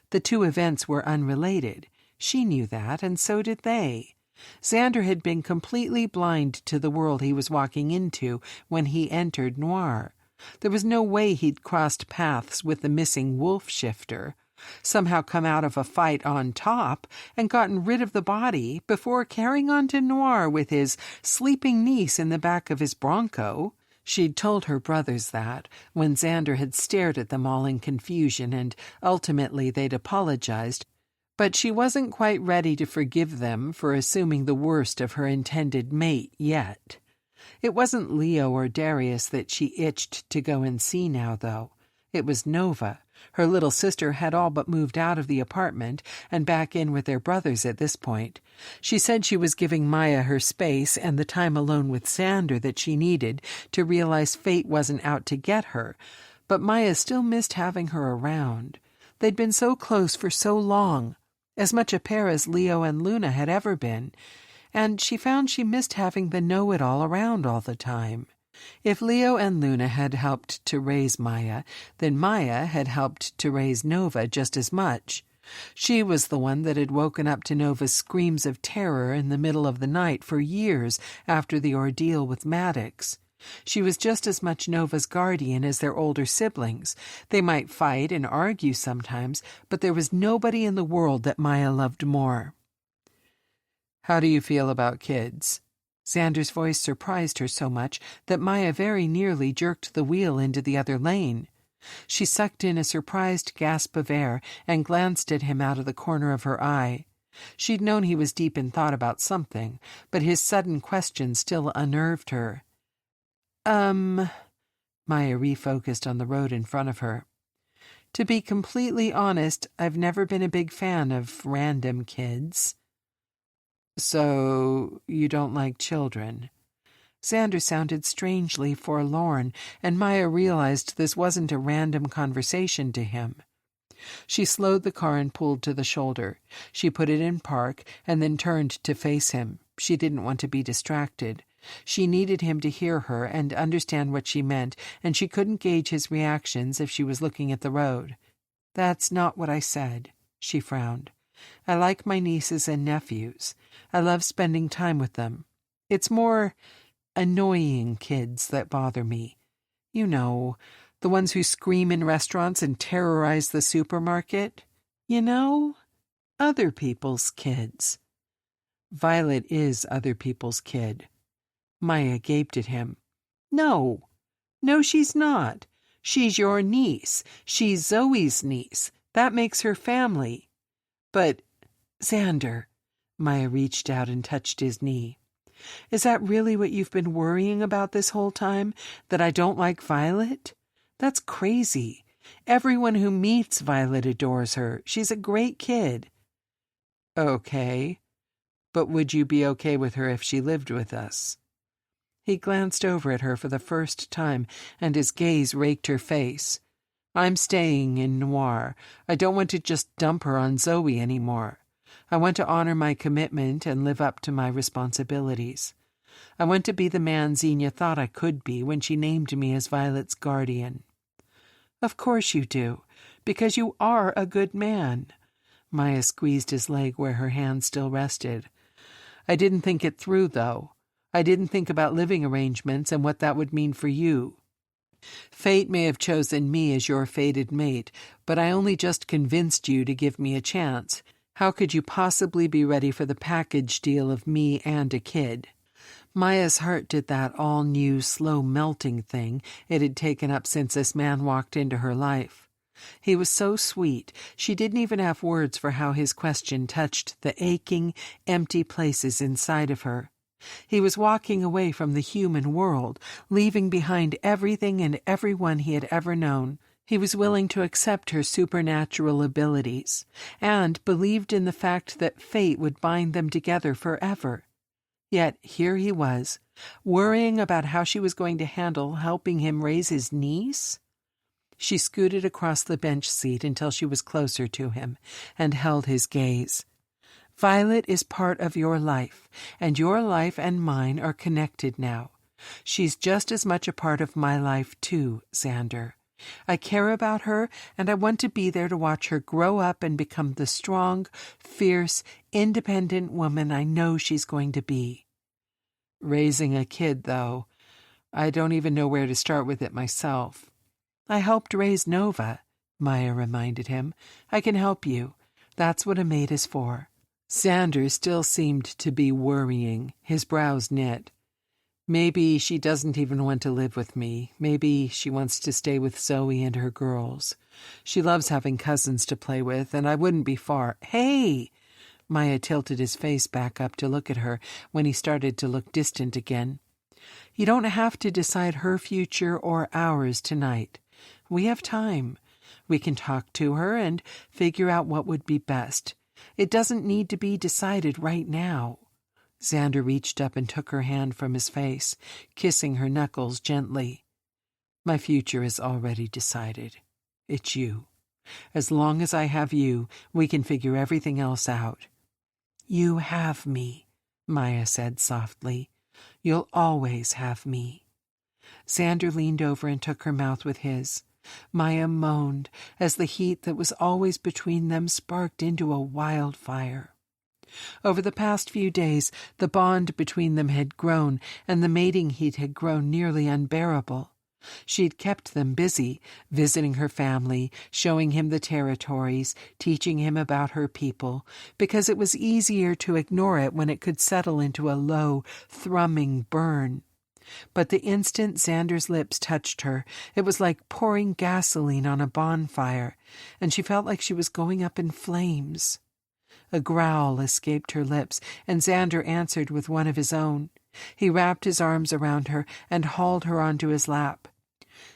The two events were unrelated. She knew that, and so did they. Xander had been completely blind to the world he was walking into when he entered Noir. There was no way he'd crossed paths with the missing wolf shifter, somehow come out of a fight on top, and gotten rid of the body before carrying on to Noir with his sleeping niece in the back of his Bronco. She'd told her brothers that, when Xander had stared at them all in confusion, and ultimately they'd apologized, but she wasn't quite ready to forgive them for assuming the worst of her intended mate yet. It wasn't Leo or Darius that she itched to go and see now, though. It was Nova. Her little sister had all but moved out of the apartment and back in with their brothers at this point. She said she was giving Maya her space and the time alone with Xander that she needed to realize fate wasn't out to get her, but Maya still missed having her around. They'd been so close for so long, as much a pair as Leo and Luna had ever been, and she found she missed having the know-it-all around all the time. If Leo and Luna had helped to raise Maya, then Maya had helped to raise Nova just as much. She was the one that had woken up to Nova's screams of terror in the middle of the night for years after the ordeal with Maddox. She was just as much Nova's guardian as their older siblings. They might fight and argue sometimes, but there was nobody in the world that Maya loved more. "How do you feel about kids?" Xander's voice surprised her so much that Maya very nearly jerked the wheel into the other lane. She sucked in a surprised gasp of air and glanced at him out of the corner of her eye. She'd known he was deep in thought about something, but his sudden question still unnerved her. Maya refocused on the road in front of her. "To be completely honest, I've never been a big fan of random kids." "So you don't like children?" Xander sounded strangely forlorn, and Maya realized this wasn't a random conversation to him. She slowed the car and pulled to the shoulder. She put it in park and then turned to face him. She didn't want to be distracted. She needed him to hear her and understand what she meant, and she couldn't gauge his reactions if she was looking at the road. "That's not what I said," she frowned. "I like my nieces and nephews. I love spending time with them. It's more annoying kids that bother me. You know, the ones who scream in restaurants and terrorize the supermarket. You know, other people's kids." "Violet is other people's kid." Maya gaped at him. No, she's not. She's your niece. She's Zoe's niece. That makes her family." "But, Xander," Maya reached out and touched his knee. "Is that really what you've been worrying about this whole time? That I don't like Violet? That's crazy. Everyone who meets Violet adores her. She's a great kid." "Okay, but would you be okay with her if she lived with us?" He glanced over at her for the first time, and his gaze raked her face. "I'm staying in Noir. I don't want to just dump her on Zoe anymore. I want to honor my commitment and live up to my responsibilities. I want to be the man Xenia thought I could be when she named me as Violet's guardian." "Of course you do, because you are a good man." Maya squeezed his leg where her hand still rested. "I didn't think it through, though. I didn't think about living arrangements and what that would mean for you. Fate may have chosen me as your fated mate, but I only just convinced you to give me a chance. How could you possibly be ready for the package deal of me and a kid?" Maya's heart did that all-new, slow-melting thing it had taken up since this man walked into her life. He was so sweet, she didn't even have words for how his question touched the aching, empty places inside of her. He was walking away from the human world, leaving behind everything and everyone he had ever known. He was willing to accept her supernatural abilities, and believed in the fact that fate would bind them together forever. Yet here he was, worrying about how she was going to handle helping him raise his niece. She scooted across the bench seat until she was closer to him, and held his gaze. "Violet is part of your life, and your life and mine are connected now. She's just as much a part of my life, too, Xander. I care about her, and I want to be there to watch her grow up and become the strong, fierce, independent woman I know she's going to be." "Raising a kid, though, I don't even know where to start with it myself." "I helped raise Nova," Maya reminded him. "I can help you. That's what a mate is for." Xander still seemed to be worrying, his brows knit. "Maybe she doesn't even want to live with me. Maybe she wants to stay with Zoe and her girls. She loves having cousins to play with, and I wouldn't be far." "Hey!" Maya tilted his face back up to look at her when he started to look distant again. "You don't have to decide her future or ours tonight. We have time. We can talk to her and figure out what would be best. It doesn't need to be decided right now." Xander reached up and took her hand from his face, kissing her knuckles gently. "My future is already decided. It's you. As long as I have you, we can figure everything else out." "You have me," Maya said softly. "You'll always have me." Xander leaned over and took her mouth with his. Maya moaned as the heat that was always between them sparked into a wildfire. Over the past few days, the bond between them had grown, and the mating heat had grown nearly unbearable. She'd kept them busy, visiting her family, showing him the territories, teaching him about her people, because it was easier to ignore it when it could settle into a low, thrumming burn. But the instant Xander's lips touched her, it was like pouring gasoline on a bonfire, and she felt like she was going up in flames. A growl escaped her lips, and Xander answered with one of his own. He wrapped his arms around her and hauled her onto his lap.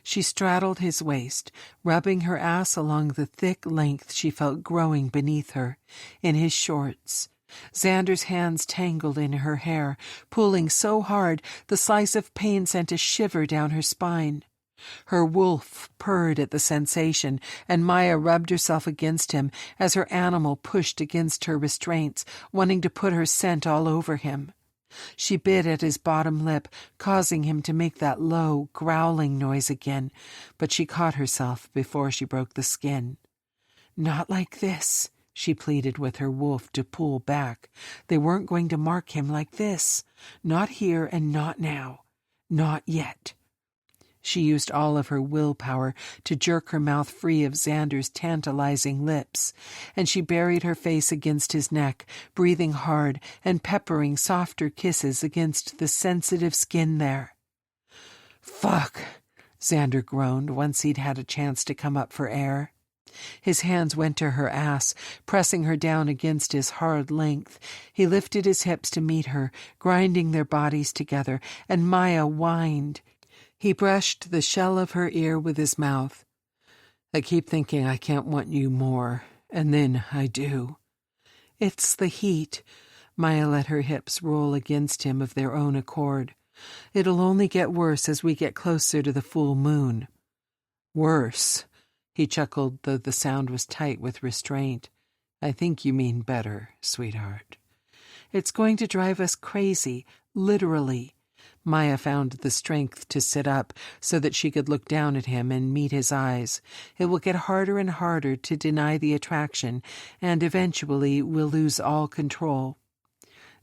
She straddled his waist, rubbing her ass along the thick length she felt growing beneath her, in his shorts. Xander's hands tangled in her hair, pulling so hard the slice of pain sent a shiver down her spine. Her wolf purred at the sensation, and Maya rubbed herself against him as her animal pushed against her restraints, wanting to put her scent all over him. She bit at his bottom lip, causing him to make that low, growling noise again, but she caught herself before she broke the skin. "Not like this," she pleaded with her wolf to pull back. They weren't going to mark him like this. Not here and not now. Not yet. She used all of her willpower to jerk her mouth free of Xander's tantalizing lips, and she buried her face against his neck, breathing hard and peppering softer kisses against the sensitive skin there. "Fuck," Xander groaned once he'd had a chance to come up for air. His hands went to her ass, pressing her down against his hard length. He lifted his hips to meet her, grinding their bodies together, and Maya whined. He brushed the shell of her ear with his mouth. "I keep thinking I can't want you more, and then I do." "It's the heat." Maya let her hips roll against him of their own accord. "It'll only get worse as we get closer to the full moon." "Worse?" He chuckled, though the sound was tight with restraint. "I think you mean better, sweetheart." "It's going to drive us crazy, literally." Maya found the strength to sit up so that she could look down at him and meet his eyes. "It will get harder and harder to deny the attraction, and eventually we'll lose all control."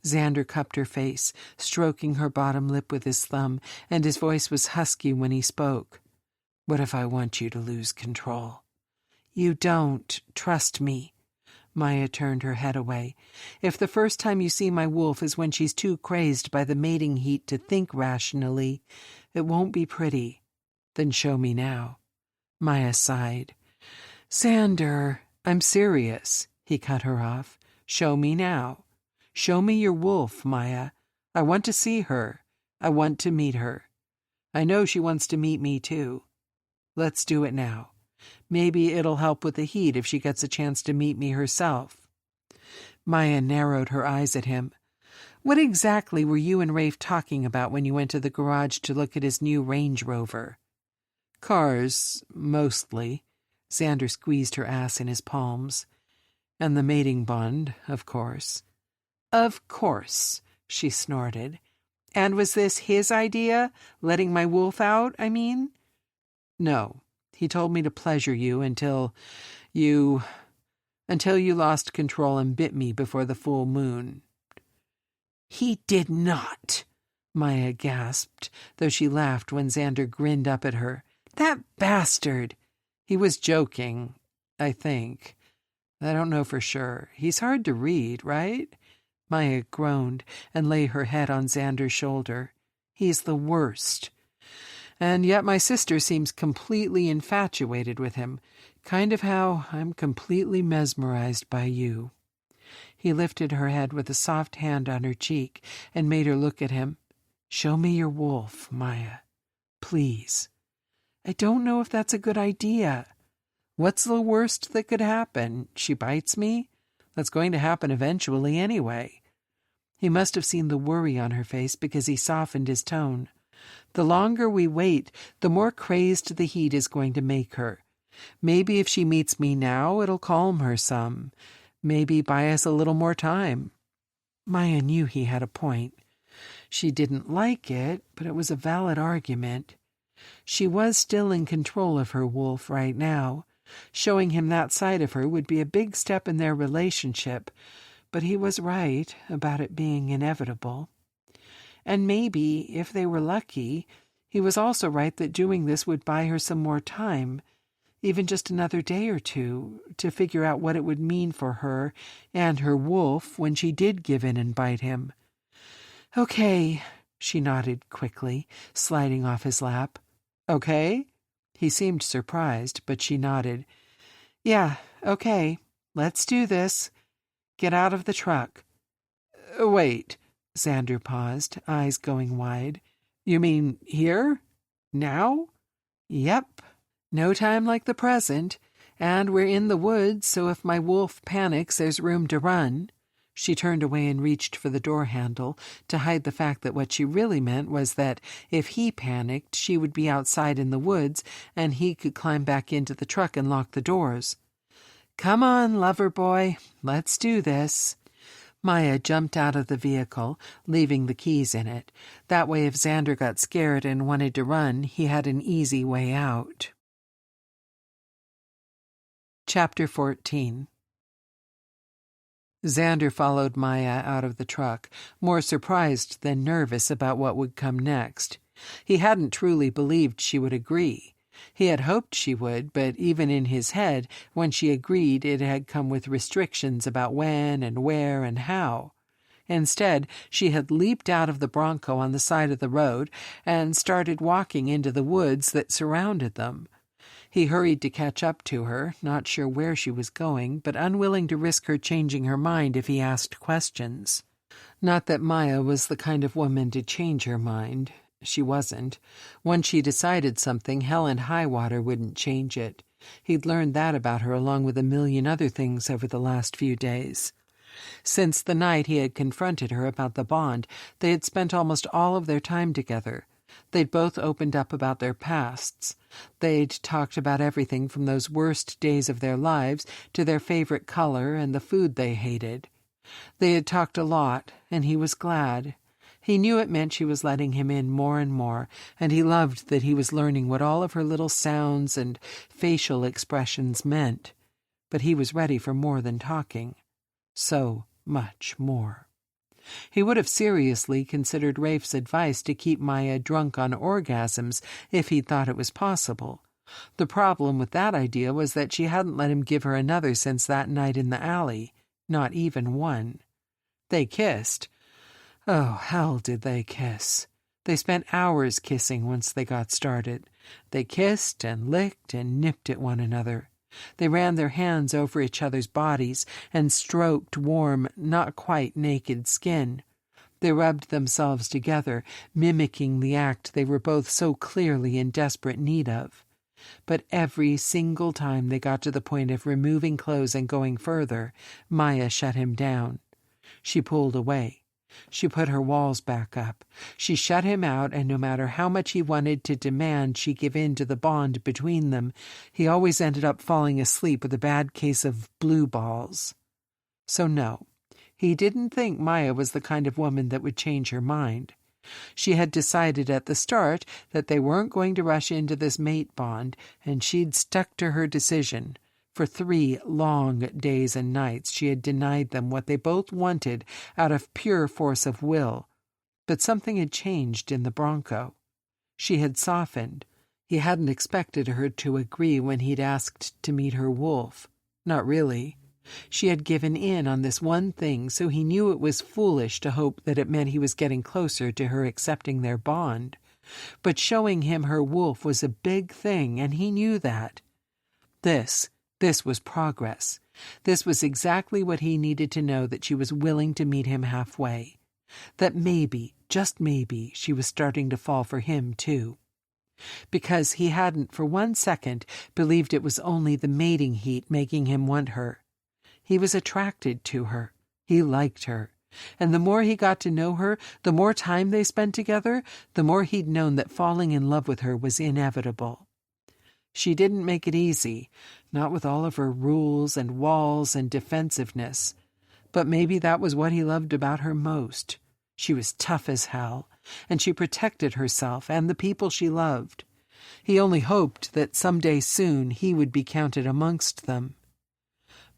Xander cupped her face, stroking her bottom lip with his thumb, and his voice was husky when he spoke. "What if I want you to lose control?" "You don't. Trust me." Maya turned her head away. "If the first time you see my wolf is when she's too crazed by the mating heat to think rationally, it won't be pretty. Then show me now." Maya sighed. "Xander, I'm serious," he cut her off. "Show me now. Show me your wolf, Maya. I want to see her. I want to meet her. I know she wants to meet me, too. Let's do it now. Maybe it'll help with the heat if she gets a chance to meet me herself." Maya narrowed her eyes at him. "What exactly were you and Rafe talking about when you went to the garage to look at his new Range Rover?" "Cars, mostly." Xander squeezed her ass in his palms. "And the mating bond, of course." "Of course," she snorted. "And was this his idea? Letting my wolf out, I mean?" "No. He told me to pleasure you until you lost control and bit me before the full moon." "He did not," Maya gasped, though she laughed when Xander grinned up at her. "That bastard!" "He was joking, I think. I don't know for sure. He's hard to read, right?" Maya groaned and lay her head on Xander's shoulder. "He's the worst. And yet my sister seems completely infatuated with him, kind of how I'm completely mesmerized by you." He lifted her head with a soft hand on her cheek and made her look at him. "Show me your wolf, Maya. Please." "I don't know if that's a good idea." "What's the worst that could happen? She bites me? That's going to happen eventually anyway." He must have seen the worry on her face because he softened his tone. "The longer we wait, the more crazed the heat is going to make her. Maybe if she meets me now, it'll calm her some. Maybe buy us a little more time." Maya knew he had a point. She didn't like it, but it was a valid argument. She was still in control of her wolf right now. Showing him that side of her would be a big step in their relationship, but he was right about it being inevitable. And maybe, if they were lucky, he was also right that doing this would buy her some more time, even just another day or two, to figure out what it would mean for her and her wolf when she did give in and bite him. "Okay," she nodded quickly, sliding off his lap. "Okay?" He seemed surprised, but she nodded. "Yeah, okay. Let's do this. Get out of the truck." Wait." Xander paused, eyes going wide. "You mean here? Now?" "Yep. No time like the present. And we're in the woods, so if my wolf panics, there's room to run." She turned away and reached for the door handle to hide the fact that what she really meant was that if he panicked, she would be outside in the woods and he could climb back into the truck and lock the doors. "Come on, lover boy. Let's do this." Maya jumped out of the vehicle, leaving the keys in it. That way, if Xander got scared and wanted to run, he had an easy way out. Chapter 14. Xander followed Maya out of the truck, more surprised than nervous about what would come next. He hadn't truly believed she would agree. He had hoped she would, but even in his head, when she agreed, it had come with restrictions about when and where and how. Instead, she had leaped out of the Bronco on the side of the road and started walking into the woods that surrounded them. He hurried to catch up to her, not sure where she was going, but unwilling to risk her changing her mind if he asked questions. Not that Maya was the kind of woman to change her mind. She wasn't. Once she decided something, hell and high water wouldn't change it. He'd learned that about her along with a million other things over the last few days. Since the night he had confronted her about the bond, they had spent almost all of their time together. They'd both opened up about their pasts. They'd talked about everything from those worst days of their lives to their favorite color and the food they hated. They had talked a lot, and he was glad. He knew it meant she was letting him in more and more, and he loved that he was learning what all of her little sounds and facial expressions meant. But he was ready for more than talking. So much more. He would have seriously considered Rafe's advice to keep Maya drunk on orgasms if he'd thought it was possible. The problem with that idea was that she hadn't let him give her another since that night in the alley, not even one. They kissed. Oh, hell did they kiss. They spent hours kissing once they got started. They kissed and licked and nipped at one another. They ran their hands over each other's bodies and stroked warm, not quite naked skin. They rubbed themselves together, mimicking the act they were both so clearly in desperate need of. But every single time they got to the point of removing clothes and going further, Maya shut him down. She pulled away. She put her walls back up. She shut him out, and no matter how much he wanted to demand she give in to the bond between them, he always ended up falling asleep with a bad case of blue balls. So no, he didn't think Maya was the kind of woman that would change her mind. She had decided at the start that they weren't going to rush into this mate bond, and she'd stuck to her decision. For 3 long days and nights she had denied them what they both wanted out of pure force of will. But something had changed in the Bronco. She had softened. He hadn't expected her to agree when he'd asked to meet her wolf. Not really. She had given in on this one thing, so he knew it was foolish to hope that it meant he was getting closer to her accepting their bond. But showing him her wolf was a big thing, and he knew that. This was progress. This was exactly what he needed to know, that she was willing to meet him halfway. That maybe, just maybe, she was starting to fall for him, too. Because he hadn't for 1 second believed it was only the mating heat making him want her. He was attracted to her. He liked her. And the more he got to know her, the more time they spent together, the more he'd known that falling in love with her was inevitable. She didn't make it easy, not with all of her rules and walls and defensiveness. But maybe that was what he loved about her most. She was tough as hell, and she protected herself and the people she loved. He only hoped that someday soon he would be counted amongst them.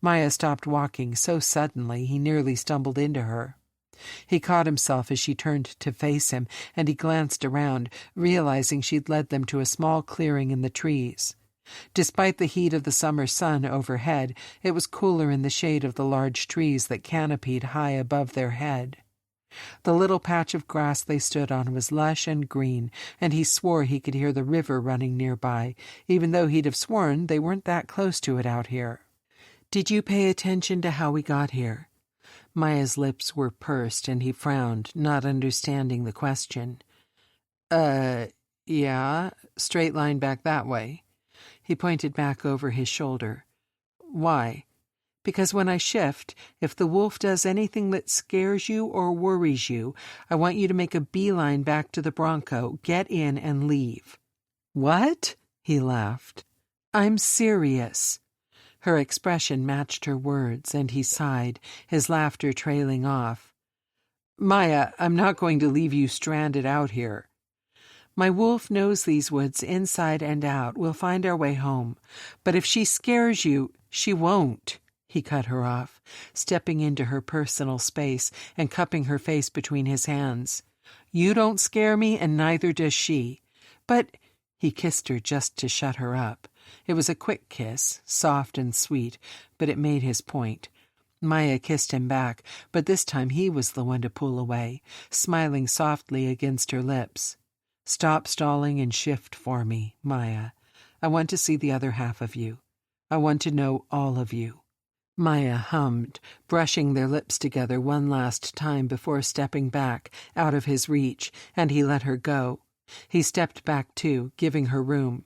Maya stopped walking so suddenly he nearly stumbled into her. He caught himself as she turned to face him, and he glanced around, realizing she'd led them to a small clearing in the trees. Despite the heat of the summer sun overhead, it was cooler in the shade of the large trees that canopied high above their head. The little patch of grass they stood on was lush and green, and he swore he could hear the river running nearby, even though he'd have sworn they weren't that close to it out here. "Did you pay attention to how we got here?" Maya's lips were pursed, and he frowned, not understanding the question. Yeah, straight line back that way." He pointed back over his shoulder. "Why?" "Because when I shift, if the wolf does anything that scares you or worries you, I want you to make a beeline back to the Bronco, get in, and leave." "What?" he laughed. "I'm serious." Her expression matched her words, and he sighed, his laughter trailing off. "Maya, I'm not going to leave you stranded out here." "My wolf knows these woods inside and out. We'll find our way home. But if she scares you—" "She won't," he cut her off, stepping into her personal space and cupping her face between his hands. "You don't scare me, and neither does she." "But—" He kissed her just to shut her up. It was a quick kiss, soft and sweet, but it made his point. Maya kissed him back, but this time he was the one to pull away, smiling softly against her lips. "Stop stalling and shift for me, Maya. I want to see the other half of you. I want to know all of you." Maya hummed, brushing their lips together one last time before stepping back, out of his reach, and he let her go. He stepped back too, giving her room.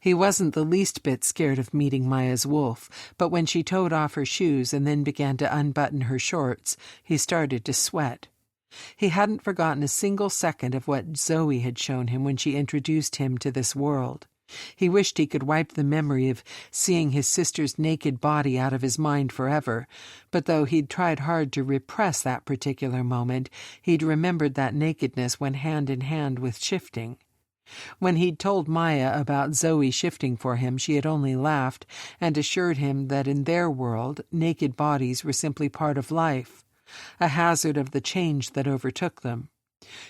He wasn't the least bit scared of meeting Maya's wolf, but when she toed off her shoes and then began to unbutton her shorts, he started to sweat. He hadn't forgotten a single second of what Zoe had shown him when she introduced him to this world. He wished he could wipe the memory of seeing his sister's naked body out of his mind forever, but though he'd tried hard to repress that particular moment, he'd remembered that nakedness went hand in hand with shifting. When he'd told Maya about Zoe shifting for him, she had only laughed and assured him that in their world, naked bodies were simply part of life, a hazard of the change that overtook them.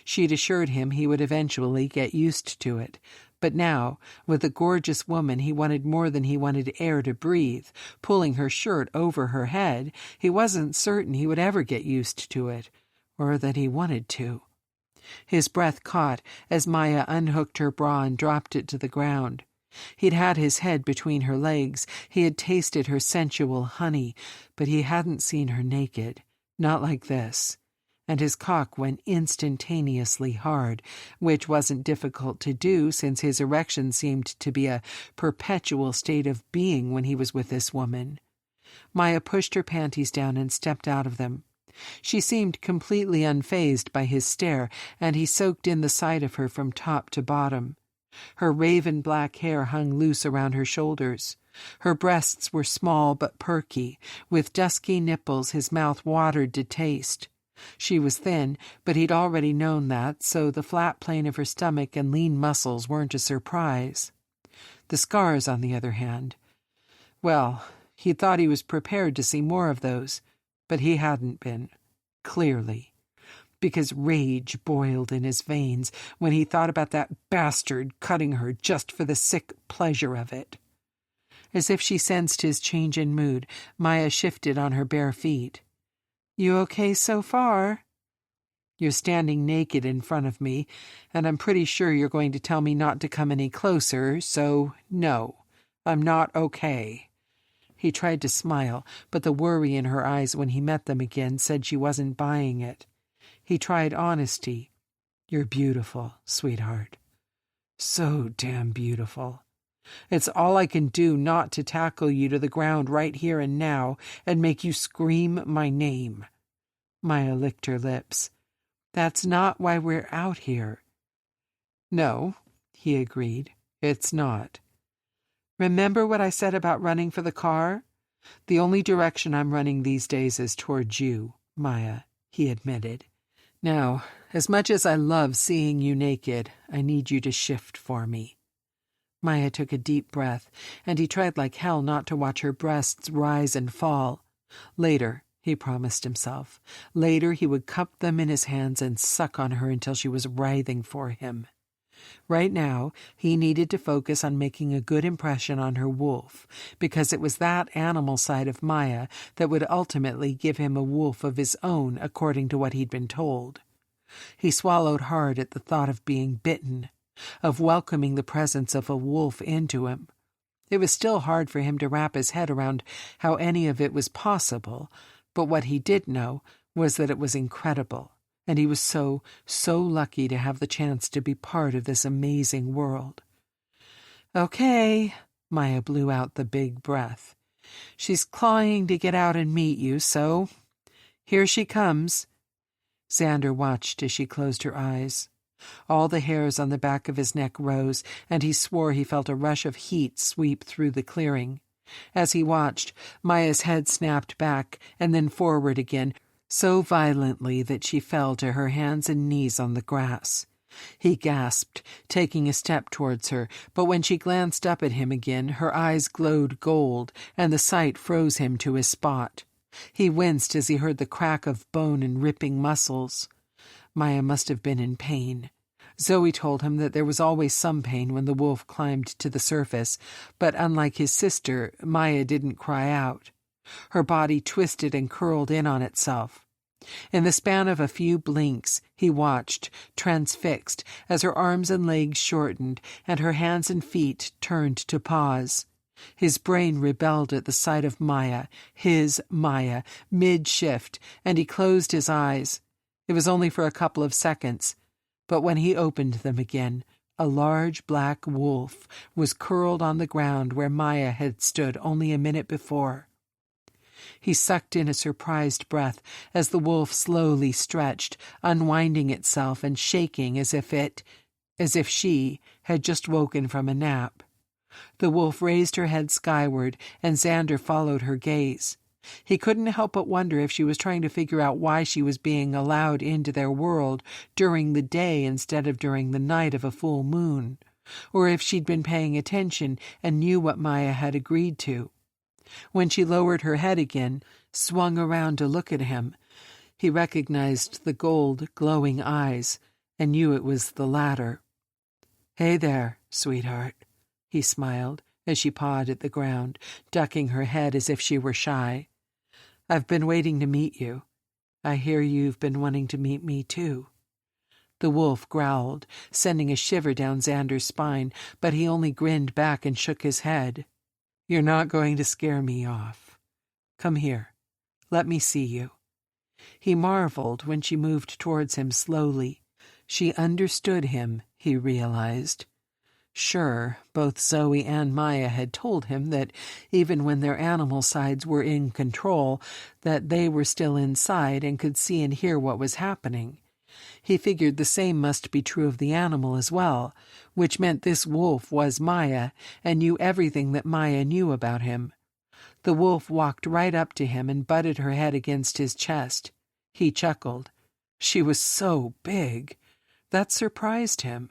She'd assured him he would eventually get used to it, but now, with a gorgeous woman he wanted more than he wanted air to breathe, pulling her shirt over her head, he wasn't certain he would ever get used to it, or that he wanted to. His breath caught as Maya unhooked her bra and dropped it to the ground. He'd had his head between her legs, he had tasted her sensual honey, but he hadn't seen her naked, not like this. And his cock went instantaneously hard, which wasn't difficult to do since his erection seemed to be a perpetual state of being when he was with this woman. Maya pushed her panties down and stepped out of them. She seemed completely unfazed by his stare, and he soaked in the sight of her from top to bottom. Her raven black hair hung loose around her shoulders. Her breasts were small but perky, with dusky nipples his mouth watered to taste. She was thin, but he'd already known that, so the flat plane of her stomach and lean muscles weren't a surprise. The scars, on the other hand, well, he thought he was prepared to see more of those, but he hadn't been, clearly, because rage boiled in his veins when he thought about that bastard cutting her just for the sick pleasure of it. As if she sensed his change in mood, Maya shifted on her bare feet. "You okay so far?" "You're standing naked in front of me, and I'm pretty sure you're going to tell me not to come any closer, so no, I'm not okay." He tried to smile, but the worry in her eyes when he met them again said she wasn't buying it. He tried honesty. "You're beautiful, sweetheart. So damn beautiful. It's all I can do not to tackle you to the ground right here and now and make you scream my name." Maya licked her lips. "That's not why we're out here." "No," he agreed, "it's not. Remember what I said about running for the car? The only direction I'm running these days is towards you, Maya," he admitted. "Now, as much as I love seeing you naked, I need you to shift for me." Maya took a deep breath, and he tried like hell not to watch her breasts rise and fall. Later, he promised himself, later he would cup them in his hands and suck on her until she was writhing for him. Right now, he needed to focus on making a good impression on her wolf, because it was that animal side of Maya that would ultimately give him a wolf of his own, according to what he'd been told. He swallowed hard at the thought of being bitten, of welcoming the presence of a wolf into him. It was still hard for him to wrap his head around how any of it was possible, but what he did know was that it was incredible. And he was so lucky to have the chance to be part of this amazing world. Okay, Maya blew out the big breath. She's clawing to get out and meet you, so here she comes. Xander watched as she closed her eyes. All the hairs on the back of his neck rose, and he swore he felt a rush of heat sweep through the clearing. As he watched, Maya's head snapped back and then forward again, so violently that she fell to her hands and knees on the grass. He gasped, taking a step towards her, but when she glanced up at him again, her eyes glowed gold, and the sight froze him to his spot. He winced as he heard the crack of bone and ripping muscles. Maya must have been in pain. Zoe told him that there was always some pain when the wolf climbed to the surface, but unlike his sister, Maya didn't cry out. Her body twisted and curled in on itself. In the span of a few blinks, he watched, transfixed, as her arms and legs shortened and her hands and feet turned to paws. His brain rebelled at the sight of Maya, his Maya, mid-shift, and he closed his eyes. It was only for a couple of seconds, but when he opened them again, a large black wolf was curled on the ground where Maya had stood only a minute before. He sucked in a surprised breath as the wolf slowly stretched, unwinding itself and shaking as if she had just woken from a nap. The wolf raised her head skyward, and Xander followed her gaze. He couldn't help but wonder if she was trying to figure out why she was being allowed into their world during the day instead of during the night of a full moon, or if she'd been paying attention and knew what Maya had agreed to. When she lowered her head again, swung around to look at him, he recognized the gold, glowing eyes and knew it was the latter. "Hey there, sweetheart," he smiled as she pawed at the ground, ducking her head as if she were shy. "I've been waiting to meet you. I hear you've been wanting to meet me, too." The wolf growled, sending a shiver down Xander's spine, but he only grinned back and shook his head. "You're not going to scare me off. Come here. Let me see you." He marveled when she moved towards him slowly. She understood him, he realized. Sure, both Zoe and Maya had told him that even when their animal sides were in control, that they were still inside and could see and hear what was happening. He figured the same must be true of the animal as well, which meant this wolf was Maya and knew everything that Maya knew about him. The wolf walked right up to him and butted her head against his chest. He chuckled. She was so big. That surprised him.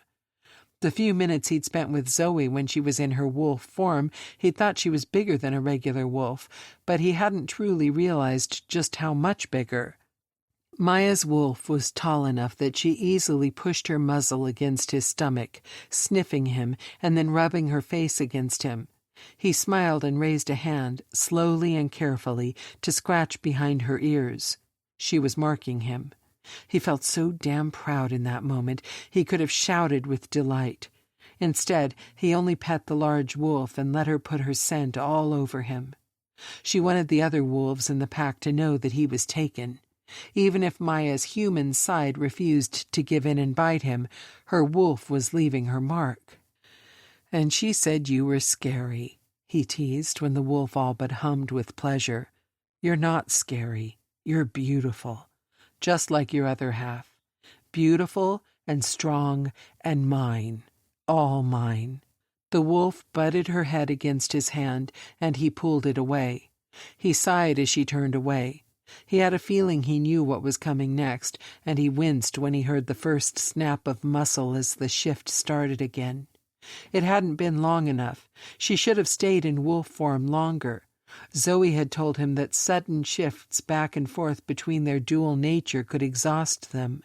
The few minutes he'd spent with Zoe when she was in her wolf form, he'd thought she was bigger than a regular wolf, but he hadn't truly realized just how much bigger. Maya's wolf was tall enough that she easily pushed her muzzle against his stomach, sniffing him and then rubbing her face against him. He smiled and raised a hand, slowly and carefully, to scratch behind her ears. She was marking him. He felt so damn proud in that moment he could have shouted with delight. Instead, he only pet the large wolf and let her put her scent all over him. She wanted the other wolves in the pack to know that he was taken. Even if Maya's human side refused to give in and bite him, her wolf was leaving her mark. "And she said you were scary," he teased when the wolf all but hummed with pleasure. "You're not scary. You're beautiful. Just like your other half. Beautiful and strong and mine. All mine." The wolf butted her head against his hand, and he pulled it away. He sighed as she turned away. He had a feeling he knew what was coming next, and he winced when he heard the first snap of muscle as the shift started again. It hadn't been long enough. She should have stayed in wolf form longer. Zoe had told him that sudden shifts back and forth between their dual nature could exhaust them.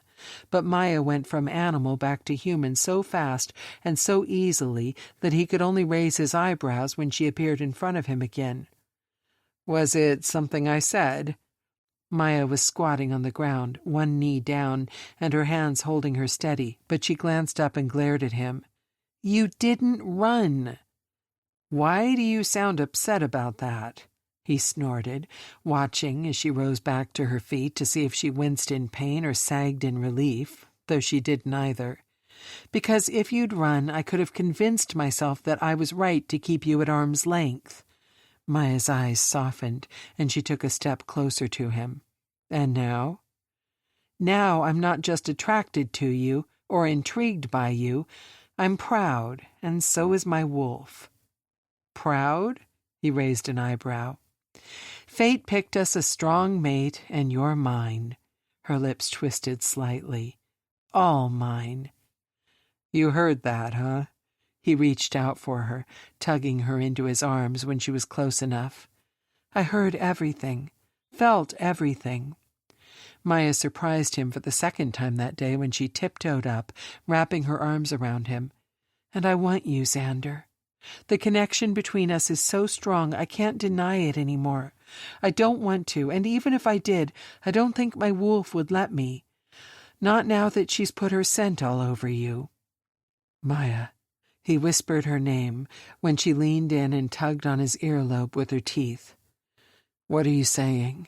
But Maya went from animal back to human so fast and so easily that he could only raise his eyebrows when she appeared in front of him again. "Was it something I said?" Maya was squatting on the ground, one knee down, and her hands holding her steady, but she glanced up and glared at him. "You didn't run." "Why do you sound upset about that?" he snorted, watching as she rose back to her feet to see if she winced in pain or sagged in relief, though she did neither. "Because if you'd run, I could have convinced myself that I was right to keep you at arm's length." Maya's eyes softened, and she took a step closer to him. "And now?" "Now I'm not just attracted to you or intrigued by you. I'm proud, and so is my wolf." "Proud?" He raised an eyebrow. "Fate picked us a strong mate, and you're mine." Her lips twisted slightly. "All mine." "You heard that, huh?" He reached out for her, tugging her into his arms when she was close enough. "I heard everything, felt everything." Maya surprised him for the second time that day when she tiptoed up, wrapping her arms around him. "And I want you, Xander. The connection between us is so strong I can't deny it anymore. I don't want to, and even if I did, I don't think my wolf would let me. Not now that she's put her scent all over you." "Maya." He whispered her name when she leaned in and tugged on his earlobe with her teeth. "What are you saying?"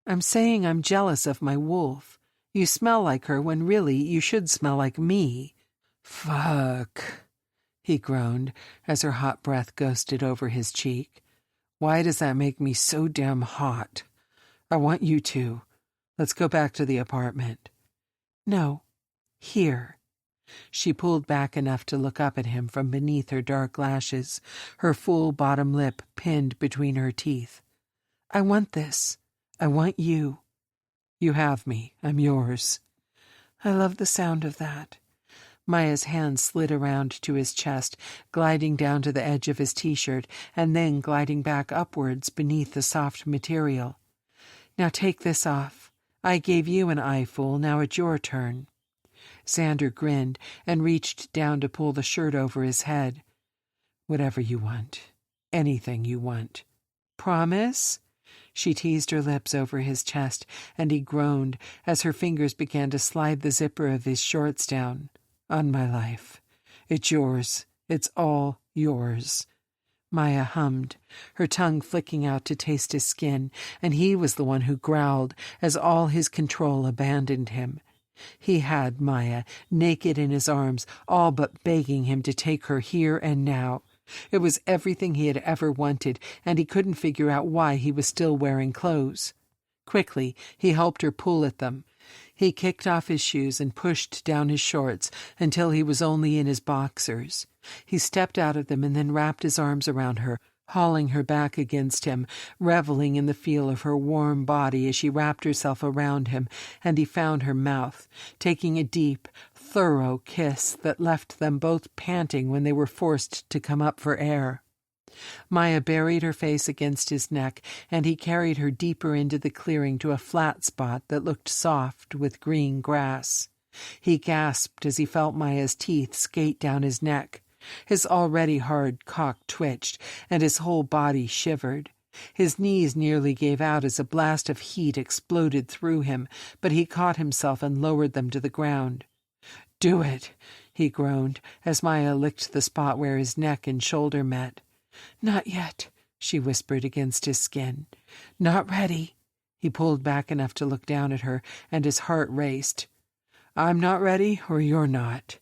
"I'm saying I'm jealous of my wolf. You smell like her when really you should smell like me." "Fuck," he groaned as her hot breath ghosted over his cheek. "Why does that make me so damn hot? I want you to. Let's go back to the apartment." "No, here." She pulled back enough to look up at him from beneath her dark lashes, her full bottom lip pinned between her teeth. "I want this. I want you." "You have me. I'm yours." "I love the sound of that." Maya's hand slid around to his chest, gliding down to the edge of his t-shirt, and then gliding back upwards beneath the soft material. "Now take this off. I gave you an eyeful, now it's your turn." Xander grinned and reached down to pull the shirt over his head. "Whatever you want. Anything you want." "Promise?" She teased her lips over his chest, and he groaned as her fingers began to slide the zipper of his shorts down. "On my life. It's yours. It's all yours." Maya hummed, her tongue flicking out to taste his skin, and he was the one who growled as all his control abandoned him. He had Maya, naked in his arms, all but begging him to take her here and now. It was everything he had ever wanted, and he couldn't figure out why he was still wearing clothes. Quickly, he helped her pull at them. He kicked off his shoes and pushed down his shorts until he was only in his boxers. He stepped out of them and then wrapped his arms around her, hauling her back against him, reveling in the feel of her warm body as she wrapped herself around him, and he found her mouth, taking a deep, thorough kiss that left them both panting when they were forced to come up for air. Maya buried her face against his neck, and he carried her deeper into the clearing to a flat spot that looked soft with green grass. He gasped as he felt Maya's teeth skate down his neck. His already hard cock twitched, and his whole body shivered. His knees nearly gave out as a blast of heat exploded through him, but he caught himself and lowered them to the ground. "Do it," he groaned, as Maya licked the spot where his neck and shoulder met. "Not yet," she whispered against his skin. "Not ready." He pulled back enough to look down at her, and his heart raced. "I'm not ready, or you're not."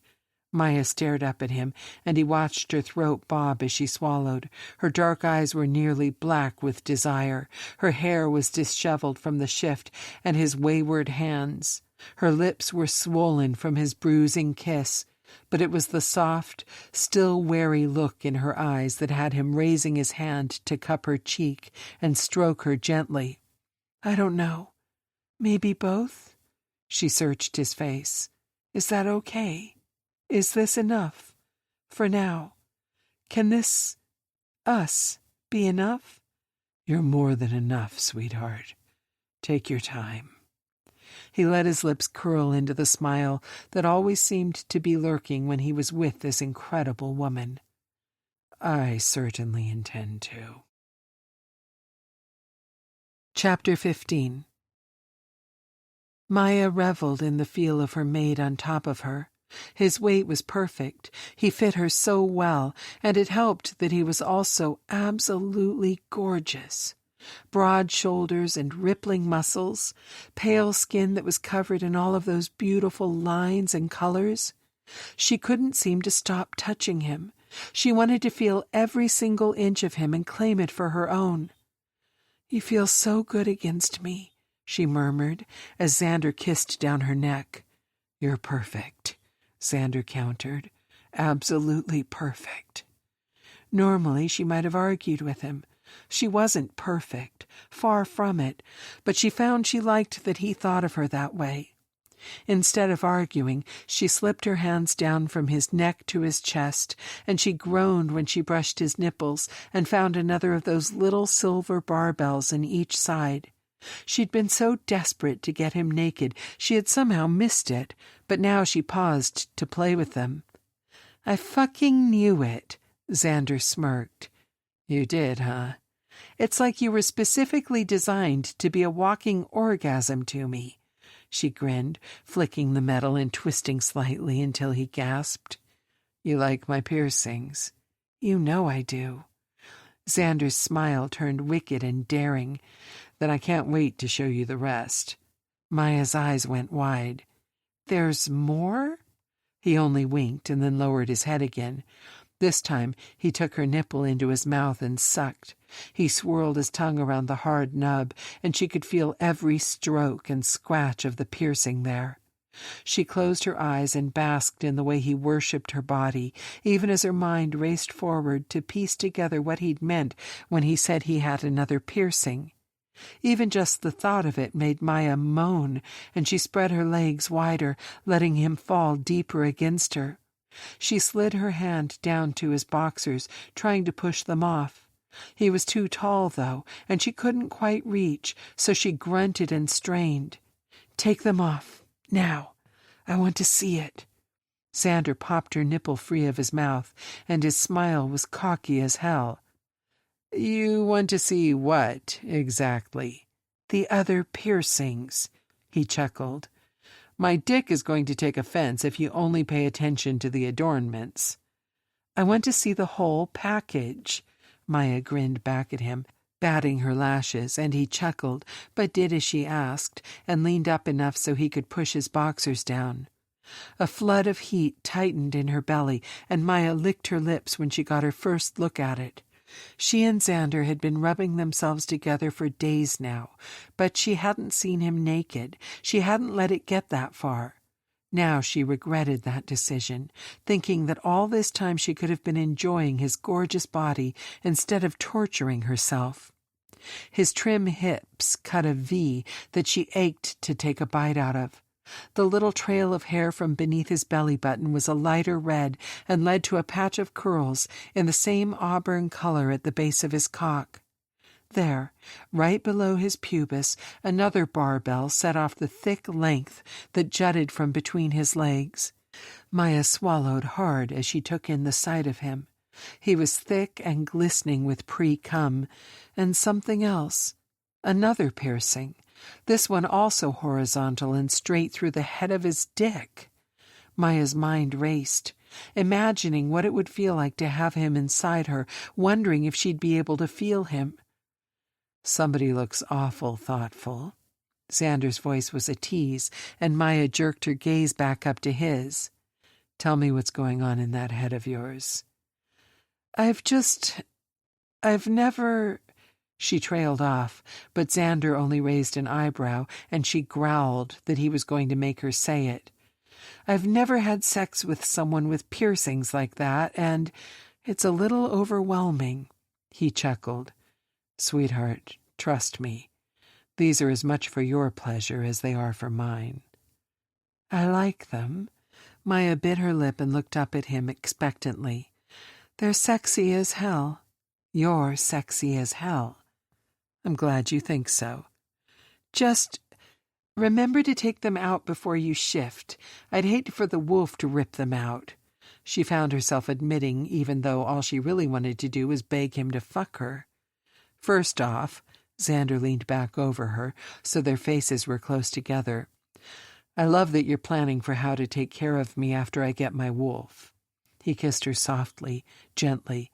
Maya stared up at him, and he watched her throat bob as she swallowed. Her dark eyes were nearly black with desire. Her hair was disheveled from the shift and his wayward hands. Her lips were swollen from his bruising kiss, but it was the soft, still wary look in her eyes that had him raising his hand to cup her cheek and stroke her gently. "I don't know. Maybe both?" She searched his face. "Is that okay? Is this enough? For now. Can this, us, be enough? You're more than enough, sweetheart. Take your time. He let his lips curl into the smile that always seemed to be lurking when he was with this incredible woman. I certainly intend to. Chapter 15. Maya reveled in the feel of her mate on top of her. His weight was perfect. He fit her so well, and it helped that he was also absolutely gorgeous. Broad shoulders and rippling muscles, pale skin that was covered in all of those beautiful lines and colors. She couldn't seem to stop touching him. She wanted to feel every single inch of him and claim it for her own. "You feel so good against me," she murmured as Xander kissed down her neck. "You're perfect," Xander countered. "Absolutely perfect." Normally she might have argued with him. She wasn't perfect, far from it, but she found she liked that he thought of her that way. Instead of arguing, she slipped her hands down from his neck to his chest, and she groaned when she brushed his nipples and found another of those little silver barbells in each side. She'd been so desperate to get him naked, she had somehow missed it, but now she paused to play with them. "I fucking knew it," Xander smirked. "You did, huh?" "It's like you were specifically designed to be a walking orgasm to me," she grinned, flicking the metal and twisting slightly until he gasped. "You like my piercings?" "You know I do." Xander's smile turned wicked and daring. "Then I can't wait to show you the rest." Maya's eyes went wide. "There's more?" He only winked and then lowered his head again. This time he took her nipple into his mouth and sucked. He swirled his tongue around the hard nub, and she could feel every stroke and scratch of the piercing there. She closed her eyes and basked in the way he worshipped her body, even as her mind raced forward to piece together what he'd meant when he said he had another piercing. Even just the thought of it made Maya moan, and she spread her legs wider, letting him fall deeper against her. She slid her hand down to his boxers, trying to push them off. He was too tall, though, and she couldn't quite reach, so she grunted and strained. "Take them off. Now. I want to see it." Xander popped her nipple free of his mouth, and his smile was cocky as hell. "You want to see what, exactly?" "The other piercings," he chuckled. "My dick is going to take offense if you only pay attention to the adornments." "I want to see the whole package." Maya grinned back at him, batting her lashes, and he chuckled, but did as she asked, and leaned up enough so he could push his boxers down. A flood of heat tightened in her belly, and Maya licked her lips when she got her first look at it. She and Xander had been rubbing themselves together for days now, but she hadn't seen him naked. She hadn't let it get that far. Now she regretted that decision, thinking that all this time she could have been enjoying his gorgeous body instead of torturing herself. His trim hips cut a V that she ached to take a bite out of. The little trail of hair from beneath his belly button was a lighter red and led to a patch of curls in the same auburn color at the base of his cock. There, right below his pubis, another barbell set off the thick length that jutted from between his legs. Maya swallowed hard as she took in the sight of him. He was thick and glistening with pre-cum, and something else. Another piercing. This one also horizontal and straight through the head of his dick. Maya's mind raced, imagining what it would feel like to have him inside her, wondering if she'd be able to feel him. "Somebody looks awful thoughtful." Xander's voice was a tease, and Maya jerked her gaze back up to his. "Tell me what's going on in that head of yours." I've never... She trailed off, but Xander only raised an eyebrow, and she growled that he was going to make her say it. "I've never had sex with someone with piercings like that, and it's a little overwhelming." He chuckled. "Sweetheart, trust me. These are as much for your pleasure as they are for mine." "I like them." Maya bit her lip and looked up at him expectantly. They're sexy as hell. You're sexy as hell. I'm glad you think so. Just remember to take them out before you shift. I'd hate for the wolf to rip them out. She found herself admitting, even though all she really wanted to do was beg him to fuck her. First off, Xander leaned back over her, so their faces were close together. I love that you're planning for how to take care of me after I get my wolf. He kissed her softly, gently.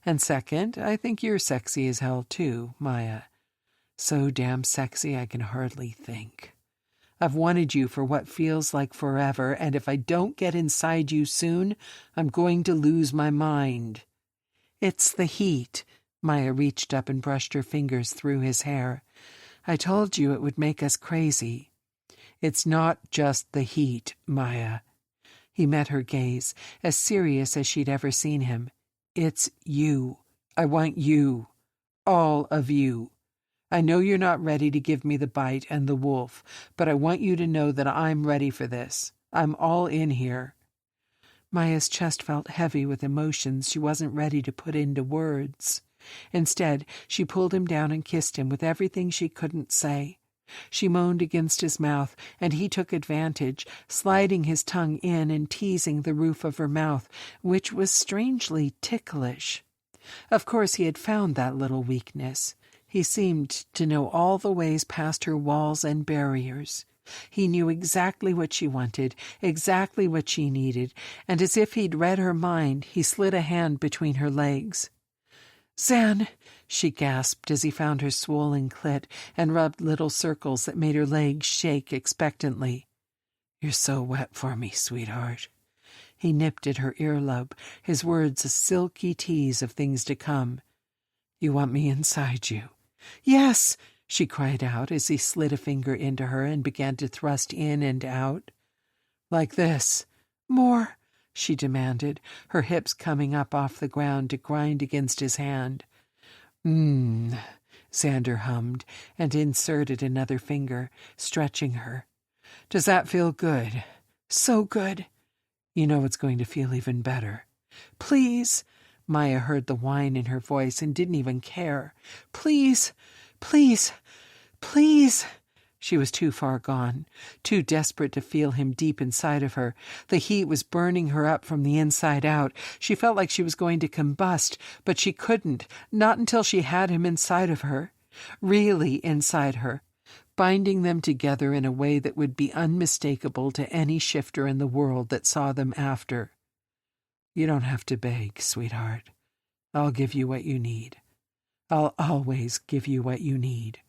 And second, I think you're sexy as hell too, Maya. So damn sexy I can hardly think. I've wanted you for what feels like forever, and if I don't get inside you soon, I'm going to lose my mind. It's the heat. Maya reached up and brushed her fingers through his hair. I told you it would make us crazy. It's not just the heat, Maya. He met her gaze, as serious as she'd ever seen him. It's you. I want you. All of you. I know you're not ready to give me the bite and the wolf, but I want you to know that I'm ready for this. I'm all in here. Maya's chest felt heavy with emotions she wasn't ready to put into words. Instead, she pulled him down and kissed him with everything she couldn't say. She moaned against his mouth, and he took advantage, sliding his tongue in and teasing the roof of her mouth, which was strangely ticklish. Of course, he had found that little weakness. He seemed to know all the ways past her walls and barriers. He knew exactly what she wanted, exactly what she needed, and as if he'd read her mind, he slid a hand between her legs. "Zan," she gasped as he found her swollen clit and rubbed little circles that made her legs shake expectantly. "You're so wet for me, sweetheart." He nipped at her earlobe, his words a silky tease of things to come. "You want me inside you?" "Yes," she cried out as he slid a finger into her and began to thrust in and out. "Like this?" "More," she demanded, her hips coming up off the ground to grind against his hand. Xander hummed and inserted another finger, stretching her. "Does that feel good?" "So good." "You know it's going to feel even better." "Please." Maya heard the whine in her voice and didn't even care. "Please, please, please." She was too far gone, too desperate to feel him deep inside of her. The heat was burning her up from the inside out. She felt like she was going to combust, but she couldn't, not until she had him inside of her, really inside her, binding them together in a way that would be unmistakable to any shifter in the world that saw them after. "You don't have to beg, sweetheart. I'll give you what you need. I'll always give you what you need."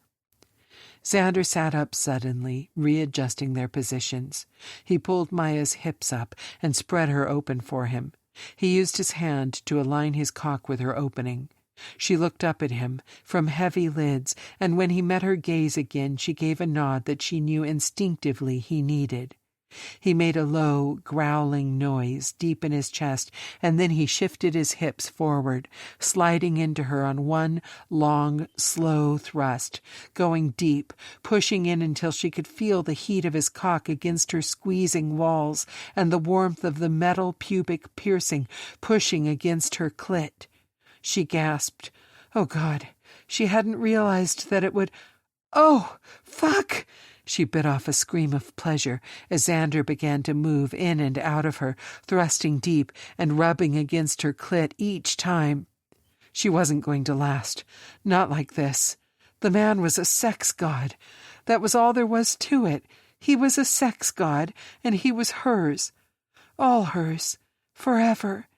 Xander sat up suddenly, readjusting their positions. He pulled Maya's hips up and spread her open for him. He used his hand to align his cock with her opening. She looked up at him from heavy lids, and when he met her gaze again, she gave a nod that she knew instinctively he needed. He made a low, growling noise deep in his chest, and then he shifted his hips forward, sliding into her on one long, slow thrust, going deep, pushing in until she could feel the heat of his cock against her squeezing walls and the warmth of the metal pubic piercing pushing against her clit. She gasped. Oh, God, she hadn't realized that it would... Oh, fuck! She bit off a scream of pleasure as Xander began to move in and out of her, thrusting deep and rubbing against her clit each time. She wasn't going to last. Not like this. The man was a sex god. That was all there was to it. He was a sex god, and he was hers. All hers. Forever.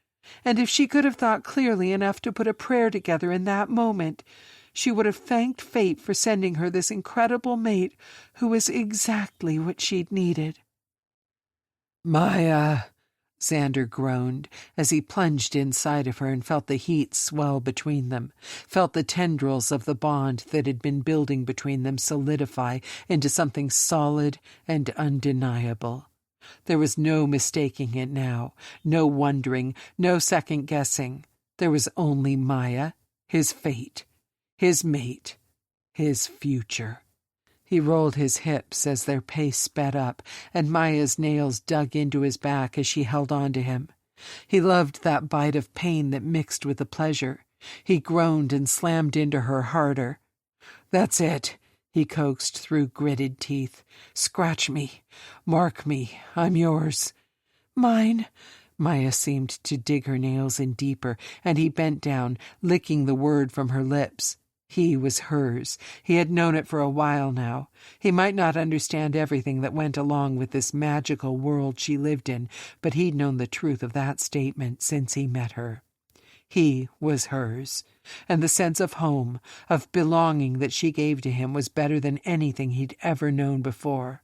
And if she could have thought clearly enough to put a prayer together in that moment, she would have thanked fate for sending her this incredible mate who was exactly what she'd needed. "Maya," Xander groaned as he plunged inside of her and felt the heat swell between them, felt the tendrils of the bond that had been building between them solidify into something solid and undeniable. There was no mistaking it now, no wondering, no second-guessing. There was only Maya, his fate, his mate, his future. He rolled his hips as their pace sped up, and Maya's nails dug into his back as she held on to him. He loved that bite of pain that mixed with the pleasure. He groaned and slammed into her harder. "That's it," he coaxed through gritted teeth. "Scratch me. Mark me. I'm yours." "Mine." Maya seemed to dig her nails in deeper, and he bent down, licking the word from her lips. He was hers. He had known it for a while now. He might not understand everything that went along with this magical world she lived in, but he'd known the truth of that statement since he met her. He was hers, and the sense of home, of belonging that she gave to him was better than anything he'd ever known before.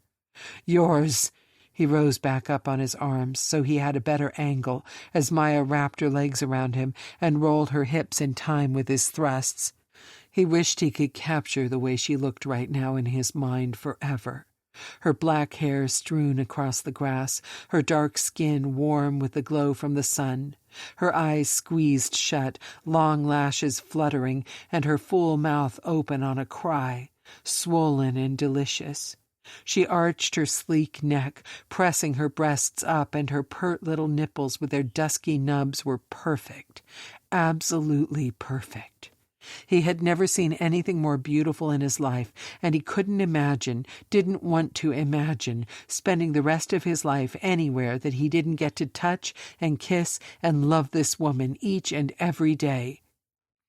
"Yours." He rose back up on his arms so he had a better angle as Maya wrapped her legs around him and rolled her hips in time with his thrusts. He wished he could capture the way she looked right now in his mind forever. Her black hair strewn across the grass, her dark skin warm with the glow from the sun, her eyes squeezed shut, long lashes fluttering, and her full mouth open on a cry, swollen and delicious. She arched her sleek neck, pressing her breasts up, and her pert little nipples with their dusky nubs were perfect, absolutely perfect. He had never seen anything more beautiful in his life, and he didn't want to imagine, spending the rest of his life anywhere that he didn't get to touch and kiss and love this woman each and every day.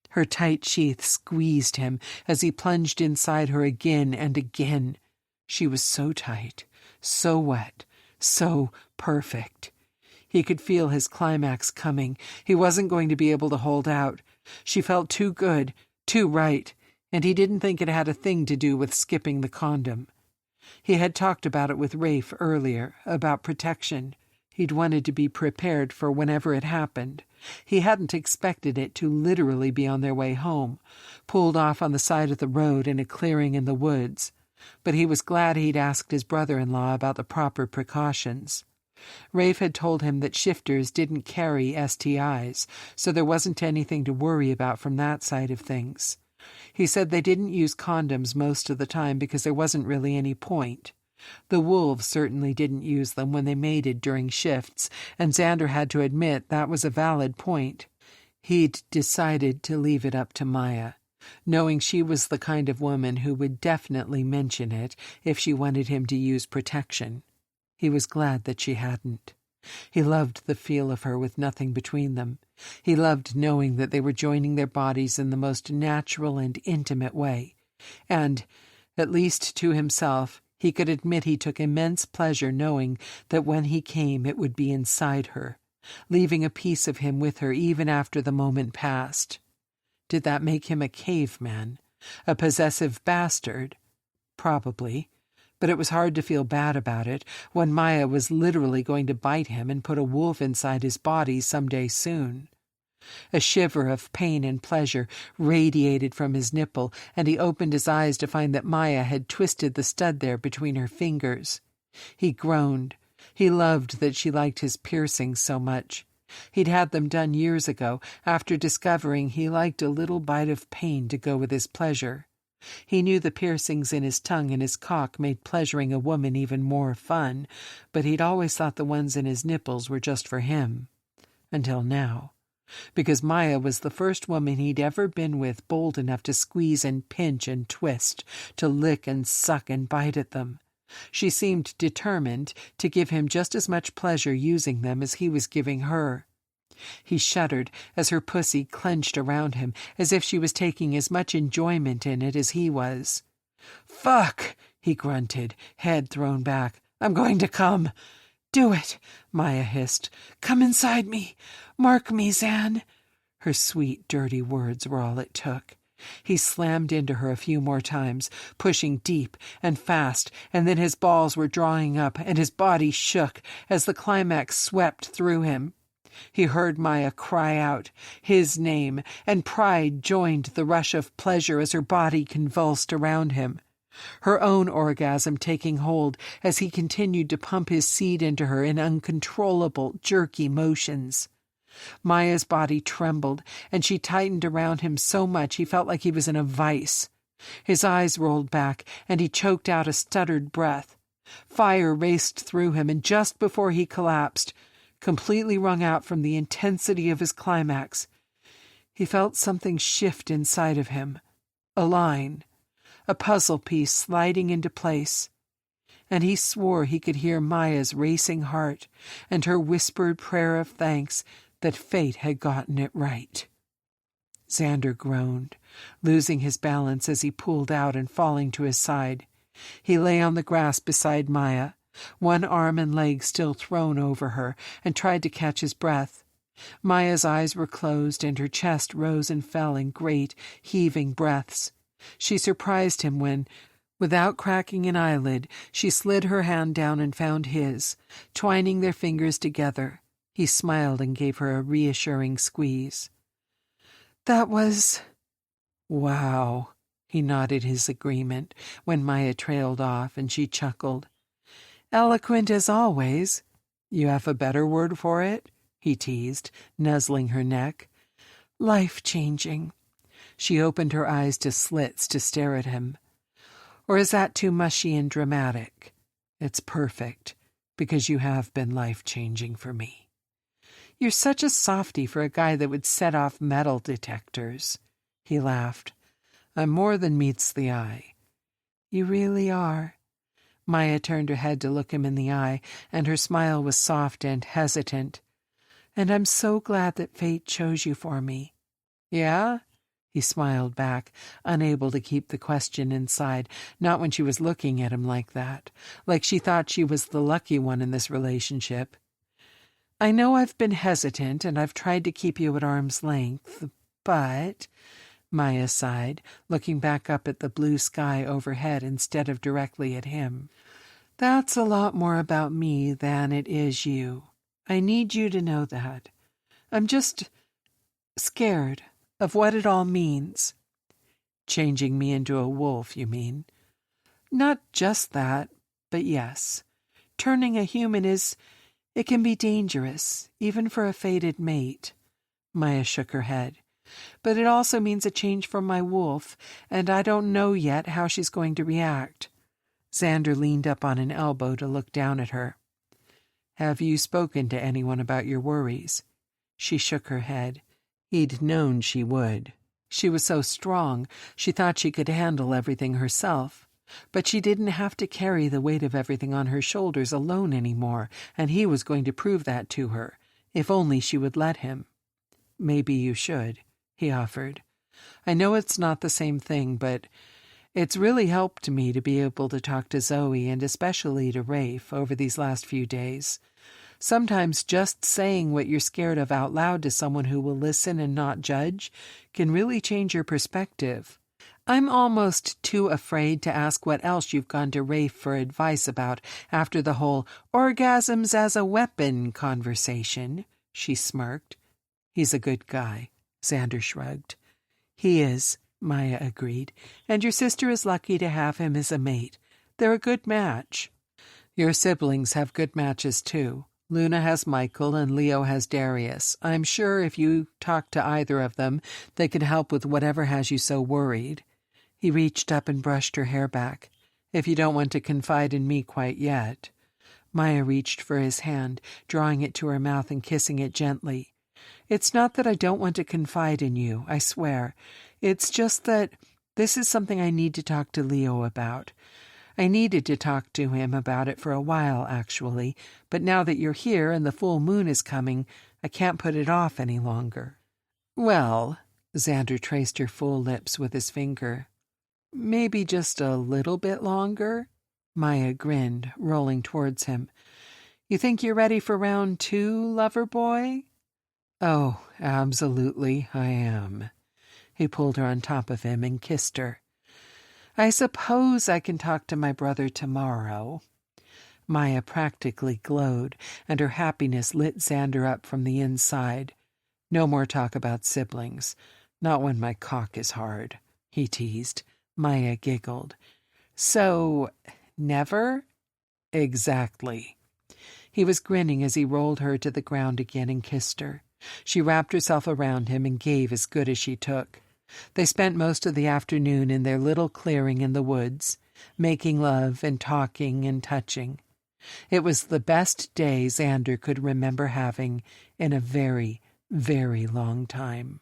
Her tight sheath squeezed him as he plunged inside her again and again. She was so tight, so wet, so perfect. He could feel his climax coming. He wasn't going to be able to hold out. She felt too good, too right, and he didn't think it had a thing to do with skipping the condom. He had talked about it with Rafe earlier, about protection. He'd wanted to be prepared for whenever it happened. He hadn't expected it to literally be on their way home, pulled off on the side of the road in a clearing in the woods. But he was glad he'd asked his brother-in-law about the proper precautions. Rafe had told him that shifters didn't carry STIs, so there wasn't anything to worry about from that side of things. He said they didn't use condoms most of the time because there wasn't really any point. The wolves certainly didn't use them when they mated during shifts, and Xander had to admit that was a valid point. He'd decided to leave it up to Maya, knowing she was the kind of woman who would definitely mention it if she wanted him to use protection. He was glad that she hadn't. He loved the feel of her with nothing between them. He loved knowing that they were joining their bodies in the most natural and intimate way. And, at least to himself, he could admit he took immense pleasure knowing that when he came it would be inside her, leaving a piece of him with her even after the moment passed. Did that make him a caveman? A possessive bastard? Probably. But it was hard to feel bad about it when Maya was literally going to bite him and put a wolf inside his body someday soon. A shiver of pain and pleasure radiated from his nipple, and he opened his eyes to find that Maya had twisted the stud there between her fingers. He groaned. He loved that she liked his piercings so much. He'd had them done years ago, after discovering he liked a little bite of pain to go with his pleasure. He knew the piercings in his tongue and his cock made pleasuring a woman even more fun, but he'd always thought the ones in his nipples were just for him. Until now. Because Maya was the first woman he'd ever been with bold enough to squeeze and pinch and twist, to lick and suck and bite at them. She seemed determined to give him just as much pleasure using them as he was giving her. He shuddered as her pussy clenched around him, as if she was taking as much enjoyment in it as he was. "Fuck!" he grunted, head thrown back. "I'm going to come." "Do it," Maya hissed. "Come inside me. Mark me, Zan." Her sweet, dirty words were all it took. He slammed into her a few more times, pushing deep and fast, and then his balls were drawing up and his body shook as the climax swept through him. He heard Maya cry out, his name, and pride joined the rush of pleasure as her body convulsed around him. Her own orgasm taking hold as he continued to pump his seed into her in uncontrollable, jerky motions. Maya's body trembled, and she tightened around him so much he felt like he was in a vice. His eyes rolled back, and he choked out a stuttered breath. Fire raced through him, and just before he collapsed, completely wrung out from the intensity of his climax, he felt something shift inside of him. A line, a puzzle piece sliding into place, and he swore he could hear Maya's racing heart and her whispered prayer of thanks that fate had gotten it right. Xander groaned, losing his balance as he pulled out and falling to his side. He lay on the grass beside Maya, one arm and leg still thrown over her, and tried to catch his breath. Maya's eyes were closed, and her chest rose and fell in great, heaving breaths. She surprised him when, without cracking an eyelid, she slid her hand down and found his, twining their fingers together. He smiled and gave her a reassuring squeeze. "That was—" "Wow," he nodded his agreement when Maya trailed off, and she chuckled. "Eloquent as always. You have a better word for it?" he teased, nuzzling her neck. "Life-changing." She opened her eyes to slits to stare at him. "Or is that too mushy and dramatic? It's perfect, because you have been life-changing for me." "You're such a softy for a guy that would set off metal detectors." He laughed. "I'm more than meets the eye." "You really are." Maya turned her head to look him in the eye, and her smile was soft and hesitant. "And I'm so glad that fate chose you for me." "Yeah?" He smiled back, unable to keep the question inside, not when she was looking at him like that, like she thought she was the lucky one in this relationship. "I know I've been hesitant, and I've tried to keep you at arm's length, but—" Maya sighed, looking back up at the blue sky overhead instead of directly at him. "That's a lot more about me than it is you. I need you to know that. I'm just scared of what it all means." "Changing me into a wolf, you mean?" "Not just that, but yes. Turning a human it can be dangerous, even for a fated mate." Maya shook her head. "But it also means a change from my wolf, and I don't know yet how she's going to react." Xander leaned up on an elbow to look down at her. "Have you spoken to anyone about your worries?" She shook her head. He'd known she would. She was so strong, she thought she could handle everything herself. But she didn't have to carry the weight of everything on her shoulders alone anymore, and he was going to prove that to her, if only she would let him. "Maybe you should," he offered. "I know it's not the same thing, but it's really helped me to be able to talk to Zoe and especially to Rafe over these last few days. Sometimes just saying what you're scared of out loud to someone who will listen and not judge can really change your perspective. I'm almost too afraid to ask what else you've gone to Rafe for advice about after the whole orgasms as a weapon conversation," she smirked. "He's a good guy," Xander shrugged. "He is," Maya agreed, "and your sister is lucky to have him as a mate. They're a good match." "Your siblings have good matches, too. Luna has Michael and Leo has Darius. I'm sure if you talk to either of them, they could help with whatever has you so worried." He reached up and brushed her hair back. "If you don't want to confide in me quite yet." Maya reached for his hand, drawing it to her mouth and kissing it gently. "It's not that I don't want to confide in you, I swear. It's just that this is something I need to talk to Leo about. I needed to talk to him about it for a while, actually, but now that you're here and the full moon is coming, I can't put it off any longer." "Well," Xander traced her full lips with his finger, "maybe just a little bit longer?" Maya grinned, rolling towards him. "You think you're ready for round 2, lover boy?" "Oh, absolutely, I am." He pulled her on top of him and kissed her. "I suppose I can talk to my brother tomorrow." Maya practically glowed, and her happiness lit Xander up from the inside. "No more talk about siblings. Not when my cock is hard," he teased. Maya giggled. "So, never?" "Exactly." He was grinning as he rolled her to the ground again and kissed her. She wrapped herself around him and gave as good as she took. They spent most of the afternoon in their little clearing in the woods, making love and talking and touching. It was the best day Xander could remember having in a very, very long time.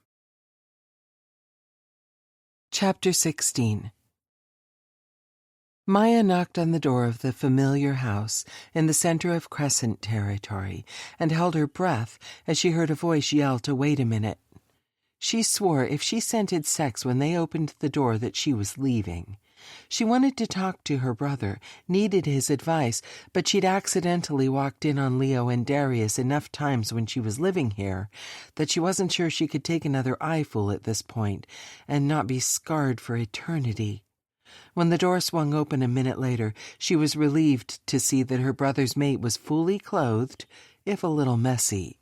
Chapter 16. Maya knocked on the door of the familiar house in the center of Crescent territory and held her breath as she heard a voice yell to wait a minute. She swore if she scented sex when they opened the door that she was leaving. She wanted to talk to her brother, needed his advice, but she'd accidentally walked in on Leo and Darius enough times when she was living here that she wasn't sure she could take another eyeful at this point and not be scarred for eternity. When the door swung open a minute later, she was relieved to see that her brother's mate was fully clothed, if a little messy.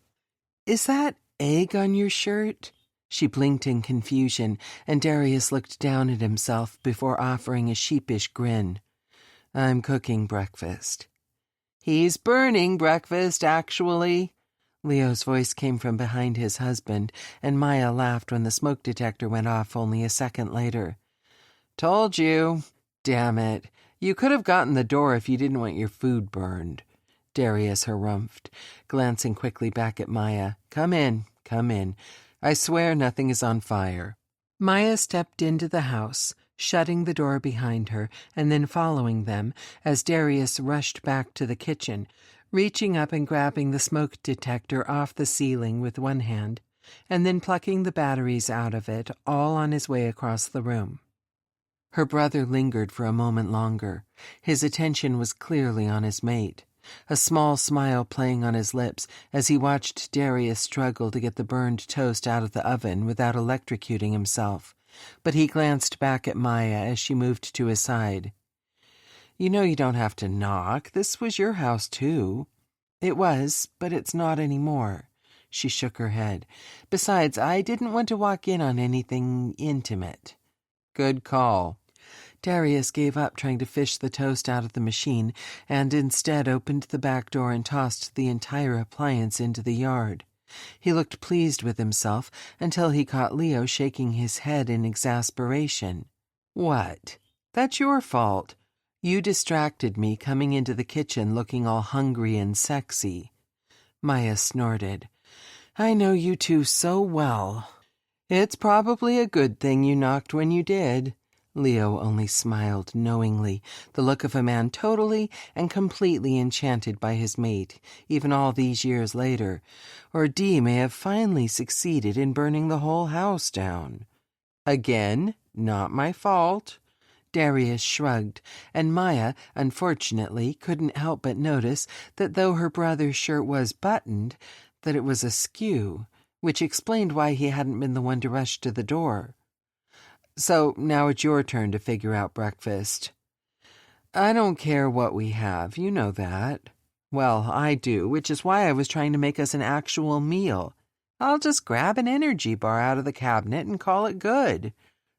"Is that egg on your shirt?" She blinked in confusion, and Darius looked down at himself before offering a sheepish grin. "I'm cooking breakfast." "He's burning breakfast, actually." Leo's voice came from behind his husband, and Maya laughed when the smoke detector went off only a second later. "Told you. Damn it. You could have gotten the door if you didn't want your food burned." Darius harumphed, glancing quickly back at Maya. Come in. I swear nothing is on fire." Maya stepped into the house, shutting the door behind her and then following them as Darius rushed back to the kitchen, reaching up and grabbing the smoke detector off the ceiling with one hand, and then plucking the batteries out of it, all on his way across the room. Her brother lingered for a moment longer. His attention was clearly on his mate, a small smile playing on his lips as he watched Darius struggle to get the burned toast out of the oven without electrocuting himself. But he glanced back at Maya as she moved to his side. "You know you don't have to knock. This was your house, too." "It was, but it's not anymore." She shook her head. "Besides, I didn't want to walk in on anything intimate." "Good call." Darius gave up trying to fish the toast out of the machine and instead opened the back door and tossed the entire appliance into the yard. He looked pleased with himself until he caught Leo shaking his head in exasperation. "What? That's your fault. You distracted me coming into the kitchen looking all hungry and sexy." Maya snorted. "I know you two so well." "It's probably a good thing you knocked when you did." Leo only smiled knowingly, the look of a man totally and completely enchanted by his mate, even all these years later, or Dee may have finally succeeded in burning the whole house down. "Again, not my fault." Darius shrugged, and Maya, unfortunately, couldn't help but notice that though her brother's shirt was buttoned, that it was askew, which explained why he hadn't been the one to rush to the door. "So now it's your turn to figure out breakfast." "I don't care what we have, you know that." "Well, I do, which is why I was trying to make us an actual meal. I'll just grab an energy bar out of the cabinet and call it good.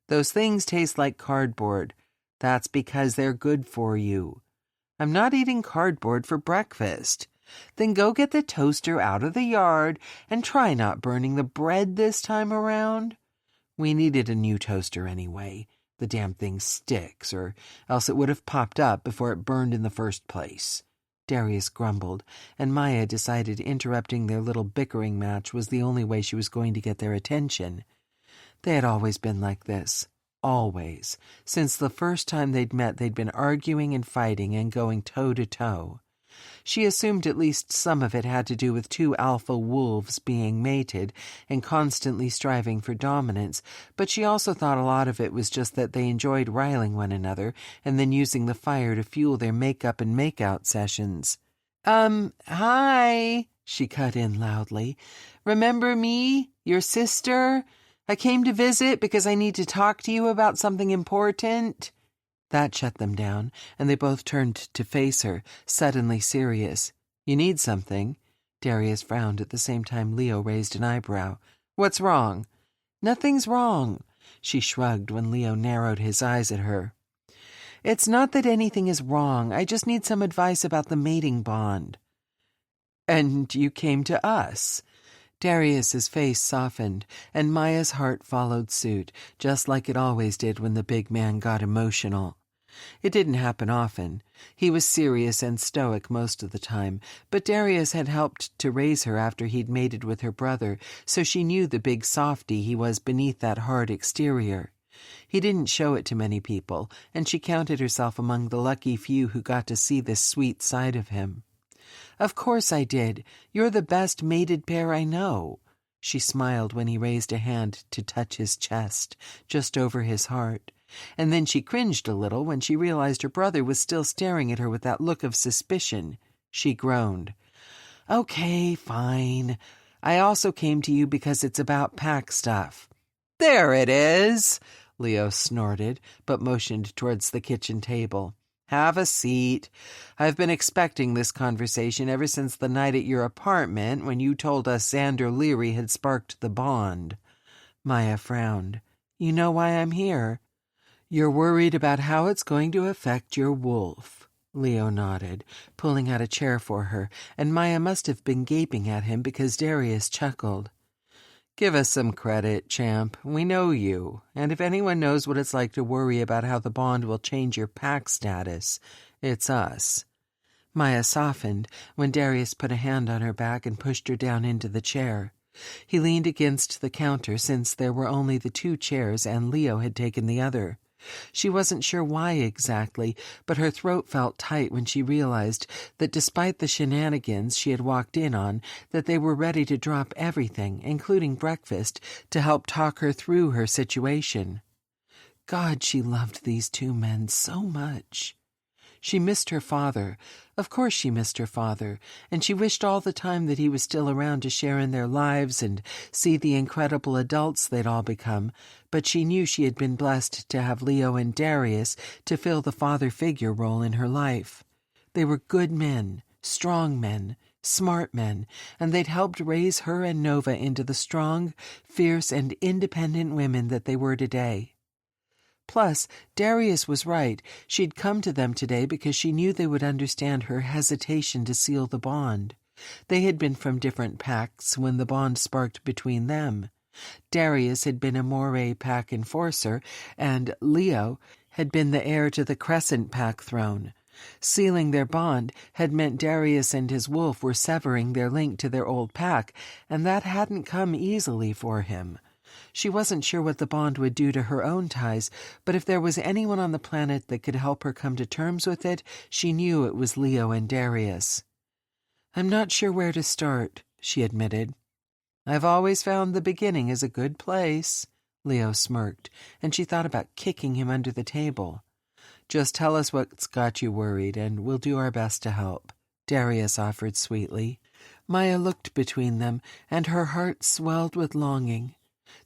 Those things taste like cardboard. That's because they're good for you." "I'm not eating cardboard for breakfast." "Then go get the toaster out of the yard and try not burning the bread this time around." "We needed a new toaster anyway. The damn thing sticks, or else it would have popped up before it burned in the first place." Darius grumbled, and Maya decided interrupting their little bickering match was the only way she was going to get their attention. They had always been like this. Always. Since the first time they'd met, they'd been arguing and fighting and going toe-to-toe. She assumed at least some of it had to do with two alpha wolves being mated and constantly striving for dominance, but she also thought a lot of it was just that they enjoyed riling one another and then using the fire to fuel their make-up and make-out sessions. Hi," she cut in loudly. "Remember me? Your sister? I came to visit because I need to talk to you about something important." That shut them down, and they both turned to face her, suddenly serious. "You need something?" Darius frowned at the same time Leo raised an eyebrow. "What's wrong?" "Nothing's wrong." She shrugged when Leo narrowed his eyes at her. "It's not that anything is wrong. I just need some advice about the mating bond." "And you came to us?" Darius's face softened, and Maya's heart followed suit, just like it always did when the big man got emotional. It didn't happen often. He was serious and stoic most of the time, but Darius had helped to raise her after he'd mated with her brother, so she knew the big softy he was beneath that hard exterior. He didn't show it to many people, and she counted herself among the lucky few who got to see this sweet side of him. "Of course I did. You're the best mated pair I know." She smiled when he raised a hand to touch his chest, just over his heart. And then she cringed a little when she realized her brother was still staring at her with that look of suspicion. She groaned. "Okay, fine. I also came to you because it's about pack stuff." "There it is!" Leo snorted, but motioned towards the kitchen table. "Have a seat. I've been expecting this conversation ever since the night at your apartment when you told us Xander Leary had sparked the bond." Maya frowned. "You know why I'm here?" "You're worried about how it's going to affect your wolf." Leo nodded, pulling out a chair for her, and Maya must have been gaping at him because Darius chuckled. "Give us some credit, champ. We know you, and if anyone knows what it's like to worry about how the bond will change your pack status, it's us." Maya softened when Darius put a hand on her back and pushed her down into the chair. He leaned against the counter since there were only the 2 chairs and Leo had taken the other. She wasn't sure why exactly, but her throat felt tight when she realized that despite the shenanigans she had walked in on, that they were ready to drop everything, including breakfast, to help talk her through her situation. God, she loved these 2 men so much. She missed her father. Of course she missed her father, and she wished all the time that he was still around to share in their lives and see the incredible adults they'd all become, but she knew she had been blessed to have Leo and Darius to fill the father figure role in her life. They were good men, strong men, smart men, and they'd helped raise her and Nova into the strong, fierce, and independent women that they were today. Plus, Darius was right. She'd come to them today because she knew they would understand her hesitation to seal the bond. They had been from different packs when the bond sparked between them. Darius had been a Moray pack enforcer, and Leo had been the heir to the Crescent pack throne. Sealing their bond had meant Darius and his wolf were severing their link to their old pack, and that hadn't come easily for him. She wasn't sure what the bond would do to her own ties, but if there was anyone on the planet that could help her come to terms with it, she knew it was Leo and Darius. "I'm not sure where to start," she admitted. "I've always found the beginning is a good place." Leo smirked, and she thought about kicking him under the table. "Just tell us what's got you worried, and we'll do our best to help," Darius offered sweetly. Maya looked between them, and her heart swelled with longing.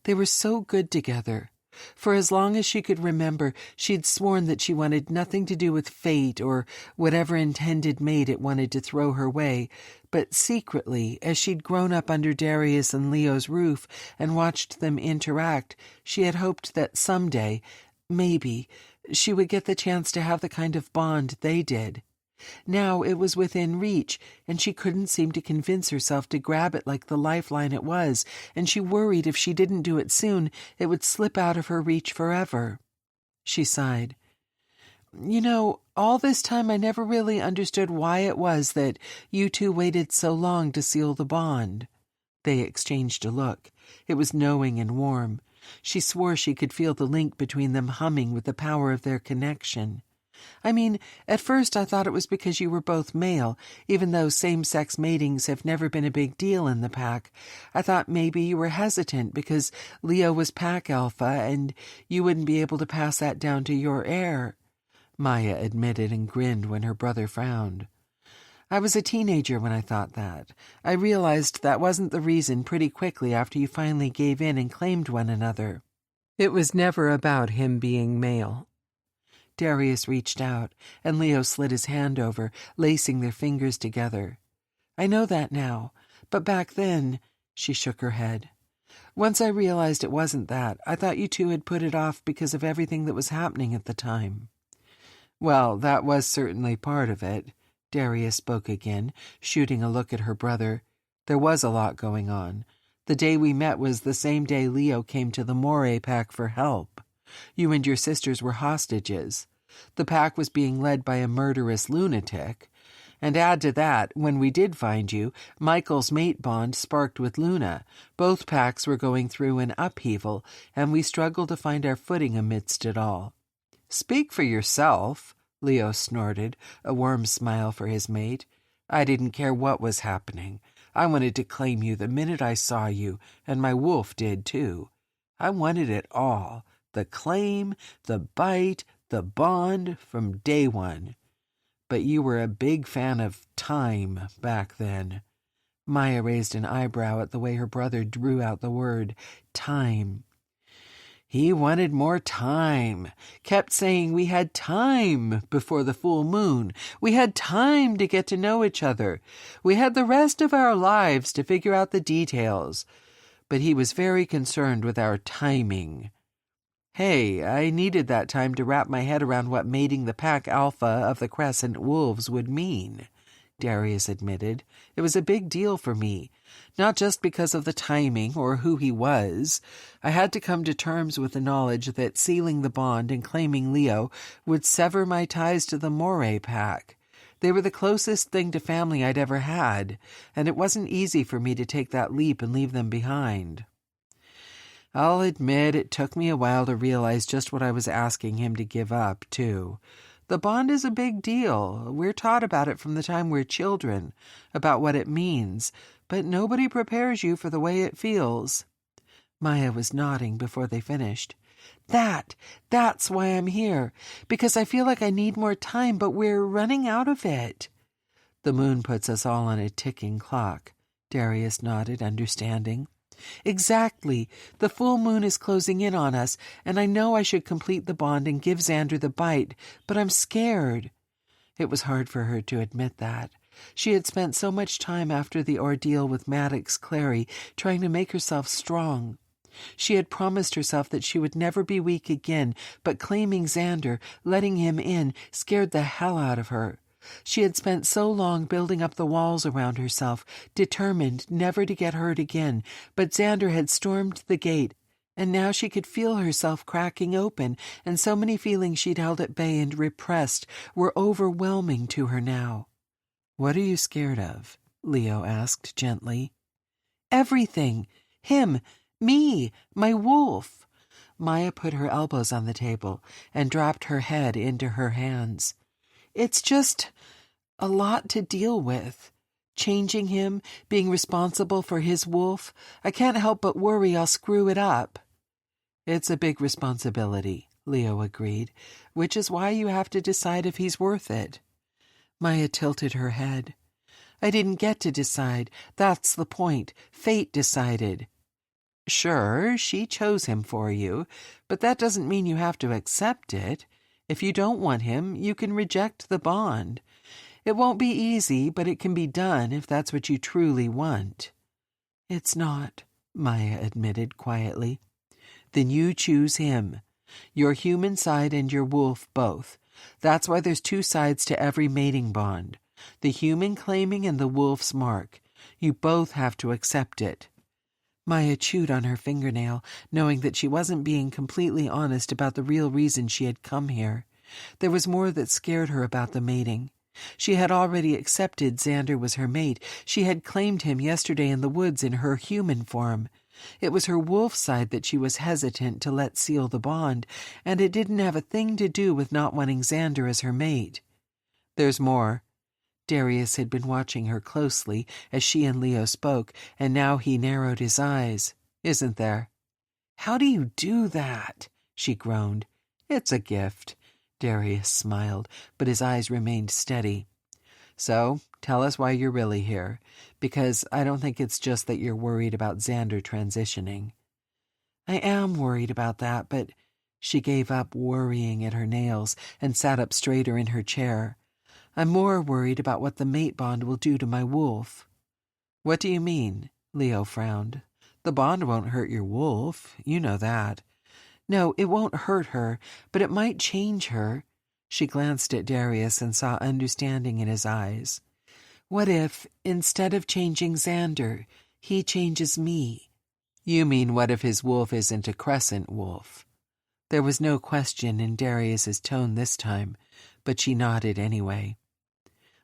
They were so good together. For as long as she could remember, she'd sworn that she wanted nothing to do with fate or whatever intended mate it wanted to throw her way, but secretly, as she'd grown up under Darius and Leo's roof and watched them interact, she had hoped that someday, maybe, she would get the chance to have the kind of bond they did. Now it was within reach, and she couldn't seem to convince herself to grab it like the lifeline it was, and she worried if she didn't do it soon, it would slip out of her reach forever. She sighed. "You know, all this time I never really understood why it was that you 2 waited so long to seal the bond." They exchanged a look. It was knowing and warm. She swore she could feel the link between them humming with the power of their connection. "I mean, at first I thought it was because you were both male, even though same-sex matings have never been a big deal in the pack. I thought maybe you were hesitant because Leo was pack alpha and you wouldn't be able to pass that down to your heir," Maya admitted and grinned when her brother frowned. "I was a teenager when I thought that. I realized that wasn't the reason pretty quickly after you finally gave in and claimed one another. It was never about him being male." Darius reached out, and Leo slid his hand over, lacing their fingers together. "I know that now, but back then," she shook her head. "Once I realized it wasn't that, I thought you 2 had put it off because of everything that was happening at the time." "Well, that was certainly part of it." Darius spoke again, shooting a look at her brother. "There was a lot going on. The day we met was the same day Leo came to the Moray pack for help. You and your sisters were hostages. The pack was being led by a murderous lunatic. And add to that, when we did find you, Michael's mate bond sparked with Luna. Both packs were going through an upheaval, and we struggled to find our footing amidst it all. Speak for yourself, Leo snorted, a warm smile for his mate. I didn't care what was happening. I wanted to claim you the minute I saw you, and my wolf did too. I wanted it all. The claim, the bite, the bond, from day one. But you were a big fan of time back then. Maya raised an eyebrow at the way her brother drew out the word, time. He wanted more time, kept saying we had time before the full moon. We had time to get to know each other. We had the rest of our lives to figure out the details. But he was very concerned with our timing. Hey, I needed that time to wrap my head around what mating the pack alpha of the Crescent Wolves would mean, Darius admitted. It was a big deal for me, not just because of the timing or who he was. I had to come to terms with the knowledge that sealing the bond and claiming Leo would sever my ties to the Moray pack. They were the closest thing to family I'd ever had, and it wasn't easy for me to take that leap and leave them behind. I'll admit it took me a while to realize just what I was asking him to give up, too. The bond is a big deal. We're taught about it from the time we're children, about what it means, but nobody prepares you for the way it feels. Maya was nodding before they finished. That's why I'm here, because I feel like I need more time, but we're running out of it. The moon puts us all on a ticking clock. Darius nodded, understanding. Exactly. The full moon is closing in on us, and I know I should complete the bond and give Xander the bite, but I'm scared. It was hard for her to admit that. She had spent so much time after the ordeal with Maddox Clary trying to make herself strong. She had promised herself that she would never be weak again, but claiming Xander, letting him in, scared the hell out of her. She had spent so long building up the walls around herself, determined never to get hurt again, but Xander had stormed the gate, and now she could feel herself cracking open, and so many feelings she'd held at bay and repressed were overwhelming to her now. "What are you scared of?" Leo asked gently. "Everything. Him. Me. My wolf." Maya put her elbows on the table and dropped her head into her hands. "It's just a lot to deal with. Changing him, being responsible for his wolf. I can't help but worry I'll screw it up." "It's a big responsibility," Leo agreed, "which is why you have to decide if he's worth it." Maya tilted her head. "I didn't get to decide. That's the point. Fate decided." "Sure, she chose him for you, but that doesn't mean you have to accept it. If you don't want him, you can reject the bond. It won't be easy, but it can be done if that's what you truly want." "It's not," Maya admitted quietly. "Then you choose him. Your human side and your wolf both. That's why there's two sides to every mating bond. The human claiming and the wolf's mark. You both have to accept it." Maya chewed on her fingernail, knowing that she wasn't being completely honest about the real reason she had come here. There was more that scared her about the mating. She had already accepted Xander was her mate. She had claimed him yesterday in the woods in her human form. It was her wolf side that she was hesitant to let seal the bond, and it didn't have a thing to do with not wanting Xander as her mate. "There's more." Darius had been watching her closely as she and Leo spoke, and now he narrowed his eyes. "Isn't there?" "How do you do that?" she groaned. "It's a gift." Darius smiled, but his eyes remained steady. "So, tell us why you're really here, because I don't think it's just that you're worried about Xander transitioning." "I am worried about that, but—" She gave up worrying at her nails and sat up straighter in her chair. "I'm more worried about what the mate bond will do to my wolf." "What do you mean?" Leo frowned. "The bond won't hurt your wolf. You know that." "No, it won't hurt her, but it might change her." She glanced at Darius and saw understanding in his eyes. "What if, instead of changing Xander, he changes me? You mean, what if his wolf isn't a crescent wolf? There was no question in Darius's tone this time, but she nodded anyway.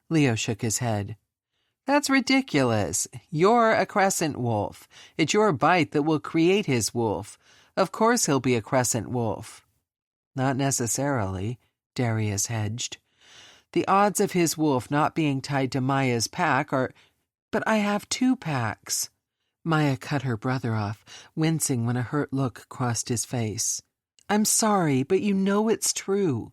Leo shook his head. That's ridiculous. You're a crescent wolf. It's your bite that will create his wolf. Of course he'll be a crescent wolf. Not necessarily, Darius hedged. The odds of his wolf not being tied to Maya's pack are— But I have 2 packs. Maya cut her brother off, wincing when a hurt look crossed his face. I'm sorry, but you know it's true.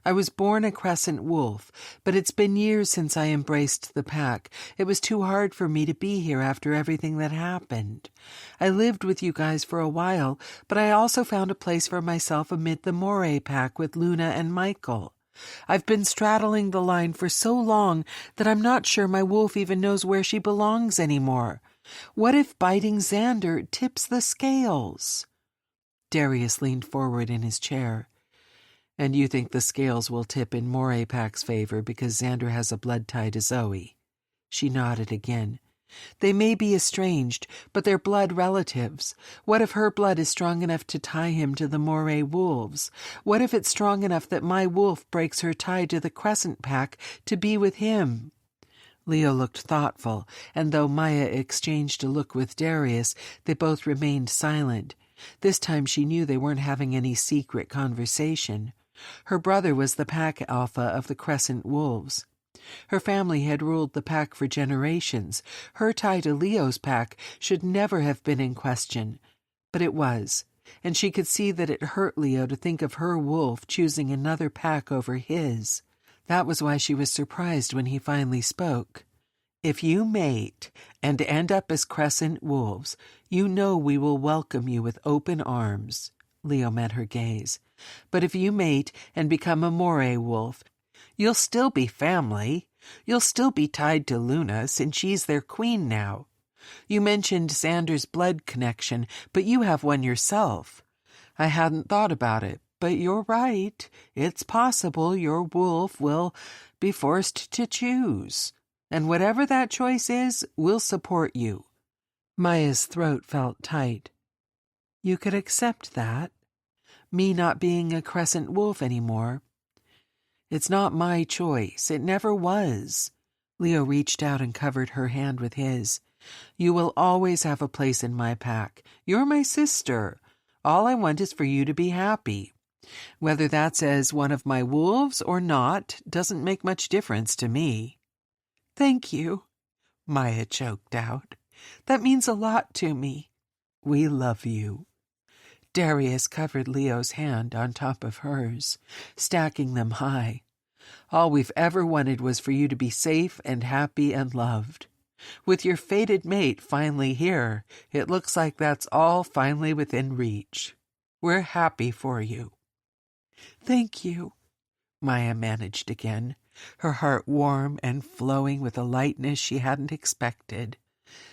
I was born a crescent wolf, but it's been years since I embraced the pack. It was too hard for me to be here after everything that happened. I lived with you guys for a while, but I also found a place for myself amid the Moray pack with Luna and Michael. I've been straddling the line for so long that I'm not sure my wolf even knows where she belongs anymore. What if biting Xander tips the scales? Darius leaned forward in his chair. And you think the scales will tip in Moray Pack's favor because Xander has a blood tie to Zoe? She nodded again. They may be estranged, but they're blood relatives. What if her blood is strong enough to tie him to the Moray wolves? What if it's strong enough that my wolf breaks her tie to the Crescent Pack to be with him? Leo looked thoughtful, and though Maya exchanged a look with Darius, they both remained silent. This time she knew they weren't having any secret conversation. Her brother was the pack alpha of the Crescent Wolves. Her family had ruled the pack for generations. Her tie to Leo's pack should never have been in question. But it was, and she could see that it hurt Leo to think of her wolf choosing another pack over his. That was why she was surprised when he finally spoke. If you mate and end up as Crescent Wolves, you know we will welcome you with open arms. Leo met her gaze. But if you mate and become a Moray wolf, you'll still be family. You'll still be tied to Luna since she's their queen now. You mentioned Xander's blood connection, but you have one yourself. I hadn't thought about it, but you're right. It's possible your wolf will be forced to choose. And whatever that choice is, we'll support you. Maya's throat felt tight. You could accept that? Me not being a Crescent Wolf anymore? It's not my choice. It never was. Leo reached out and covered her hand with his. You will always have a place in my pack. You're my sister. All I want is for you to be happy. Whether that's as one of my wolves or not doesn't make much difference to me. Thank you, Maya choked out. That means a lot to me. We love you. Darius covered Leo's hand on top of hers, stacking them high. All we've ever wanted was for you to be safe and happy and loved. With your fated mate finally here, it looks like that's all finally within reach. We're happy for you. Thank you, Maya managed again, her heart warm and flowing with a lightness she hadn't expected.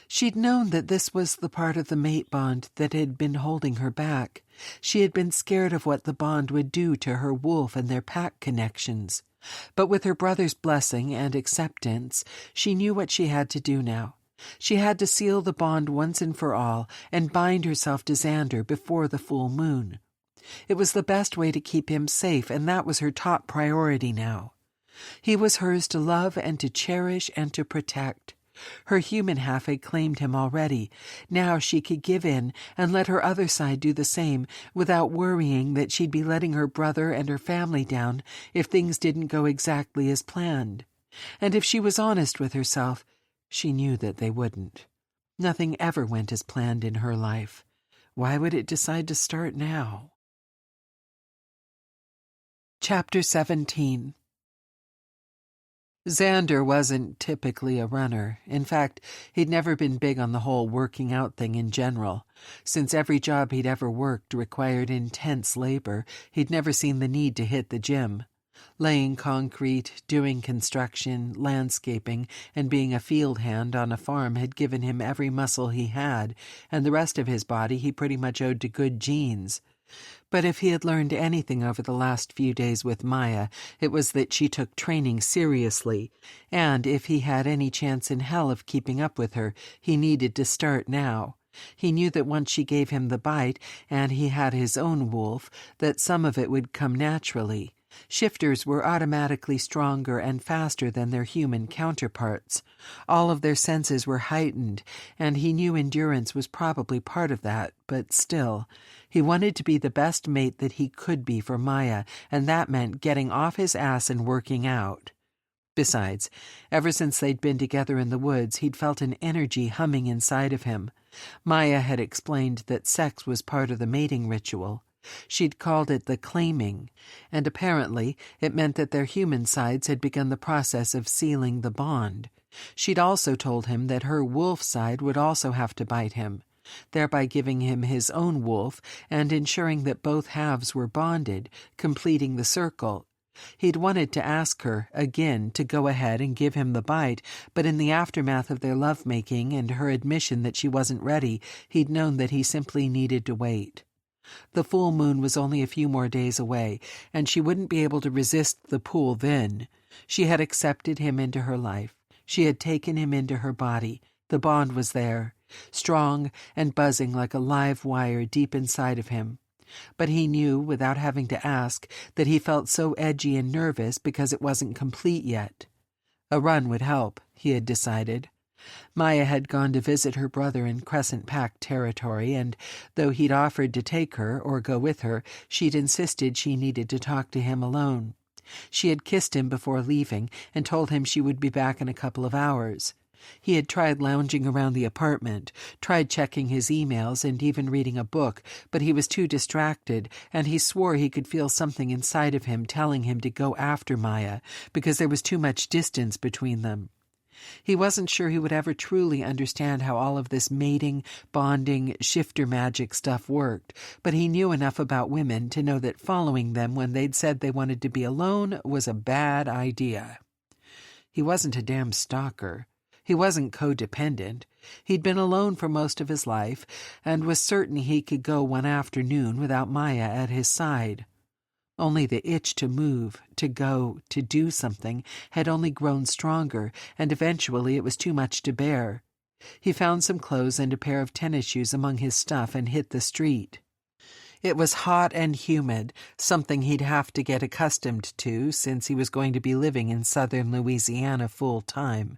She'd known that this was the part of the mate bond that had been holding her back. She had been scared of what the bond would do to her wolf and their pack connections. But with her brother's blessing and acceptance, she knew what she had to do now. She had to seal the bond once and for all and bind herself to Xander before the full moon. It was the best way to keep him safe, and that was her top priority now. He was hers to love and to cherish and to protect. Her human half had claimed him already. Now she could give in and let her other side do the same without worrying that she'd be letting her brother and her family down if things didn't go exactly as planned. And if she was honest with herself, she knew that they wouldn't. Nothing ever went as planned in her life. Why would it decide to start now? Chapter 17. Xander wasn't typically a runner. In fact, he'd never been big on the whole working out thing in general. Since every job he'd ever worked required intense labor, he'd never seen the need to hit the gym. Laying concrete, doing construction, landscaping, and being a field hand on a farm had given him every muscle he had, and the rest of his body he pretty much owed to good genes. But if he had learned anything over the last few days with Maya, it was that she took training seriously, and if he had any chance in hell of keeping up with her, he needed to start now. He knew that once she gave him the bite, and he had his own wolf, that some of it would come naturally. Shifters were automatically stronger and faster than their human counterparts. All of their senses were heightened, and he knew endurance was probably part of that, but still, he wanted to be the best mate that he could be for Maya, and that meant getting off his ass and working out. Besides, ever since they'd been together in the woods, he'd felt an energy humming inside of him. Maya had explained that sex was part of the mating ritual. She'd called it the claiming, and apparently it meant that their human sides had begun the process of sealing the bond. She'd also told him that her wolf side would also have to bite him, thereby giving him his own wolf and ensuring that both halves were bonded, completing the circle. He'd wanted to ask her, again, to go ahead and give him the bite, but in the aftermath of their lovemaking and her admission that she wasn't ready, he'd known that he simply needed to wait. The full moon was only a few more days away, and she wouldn't be able to resist the pull then. She had accepted him into her life. She had taken him into her body. The bond was there, strong and buzzing like a live wire deep inside of him. But he knew, without having to ask, that he felt so edgy and nervous because it wasn't complete yet. A run would help, he had decided. Maya had gone to visit her brother in Crescent Pack territory, and though he'd offered to take her or go with her, she'd insisted she needed to talk to him alone. She had kissed him before leaving and told him she would be back in a couple of hours. He had tried lounging around the apartment, tried checking his emails and even reading a book, but he was too distracted, and he swore he could feel something inside of him telling him to go after Maya, because there was too much distance between them. He wasn't sure he would ever truly understand how all of this mating, bonding, shifter magic stuff worked, but he knew enough about women to know that following them when they'd said they wanted to be alone was a bad idea. He wasn't a damn stalker. He wasn't codependent. He'd been alone for most of his life, and was certain he could go one afternoon without Maya at his side. Only the itch to move, to go, to do something had only grown stronger, and eventually it was too much to bear. He found some clothes and a pair of tennis shoes among his stuff and hit the street. It was hot and humid, something he'd have to get accustomed to since he was going to be living in southern Louisiana full time.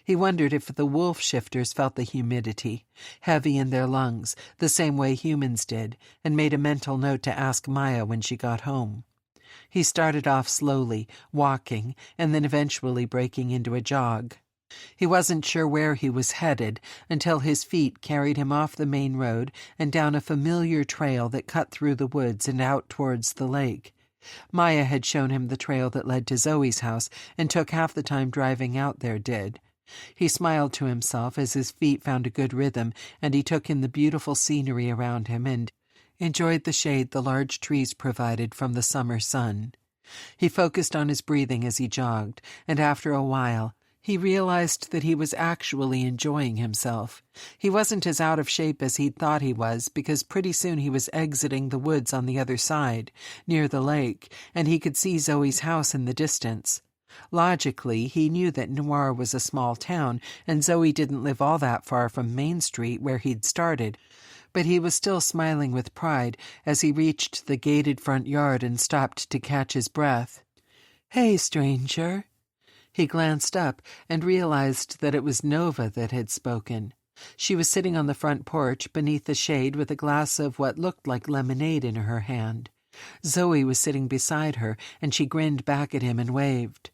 He wondered if the wolf shifters felt the humidity, heavy in their lungs, the same way humans did, and made a mental note to ask Maya when she got home. He started off slowly, walking, and then eventually breaking into a jog. He wasn't sure where he was headed until his feet carried him off the main road and down a familiar trail that cut through the woods and out towards the lake. Maya had shown him the trail that led to Zoe's house and took half the time driving out there did. He smiled to himself as his feet found a good rhythm, and he took in the beautiful scenery around him and enjoyed the shade the large trees provided from the summer sun. He focused on his breathing as he jogged, and after a while, he realized that he was actually enjoying himself. He wasn't as out of shape as he'd thought he was, because pretty soon he was exiting the woods on the other side, near the lake, and he could see Zoe's house in the distance. Logically, he knew that Noir was a small town, and Zoe didn't live all that far from Main Street where he'd started, but he was still smiling with pride as he reached the gated front yard and stopped to catch his breath. "Hey, stranger." He glanced up and realized that it was Nova that had spoken. She was sitting on the front porch beneath the shade with a glass of what looked like lemonade in her hand. Zoe was sitting beside her, and she grinned back at him and waved.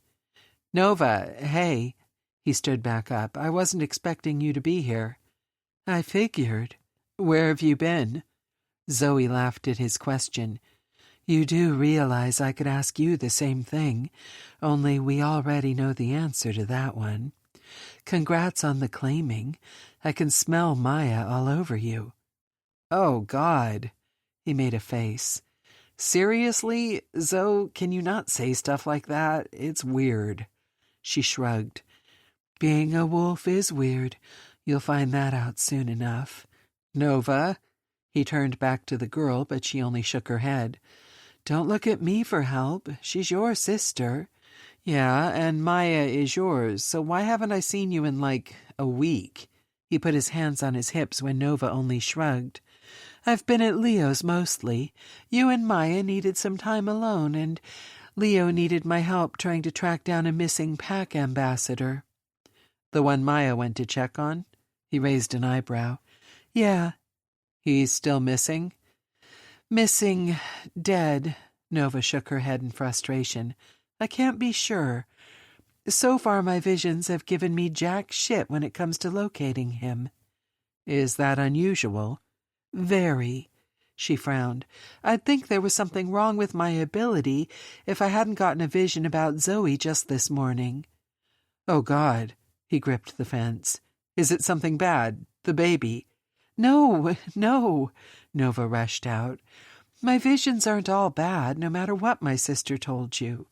"Nova, hey." He stood back up. "I wasn't expecting you to be here." "I figured." "Where have you been?" Zoe laughed at his question. "You do realize I could ask you the same thing, only we already know the answer to that one. Congrats on the claiming. I can smell Maya all over you." "Oh, God." He made a face. "Seriously, Zoe, can you not say stuff like that? It's weird." She shrugged. "Being a wolf is weird. You'll find that out soon enough." "Nova." He turned back to the girl, but she only shook her head. "Don't look at me for help. She's your sister." "Yeah, and Maya is yours, so why haven't I seen you in, like, a week?" He put his hands on his hips when Nova only shrugged. "I've been at Leo's mostly. You and Maya needed some time alone, and Leo needed my help trying to track down a missing pack ambassador." "The one Maya went to check on?" He raised an eyebrow. "Yeah." "He's still missing?" "Missing, dead." Nova shook her head in frustration. "I can't be sure. So far my visions have given me jack shit when it comes to locating him." "Is that unusual?" "Very." She frowned. "I'd think there was something wrong with my ability if I hadn't gotten a vision about Zoe just this morning." "Oh, God." He gripped the fence. "Is it something bad? The baby?" No, Nova rushed out. "My visions aren't all bad, no matter what my sister told you."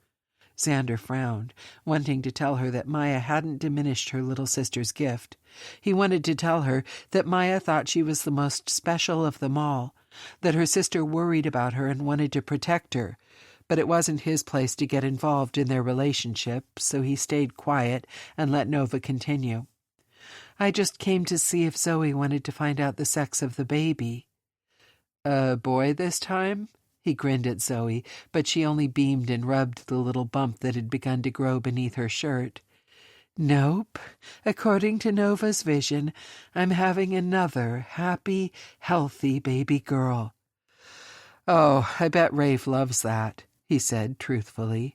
Xander frowned, wanting to tell her that Maya hadn't diminished her little sister's gift. He wanted to tell her that Maya thought she was the most special of them all, that her sister worried about her and wanted to protect her, but it wasn't his place to get involved in their relationship, so he stayed quiet and let Nova continue. "I just came to see if Zoe wanted to find out the sex of the baby." "A boy this time?" He grinned at Zoe, but she only beamed and rubbed the little bump that had begun to grow beneath her shirt. "Nope. According to Nova's vision, I'm having another happy, healthy baby girl." "Oh, I bet Rafe loves that," he said truthfully.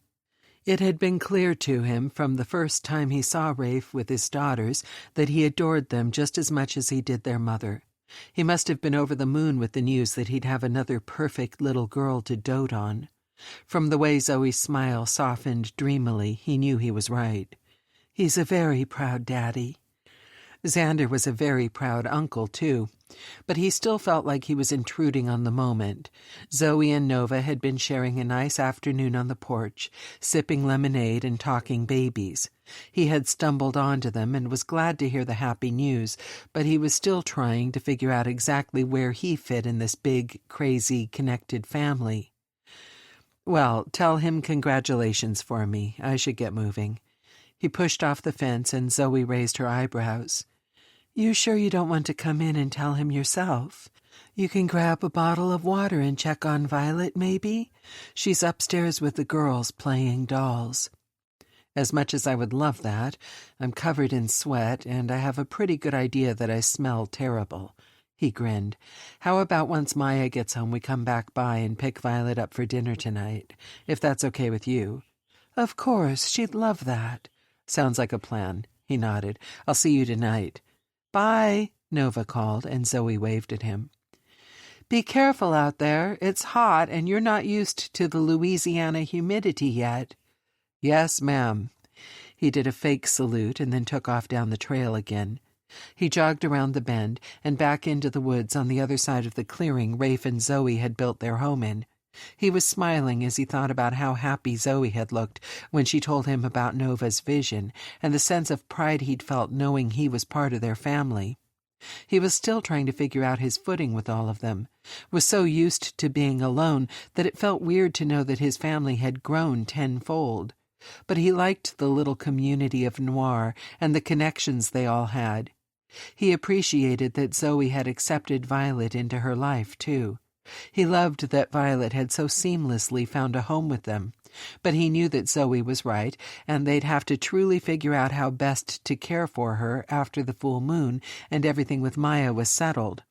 It had been clear to him from the first time he saw Rafe with his daughters that he adored them just as much as he did their mother. He must have been over the moon with the news that he'd have another perfect little girl to dote on. From the way Zoe's smile softened dreamily, he knew he was right. "He's a very proud daddy." Xander was a very proud uncle, too, but he still felt like he was intruding on the moment. Zoe and Nova had been sharing a nice afternoon on the porch, sipping lemonade and talking babies. He had stumbled onto them and was glad to hear the happy news, but he was still trying to figure out exactly where he fit in this big, crazy, connected family. "Well, tell him congratulations for me. I should get moving." He pushed off the fence and Zoe raised her eyebrows. "You sure you don't want to come in and tell him yourself? You can grab a bottle of water and check on Violet, maybe? She's upstairs with the girls playing dolls." "As much as I would love that, I'm covered in sweat, and I have a pretty good idea that I smell terrible." He grinned. "How about once Maya gets home we come back by and pick Violet up for dinner tonight, if that's okay with you?" "Of course, she'd love that." "Sounds like a plan." He nodded. "I'll see you tonight." "Bye," Nova called, and Zoe waved at him. "Be careful out there. It's hot, and you're not used to the Louisiana humidity yet." "Yes, ma'am." He did a fake salute and then took off down the trail again. He jogged around the bend and back into the woods on the other side of the clearing Rafe and Zoe had built their home in. He was smiling as he thought about how happy Zoe had looked when she told him about Nova's vision and the sense of pride he'd felt knowing he was part of their family. He was still trying to figure out his footing with all of them, was so used to being alone that it felt weird to know that his family had grown tenfold. But he liked the little community of Noir and the connections they all had. He appreciated that Zoe had accepted Violet into her life, too. He loved that Violet had so seamlessly found a home with them, but he knew that Zoe was right, and they'd have to truly figure out how best to care for her after the full moon and everything with Maya was settled.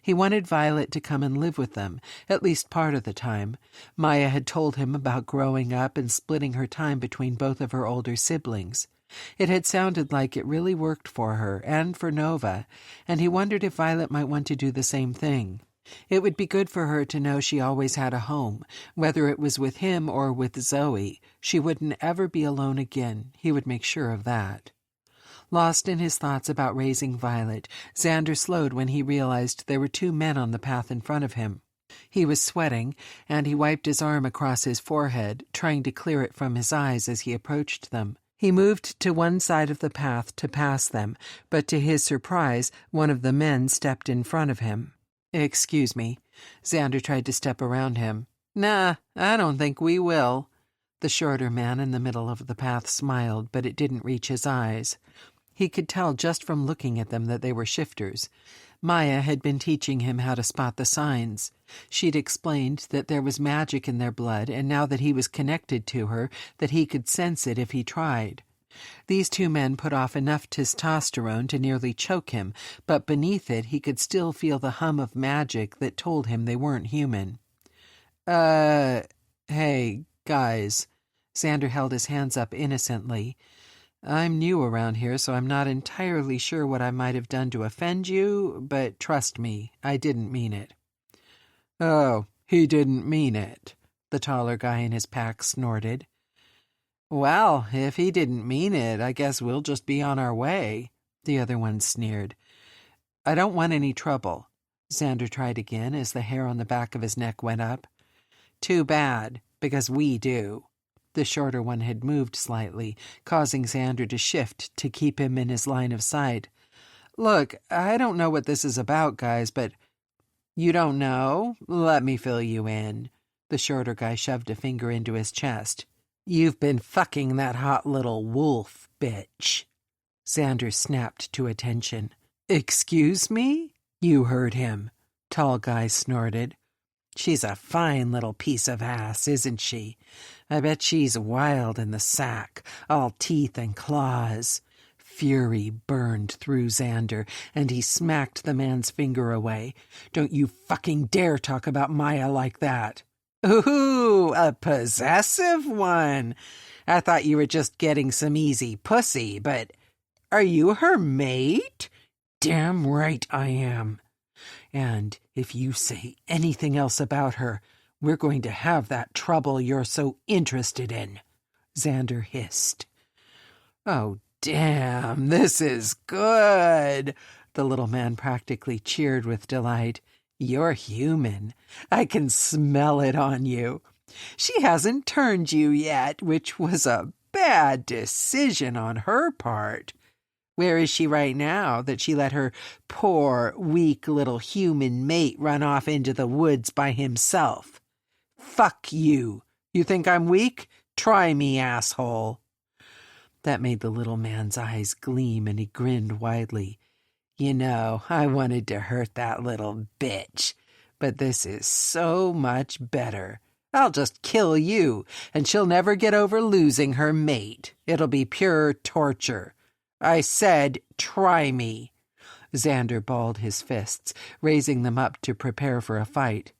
He wanted Violet to come and live with them, at least part of the time. Maya had told him about growing up and splitting her time between both of her older siblings. It had sounded like it really worked for her and for Nova, and he wondered if Violet might want to do the same thing. It would be good for her to know she always had a home, whether it was with him or with Zoe. She wouldn't ever be alone again. He would make sure of that. Lost in his thoughts about raising Violet, Xander slowed when he realized there were two men on the path in front of him. He was sweating, and he wiped his arm across his forehead, trying to clear it from his eyes as he approached them. He moved to one side of the path to pass them, but to his surprise, one of the men stepped in front of him. "Excuse me." Xander tried to step around him. "Nah, I don't think we will." The shorter man in the middle of the path smiled, but it didn't reach his eyes. He could tell just from looking at them that they were shifters. Maya had been teaching him how to spot the signs. She'd explained that there was magic in their blood, and now that he was connected to her, that he could sense it if he tried. These two men put off enough testosterone to nearly choke him, but beneath it he could still feel the hum of magic that told him they weren't human. Hey, guys. Xander held his hands up innocently. I'm new around here, so I'm not entirely sure what I might have done to offend you, but trust me, I didn't mean it. Oh, he didn't mean it, the taller guy in his pack snorted. Well, if he didn't mean it, I guess we'll just be on our way, the other one sneered. I don't want any trouble. Xander tried again as the hair on the back of his neck went up. Too bad, because we do. The shorter one had moved slightly, causing Xander to shift to keep him in his line of sight. Look, I don't know what this is about, guys, but... You don't know? Let me fill you in. The shorter guy shoved a finger into his chest. You've been fucking that hot little wolf, bitch. Xander snapped to attention. Excuse me? You heard him. Tall guy snorted. She's a fine little piece of ass, isn't she? I bet she's wild in the sack, all teeth and claws. Fury burned through Xander, and he smacked the man's finger away. Don't you fucking dare talk about Maya like that. Ooh, a possessive one. I thought you were just getting some easy pussy, but are you her mate? Damn right I am. And if you say anything else about her, we're going to have that trouble you're so interested in, Xander hissed. Oh, damn, this is good. The little man practically cheered with delight. You're human. I can smell it on you. She hasn't turned you yet, which was a bad decision on her part. Where is she right now that she let her poor, weak little human mate run off into the woods by himself? Fuck you. You think I'm weak? Try me, asshole. That made the little man's eyes gleam, and he grinned widely. You know, I wanted to hurt that little bitch, but this is so much better. I'll just kill you, and she'll never get over losing her mate. It'll be pure torture. I said, try me. Xander balled his fists, raising them up to prepare for a fight.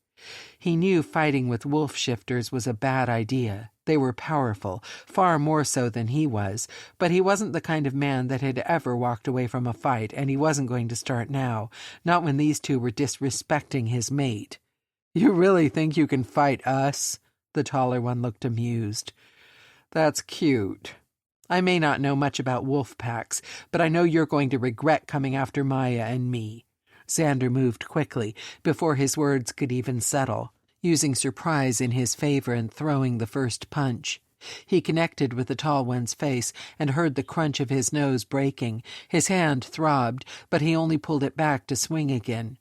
He knew fighting with wolf shifters was a bad idea. They were powerful, far more so than he was, but he wasn't the kind of man that had ever walked away from a fight, and he wasn't going to start now, not when these two were disrespecting his mate. You really think you can fight us? The taller one looked amused. That's cute. I may not know much about wolf packs, but I know you're going to regret coming after Maya and me. Xander moved quickly, before his words could even settle, using surprise in his favor and throwing the first punch. He connected with the tall one's face and heard the crunch of his nose breaking. His hand throbbed, but he only pulled it back to swing again.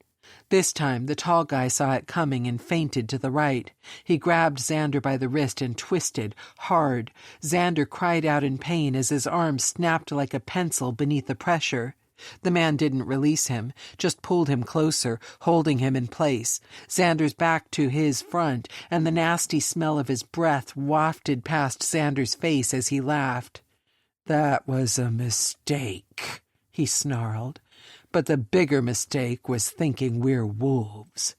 This time the tall guy saw it coming and feinted to the right. He grabbed Xander by the wrist and twisted, hard. Xander cried out in pain as his arm snapped like a pencil beneath the pressure. The man didn't release him, just pulled him closer, holding him in place. Xander's back to his front, and the nasty smell of his breath wafted past Xander's face as he laughed. That was a mistake, he snarled. But the bigger mistake was thinking we're wolves.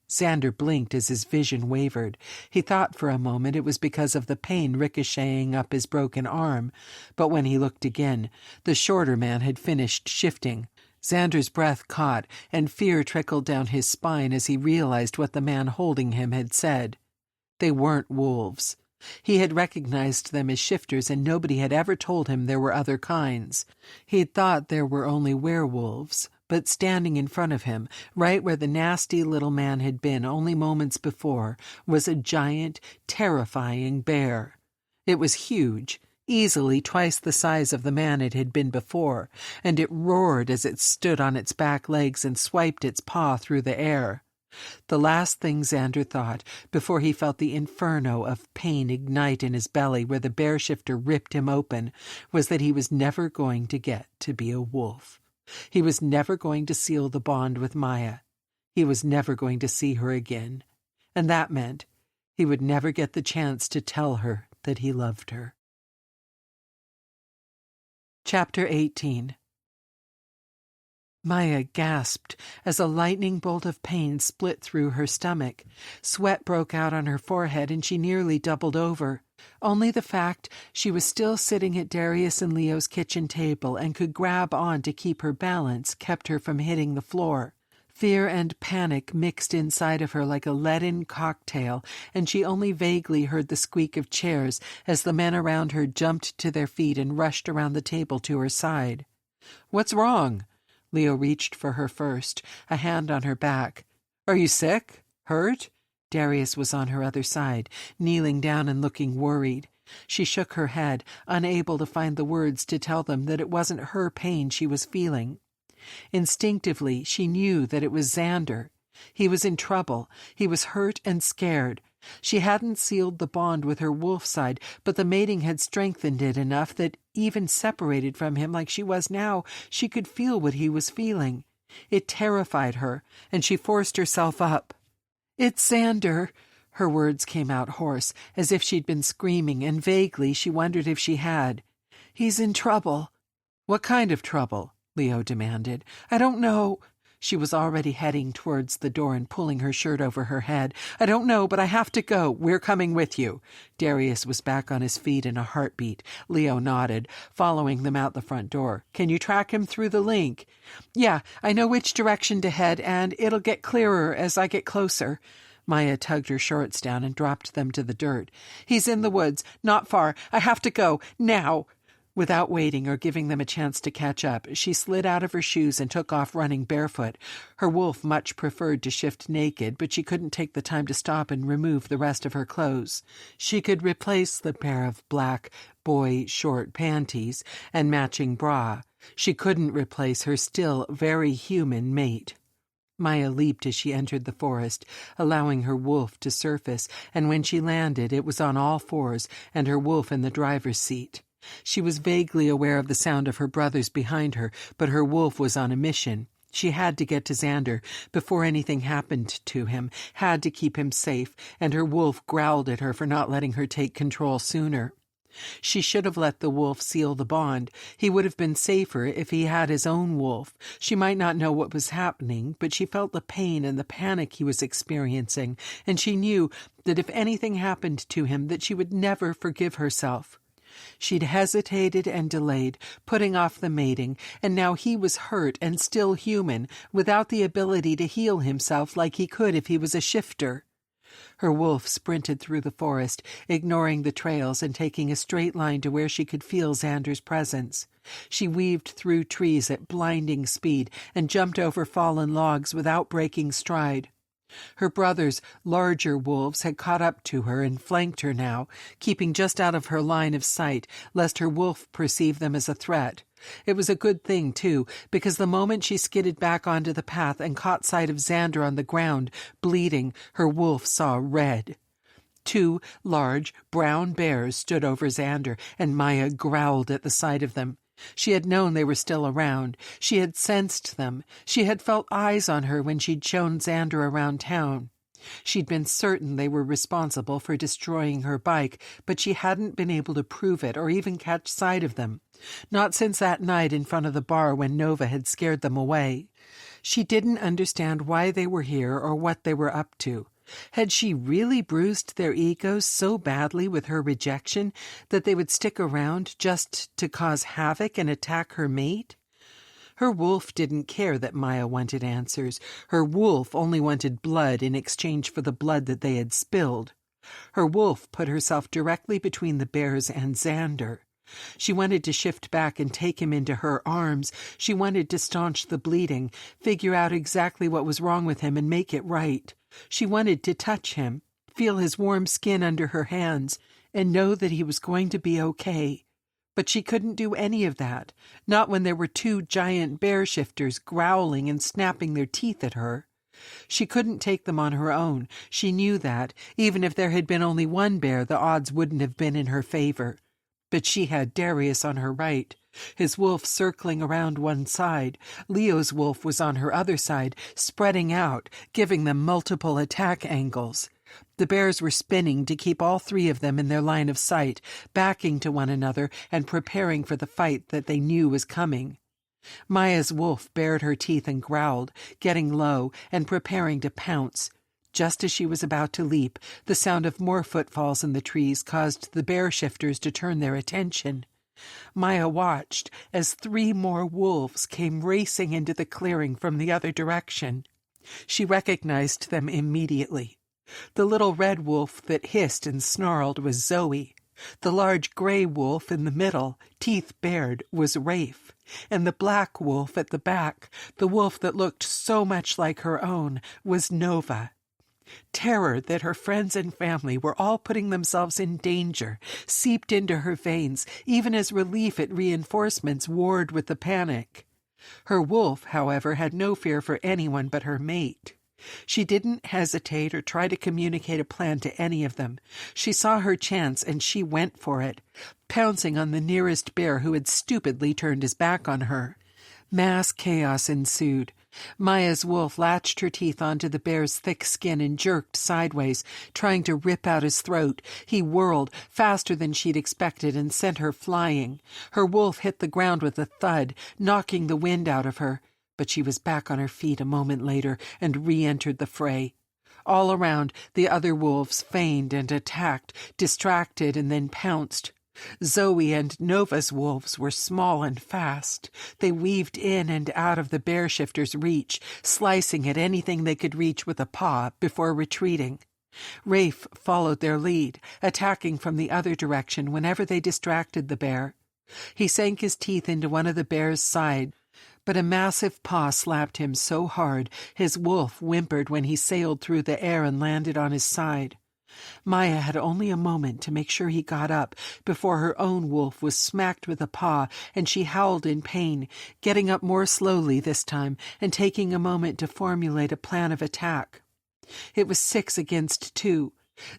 Xander blinked as his vision wavered. He thought for a moment it was because of the pain ricocheting up his broken arm, but when he looked again, the shorter man had finished shifting. Xander's breath caught, and fear trickled down his spine as he realized what the man holding him had said. They weren't wolves. He had recognized them as shifters, and nobody had ever told him there were other kinds. He'd thought there were only werewolves, but standing in front of him, right where the nasty little man had been only moments before, was a giant, terrifying bear. It was huge, easily twice the size of the man it had been before, and it roared as it stood on its back legs and swiped its paw through the air. The last thing Xander thought, before he felt the inferno of pain ignite in his belly where the bear shifter ripped him open, was that he was never going to get to be a wolf. He was never going to seal the bond with Maya. He was never going to see her again. And that meant he would never get the chance to tell her that he loved her. Chapter 18. Maya gasped as a lightning bolt of pain split through her stomach. Sweat broke out on her forehead and she nearly doubled over. Only the fact she was still sitting at Darius and Leo's kitchen table and could grab on to keep her balance kept her from hitting the floor. Fear and panic mixed inside of her like a leaden cocktail, and she only vaguely heard the squeak of chairs as the men around her jumped to their feet and rushed around the table to her side. "What's wrong?" Leo reached for her first, a hand on her back. "Are you sick? Hurt?" Darius was on her other side, kneeling down and looking worried. She shook her head, unable to find the words to tell them that it wasn't her pain she was feeling. Instinctively, she knew that it was Xander. He was in trouble. He was hurt and scared. She hadn't sealed the bond with her wolf side, but the mating had strengthened it enough that, even separated from him like she was now, she could feel what he was feeling. It terrified her, and she forced herself up. "It's Xander." Her words came out hoarse, as if she'd been screaming, and vaguely she wondered if she had. "He's in trouble." "What kind of trouble?" Leo demanded. "I don't know." She was already heading towards the door and pulling her shirt over her head. "I don't know, but I have to go. We're coming with you." Darius was back on his feet in a heartbeat. Leo nodded, following them out the front door. "Can you track him through the link?" "Yeah, I know which direction to head, and it'll get clearer as I get closer." Maya tugged her shorts down and dropped them to the dirt. "He's in the woods, not far. I have to go, now." Without waiting or giving them a chance to catch up, she slid out of her shoes and took off running barefoot. Her wolf much preferred to shift naked, but she couldn't take the time to stop and remove the rest of her clothes. She could replace the pair of black boy short panties and matching bra. She couldn't replace her still very human mate. Maya leaped as she entered the forest, allowing her wolf to surface, and when she landed it was on all fours and her wolf in the driver's seat. She was vaguely aware of the sound of her brothers behind her, but her wolf was on a mission. She had to get to Xander before anything happened to him, had to keep him safe, and her wolf growled at her for not letting her take control sooner. She should have let the wolf seal the bond. He would have been safer if he had his own wolf. She might not know what was happening, but she felt the pain and the panic he was experiencing, and she knew that if anything happened to him, that she would never forgive herself. She'd hesitated and delayed, putting off the mating, and now he was hurt and still human, without the ability to heal himself like he could if he was a shifter. Her wolf sprinted through the forest, ignoring the trails and taking a straight line to where she could feel Xander's presence. She weaved through trees at blinding speed and jumped over fallen logs without breaking stride. Her brothers, larger wolves, had caught up to her and flanked her now, keeping just out of her line of sight, lest her wolf perceive them as a threat. It was a good thing, too, because the moment she skidded back onto the path and caught sight of Xander on the ground, bleeding, her wolf saw red. 2 large, brown bears stood over Xander, and Maya growled at the sight of them. She had known they were still around. She had sensed them. She had felt eyes on her when she'd shown Xander around town. She'd been certain they were responsible for destroying her bike, but she hadn't been able to prove it or even catch sight of them. Not since that night in front of the bar when Nova had scared them away. She didn't understand why they were here or what they were up to. Had she really bruised their egos so badly with her rejection that they would stick around just to cause havoc and attack her mate? Her wolf didn't care that Maya wanted answers. Her wolf only wanted blood in exchange for the blood that they had spilled. Her wolf put herself directly between the bears and Xander. She wanted to shift back and take him into her arms. She wanted to staunch the bleeding, figure out exactly what was wrong with him and make it right. She wanted to touch him, feel his warm skin under her hands, and know that he was going to be okay. But she couldn't do any of that, not when there were 2 giant bear shifters growling and snapping their teeth at her. She couldn't take them on her own. She knew that. Even if there had been only one bear, the odds wouldn't have been in her favor. But she had Darius on her right, his wolf circling around one side. Leo's wolf was on her other side, spreading out, giving them multiple attack angles. The bears were spinning to keep all three of them in their line of sight, backing to one another and preparing for the fight that they knew was coming. Maya's wolf bared her teeth and growled, getting low and preparing to pounce. Just as she was about to leap, the sound of more footfalls in the trees caused the bear shifters to turn their attention. Maya watched as 3 more wolves came racing into the clearing from the other direction. She recognized them immediately. The little red wolf that hissed and snarled was Zoe. The large gray wolf in the middle, teeth bared, was Rafe. And the black wolf at the back, the wolf that looked so much like her own, was Nova. Terror that her friends and family were all putting themselves in danger seeped into her veins, even as relief at reinforcements warred with the panic. Her wolf, however, had no fear for anyone but her mate. She didn't hesitate or try to communicate a plan to any of them. She saw her chance and she went for it, pouncing on the nearest bear who had stupidly turned his back on her. Mass chaos ensued. Maya's wolf latched her teeth onto the bear's thick skin and jerked sideways, trying to rip out his throat. He whirled, faster than she'd expected, and sent her flying. Her wolf hit the ground with a thud, knocking the wind out of her. But she was back on her feet a moment later and re-entered the fray. All around, the other wolves feigned and attacked, distracted and then pounced. Zoe and Nova's wolves were small and fast. They weaved in and out of the bear shifter's reach, slicing at anything they could reach with a paw before retreating. Rafe followed their lead, attacking from the other direction whenever they distracted the bear. He sank his teeth into one of the bear's sides, but a massive paw slapped him so hard his wolf whimpered when he sailed through the air and landed on his side. Maya had only a moment to make sure he got up before her own wolf was smacked with a paw, and she howled in pain, getting up more slowly this time and taking a moment to formulate a plan of attack. It was 6 against 2.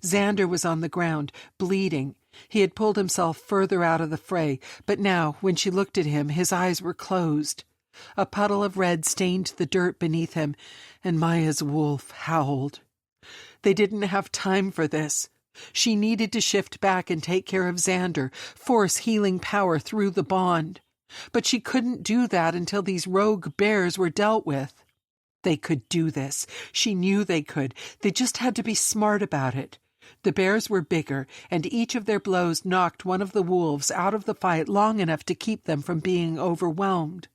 Xander was on the ground, bleeding. He had pulled himself further out of the fray, but now, when she looked at him, his eyes were closed. A puddle of red stained the dirt beneath him, and Maya's wolf howled. They didn't have time for this. She needed to shift back and take care of Xander, force healing power through the bond. But she couldn't do that until these rogue bears were dealt with. They could do this. She knew they could. They just had to be smart about it. The bears were bigger, and each of their blows knocked one of the wolves out of the fight long enough to keep them from being overwhelmed.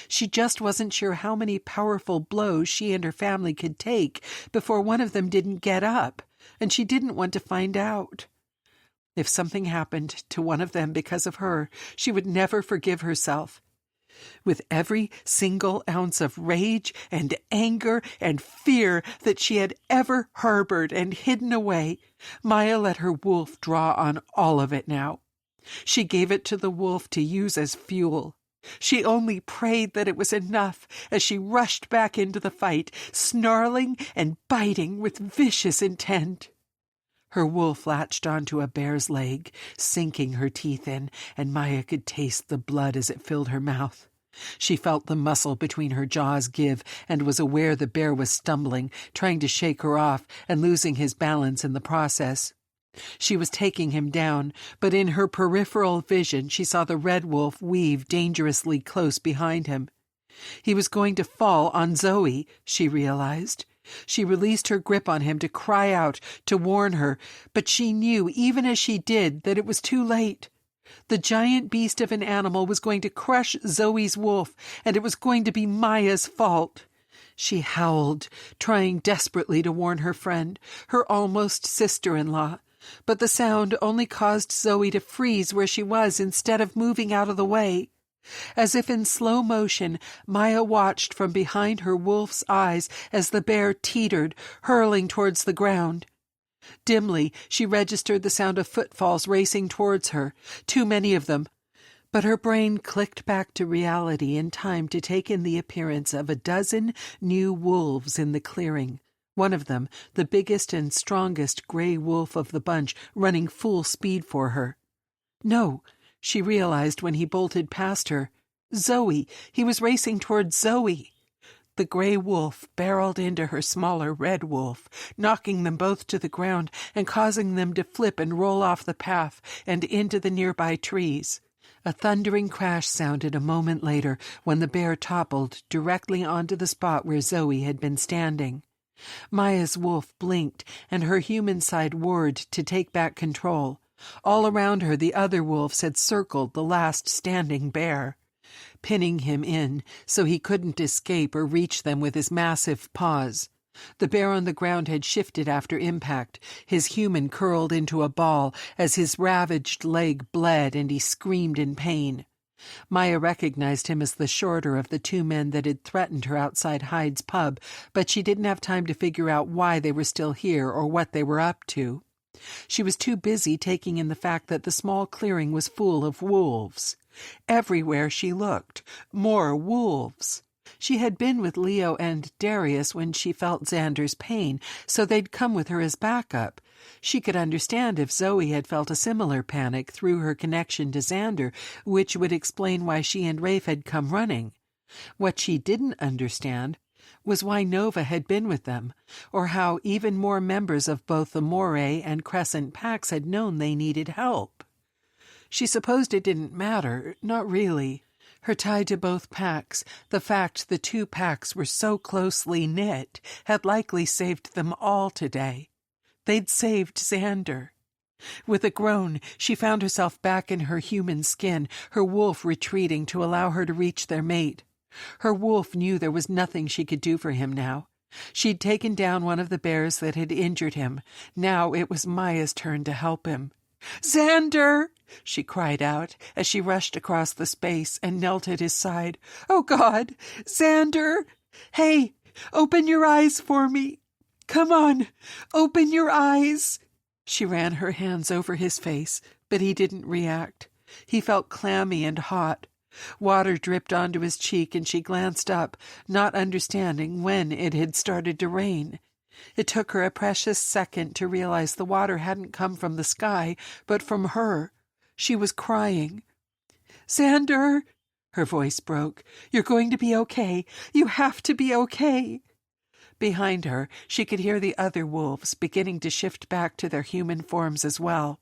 She just wasn't sure how many powerful blows she and her family could take before one of them didn't get up, and she didn't want to find out. If something happened to one of them because of her, she would never forgive herself. With every single ounce of rage and anger and fear that she had ever harbored and hidden away, Maya let her wolf draw on all of it now. She gave it to the wolf to use as fuel. She only prayed that it was enough as she rushed back into the fight, snarling and biting with vicious intent. Her wolf latched onto a bear's leg, sinking her teeth in, and Maya could taste the blood as it filled her mouth. She felt the muscle between her jaws give and was aware the bear was stumbling, trying to shake her off and losing his balance in the process. She was taking him down, but in her peripheral vision she saw the red wolf weave dangerously close behind him. He was going to fall on Zoe, she realized. She released her grip on him to cry out, to warn her, but she knew, even as she did, that it was too late. The giant beast of an animal was going to crush Zoe's wolf, and it was going to be Maya's fault. She howled, trying desperately to warn her friend, her almost sister-in-law. But the sound only caused Zoe to freeze where she was instead of moving out of the way. As if in slow motion, Maya watched from behind her wolf's eyes as the bear teetered, hurling towards the ground. Dimly, she registered the sound of footfalls racing towards her, too many of them. But her brain clicked back to reality in time to take in the appearance of a dozen new wolves in the clearing. One of them, the biggest and strongest gray wolf of the bunch, running full speed for her. No, she realized when he bolted past her. Zoe! He was racing towards Zoe! The gray wolf barreled into her smaller red wolf, knocking them both to the ground and causing them to flip and roll off the path and into the nearby trees. A thundering crash sounded a moment later when the bear toppled directly onto the spot where Zoe had been standing. Maya's wolf blinked, and her human side whirred to take back control. All around her the other wolves had circled the last standing bear, pinning him in so he couldn't escape or reach them with his massive paws. The bear on the ground had shifted after impact, his human curled into a ball as his ravaged leg bled and he screamed in pain. Maya recognized him as the shorter of the two men that had threatened her outside Hyde's pub, but she didn't have time to figure out why they were still here or what they were up to. She was too busy taking in the fact that the small clearing was full of wolves. Everywhere she looked, more wolves. She had been with Leo and Darius when she felt Xander's pain, so they'd come with her as backup. She could understand if Zoe had felt a similar panic through her connection to Xander, which would explain why she and Rafe had come running. What she didn't understand was why Nova had been with them, or how even more members of both the Moray and Crescent packs had known they needed help. She supposed it didn't matter, not really. Her tie to both packs, the fact the two packs were so closely knit, had likely saved them all today. They'd saved Xander. With a groan, she found herself back in her human skin, her wolf retreating to allow her to reach their mate. Her wolf knew there was nothing she could do for him now. She'd taken down one of the bears that had injured him. Now it was Maya's turn to help him. "Xander!" she cried out as she rushed across the space and knelt at his side. "Oh, God! Xander! Hey, open your eyes for me! Come on, open your eyes!" She ran her hands over his face, but he didn't react. He felt clammy and hot. Water dripped onto his cheek, and she glanced up, not understanding when it had started to rain. It took her a precious second to realize the water hadn't come from the sky, but from her. She was crying. "Xander!" Her voice broke. "You're going to be okay. You have to be okay." Behind her, she could hear the other wolves beginning to shift back to their human forms as well.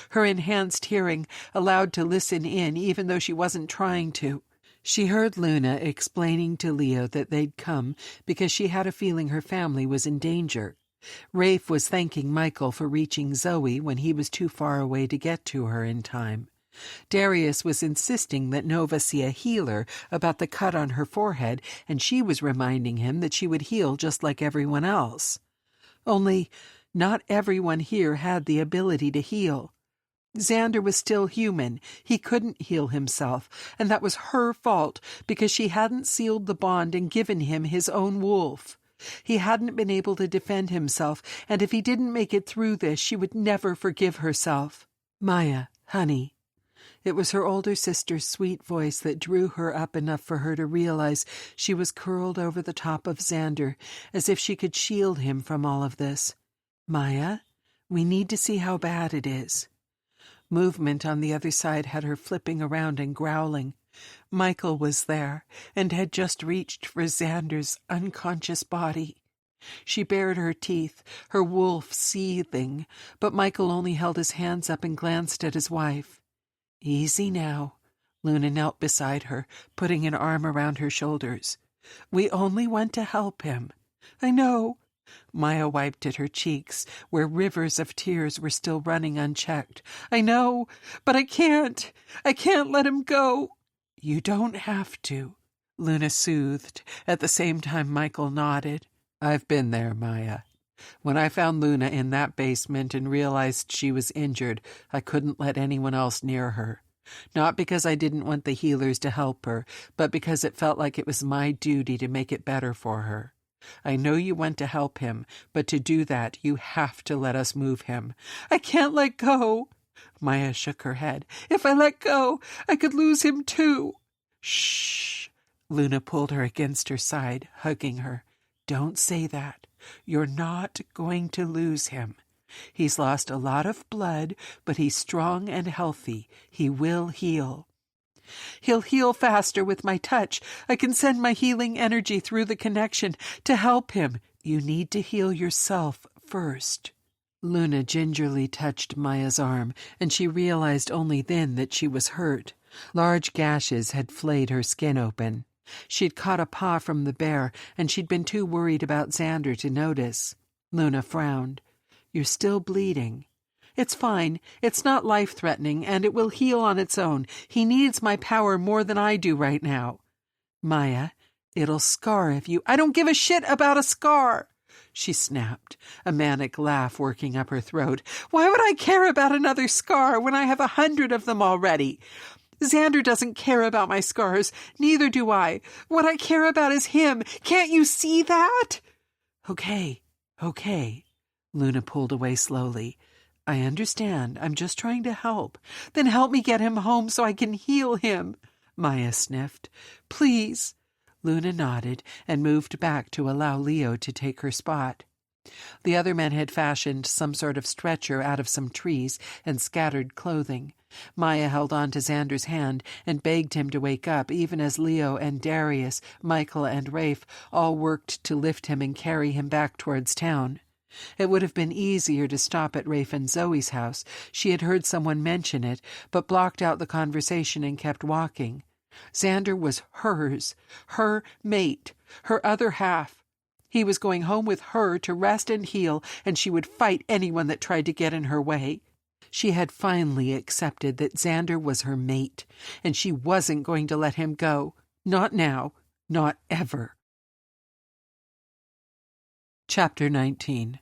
Her enhanced hearing allowed to listen in even though she wasn't trying to. She heard Luna explaining to Leo that they'd come because she had a feeling her family was in danger. Rafe was thanking Michael for reaching Zoe when he was too far away to get to her in time. Darius was insisting that Nova see a healer about the cut on her forehead, and she was reminding him that she would heal just like everyone else. Only, not everyone here had the ability to heal. Xander was still human. He couldn't heal himself, and that was her fault because she hadn't sealed the bond and given him his own wolf. He hadn't been able to defend himself, and if he didn't make it through this, she would never forgive herself. "Maya, honey." It was her older sister's sweet voice that drew her up enough for her to realize she was curled over the top of Xander, as if she could shield him from all of this. "Maya, we need to see how bad it is." Movement on the other side had her flipping around and growling. Michael was there, and had just reached for Xander's unconscious body. She bared her teeth, her wolf seething, but Michael only held his hands up and glanced at his wife. "Easy now." Luna knelt beside her, putting an arm around her shoulders. "We only want to help him." "I know." Maya wiped at her cheeks, where rivers of tears were still running unchecked. "I know, but I can't. I can't let him go." "You don't have to," Luna soothed. At the same time, Michael nodded. "I've been there, Maya. When I found Luna in that basement and realized she was injured, I couldn't let anyone else near her. Not because I didn't want the healers to help her, but because it felt like it was my duty to make it better for her. I know you want to help him, but to do that, you have to let us move him." "I can't let go." Maya shook her head. If I let go, I could lose him too. Shh. Luna pulled her against her side, hugging her. Don't say that. You're not going to lose him. He's lost a lot of blood, but he's strong and healthy. He will heal. He'll heal faster with my touch. I can send my healing energy through the connection to help him. You need to heal yourself first. Luna gingerly touched Maya's arm, and she realized only then that she was hurt. Large gashes had flayed her skin open. She'd caught a paw from the bear, and she'd been too worried about Xander to notice. Luna frowned. You're still bleeding. It's fine. It's not life-threatening, and it will heal on its own. He needs my power more than I do right now. Maya, it'll scar if you— I don't give a shit about a scar! She snapped, a manic laugh working up her throat. Why would I care about another scar when I have 100 of them already? Xander doesn't care about my scars. Neither do I. What I care about is him. Can't you see that? Okay. Luna pulled away slowly. I understand. I'm just trying to help. Then help me get him home so I can heal him. Maya sniffed. Please. Luna nodded and moved back to allow Leo to take her spot. The other men had fashioned some sort of stretcher out of some trees and scattered clothing. Maya held on to Xander's hand and begged him to wake up, even as Leo and Darius, Michael and Rafe all worked to lift him and carry him back towards town. It would have been easier to stop at Rafe and Zoe's house. She had heard someone mention it, but blocked out the conversation and kept walking. Xander was hers, her mate, her other half. He was going home with her to rest and heal, and she would fight anyone that tried to get in her way. She had finally accepted that Xander was her mate, and she wasn't going to let him go. Not now, not ever. Chapter 19.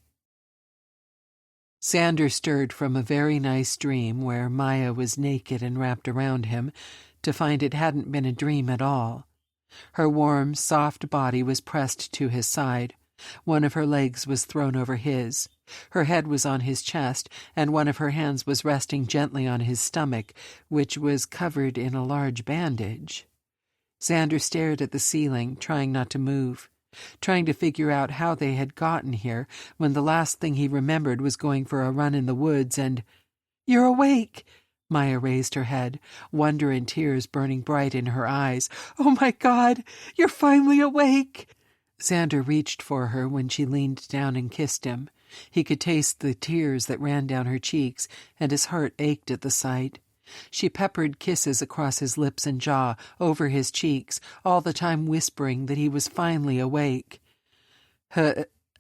Xander stirred from a very nice dream where Maya was naked and wrapped around him to find it hadn't been a dream at all. Her warm, soft body was pressed to his side. One of her legs was thrown over his. Her head was on his chest, and one of her hands was resting gently on his stomach, which was covered in a large bandage. Xander stared at the ceiling, trying not to move, trying to figure out how they had gotten here, when the last thing he remembered was going for a run in the woods and— "You're awake!" Maya raised her head, wonder and tears burning bright in her eyes. "Oh, my God! You're finally awake!" Xander reached for her when she leaned down and kissed him. He could taste the tears that ran down her cheeks, and his heart ached at the sight. She peppered kisses across his lips and jaw, over his cheeks, all the time whispering that he was finally awake.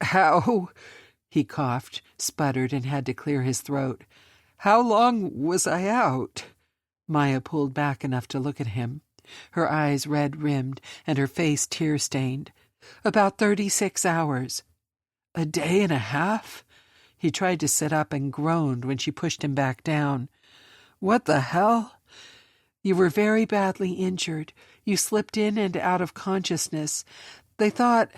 How? He coughed, sputtered, and had to clear his throat. How long was I out? Maya pulled back enough to look at him, her eyes red-rimmed and her face tear-stained. About 36 hours. A day and a half? He tried to sit up and groaned when she pushed him back down. What the hell? You were very badly injured. You slipped in and out of consciousness. They thought—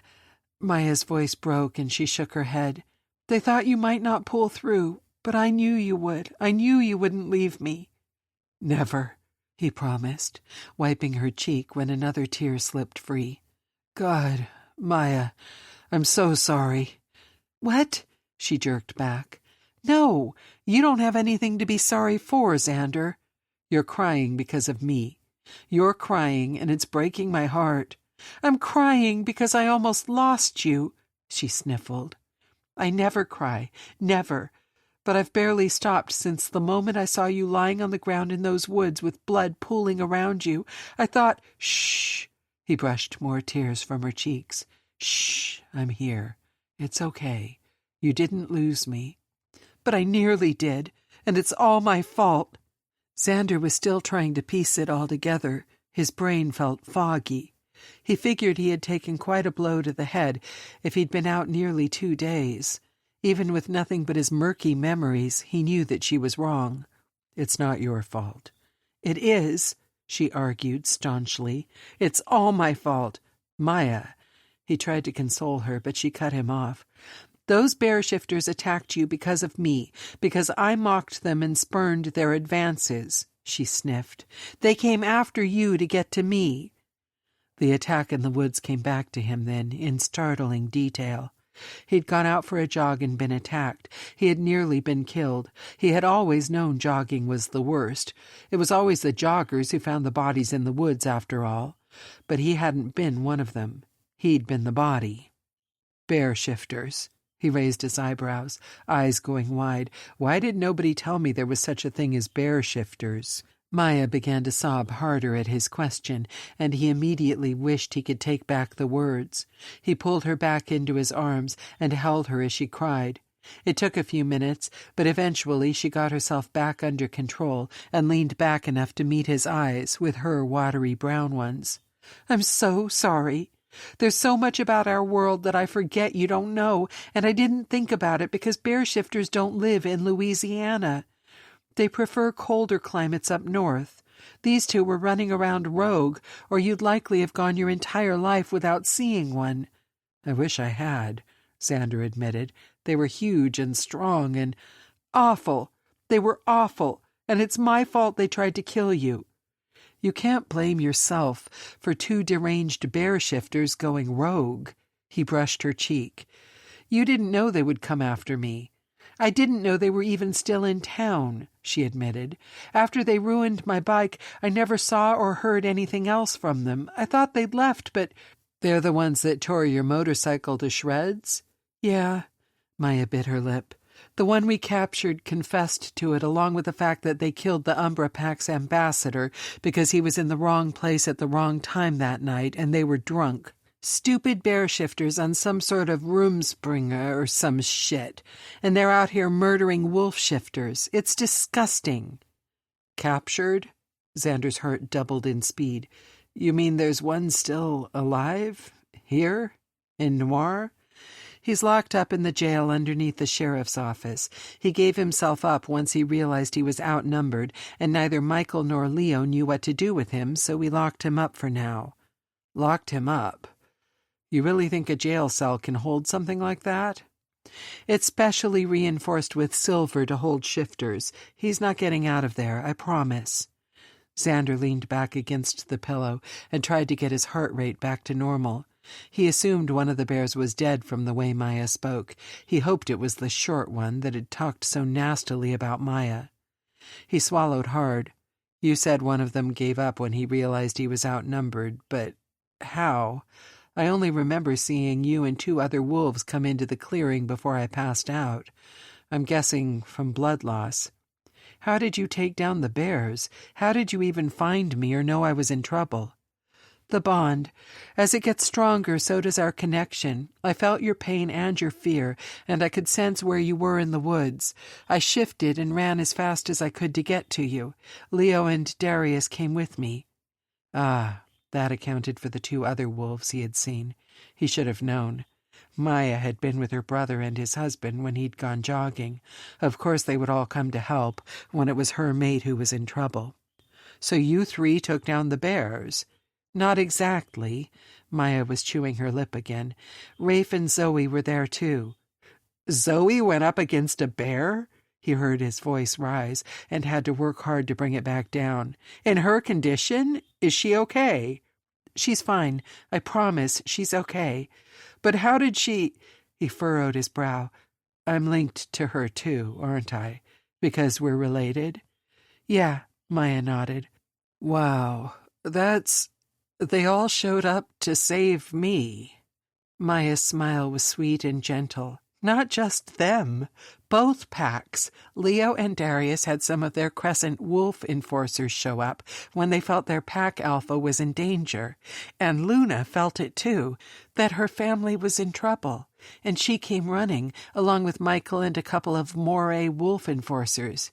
Maya's voice broke and she shook her head. They thought you might not pull through, but I knew you would. I knew you wouldn't leave me. Never, he promised, wiping her cheek when another tear slipped free. God, Maya, I'm so sorry. What? She jerked back. No, you don't have anything to be sorry for, Xander. You're crying because of me. You're crying, and it's breaking my heart. I'm crying because I almost lost you, she sniffled. I never cry, never. But I've barely stopped since the moment I saw you lying on the ground in those woods with blood pooling around you. I thought— Shh! He brushed more tears from her cheeks. Shh, I'm here. It's okay. You didn't lose me. But I nearly did, and it's all my fault. Xander was still trying to piece it all together. His brain felt foggy. He figured he had taken quite a blow to the head if he'd been out nearly 2 days. Even with nothing but his murky memories, he knew that she was wrong. It's not your fault. It is, she argued staunchly. It's all my fault. Maya. He tried to console her, but she cut him off. Those bear shifters attacked you because of me, because I mocked them and spurned their advances, she sniffed. They came after you to get to me. The attack in the woods came back to him then, in startling detail. He'd gone out for a jog and been attacked. He had nearly been killed. He had always known jogging was the worst. It was always the joggers who found the bodies in the woods, after all. But he hadn't been one of them. He'd been the body. Bear shifters. He raised his eyebrows, eyes going wide. Why did nobody tell me there was such a thing as bear shifters? Maya began to sob harder at his question, and he immediately wished he could take back the words. He pulled her back into his arms and held her as she cried. It took a few minutes, but eventually she got herself back under control and leaned back enough to meet his eyes with her watery brown ones. "I'm so sorry. There's so much about our world that I forget you don't know, and I didn't think about it because bear shifters don't live in Louisiana. They prefer colder climates up north. These two were running around rogue, or you'd likely have gone your entire life without seeing one." "I wish I had," Xander admitted. "They were huge and strong and awful. They were awful, and it's my fault they tried to kill you." "You can't blame yourself for two deranged bear shifters going rogue." He brushed her cheek. "You didn't know they would come after me." "I didn't know they were even still in town," she admitted. "After they ruined my bike, I never saw or heard anything else from them. I thought they'd left, but—" "They're the ones that tore your motorcycle to shreds?" "Yeah." Maya bit her lip. "The one we captured confessed to it, along with the fact that they killed the Umbra Pack's ambassador because he was in the wrong place at the wrong time that night, and they were drunk. Stupid bear shifters on some sort of Rumspringa or some shit. And they're out here murdering wolf shifters. It's disgusting." "Captured?" Xander's heart doubled in speed. "You mean there's one still alive? Here? In Noir?" "He's locked up in the jail underneath the sheriff's office. He gave himself up once he realized he was outnumbered, and neither Michael nor Leo knew what to do with him, so we locked him up for now." "Locked him up? You really think a jail cell can hold something like that?" "It's specially reinforced with silver to hold shifters. He's not getting out of there, I promise." Xander leaned back against the pillow and tried to get his heart rate back to normal. He assumed one of the bears was dead from the way Maya spoke. He hoped it was the short one that had talked so nastily about Maya. He swallowed hard. "You said one of them gave up when he realized he was outnumbered, but how? I only remember seeing you and two other wolves come into the clearing before I passed out. I'm guessing from blood loss. How did you take down the bears? How did you even find me or know I was in trouble?" "The bond. As it gets stronger, so does our connection. I felt your pain and your fear, and I could sense where you were in the woods. I shifted and ran as fast as I could to get to you. Leo and Darius came with me." Ah, that accounted for the two other wolves he had seen. He should have known. Maya had been with her brother and his husband when he'd gone jogging. Of course they would all come to help when it was her mate who was in trouble. "So you three took down the bears?" "Not exactly." Maya was chewing her lip again. "Rafe and Zoe were there too." "Zoe went up against a bear?" He heard his voice rise and had to work hard to bring it back down. "In her condition? Is she okay?" "She's fine. I promise she's okay. But how did she—" He furrowed his brow. "I'm linked to her too, aren't I? Because we're related?" "Yeah," Maya nodded. "Wow, that's... They all showed up to save me." Maya's smile was sweet and gentle. "Not just them. Both packs. Leo and Darius had some of their Crescent Wolf enforcers show up when they felt their pack alpha was in danger. And Luna felt it too, that her family was in trouble. And she came running, along with Michael and a couple of Moray wolf enforcers.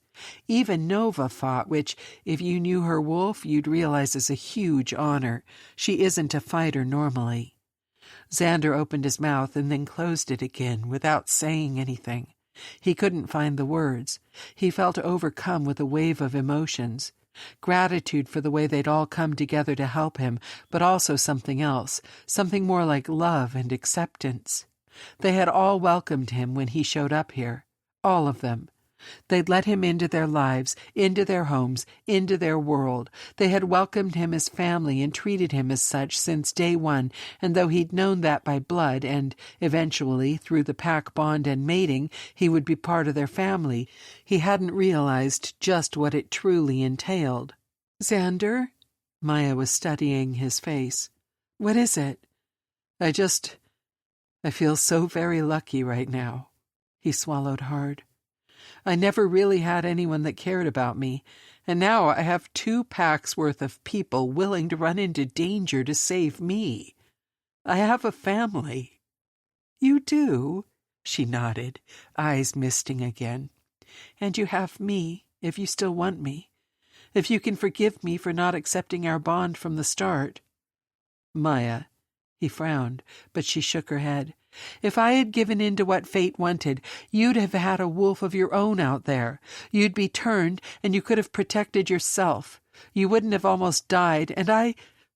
Even Nova fought, which, if you knew her wolf, you'd realize is a huge honor. She isn't a fighter normally." Xander opened his mouth and then closed it again without saying anything. He couldn't find the words. He felt overcome with a wave of emotions. Gratitude for the way they'd all come together to help him, but also something else, something more like love and acceptance. They had all welcomed him when he showed up here. All of them. They'd let him into their lives, into their homes, into their world. They had welcomed him as family and treated him as such since day one, and though he'd known that by blood and, eventually, through the pack bond and mating, he would be part of their family, he hadn't realized just what it truly entailed. "Xander?" Maya was studying his face. "What is it?" I feel so very lucky right now." He swallowed hard. "I never really had anyone that cared about me, and now I have 2 packs worth of people willing to run into danger to save me. I have a family." "You do?" She nodded, eyes misting again. "And you have me, if you still want me. If you can forgive me for not accepting our bond from the start." "Maya," he frowned, but she shook her head. "If I had given in to what fate wanted, you'd have had a wolf of your own out there. You'd be turned, and you could have protected yourself. You wouldn't have almost died, and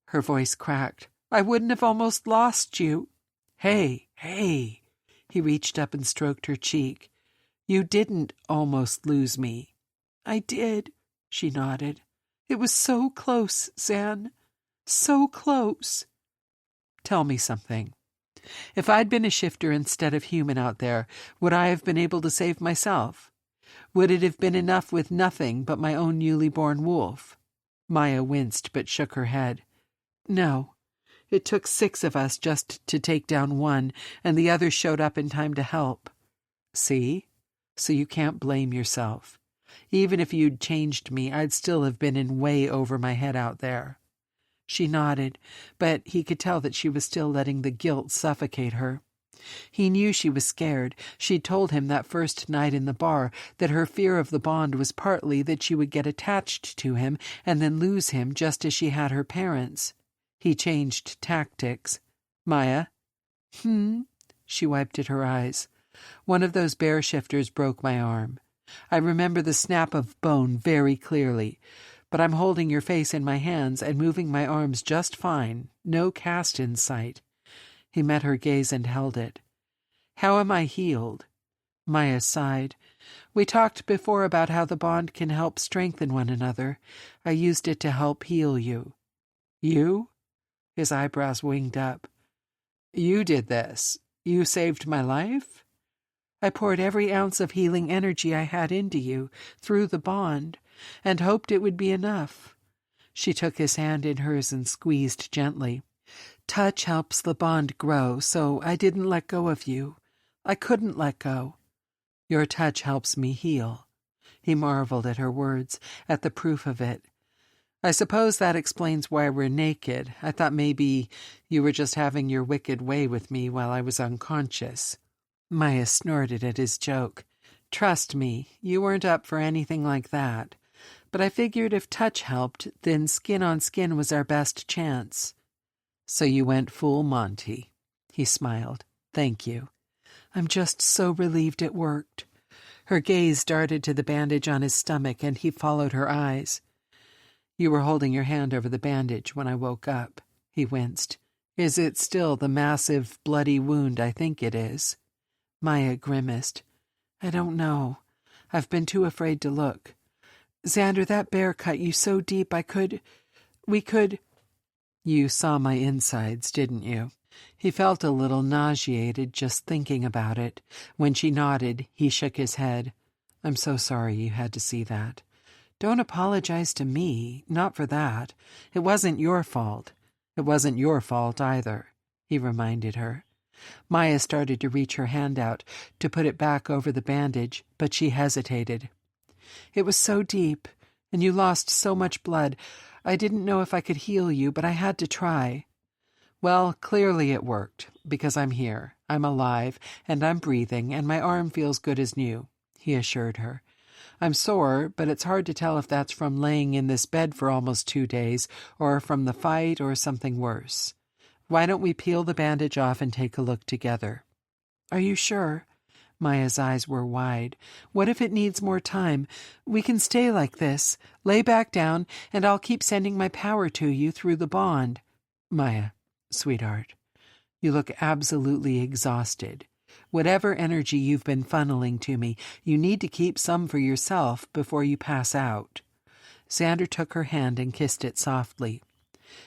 her voice cracked, I wouldn't have almost lost you." Hey. He reached up and stroked her cheek. "You didn't almost lose me." "I did," she nodded. "It was so close, Zan. So close." "Tell me something. If I'd been a shifter instead of human out there, would I have been able to save myself? Would it have been enough with nothing but my own newly born wolf?" Maya winced but shook her head. "No. It took 6 of us just to take down one, and the others showed up in time to help." "See? So you can't blame yourself. Even if you'd changed me, I'd still have been in way over my head out there." She nodded, but he could tell that she was still letting the guilt suffocate her. He knew she was scared. She'd told him that first night in the bar that her fear of the bond was partly that she would get attached to him and then lose him just as she had her parents. He changed tactics. "Maya?" She wiped at her eyes. "One of those bear shifters broke my arm. I remember the snap of bone very clearly. But I'm holding your face in my hands and moving my arms just fine. No cast in sight." He met her gaze and held it. "How am I healed?" Maya sighed. "We talked before about how the bond can help strengthen one another. I used it to help heal you." "You?" His eyebrows winged up. "You did this? You saved my life?" "I poured every ounce of healing energy I had into you, through the bond, and hoped it would be enough." She took his hand in hers and squeezed gently. "Touch helps the bond grow, so I didn't let go of you. I couldn't let go." "Your touch helps me heal." He marveled at her words, at the proof of it. "I suppose that explains why we're naked. I thought maybe you were just having your wicked way with me while I was unconscious." Maya snorted at his joke. "Trust me, you weren't up for anything like that. But I figured if touch helped, then skin on skin was our best chance." "So you went full Monty." He smiled. "Thank you. I'm just so relieved it worked." Her gaze darted to the bandage on his stomach, and he followed her eyes. "You were holding your hand over the bandage when I woke up." He winced. "Is it still the massive, bloody wound I think it is?" Maya grimaced. "I don't know. I've been too afraid to look. Xander, that bear cut you so deep we could... You saw my insides, didn't you?" He felt a little nauseated just thinking about it. When she nodded, he shook his head. "I'm so sorry you had to see that." "Don't apologize to me. Not for that. It wasn't your fault." "It wasn't your fault either," he reminded her. Maya started to reach her hand out, to put it back over the bandage, but she hesitated. "It was so deep, and you lost so much blood. I didn't know if I could heal you, but I had to try." "Well, clearly it worked, because I'm here. I'm alive, and I'm breathing, and my arm feels good as new," he assured her. "I'm sore, but it's hard to tell if that's from laying in this bed for almost 2 days, or from the fight, or something worse. Why don't we peel the bandage off and take a look together?" "Are you sure?" Maya's eyes were wide. "What if it needs more time? We can stay like this. Lay back down, and I'll keep sending my power to you through the bond." "Maya, sweetheart, You look absolutely exhausted. Whatever energy you've been funneling to me, you need to keep some for yourself before you pass out." Xander took her hand and kissed it softly.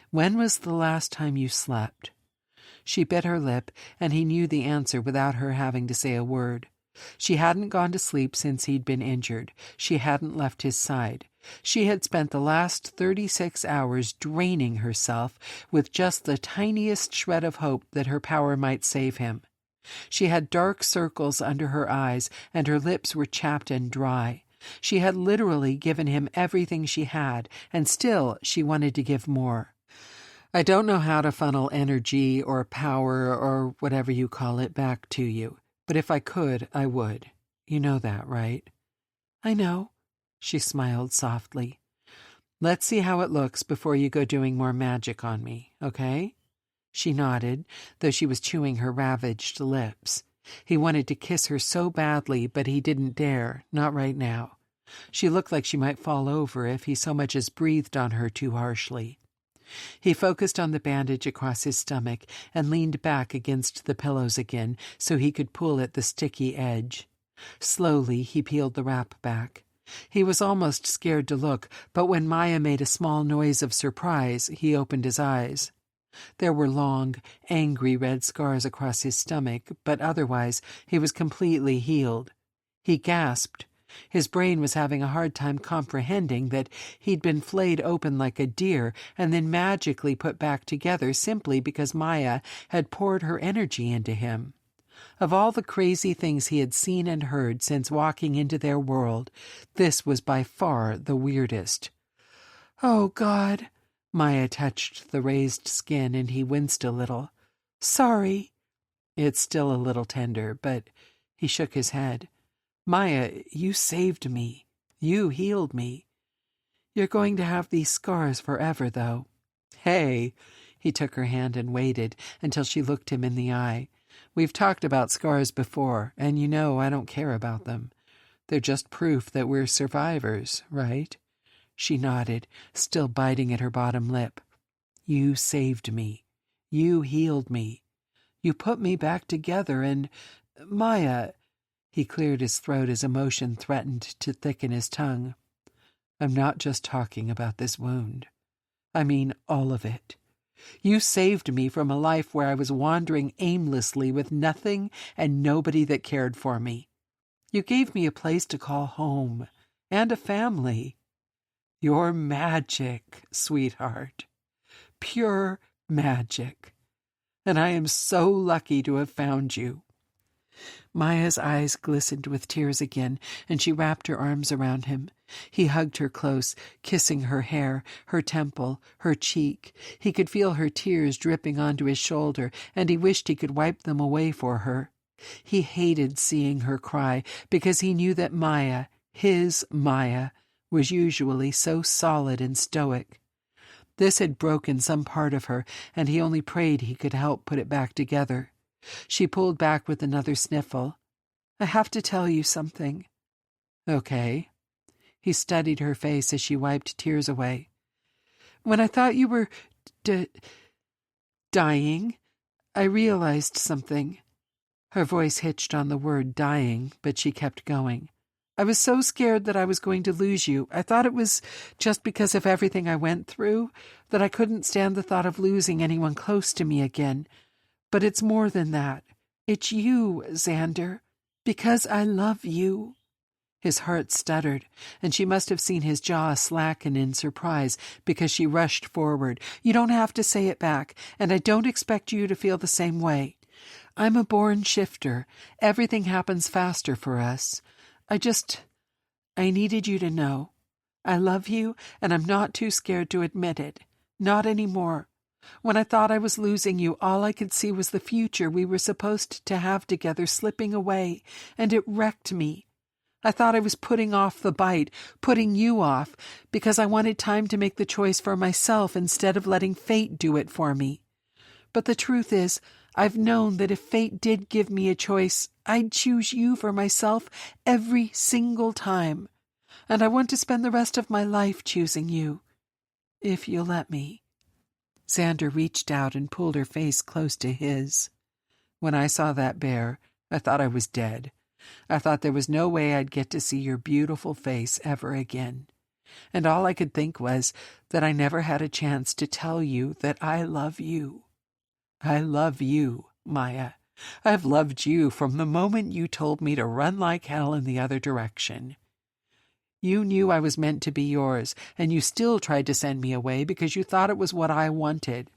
"When was the last time you slept?" She bit her lip, and he knew the answer without her having to say a word. She hadn't gone to sleep since he'd been injured. She hadn't left his side. She had spent the last 36 hours draining herself with just the tiniest shred of hope that her power might save him. She had dark circles under her eyes, and her lips were chapped and dry. She had literally given him everything she had, and still she wanted to give more. "I don't know how to funnel energy or power or whatever you call it back to you, but if I could, I would. You know that, right?" "I know," she smiled softly. "Let's see how it looks before you go doing more magic on me, okay?" She nodded, though she was chewing her ravaged lips. He wanted to kiss her so badly, but he didn't dare, not right now. She looked like she might fall over if he so much as breathed on her too harshly. He focused on the bandage across his stomach and leaned back against the pillows again so he could pull at the sticky edge. Slowly he peeled the wrap back. He was almost scared to look, but when Maya made a small noise of surprise, he opened his eyes. There were long, angry red scars across his stomach, but otherwise he was completely healed. He gasped. His brain was having a hard time comprehending that he'd been flayed open like a deer and then magically put back together simply because Maya had poured her energy into him. Of all the crazy things he had seen and heard since walking into their world, this was by far the weirdest. "Oh, God." Maya touched the raised skin and he winced a little. "Sorry." It's still a little tender, but he shook his head. "Maya, you saved me. You healed me. You're going to have these scars forever, though." "Hey!" He took her hand and waited until she looked him in the eye. "We've talked about scars before, and you know I don't care about them. They're just proof that we're survivors, right?" She nodded, still biting at her bottom lip. "You saved me. You healed me. You put me back together and... Maya..." He cleared his throat as emotion threatened to thicken his tongue. "I'm not just talking about this wound. I mean all of it. You saved me from a life where I was wandering aimlessly with nothing and nobody that cared for me. You gave me a place to call home and a family. You're magic, sweetheart. Pure magic. And I am so lucky to have found you." Maya's eyes glistened with tears again, and she wrapped her arms around him. He hugged her close, kissing her hair, her temple, her cheek. He could feel her tears dripping onto his shoulder, and he wished he could wipe them away for her. He hated seeing her cry, because he knew that Maya, his Maya, was usually so solid and stoic. This had broken some part of her, and he only prayed he could help put it back together. She pulled back with another sniffle. "I have to tell you something." "Okay." He studied her face as she wiped tears away. "When I thought you were dying, I realized something." Her voice hitched on the word dying, but she kept going. "I was so scared that I was going to lose you. I thought it was just because of everything I went through, that I couldn't stand the thought of losing anyone close to me again. But it's more than that. It's you, Xander. Because I love you." His heart stuttered, and she must have seen his jaw slacken in surprise because she rushed forward. "You don't have to say it back, and I don't expect you to feel the same way. I'm a born shifter. Everything happens faster for us. I needed you to know. I love you, and I'm not too scared to admit it. Not anymore. When I thought I was losing you, all I could see was the future we were supposed to have together slipping away, and it wrecked me. I thought I was putting off the bite, putting you off, because I wanted time to make the choice for myself instead of letting fate do it for me. But the truth is, I've known that if fate did give me a choice, I'd choose you for myself every single time. And I want to spend the rest of my life choosing you, if you'll let me." Xander reached out and pulled her face close to his. When I saw that bear, I thought I was dead. I thought there was no way I'd get to see your beautiful face ever again. And all I could think was that I never had a chance to tell you that I love you. I love you, Maya. I've loved you from the moment you told me to run like hell in the other direction. You knew I was meant to be yours, and you still tried to send me away because you thought it was what I wanted.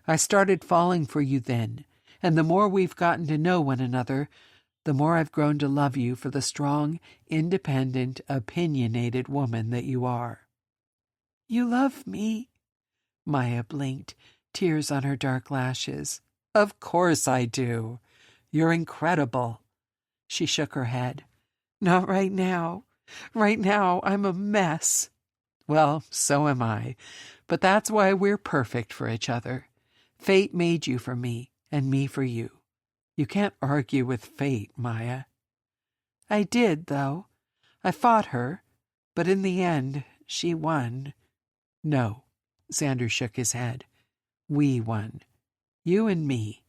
I started falling for you then, and the more we've gotten to know one another, the more I've grown to love you for the strong, independent, opinionated woman that you are. You love me? Maya blinked, tears on her dark lashes. Of course I do. You're incredible. She shook her head. Not right now. Right now, I'm a mess. Well, so am I. But that's why we're perfect for each other. Fate made you for me, and me for you. You can't argue with fate, Maya. I did, though. I fought her, but in the end, she won. No, Xander shook his head. We won. You and me.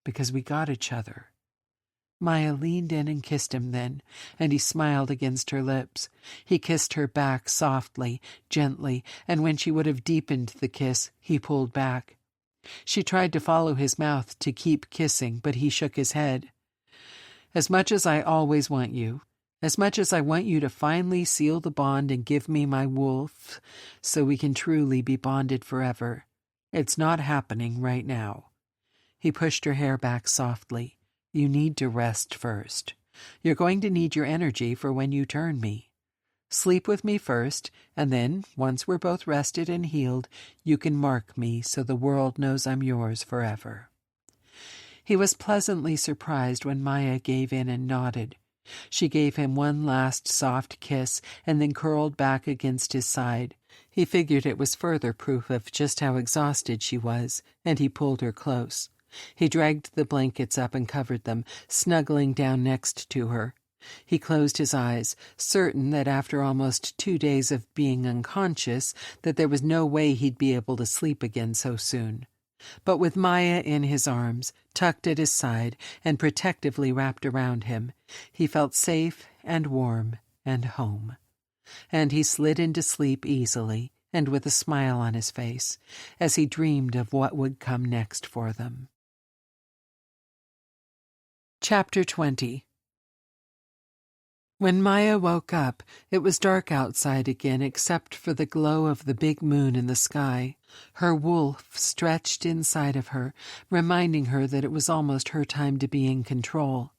Because we got each other. Maya leaned in and kissed him then, and he smiled against her lips. He kissed her back softly, gently, and when she would have deepened the kiss, he pulled back. She tried to follow his mouth to keep kissing, but he shook his head. As much as I always want you, as much as I want you to finally seal the bond and give me my wolf, so we can truly be bonded forever, it's not happening right now. He pushed her hair back softly. You need to rest first. You're going to need your energy for when you turn me. Sleep with me first, and then, once we're both rested and healed, you can mark me so the world knows I'm yours forever. He was pleasantly surprised when Maya gave in and nodded. She gave him one last soft kiss and then curled back against his side. He figured it was further proof of just how exhausted she was, and he pulled her close. He dragged the blankets up and covered them, snuggling down next to her. He closed his eyes, certain that after almost 2 days of being unconscious, that there was no way he'd be able to sleep again so soon. But with Maya in his arms, tucked at his side, and protectively wrapped around him, he felt safe and warm and home. And he slid into sleep easily, and with a smile on his face, as he dreamed of what would come next for them. Chapter 20. When Maya woke up, it was dark outside again except for the glow of the big moon in the sky. Her wolf stretched inside of her, reminding her that it was almost her time to be in control.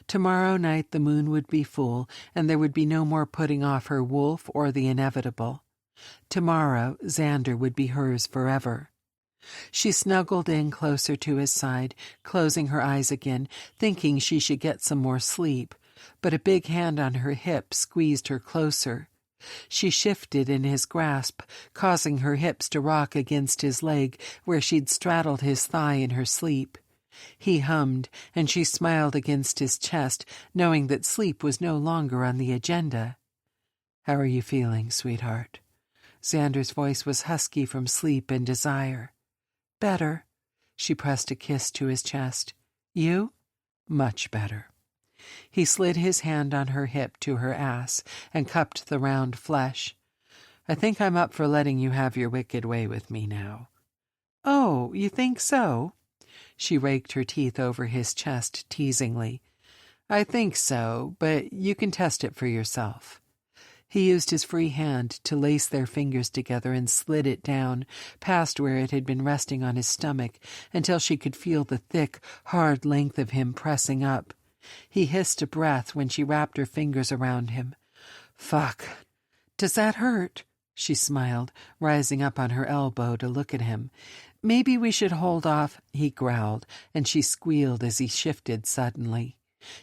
Tomorrow night the moon would be full, and there would be no more putting off her wolf or the inevitable. Tomorrow Xander would be hers forever. She snuggled in closer to his side, closing her eyes again, thinking she should get some more sleep, but a big hand on her hip squeezed her closer. She shifted in his grasp, causing her hips to rock against his leg where she'd straddled his thigh in her sleep. He hummed, and she smiled against his chest, knowing that sleep was no longer on the agenda. "How are you feeling, sweetheart?" Xander's voice was husky from sleep and desire. "Better." She pressed a kiss to his chest. "You?" "Much better." He slid his hand on her hip to her ass and cupped the round flesh. "I think I'm up for letting you have your wicked way with me now." "Oh, you think so?" She raked her teeth over his chest teasingly. "I think so, but you can test it for yourself." He used his free hand to lace their fingers together and slid it down, past where it had been resting on his stomach, until she could feel the thick, hard length of him pressing up. He hissed a breath when she wrapped her fingers around him. "Fuck. Does that hurt?" She smiled, rising up on her elbow to look at him. "Maybe we should hold off," he growled, and she squealed as he shifted suddenly.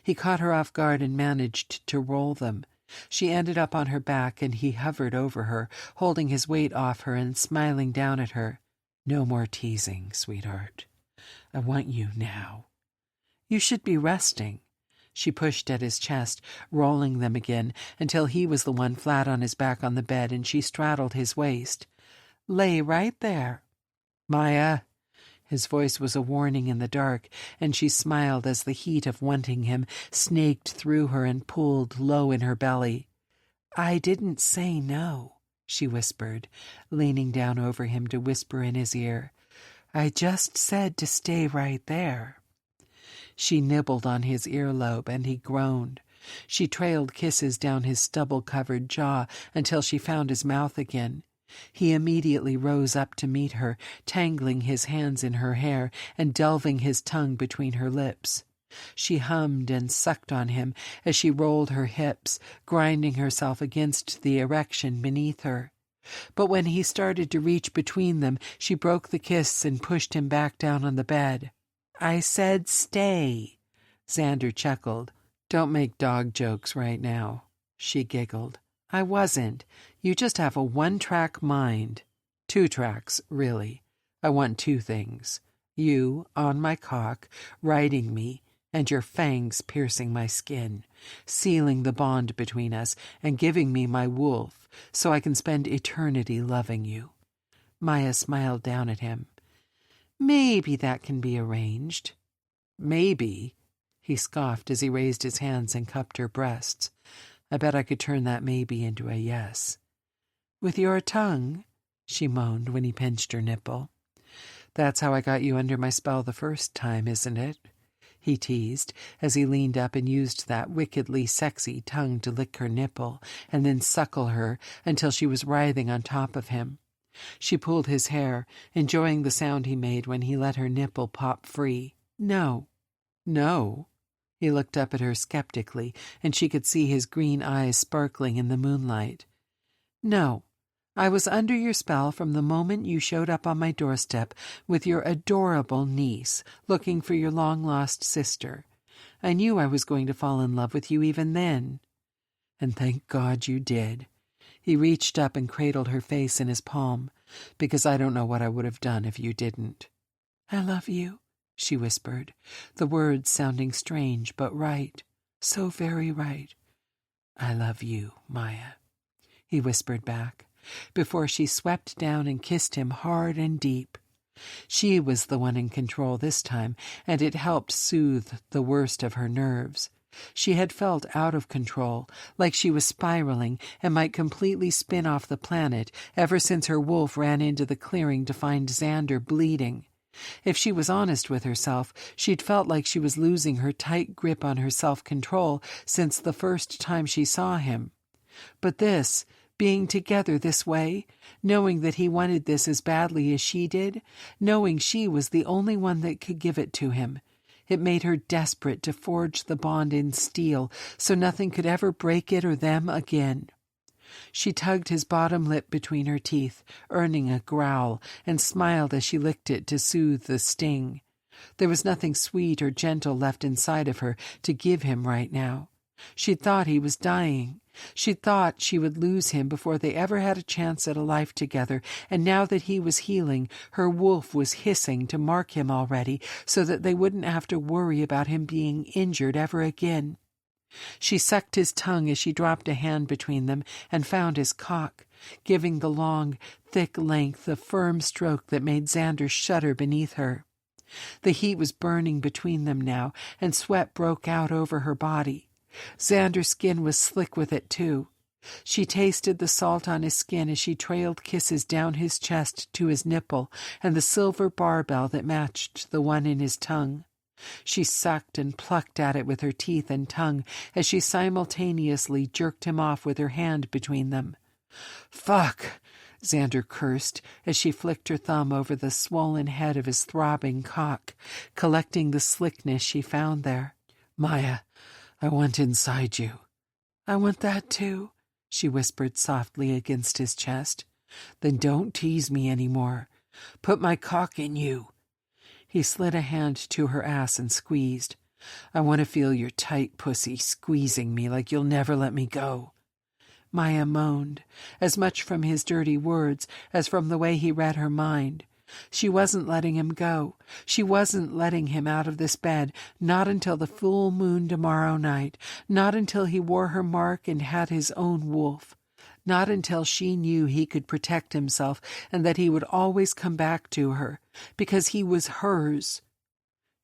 He caught her off guard and managed to roll them. She ended up on her back, and he hovered over her, holding his weight off her and smiling down at her. "No more teasing, sweetheart. I want you now." "You should be resting." She pushed at his chest, rolling them again, until he was the one flat on his back on the bed, and she straddled his waist. "Lay right there." Maya. His voice was a warning in the dark, and she smiled as the heat of wanting him snaked through her and pulled low in her belly. I didn't say no, she whispered, leaning down over him to whisper in his ear. I just said to stay right there. She nibbled on his earlobe, and he groaned. She trailed kisses down his stubble-covered jaw until she found his mouth again. He immediately rose up to meet her, tangling his hands in her hair and delving his tongue between her lips. She hummed and sucked on him as she rolled her hips, grinding herself against the erection beneath her. But when he started to reach between them, she broke the kiss and pushed him back down on the bed. I said stay. Xander chuckled. Don't make dog jokes right now. She giggled. I wasn't. You just have a one-track mind. 2 tracks, really. I want 2 things. You, on my cock, riding me, and your fangs piercing my skin, sealing the bond between us and giving me my wolf so I can spend eternity loving you. Maya smiled down at him. Maybe that can be arranged. Maybe, he scoffed as he raised his hands and cupped her breasts. I bet I could turn that maybe into a yes. With your tongue, she moaned when he pinched her nipple. That's how I got you under my spell the first time, isn't it? He teased as he leaned up and used that wickedly sexy tongue to lick her nipple and then suckle her until she was writhing on top of him. She pulled his hair, enjoying the sound he made when he let her nipple pop free. No. No? He looked up at her skeptically, and she could see his green eyes sparkling in the moonlight. No. I was under your spell from the moment you showed up on my doorstep with your adorable niece, looking for your long-lost sister. I knew I was going to fall in love with you even then. And thank God you did. He reached up and cradled her face in his palm, because I don't know what I would have done if you didn't. I love you, she whispered, the words sounding strange but right, so very right. I love you, Maya, he whispered back, before she swept down and kissed him hard and deep. She was the one in control this time, and it helped soothe the worst of her nerves. She had felt out of control, like she was spiraling and might completely spin off the planet ever since her wolf ran into the clearing to find Xander bleeding. If she was honest with herself, she'd felt like she was losing her tight grip on her self-control since the first time she saw him. But this, being together this way, knowing that he wanted this as badly as she did, knowing she was the only one that could give it to him, it made her desperate to forge the bond in steel so nothing could ever break it or them again. She tugged his bottom lip between her teeth, earning a growl, and smiled as she licked it to soothe the sting. There was nothing sweet or gentle left inside of her to give him right now. She'd thought he was dying. She'd thought she would lose him before they ever had a chance at a life together, and now that he was healing, her wolf was hissing to mark him already so that they wouldn't have to worry about him being injured ever again. She sucked his tongue as she dropped a hand between them and found his cock, giving the long, thick length a firm stroke that made Xander shudder beneath her. The heat was burning between them now, and sweat broke out over her body. Xander's skin was slick with it, too. She tasted the salt on his skin as she trailed kisses down his chest to his nipple and the silver barbell that matched the one in his tongue. She sucked and plucked at it with her teeth and tongue as she simultaneously jerked him off with her hand between them. "Fuck!" Xander cursed as she flicked her thumb over the swollen head of his throbbing cock, collecting the slickness she found there. "Maya, I want inside you." "I want that too," she whispered softly against his chest. "Then don't tease me anymore. Put my cock in you." He slid a hand to her ass and squeezed. "I want to feel your tight pussy squeezing me like you'll never let me go." Maya moaned, as much from his dirty words as from the way he read her mind. She wasn't letting him go. She wasn't letting him out of this bed, not until the full moon tomorrow night, not until he wore her mark and had his own wolf. Not until she knew he could protect himself and that he would always come back to her, because he was hers.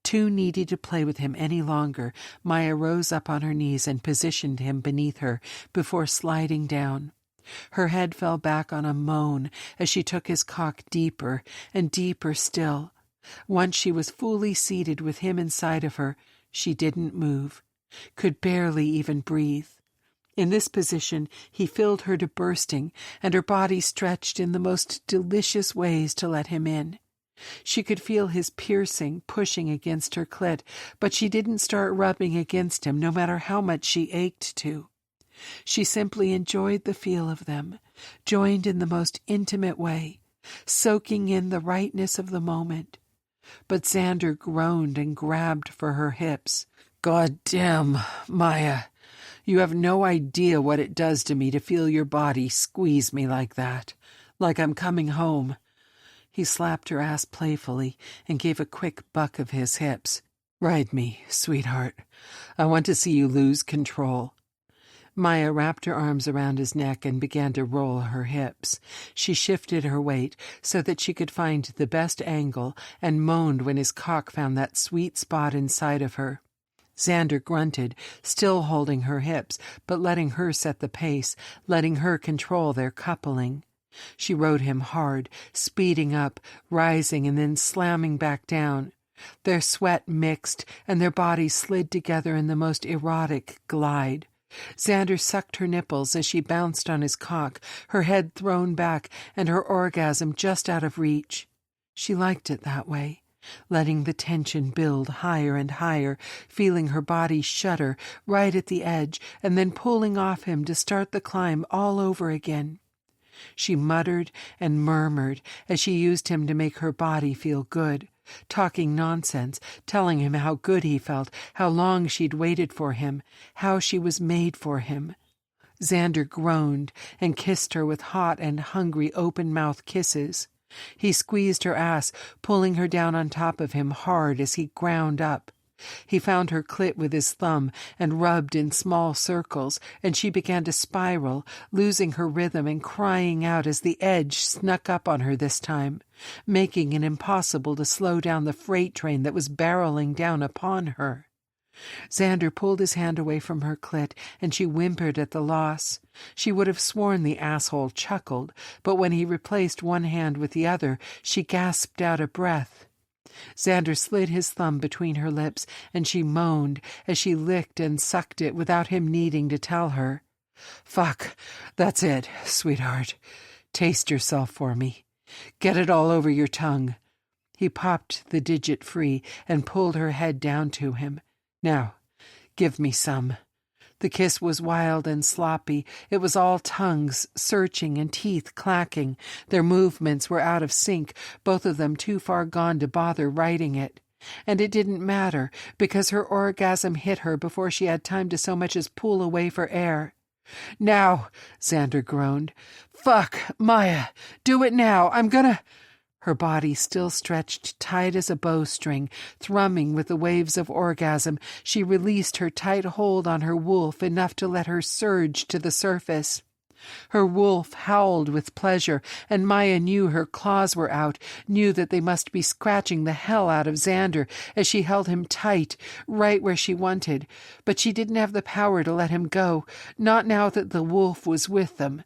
Too needy to play with him any longer, Maya rose up on her knees and positioned him beneath her before sliding down. Her head fell back on a moan as she took his cock deeper and deeper still. Once she was fully seated with him inside of her, she didn't move, could barely even breathe. In this position, he filled her to bursting, and her body stretched in the most delicious ways to let him in. She could feel his piercing, pushing against her clit, but she didn't start rubbing against him, no matter how much she ached to. She simply enjoyed the feel of them, joined in the most intimate way, soaking in the rightness of the moment. But Xander groaned and grabbed for her hips. "God damn, Maya, you have no idea what it does to me to feel your body squeeze me like that, like I'm coming home." He slapped her ass playfully and gave a quick buck of his hips. "Ride me, sweetheart. I want to see you lose control." Maya wrapped her arms around his neck and began to roll her hips. She shifted her weight so that she could find the best angle and moaned when his cock found that sweet spot inside of her. Xander grunted, still holding her hips, but letting her set the pace, letting her control their coupling. She rode him hard, speeding up, rising, and then slamming back down. Their sweat mixed, and their bodies slid together in the most erotic glide. Xander sucked her nipples as she bounced on his cock, her head thrown back and her orgasm just out of reach. She liked it that way, letting the tension build higher and higher, feeling her body shudder right at the edge, and then pulling off him to start the climb all over again. She muttered and murmured as she used him to make her body feel good, talking nonsense, telling him how good he felt, how long she'd waited for him, how she was made for him. Xander groaned and kissed her with hot and hungry open-mouth kisses. He squeezed her ass, pulling her down on top of him hard as he ground up. He found her clit with his thumb and rubbed in small circles, and she began to spiral, losing her rhythm and crying out as the edge snuck up on her this time, making it impossible to slow down the freight train that was barreling down upon her. Xander pulled his hand away from her clit, and she whimpered at the loss. She would have sworn the asshole chuckled, but when he replaced one hand with the other, she gasped out a breath. Xander slid his thumb between her lips, and she moaned as she licked and sucked it without him needing to tell her. "Fuck, that's it, sweetheart. Taste yourself for me. Get it all over your tongue." He popped the digit free and pulled her head down to him. "Now, give me some." The kiss was wild and sloppy. It was all tongues searching and teeth clacking. Their movements were out of sync, both of them too far gone to bother writing it. And it didn't matter, because her orgasm hit her before she had time to so much as pull away for air. "Now," Xander groaned. "Fuck, Maya, do it now. I'm gonna—" Her body still stretched tight as a bowstring, thrumming with the waves of orgasm. She released her tight hold on her wolf enough to let her surge to the surface. Her wolf howled with pleasure, and Maya knew her claws were out, knew that they must be scratching the hell out of Xander as she held him tight, right where she wanted. But she didn't have the power to let him go, not now that the wolf was with them.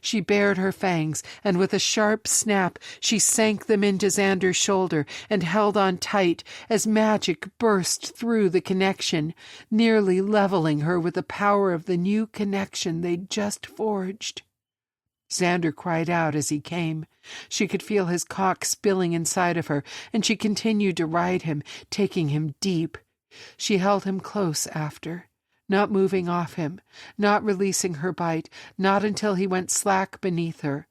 She bared her fangs, and with a sharp snap she sank them into Xander's shoulder and held on tight as magic burst through the connection, nearly leveling her with the power of the new connection they'd just forged. Xander cried out as he came. She could feel his cock spilling inside of her, and she continued to ride him, taking him deep. She held him close after, not moving off him, not releasing her bite, not until he went slack beneath her.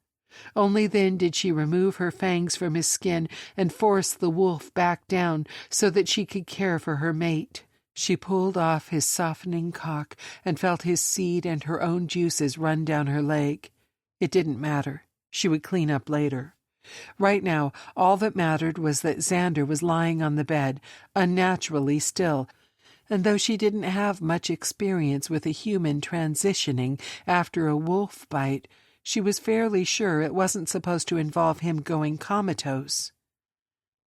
Only then did she remove her fangs from his skin and force the wolf back down so that she could care for her mate. She pulled off his softening cock and felt his seed and her own juices run down her leg. It didn't matter. She would clean up later. Right now, all that mattered was that Xander was lying on the bed, unnaturally still, And though she didn't have much experience with a human transitioning after a wolf bite, she was fairly sure it wasn't supposed to involve him going comatose.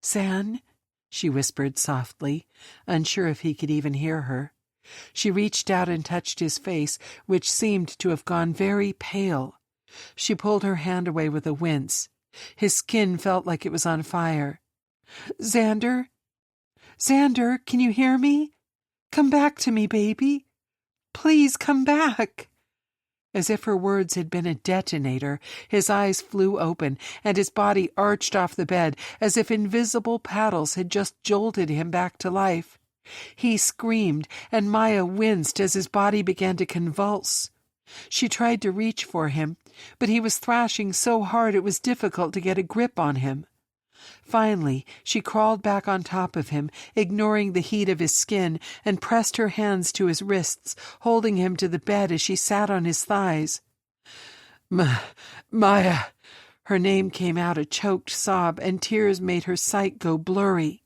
"Zan," she whispered softly, unsure if he could even hear her. She reached out and touched his face, which seemed to have gone very pale. She pulled her hand away with a wince. His skin felt like it was on fire. "Xander? Xander, can you hear me? Come back to me, baby. Please come back." As if her words had been a detonator, his eyes flew open and his body arched off the bed as if invisible paddles had just jolted him back to life. He screamed, and Maya winced as his body began to convulse. She tried to reach for him, but he was thrashing so hard it was difficult to get a grip on him. Finally, she crawled back on top of him, ignoring the heat of his skin, and pressed her hands to his wrists, holding him to the bed as she sat on his thighs. Maya! Her name came out a choked sob, and tears made her sight go blurry.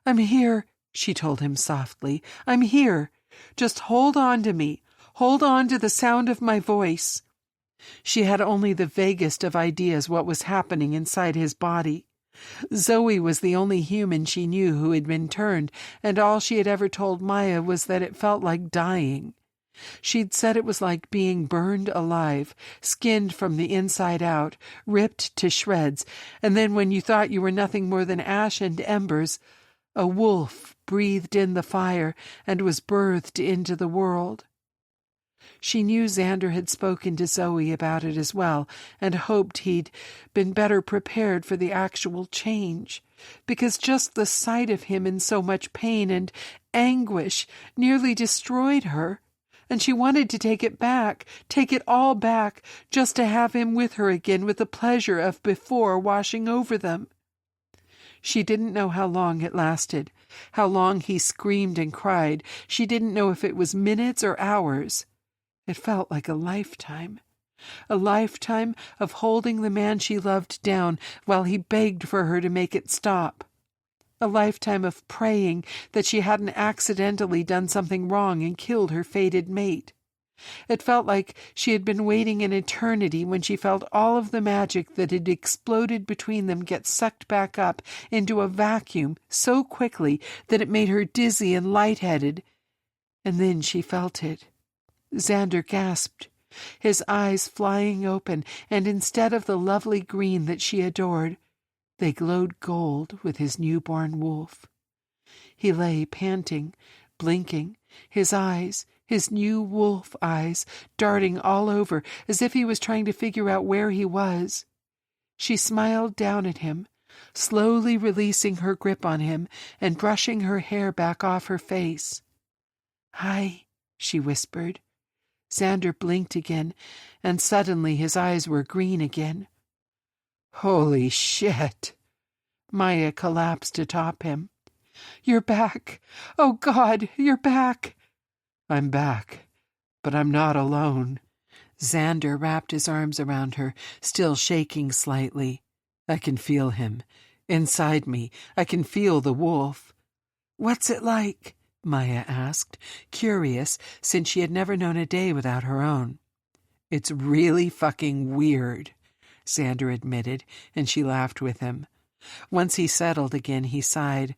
"I'm here," she told him softly. "I'm here. Just hold on to me. Hold on to the sound of my voice." She had only the vaguest of ideas what was happening inside his body. Zoe was the only human she knew who had been turned, and all she had ever told Maya was that it felt like dying. She'd said it was like being burned alive, skinned from the inside out, ripped to shreds, and then when you thought you were nothing more than ash and embers, a wolf breathed in the fire and was birthed into the world. She knew Xander had spoken to Zoe about it as well, and hoped he'd been better prepared for the actual change, because just the sight of him in so much pain and anguish nearly destroyed her, and she wanted to take it back, take it all back, just to have him with her again with the pleasure of before washing over them. She didn't know how long it lasted, how long he screamed and cried. She didn't know if it was minutes or hours. It felt like a lifetime of holding the man she loved down while he begged for her to make it stop. A lifetime of praying that she hadn't accidentally done something wrong and killed her fated mate. It felt like she had been waiting an eternity when she felt all of the magic that had exploded between them get sucked back up into a vacuum so quickly that it made her dizzy and lightheaded. And then she felt it. Xander gasped, his eyes flying open, and instead of the lovely green that she adored, they glowed gold with his newborn wolf. He lay panting, blinking, his eyes, his new wolf eyes, darting all over as if he was trying to figure out where he was. She smiled down at him, slowly releasing her grip on him and brushing her hair back off her face. "Hi," she whispered. Xander blinked again, and suddenly his eyes were green again. "Holy shit!" Maya collapsed atop him. "You're back! Oh, God, you're back!" "I'm back, but I'm not alone." Xander wrapped his arms around her, still shaking slightly. "I can feel him. Inside me, I can feel the wolf." "What's it like?" Maya asked, curious, since she had never known a day without her own. "It's really fucking weird," Xander admitted, and she laughed with him. Once he settled again, he sighed.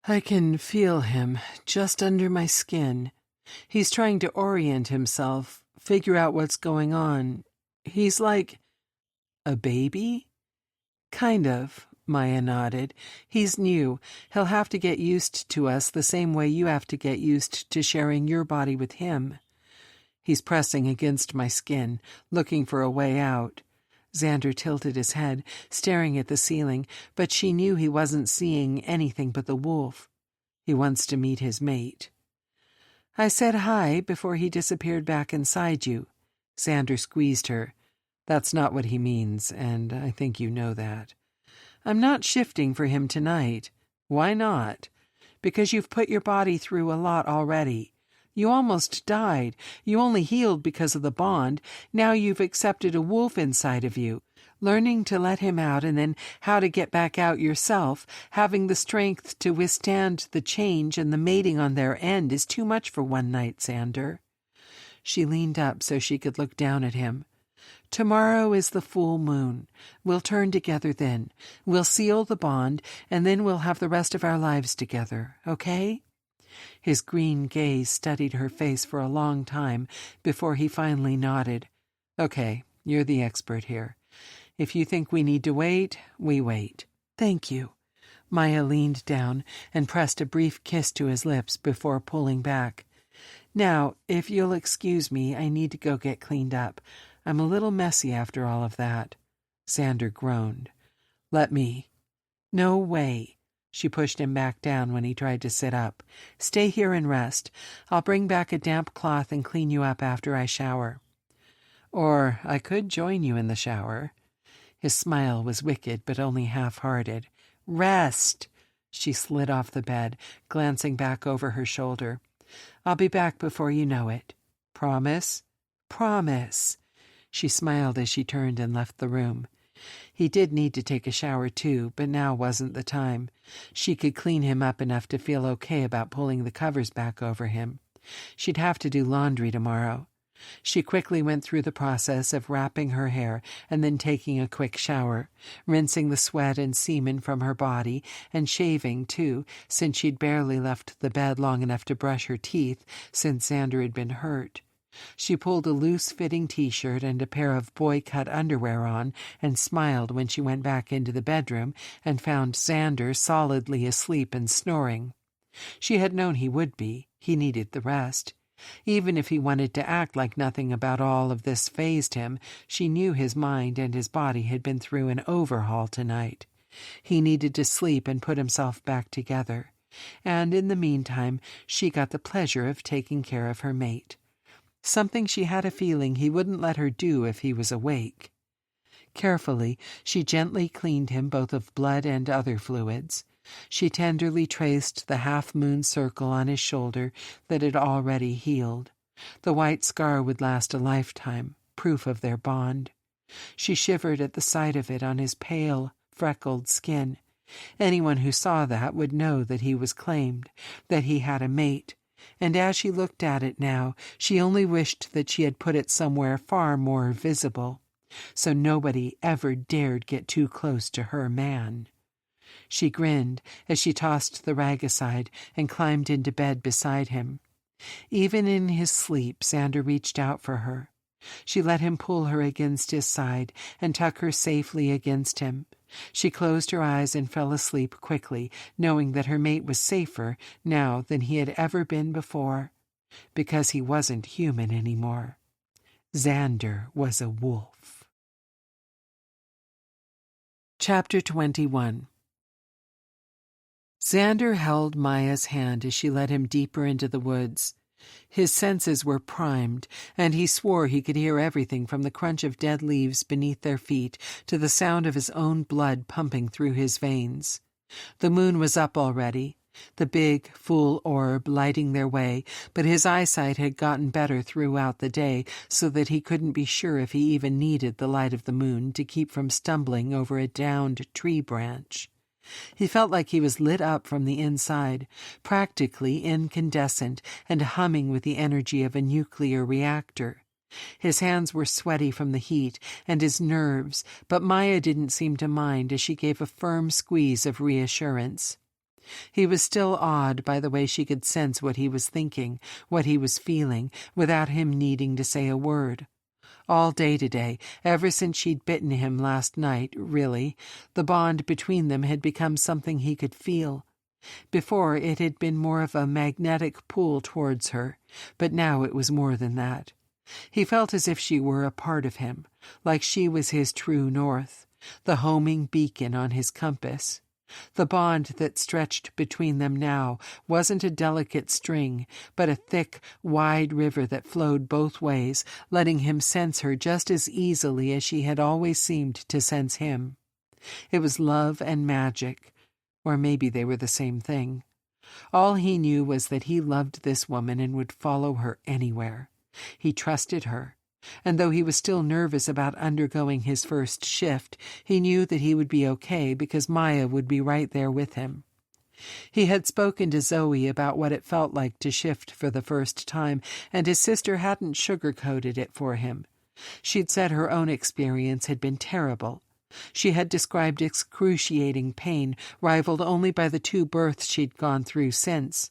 "I can feel him just under my skin. He's trying to orient himself, figure out what's going on. He's like a baby?" "Kind of," Maya nodded. "He's new. He'll have to get used to us the same way you have to get used to sharing your body with him." He's pressing against my skin, looking for a way out. Xander tilted his head, staring at the ceiling, but she knew he wasn't seeing anything but the wolf. He wants to meet his mate. "I said hi before he disappeared back inside you." Xander squeezed her. "That's not what he means, and I think you know that. I'm not shifting for him tonight. Why not? Because you've put your body through a lot already. You almost died. You only healed because of the bond. Now you've accepted a wolf inside of you. Learning to let him out and then how to get back out yourself, having the strength to withstand the change and the mating on their end is too much for one night, Xander. She leaned up so she could look down at him. Tomorrow is the full moon. We'll turn together then. We'll seal the bond, and then we'll have the rest of our lives together, okay? His green gaze studied her face for a long time before he finally nodded. Okay, you're the expert here. If you think we need to wait, we wait. Thank you. Maya leaned down and pressed a brief kiss to his lips before pulling back. Now, if you'll excuse me, I need to go get cleaned up. I'm a little messy after all of that. Xander groaned. Let me. No way. She pushed him back down when he tried to sit up. Stay here and rest. I'll bring back a damp cloth and clean you up after I shower. Or I could join you in the shower. His smile was wicked, but only half-hearted. Rest! She slid off the bed, glancing back over her shoulder. I'll be back before you know it. Promise? Promise. She smiled as she turned and left the room. He did need to take a shower too, but now wasn't the time. She could clean him up enough to feel okay about pulling the covers back over him. She'd have to do laundry tomorrow. She quickly went through the process of wrapping her hair and then taking a quick shower, rinsing the sweat and semen from her body, and shaving, too, since she'd barely left the bed long enough to brush her teeth since Xander had been hurt. She pulled a loose-fitting T-shirt and a pair of boy-cut underwear on and smiled when she went back into the bedroom and found Xander solidly asleep and snoring. She had known he would be. He needed the rest. Even if he wanted to act like nothing about all of this fazed him, she knew his mind and his body had been through an overhaul tonight. He needed to sleep and put himself back together. And in the meantime, she got the pleasure of taking care of her mate. Something she had a feeling he wouldn't let her do if he was awake. Carefully, she gently cleaned him both of blood and other fluids. She tenderly traced the half-moon circle on his shoulder that had already healed. The white scar would last a lifetime, proof of their bond. She shivered at the sight of it on his pale, freckled skin. Anyone who saw that would know that he was claimed, that he had a mate. And as she looked at it now, she only wished that she had put it somewhere far more visible, so nobody ever dared get too close to her man. She grinned as she tossed the rag aside and climbed into bed beside him. Even in his sleep, Xander reached out for her. She let him pull her against his side and tuck her safely against him. She closed her eyes and fell asleep quickly, knowing that her mate was safer now than he had ever been before, because he wasn't human anymore. Xander was a wolf. Chapter 21. Xander held Maya's hand as she led him deeper into the woods. His senses were primed, and he swore he could hear everything from the crunch of dead leaves beneath their feet to the sound of his own blood pumping through his veins. The moon was up already, the big, full orb lighting their way, but his eyesight had gotten better throughout the day so that he couldn't be sure if he even needed the light of the moon to keep from stumbling over a downed tree branch. He felt like he was lit up from the inside, practically incandescent and humming with the energy of a nuclear reactor. His hands were sweaty from the heat and his nerves, but Maya didn't seem to mind as she gave a firm squeeze of reassurance. He was still awed by the way she could sense what he was thinking, what he was feeling, without him needing to say a word. All day today, ever since she'd bitten him last night, really, the bond between them had become something he could feel. Before, it had been more of a magnetic pull towards her, but now it was more than that. He felt as if she were a part of him, like she was his true north, the homing beacon on his compass. The bond that stretched between them now wasn't a delicate string, but a thick, wide river that flowed both ways, letting him sense her just as easily as she had always seemed to sense him. It was love and magic, or maybe they were the same thing. All he knew was that he loved this woman and would follow her anywhere. He trusted her, And though he was still nervous about undergoing his first shift, he knew that he would be okay because Maya would be right there with him. He had spoken to Zoe about what it felt like to shift for the first time, and his sister hadn't sugarcoated it for him. She'd said her own experience had been terrible. She had described excruciating pain, rivaled only by the 2 births she'd gone through since.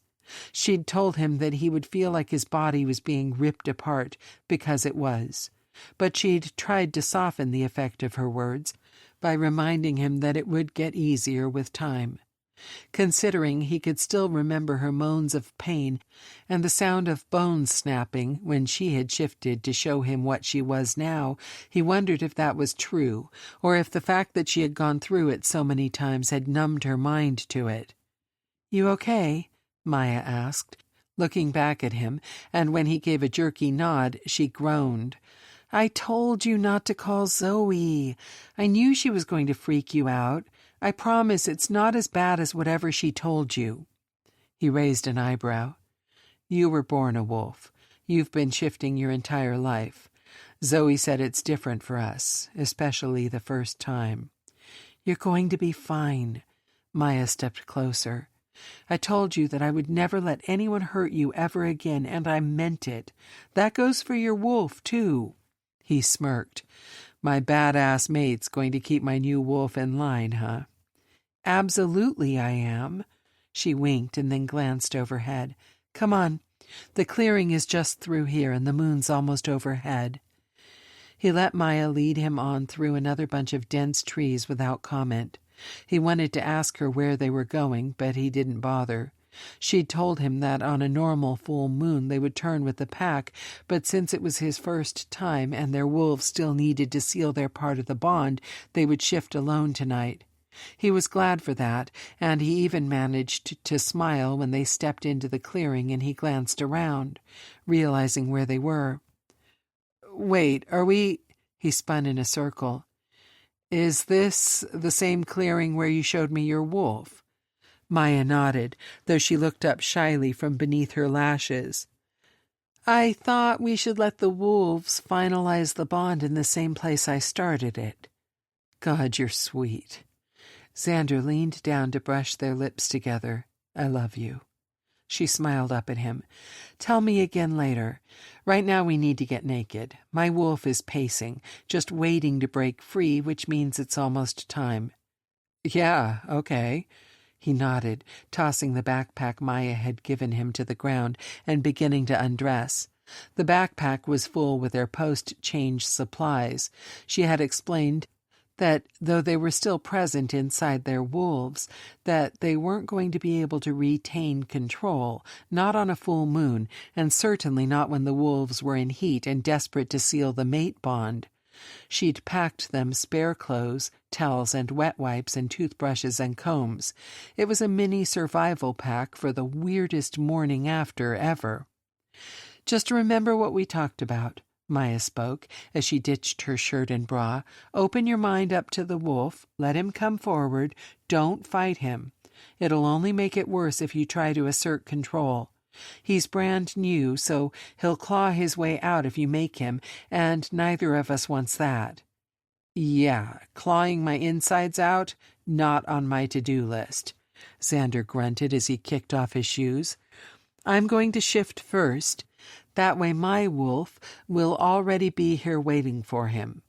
She'd told him that he would feel like his body was being ripped apart, because it was. But she'd tried to soften the effect of her words by reminding him that it would get easier with time. Considering he could still remember her moans of pain and the sound of bones snapping when she had shifted to show him what she was now, he wondered if that was true, or if the fact that she had gone through it so many times had numbed her mind to it. "You okay?" Maya asked, looking back at him, and when he gave a jerky nod, she groaned. "I told you not to call Zoe. I knew she was going to freak you out. I promise it's not as bad as whatever she told you." He raised an eyebrow. "You were born a wolf. You've been shifting your entire life. Zoe said it's different for us, especially the first time." "You're going to be fine." Maya stepped closer. "I told you that I would never let anyone hurt you ever again, and I meant it. That goes for your wolf, too." He smirked. "My badass mate's going to keep my new wolf in line, huh?" "Absolutely I am." She winked and then glanced overhead. "Come on. The clearing is just through here, and the moon's almost overhead." He let Maya lead him on through another bunch of dense trees without comment. He wanted to ask her where they were going, but he didn't bother. She'd told him that on a normal full moon they would turn with the pack, but since it was his first time and their wolves still needed to seal their part of the bond, they would shift alone tonight. He was glad for that, and he even managed to smile when they stepped into the clearing and he glanced around, realizing where they were. "Wait, are we—" He spun in a circle. "Is this the same clearing where you showed me your wolf?" Maya nodded, though she looked up shyly from beneath her lashes. "I thought we should let the wolves finalize the bond in the same place I started it." "God, you're sweet." Xander leaned down to brush their lips together. "I love you." She smiled up at him. "Tell me again later. Right now we need to get naked. My wolf is pacing, just waiting to break free, which means it's almost time." "Yeah, okay." He nodded, tossing the backpack Maya had given him to the ground and beginning to undress. The backpack was full with their post-change supplies. She had explained that, though they were still present inside their wolves, that they weren't going to be able to retain control, not on a full moon, and certainly not when the wolves were in heat and desperate to seal the mate bond. She'd packed them spare clothes, towels and wet wipes and toothbrushes and combs. It was a mini survival pack for the weirdest morning after ever. "Just remember what we talked about," Maya spoke as she ditched her shirt and bra. "Open your mind up to the wolf. Let him come forward. Don't fight him. It'll only make it worse if you try to assert control. He's brand new, so he'll claw his way out if you make him, and neither of us wants that." "Yeah, clawing my insides out? Not on my to-do list," Xander grunted as he kicked off his shoes. "I'm going to shift first. That way my wolf will already be here waiting for him.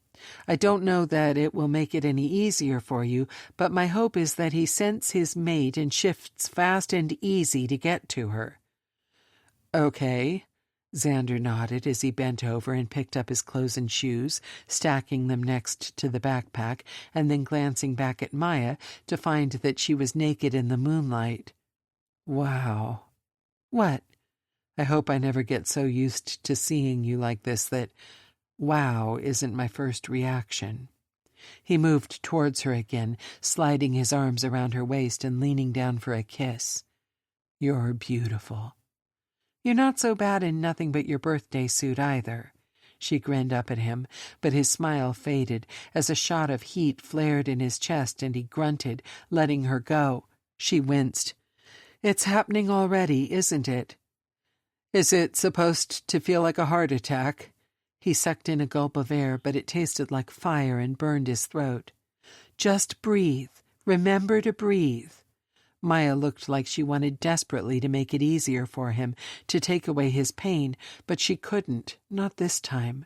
I don't know that it will make it any easier for you, but my hope is that he scents his mate and shifts fast and easy to get to her." "Okay." Xander nodded as he bent over and picked up his clothes and shoes, stacking them next to the backpack, and then glancing back at Maya to find that she was naked in the moonlight. "Wow." "What?" "I hope I never get so used to seeing you like this that wow isn't my first reaction." He moved towards her again, sliding his arms around her waist and leaning down for a kiss. "You're beautiful." "You're not so bad in nothing but your birthday suit either." She grinned up at him, but his smile faded as a shot of heat flared in his chest and he grunted, letting her go. She winced. "It's happening already, isn't it?" "Is it supposed to feel like a heart attack?" He sucked in a gulp of air, but it tasted like fire and burned his throat. Just breathe. Remember to breathe. Maya looked like she wanted desperately to make it easier for him, to take away his pain, but she couldn't, not this time.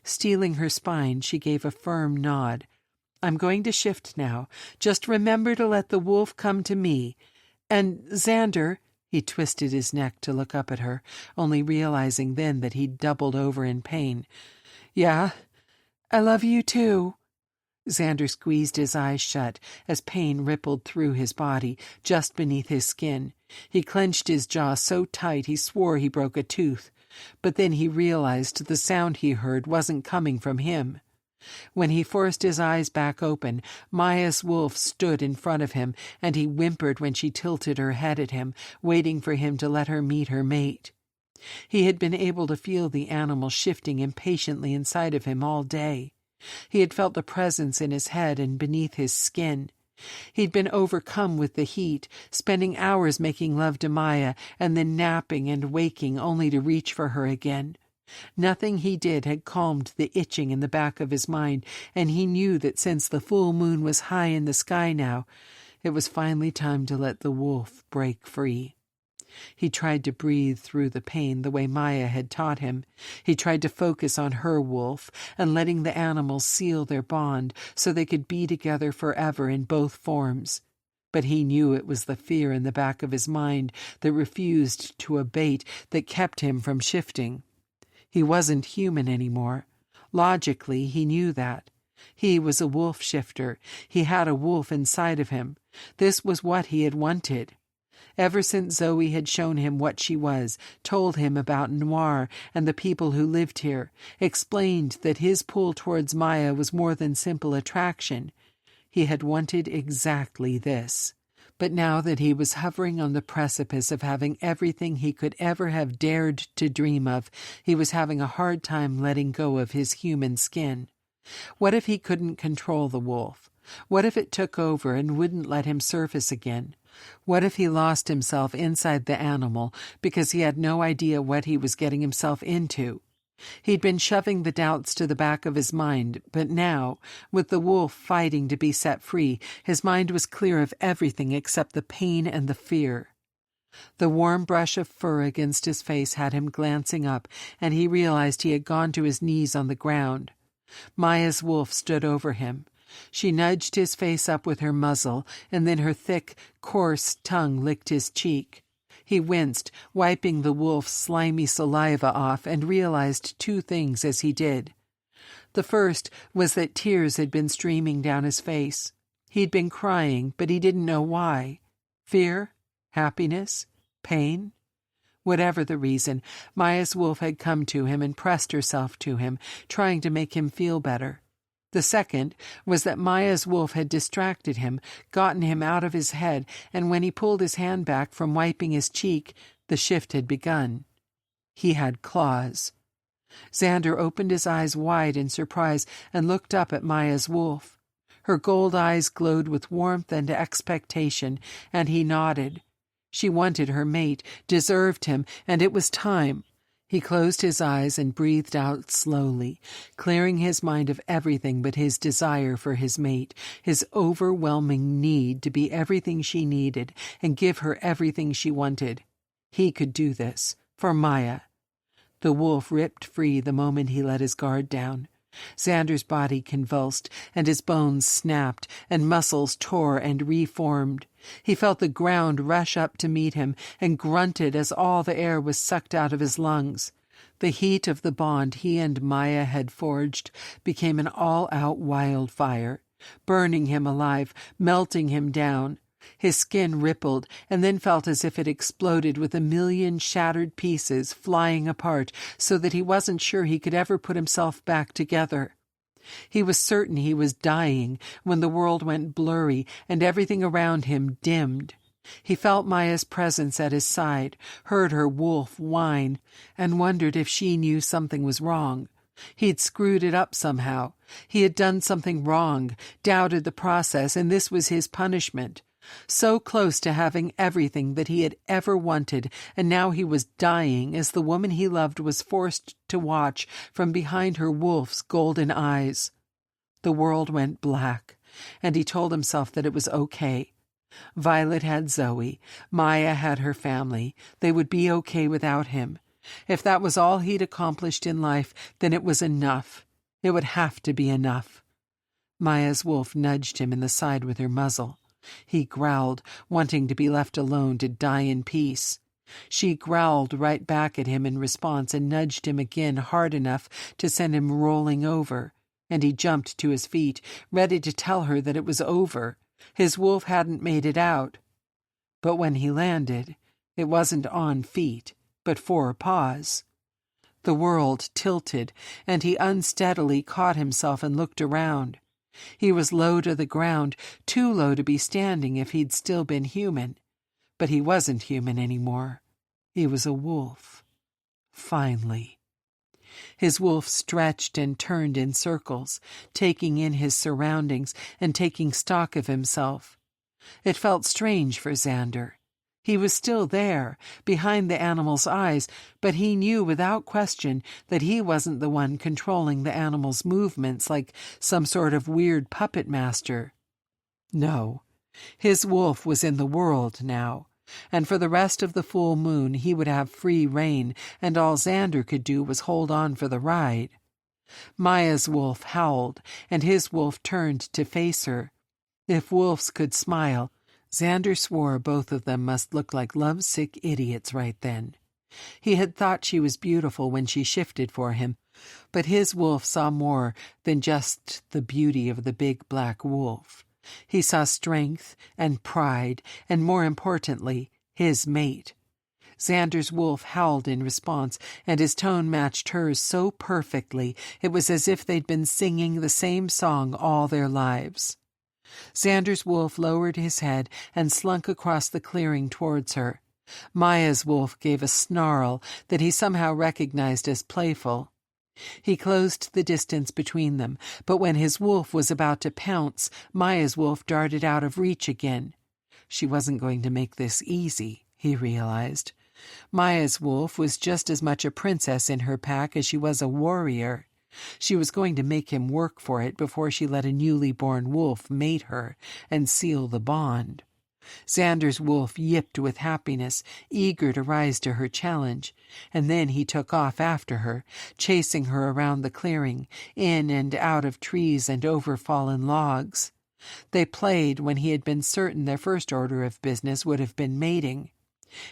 Steeling her spine, she gave a firm nod. I'm going to shift now. Just remember to let the wolf come to me. And, Xander, he twisted his neck to look up at her, only realizing then that he'd doubled over in pain. Yeah, I love you too. Xander squeezed his eyes shut as pain rippled through his body, just beneath his skin. He clenched his jaw so tight he swore he broke a tooth. But then he realized the sound he heard wasn't coming from him. When he forced his eyes back open, Maya's wolf stood in front of him, and he whimpered when she tilted her head at him, waiting for him to let her meet her mate. He had been able to feel the animal shifting impatiently inside of him all day. He had felt the presence in his head and beneath his skin. He'd been overcome with the heat, spending hours making love to Maya and then napping and waking only to reach for her again. Nothing he did had calmed the itching in the back of his mind, and he knew that since the full moon was high in the sky now, it was finally time to let the wolf break free. He tried to breathe through the pain the way Maya had taught him. He tried to focus on her wolf and letting the animals seal their bond so they could be together forever in both forms. But he knew it was the fear in the back of his mind that refused to abate that kept him from shifting. He wasn't human anymore. Logically, he knew that. He was a wolf shifter. He had a wolf inside of him. This was what he had wanted. Ever since Zoe had shown him what she was, told him about Noir and the people who lived here, explained that his pull towards Maya was more than simple attraction, he had wanted exactly this. But now that he was hovering on the precipice of having everything he could ever have dared to dream of, he was having a hard time letting go of his human skin. What if he couldn't control the wolf? What if it took over and wouldn't let him surface again? What if he lost himself inside the animal because he had no idea what he was getting himself into? He'd been shoving the doubts to the back of his mind, but now, with the wolf fighting to be set free, his mind was clear of everything except the pain and the fear. The warm brush of fur against his face had him glancing up, and he realized he had gone to his knees on the ground. Maya's wolf stood over him. She nudged his face up with her muzzle, and then her thick, coarse tongue licked his cheek. He winced, wiping the wolf's slimy saliva off, and realized two things as he did. The first was that tears had been streaming down his face. He'd been crying, but he didn't know why. Fear? Happiness? Pain? Whatever the reason, Maya's wolf had come to him and pressed herself to him, trying to make him feel better. The second was that Maya's wolf had distracted him, gotten him out of his head, and when he pulled his hand back from wiping his cheek, the shift had begun. He had claws. Xander opened his eyes wide in surprise and looked up at Maya's wolf. Her gold eyes glowed with warmth and expectation, and he nodded. She wanted her mate, deserved him, and it was time. He closed his eyes and breathed out slowly, clearing his mind of everything but his desire for his mate, his overwhelming need to be everything she needed and give her everything she wanted. He could do this, for Maya. The wolf ripped free the moment he let his guard down. Xander's body convulsed, and his bones snapped, and muscles tore and reformed. He felt the ground rush up to meet him, and grunted as all the air was sucked out of his lungs. The heat of the bond he and Maya had forged became an all-out wildfire, burning him alive, melting him down. His skin rippled, and then felt as if it exploded with a million shattered pieces flying apart so that he wasn't sure he could ever put himself back together. He was certain he was dying when the world went blurry and everything around him dimmed. He felt Maya's presence at his side, heard her wolf whine, and wondered if she knew something was wrong. He'd screwed it up somehow. He had done something wrong, doubted the process, and this was his punishment. so close to having everything that he had ever wanted, and now he was dying as the woman he loved was forced to watch from behind her wolf's golden eyes. The world went black, and he told himself that it was okay. Violet had Zoe, Maya had her family. They would be okay without him. If that was all he'd accomplished in life, then it was enough. It would have to be enough. Maya's wolf nudged him in the side with her muzzle. He growled, wanting to be left alone to die in peace. She growled right back at him in response and nudged him again hard enough to send him rolling over, and he jumped to his feet, ready to tell her that it was over. His wolf hadn't made it out. But when he landed, it wasn't on feet, but 4 paws. The world tilted, and he unsteadily caught himself and looked around. He was low to the ground, too low to be standing if he'd still been human. But he wasn't human anymore. He was a wolf. Finally. His wolf stretched and turned in circles, taking in his surroundings and taking stock of himself. It felt strange for Xander. He was still there, behind the animal's eyes, but he knew without question that he wasn't the one controlling the animal's movements like some sort of weird puppet master. No, his wolf was in the world now, and for the rest of the full moon he would have free rein, and all Xander could do was hold on for the ride. Maya's wolf howled, and his wolf turned to face her. If wolves could smile, Xander swore both of them must look like lovesick idiots right then. He had thought she was beautiful when she shifted for him, but his wolf saw more than just the beauty of the big black wolf. He saw strength and pride, and more importantly, his mate. Xander's wolf howled in response, and his tone matched hers so perfectly it was as if they'd been singing the same song all their lives. Xander's wolf lowered his head and slunk across the clearing towards her. Maya's wolf gave a snarl that he somehow recognized as playful. He closed the distance between them, but when his wolf was about to pounce, Maya's wolf darted out of reach again. She wasn't going to make this easy, he realized. Maya's wolf was just as much a princess in her pack as she was a warrior. She was going to make him work for it before she let a newly born wolf mate her and seal the bond. Xander's wolf yipped with happiness, eager to rise to her challenge, and then he took off after her, chasing her around the clearing, in and out of trees and over fallen logs. They played when he had been certain their first order of business would have been mating.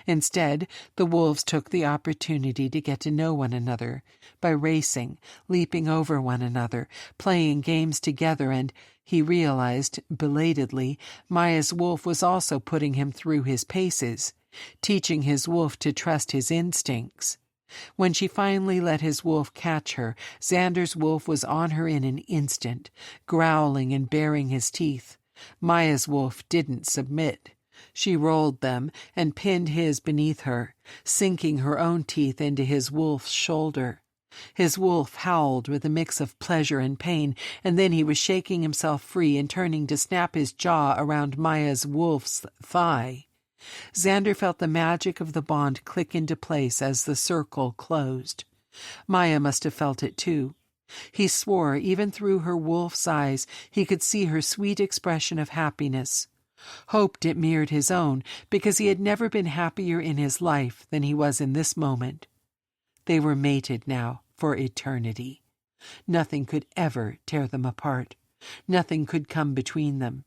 Instead, the wolves took the opportunity to get to know one another by racing, leaping over one another, playing games together, and, he realized, belatedly, Maya's wolf was also putting him through his paces, teaching his wolf to trust his instincts. When she finally let his wolf catch her, Xander's wolf was on her in an instant, growling and baring his teeth. Maya's wolf didn't submit. She rolled them and pinned his beneath her, sinking her own teeth into his wolf's shoulder. His wolf howled with a mix of pleasure and pain, and then he was shaking himself free and turning to snap his jaw around Maya's wolf's thigh. Xander felt the magic of the bond click into place as the circle closed. Maya must have felt it too. He swore even through her wolf's eyes he could see her sweet expression of happiness. Hoped it mirrored his own, because he had never been happier in his life than he was in this moment. They were mated now for eternity. Nothing could ever tear them apart. Nothing could come between them.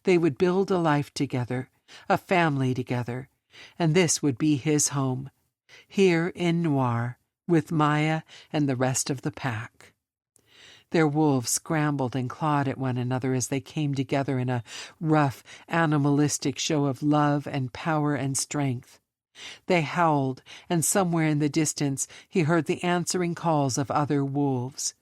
They would build a life together, a family together, and this would be his home, here in Noir, with Maya and the rest of the pack. Their wolves scrambled and clawed at one another as they came together in a rough, animalistic show of love and power and strength. They howled, and somewhere in the distance he heard the answering calls of other wolves.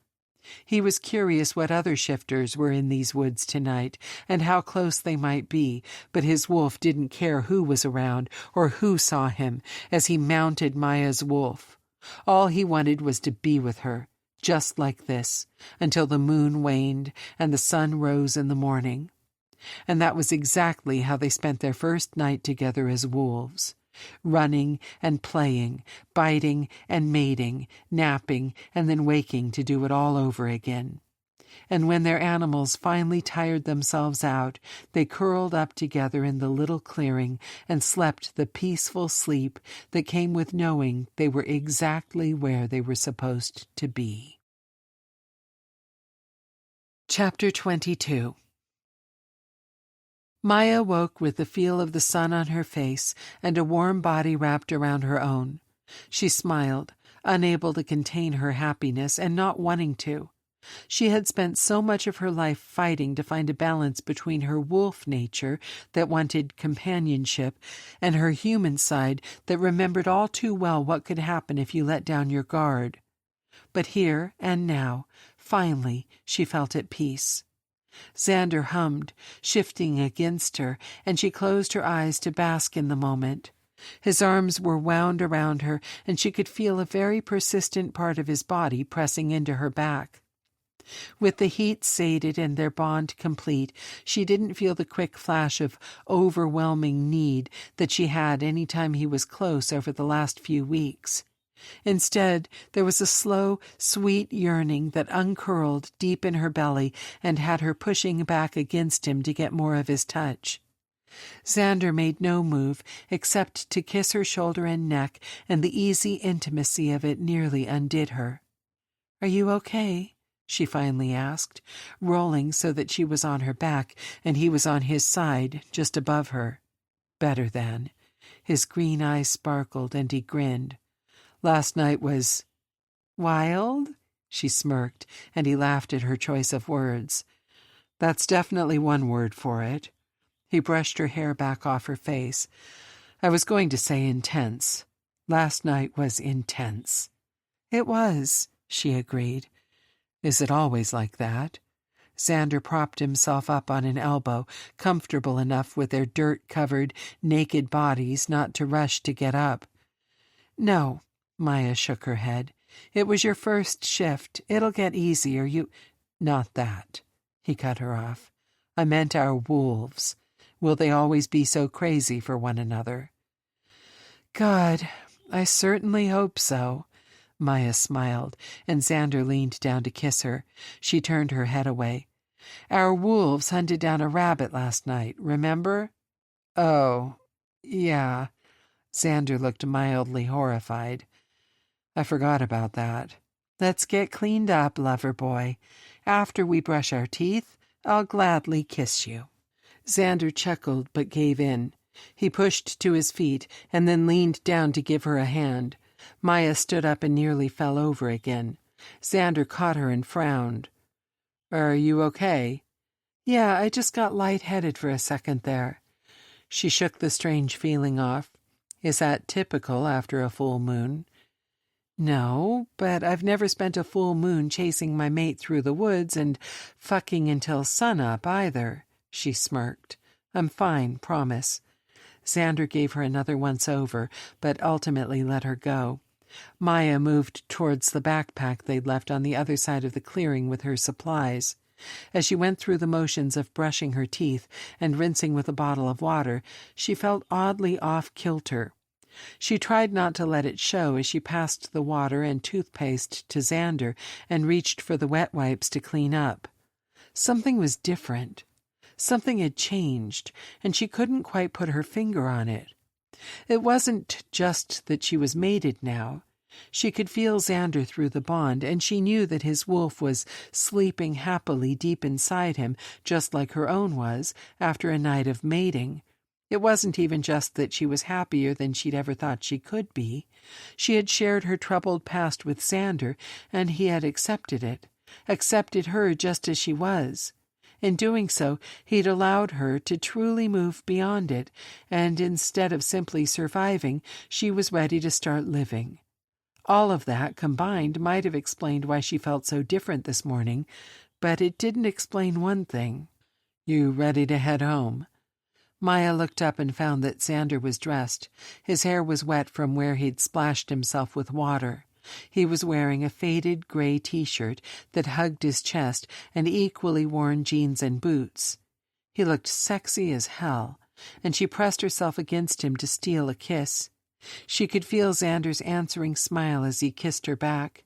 He was curious what other shifters were in these woods tonight, and how close they might be, but his wolf didn't care who was around or who saw him as he mounted Maya's wolf. All he wanted was to be with her, just like this, until the moon waned and the sun rose in the morning. And that was exactly how they spent their first night together as wolves. Running and playing, biting and mating, napping and then waking to do it all over again. And when their animals finally tired themselves out, they curled up together in the little clearing and slept the peaceful sleep that came with knowing they were exactly where they were supposed to be. Chapter 22. Maya woke with the feel of the sun on her face and a warm body wrapped around her own. She smiled, unable to contain her happiness and not wanting to. She had spent so much of her life fighting to find a balance between her wolf nature that wanted companionship and her human side that remembered all too well what could happen if you let down your guard. But here and now, finally, she felt at peace. Xander hummed, shifting against her, and she closed her eyes to bask in the moment. His arms were wound around her, and she could feel a very persistent part of his body pressing into her back. With the heat sated and their bond complete, she didn't feel the quick flash of overwhelming need that she had any time he was close over the last few weeks. Instead, there was a slow, sweet yearning that uncurled deep in her belly and had her pushing back against him to get more of his touch. Xander made no move except to kiss her shoulder and neck, and the easy intimacy of it nearly undid her. "Are you okay?" she finally asked, rolling so that she was on her back and he was on his side, just above her. Better than. His green eyes sparkled and he grinned. "Last night was wild?" She smirked, and he laughed at her choice of words. "That's definitely one word for it." He brushed her hair back off her face. "I was going to say intense. Last night was intense." "It was," she agreed. "Is it always like that?" Xander propped himself up on an elbow, comfortable enough with their dirt-covered, naked bodies not to rush to get up. "No." Maya shook her head. "It was your first shift. It'll get easier. Not that." He cut her off. "I meant our wolves. Will they always be so crazy for one another?" "God, I certainly hope so." Maya smiled, and Xander leaned down to kiss her. She turned her head away. "Our wolves hunted down a rabbit last night, remember?" "Oh, yeah." Xander looked mildly horrified. "I forgot about that. Let's get cleaned up, lover boy. After we brush our teeth, I'll gladly kiss you." Xander chuckled but gave in. He pushed to his feet and then leaned down to give her a hand. Maya stood up and nearly fell over again. Xander caught her and frowned. "Are you okay?" "Yeah, I just got lightheaded for a second there." She shook the strange feeling off. "Is that typical after a full moon?" "No, but I've never spent a full moon chasing my mate through the woods and fucking until sunup either," she smirked. "I'm fine, promise." Xander gave her another once-over, but ultimately let her go. Maya moved towards the backpack they'd left on the other side of the clearing with her supplies. As she went through the motions of brushing her teeth and rinsing with a bottle of water, she felt oddly off-kilter. She tried not to let it show as she passed the water and toothpaste to Xander and reached for the wet wipes to clean up. Something was different. Something had changed, and she couldn't quite put her finger on it. It wasn't just that she was mated now. She could feel Xander through the bond, and she knew that his wolf was sleeping happily deep inside him, just like her own was, after a night of mating. It wasn't even just that she was happier than she'd ever thought she could be. She had shared her troubled past with Xander, and he had accepted her just as she was. In doing so, he'd allowed her to truly move beyond it, and instead of simply surviving, she was ready to start living. All of that combined might have explained why she felt so different this morning, but it didn't explain one thing. "You ready to head home?" Maya looked up and found that Xander was dressed. His hair was wet from where he'd splashed himself with water. He was wearing a faded gray T-shirt that hugged his chest and equally worn jeans and boots. He looked sexy as hell, and she pressed herself against him to steal a kiss. She could feel Xander's answering smile as he kissed her back.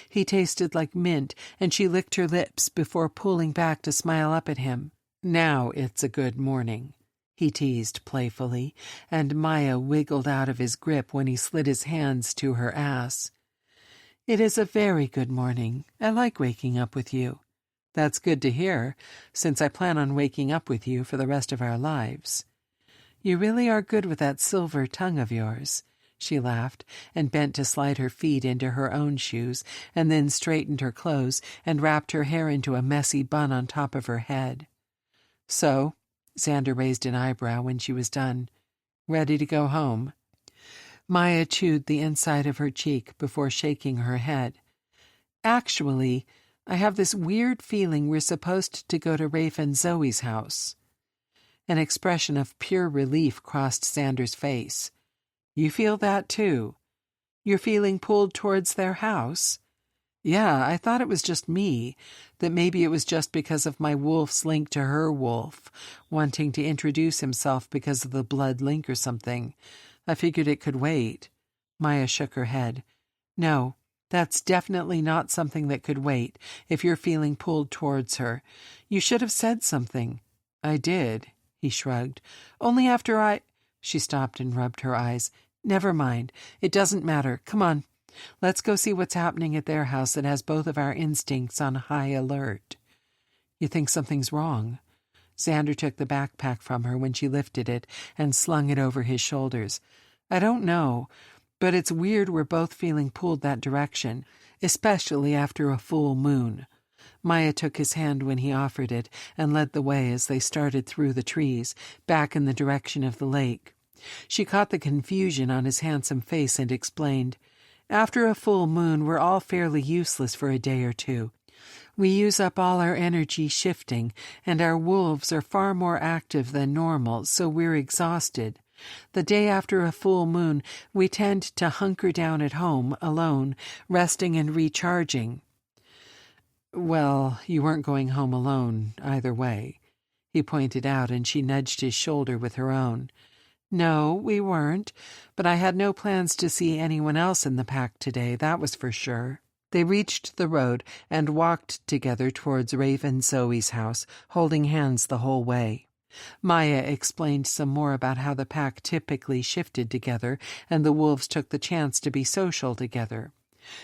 He tasted like mint, and she licked her lips before pulling back to smile up at him. "Now it's a good morning," he teased playfully, and Maya wiggled out of his grip when he slid his hands to her ass. "It is a very good morning. I like waking up with you." "That's good to hear, since I plan on waking up with you for the rest of our lives." "You really are good with that silver tongue of yours." She laughed and bent to slide her feet into her own shoes, and then straightened her clothes and wrapped her hair into a messy bun on top of her head. "So," Xander raised an eyebrow when she was done, "ready to go home?" Maya chewed the inside of her cheek before shaking her head. "Actually, I have this weird feeling we're supposed to go to Rafe and Zoe's house." An expression of pure relief crossed Xander's face. "You feel that, too? You're feeling pulled towards their house?" "Yeah, I thought it was just me, that maybe it was just because of my wolf's link to her wolf, wanting to introduce himself because of the blood link or something. I figured it could wait." Maya shook her head. "No, that's definitely not something that could wait, if you're feeling pulled towards her. You should have said something." "I did," he shrugged. "Only after I—" She stopped and rubbed her eyes. "Never mind. It doesn't matter. Come on. Let's go see what's happening at their house that has both of our instincts on high alert." "You think something's wrong?" Xander took the backpack from her when she lifted it and slung it over his shoulders. "I don't know, but it's weird we're both feeling pulled that direction, especially after a full moon." Maya took his hand when he offered it and led the way as they started through the trees, back in the direction of the lake. She caught the confusion on his handsome face and explained, "After a full moon, we're all fairly useless for a day or two. We use up all our energy shifting, and our wolves are far more active than normal, so we're exhausted. The day after a full moon, we tend to hunker down at home, alone, resting and recharging." "Well, you weren't going home alone, either way," he pointed out, and she nudged his shoulder with her own. "No, we weren't, but I had no plans to see anyone else in the pack today, that was for sure." They reached the road and walked together towards Rafe and Zoe's house, holding hands the whole way. Maya explained some more about how the pack typically shifted together, and the wolves took the chance to be social together.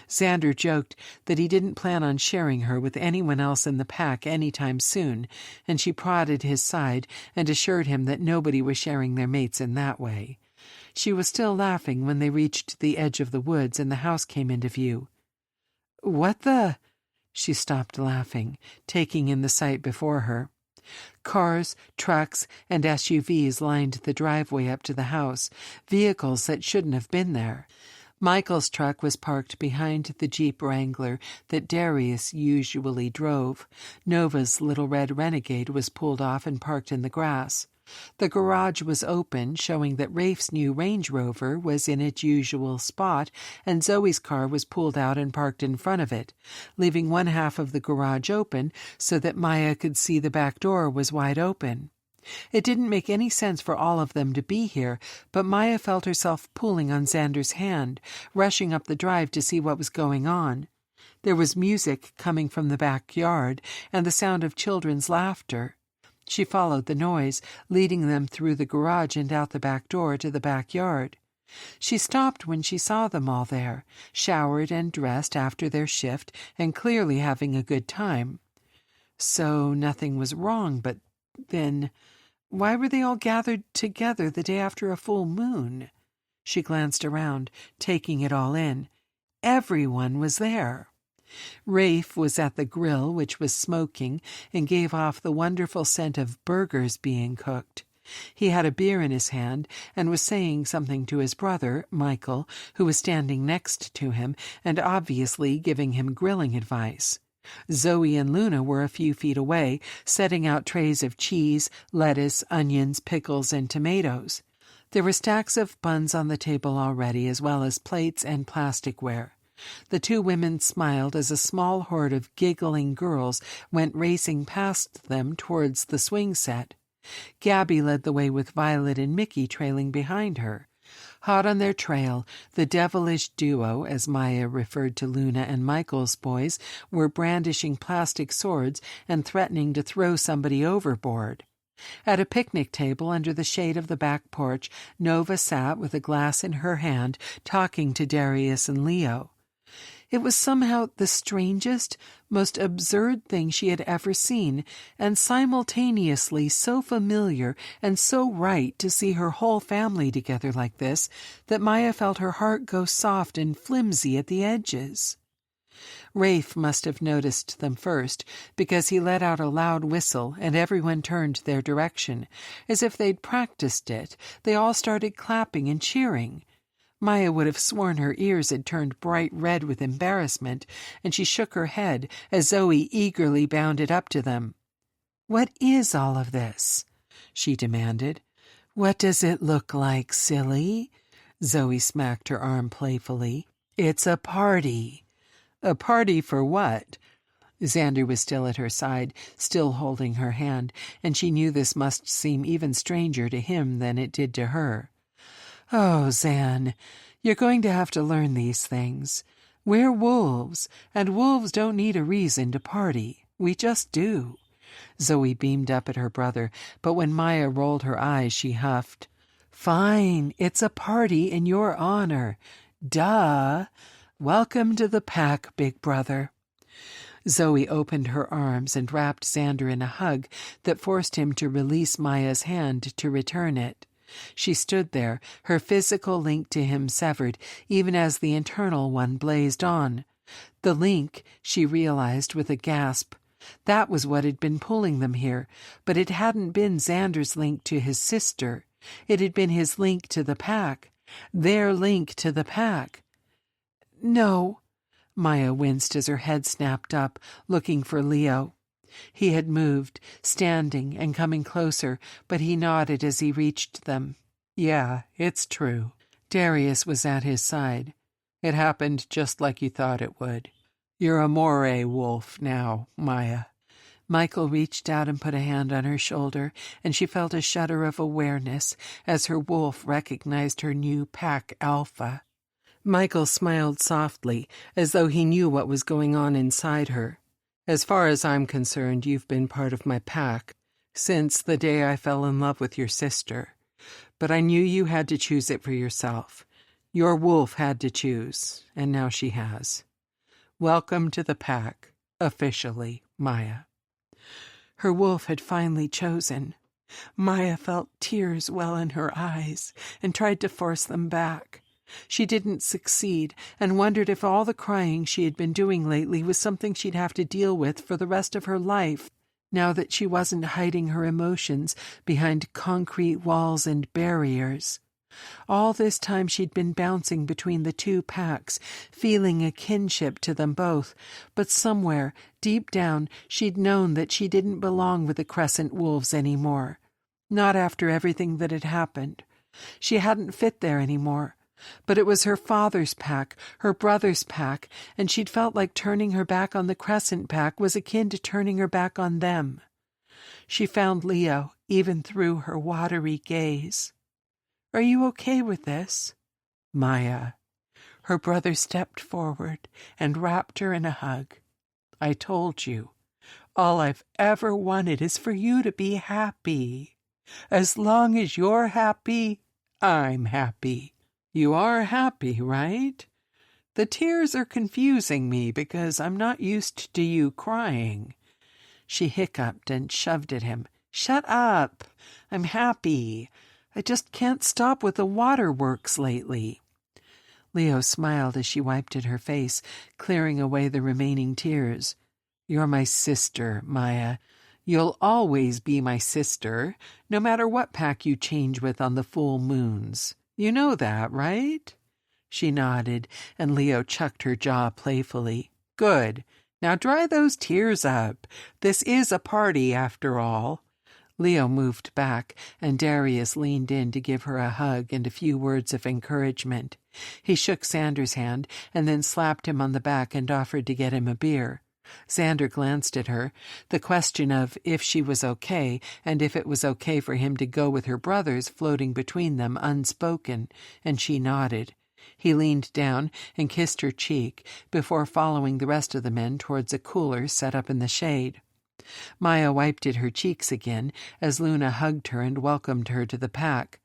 Xander joked that he didn't plan on sharing her with anyone else in the pack anytime soon, and she prodded his side and assured him that nobody was sharing their mates in that way. She was still laughing when they reached the edge of the woods and the house came into view. "What the—" She stopped laughing, taking in the sight before her. Cars, trucks, and SUVs lined the driveway up to the house, vehicles that shouldn't have been there. Michael's truck was parked behind the Jeep Wrangler that Darius usually drove. Nova's little red Renegade was pulled off and parked in the grass. The garage was open, showing that Rafe's new Range Rover was in its usual spot, and Zoe's car was pulled out and parked in front of it, leaving one half of the garage open so that Maya could see the back door was wide open. It didn't make any sense for all of them to be here, but Maya felt herself pulling on Xander's hand, rushing up the drive to see what was going on. There was music coming from the backyard and the sound of children's laughter. She followed the noise, leading them through the garage and out the back door to the backyard. She stopped when she saw them all there, showered and dressed after their shift and clearly having a good time. So nothing was wrong, but then— why were they all gathered together the day after a full moon? She glanced around, taking it all in. Everyone was there. Rafe was at the grill, which was smoking, and gave off the wonderful scent of burgers being cooked. He had a beer in his hand and was saying something to his brother, Michael, who was standing next to him and obviously giving him grilling advice. Zoe and Luna were a few feet away, setting out trays of cheese, lettuce, onions, pickles, and tomatoes. There were stacks of buns on the table already, as well as plates and plasticware. The two women smiled as a small horde of giggling girls went racing past them towards the swing set. Gabby led the way with Violet and Mickey trailing behind her. Hot on their trail, the devilish duo, as Maya referred to Luna and Michael's boys, were brandishing plastic swords and threatening to throw somebody overboard. At a picnic table under the shade of the back porch, Nova sat with a glass in her hand, talking to Darius and Leo. It was somehow the strangest, most absurd thing she had ever seen, and simultaneously so familiar and so right to see her whole family together like this that Maya felt her heart go soft and flimsy at the edges. Rafe must have noticed them first, because he let out a loud whistle and everyone turned their direction. As if they'd practiced it, they all started clapping and cheering. Maya would have sworn her ears had turned bright red with embarrassment, and she shook her head as Zoe eagerly bounded up to them. "What is all of this?" she demanded. "What does it look like, silly?" Zoe smacked her arm playfully. "It's a party." "A party for what?" Xander was still at her side, still holding her hand, and she knew this must seem even stranger to him than it did to her. "Oh, Zan, you're going to have to learn these things. We're wolves, and wolves don't need a reason to party. We just do." Zoe beamed up at her brother, but when Maya rolled her eyes, she huffed. "Fine, it's a party in your honor. Duh. Welcome to the pack, big brother." Zoe opened her arms and wrapped Xander in a hug that forced him to release Maya's hand to return it. She stood there, her physical link to him severed, even as the internal one blazed on. The link, she realized with a gasp. That was what had been pulling them here, but it hadn't been Xander's link to his sister. It had been his link to the pack. Their link to the pack. "No." Maya winced as her head snapped up, looking for Leo. He had moved, standing and coming closer, but he nodded as he reached them. "Yeah, it's true." Darius was at his side. "It happened just like you thought it would. You're a moray wolf now, Maya." Michael reached out and put a hand on her shoulder, and she felt a shudder of awareness as her wolf recognized her new pack alpha. Michael smiled softly, as though he knew what was going on inside her. "As far as I'm concerned, you've been part of my pack since the day I fell in love with your sister. But I knew you had to choose it for yourself. Your wolf had to choose, and now she has. Welcome to the pack, officially, Maya." Her wolf had finally chosen. Maya felt tears well in her eyes and tried to force them back. She didn't succeed and wondered if all the crying she had been doing lately was something she'd have to deal with for the rest of her life, now that she wasn't hiding her emotions behind concrete walls and barriers. All this time she'd been bouncing between the two packs, feeling a kinship to them both, but somewhere, deep down, she'd known that she didn't belong with the Crescent Wolves anymore. Not after everything that had happened. She hadn't fit there anymore. But it was her father's pack, her brother's pack, and she'd felt like turning her back on the Crescent pack was akin to turning her back on them. She found Leo, even through her watery gaze. "Are you okay with this?" "Maya." Her brother stepped forward and wrapped her in a hug. "I told you, all I've ever wanted is for you to be happy. As long as you're happy, I'm happy." "You are happy, right? The tears are confusing me because I'm not used to you crying." She hiccuped and shoved at him. "Shut up. I'm happy. I just can't stop with the waterworks lately." Leo smiled as she wiped at her face, clearing away the remaining tears. "You're my sister, Maya. You'll always be my sister, no matter what pack you change with on the full moons. You know that, right?" She nodded, and Leo chucked her jaw playfully. "Good. Now dry those tears up. This is a party, after all." Leo moved back, and Darius leaned in to give her a hug and a few words of encouragement. He shook Xander's hand, and then slapped him on the back and offered to get him a beer. Xander glanced at her, the question of if she was okay and if it was okay for him to go with her brothers floating between them unspoken, and she nodded. He leaned down and kissed her cheek before following the rest of the men towards a cooler set up in the shade. Maya wiped at her cheeks again as Luna hugged her and welcomed her to the pack.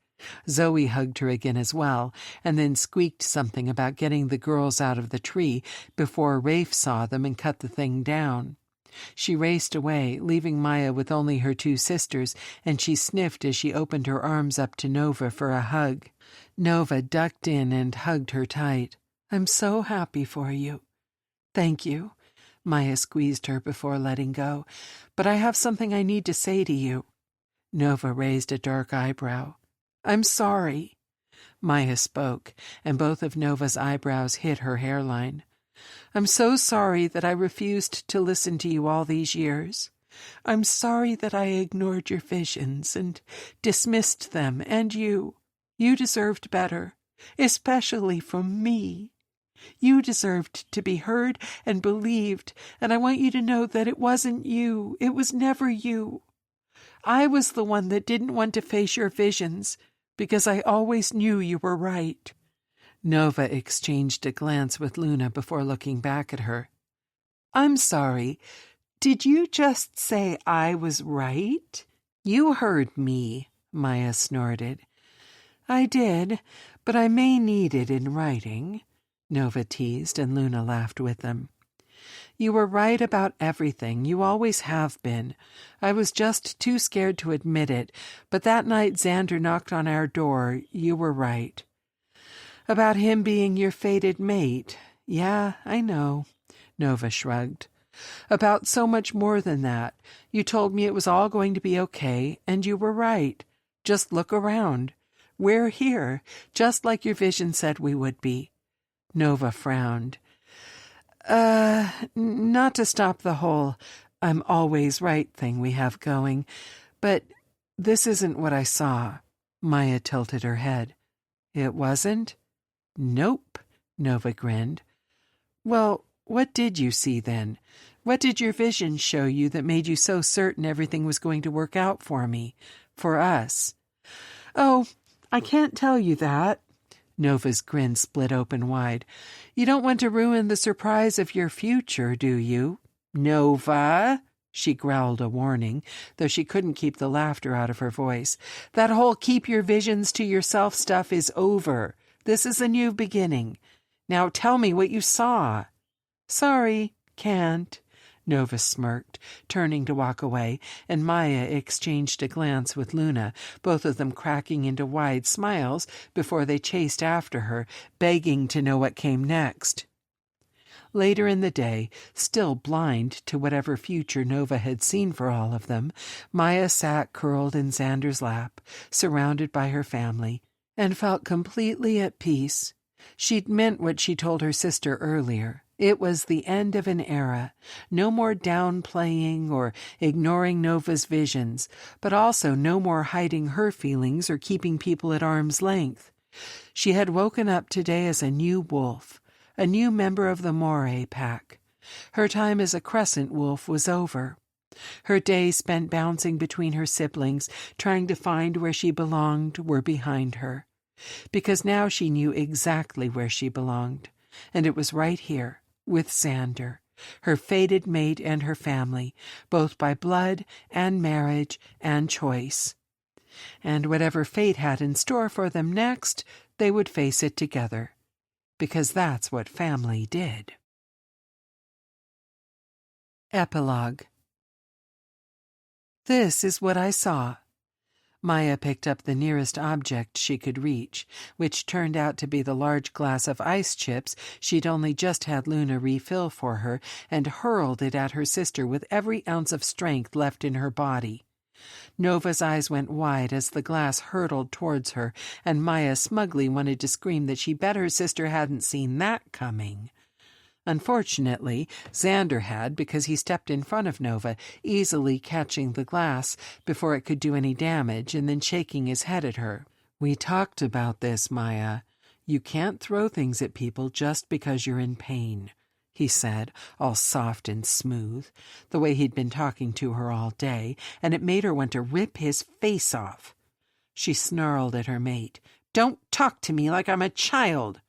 Zoe hugged her again as well, and then squeaked something about getting the girls out of the tree before Rafe saw them and cut the thing down. She raced away, leaving Maya with only her two sisters, and she sniffed as she opened her arms up to Nova for a hug. Nova ducked in and hugged her tight. "I'm so happy for you." "Thank you." Maya squeezed her before letting go. "But I have something I need to say to you." Nova raised a dark eyebrow. "I'm sorry." Maya spoke, and both of Nova's eyebrows hit her hairline. "I'm so sorry that I refused to listen to you all these years. I'm sorry that I ignored your visions and dismissed them and you. You deserved better, especially from me. You deserved to be heard and believed, and I want you to know that it wasn't you. It was never you. I was the one that didn't want to face your visions, because I always knew you were right." Nova exchanged a glance with Luna before looking back at her. "I'm sorry. Did you just say I was right?" "You heard me," Maya snorted. "I did, but I may need it in writing," Nova teased, and Luna laughed with them. "You were right about everything. You always have been. I was just too scared to admit it, but that night Xander knocked on our door, you were right. About him being your fated mate. Yeah, I know," Nova shrugged. "About so much more than that. You told me it was all going to be okay, and you were right. Just look around. We're here, just like your vision said we would be." Nova frowned. Not to stop the whole I'm always right thing we have going, but this isn't what I saw." Maya tilted her head. "It wasn't?" "Nope," Nova grinned. "Well, what did you see then? What did your vision show you that made you so certain everything was going to work out for me, for us?" "Oh, I can't tell you that." Nova's grin split open wide. "You don't want to ruin the surprise of your future, do you?" "Nova!" She growled a warning, though she couldn't keep the laughter out of her voice. "That whole keep your visions to yourself stuff is over. This is a new beginning. Now tell me what you saw." "Sorry, can't." Nova smirked, turning to walk away, and Maya exchanged a glance with Luna, both of them cracking into wide smiles before they chased after her, begging to know what came next. Later in the day, still blind to whatever future Nova had seen for all of them, Maya sat curled in Xander's lap, surrounded by her family, and felt completely at peace. She'd meant what she told her sister earlier. It was the end of an era. No more downplaying or ignoring Nova's visions, but also no more hiding her feelings or keeping people at arm's length. She had woken up today as a new wolf, a new member of the Moray pack. Her time as a crescent wolf was over. Her days spent bouncing between her siblings, trying to find where she belonged, were behind her. Because now she knew exactly where she belonged, and it was right here, with Xander, her fated mate and her family, both by blood and marriage and choice. And whatever fate had in store for them next, they would face it together, because that's what family did. Epilogue. This is what I saw. Maya picked up the nearest object she could reach, which turned out to be the large glass of ice chips she'd only just had Luna refill for her, and hurled it at her sister with every ounce of strength left in her body. Nova's eyes went wide as the glass hurtled towards her, and Maya smugly wanted to scream that she bet her sister hadn't seen that coming. Unfortunately, Xander had, because he stepped in front of Nova, easily catching the glass before it could do any damage and then shaking his head at her. "We talked about this, Maya. You can't throw things at people just because you're in pain. he said, all soft and smooth, the way he'd been talking to her all day, and it made her want to rip his face off. She snarled at her mate. "Don't talk to me like I'm a child.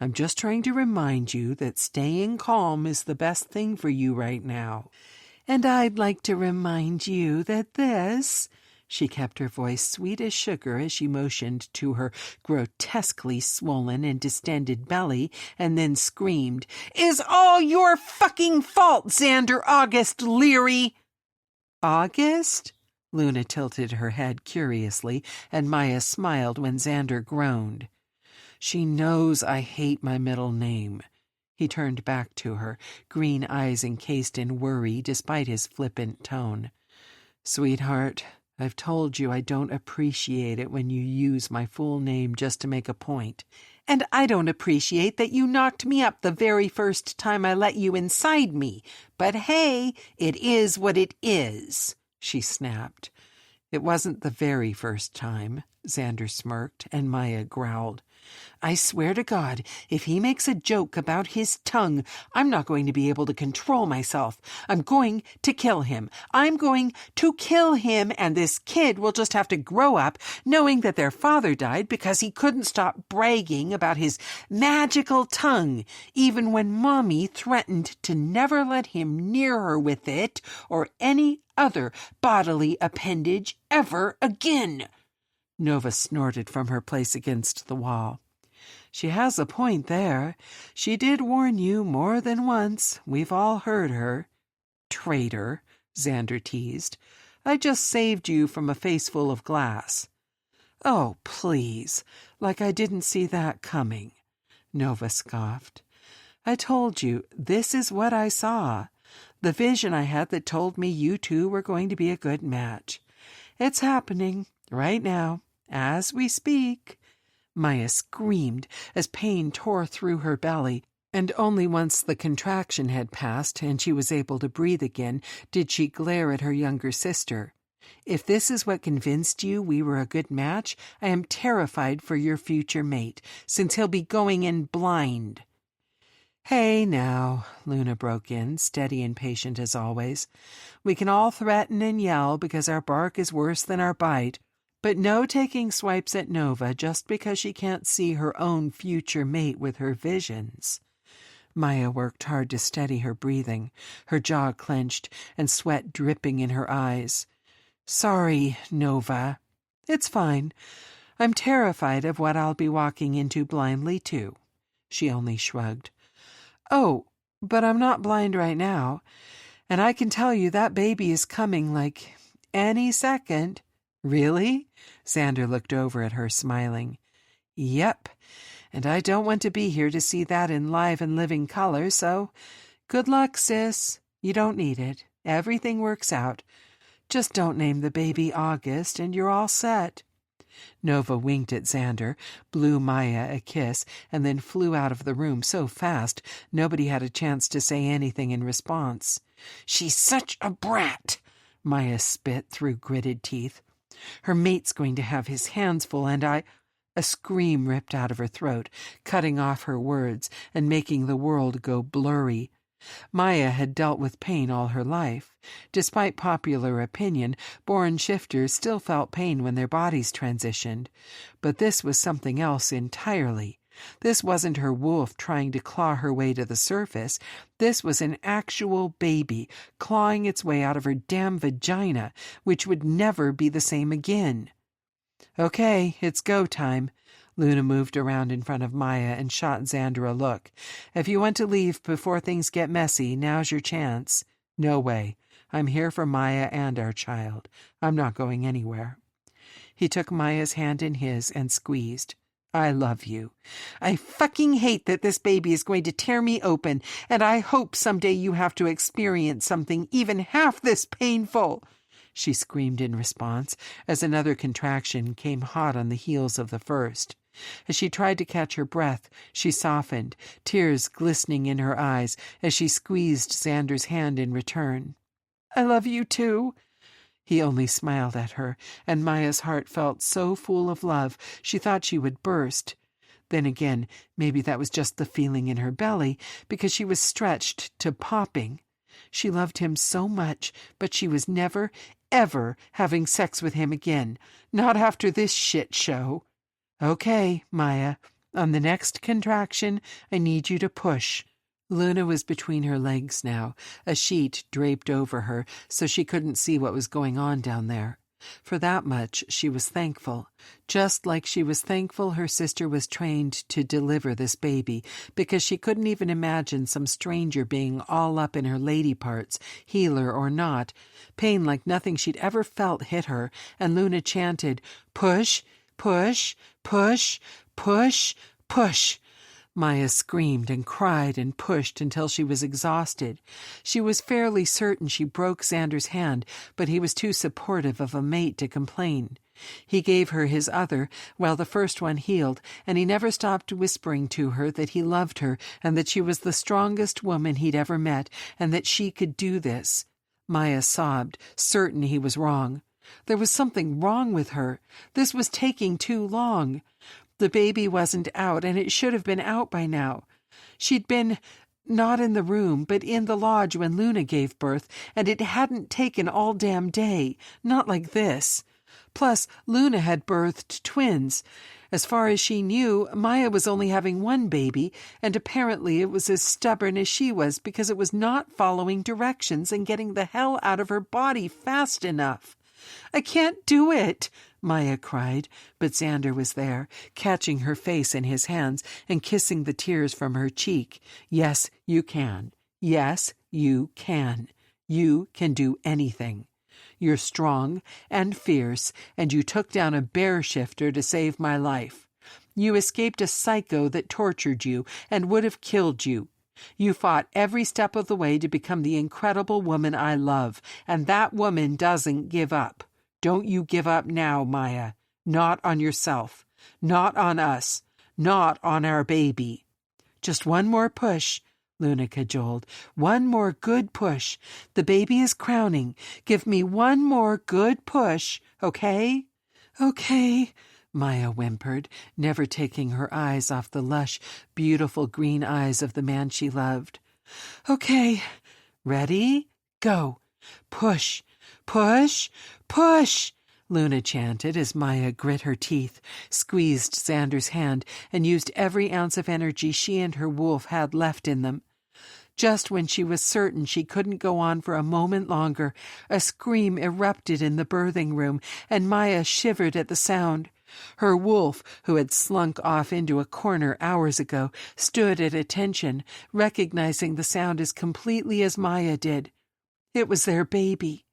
I'm just trying to remind you that staying calm is the best thing for you right now. And I'd like to remind you that this," she kept her voice sweet as sugar as she motioned to her grotesquely swollen and distended belly, and then screamed, "is all your fucking fault, Xander August Leary!" "August?" Luna tilted her head curiously, and Maya smiled when Xander groaned. "She knows I hate my middle name." He turned back to her, green eyes encased in worry despite his flippant tone. "Sweetheart, I've told you I don't appreciate it when you use my full name just to make a point. And I don't appreciate that you knocked me up the very first time I let you inside me. But hey, it is what it is," she snapped. "It wasn't the very first time," Xander smirked, and Maya growled. "I swear to God, if he makes a joke about his tongue, I'm not going to be able to control myself. I'm going to kill him. I'm going to kill him, and this kid will just have to grow up knowing that their father died because he couldn't stop bragging about his magical tongue, even when Mommy threatened to never let him near her with it or any other bodily appendage ever again." Nova snorted from her place against the wall. "She has a point there. She did warn you more than once. We've all heard her." "Traitor," Xander teased. "I just saved you from a face full of glass." "Oh, please, like I didn't see that coming," Nova scoffed. "I told you, this is what I saw. The vision I had that told me you two were going to be a good match. It's happening, right now, as we speak." Maya screamed as pain tore through her belly, and only once the contraction had passed and she was able to breathe again did she glare at her younger sister. "If this is what convinced you we were a good match, I am terrified for your future mate, since he'll be going in blind." "Hey, now," Luna broke in, steady and patient as always. "We can all threaten and yell because our bark is worse than our bite, but no taking swipes at Nova just because she can't see her own future mate with her visions." Maya worked hard to steady her breathing, her jaw clenched and sweat dripping in her eyes. "Sorry, Nova." "It's fine. I'm terrified of what I'll be walking into blindly, too." She only shrugged. "Oh, but I'm not blind right now. And I can tell you that baby is coming like any second." "Really?" Xander looked over at her, smiling. "Yep, and I don't want to be here to see that in live and living color, so good luck, sis. You don't need it. Everything works out. Just don't name the baby August, and you're all set." Nova winked at Xander, blew Maya a kiss, and then flew out of the room so fast nobody had a chance to say anything in response. "She's such a brat," Maya spit through gritted teeth. "Her mate's going to have his hands full, and I—" A scream ripped out of her throat, cutting off her words and making the world go blurry. Maya had dealt with pain all her life. Despite popular opinion, born shifters still felt pain when their bodies transitioned. But this was something else entirely. This wasn't her wolf trying to claw her way to the surface. This was an actual baby clawing its way out of her damn vagina, which would never be the same again. "Okay, it's go time." Luna moved around in front of Maya and shot Xander a look. "If you want to leave before things get messy, now's your chance." "No way. I'm here for Maya and our child. I'm not going anywhere." He took Maya's hand in his and squeezed. "I love you. I fucking hate that this baby is going to tear me open, and I hope someday you have to experience something even half this painful," she screamed in response, as another contraction came hot on the heels of the first. As she tried to catch her breath, she softened, tears glistening in her eyes as she squeezed Xander's hand in return. "I love you too." He only smiled at her, and Maya's heart felt so full of love she thought she would burst. Then again, maybe that was just the feeling in her belly, because she was stretched to popping. She loved him so much, but she was never, ever having sex with him again. Not after this shit show. Okay, Maya, on the next contraction, I need you to push. Luna was between her legs now, a sheet draped over her so she couldn't see what was going on down there. For that much she was thankful, just like she was thankful her sister was trained to deliver this baby, because she couldn't even imagine some stranger being all up in her lady parts, healer or not. Pain like nothing she'd ever felt hit her, and Luna chanted, "Push, push, push, push, push." Maya screamed and cried and pushed until she was exhausted. She was fairly certain she broke Xander's hand, but he was too supportive of a mate to complain. He gave her his other while the first one healed, and he never stopped whispering to her that he loved her and that she was the strongest woman he'd ever met and that she could do this. Maya sobbed, certain he was wrong. There was something wrong with her. This was taking too long. The baby wasn't out, and it should have been out by now. She'd been not in the room, but in the lodge when Luna gave birth, and it hadn't taken all damn day. Not like this. Plus, Luna had birthed twins. As far as she knew, Maya was only having one baby, and apparently it was as stubborn as she was because it was not following directions and getting the hell out of her body fast enough. "I can't do it," Maya cried, but Xander was there, catching her face in his hands and kissing the tears from her cheek. "Yes, you can. Yes, you can. You can do anything. You're strong and fierce, and you took down a bear shifter to save my life. You escaped a psycho that tortured you and would have killed you. You fought every step of the way to become the incredible woman I love, and that woman doesn't give up. Don't you give up now, Maya. Not on yourself. Not on us. Not on our baby." "Just one more push," Luna cajoled. "One more good push. The baby is crowning. Give me one more good push, okay?" "Okay," Maya whimpered, never taking her eyes off the lush, beautiful green eyes of the man she loved. "Okay. Ready? Go. Push, push, push," Luna chanted as Maya grit her teeth, squeezed Xander's hand, and used every ounce of energy she and her wolf had left in them. Just when she was certain she couldn't go on for a moment longer, a scream erupted in the birthing room, and Maya shivered at the sound. Her wolf, who had slunk off into a corner hours ago, stood at attention, recognizing the sound as completely as Maya did. It was their baby.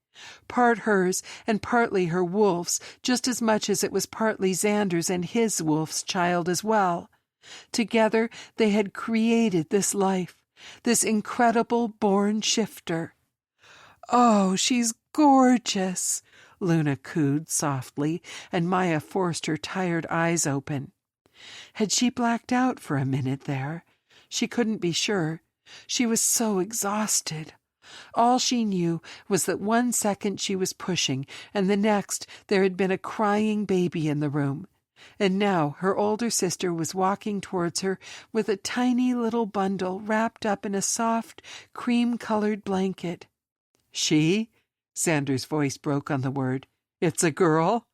Part hers and partly her wolf's, just as much as it was partly Xander's and his wolf's child as well. Together they had created this life, this incredible born shifter. "Oh, she's gorgeous," Luna cooed softly, and Maya forced her tired eyes open. Had she blacked out for a minute there? She couldn't be sure. She was so exhausted. All she knew was that 1 second she was pushing, and the next there had been a crying baby in the room. And now her older sister was walking towards her with a tiny little bundle wrapped up in a soft, cream-colored blanket. "She?" Xander's voice broke on the word. "It's a girl?"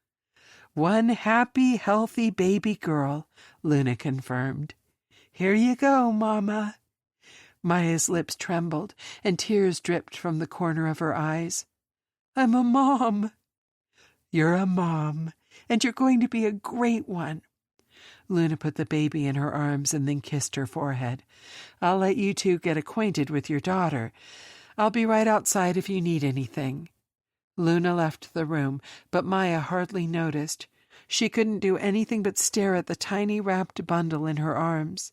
"One happy, healthy baby girl," Luna confirmed. "Here you go, Mama." Maya's lips trembled, and tears dripped from the corner of her eyes. "I'm a mom." "You're a mom, and you're going to be a great one." Luna put the baby in her arms and then kissed her forehead. "I'll let you two get acquainted with your daughter. I'll be right outside if you need anything." Luna left the room, but Maya hardly noticed. She couldn't do anything but stare at the tiny wrapped bundle in her arms.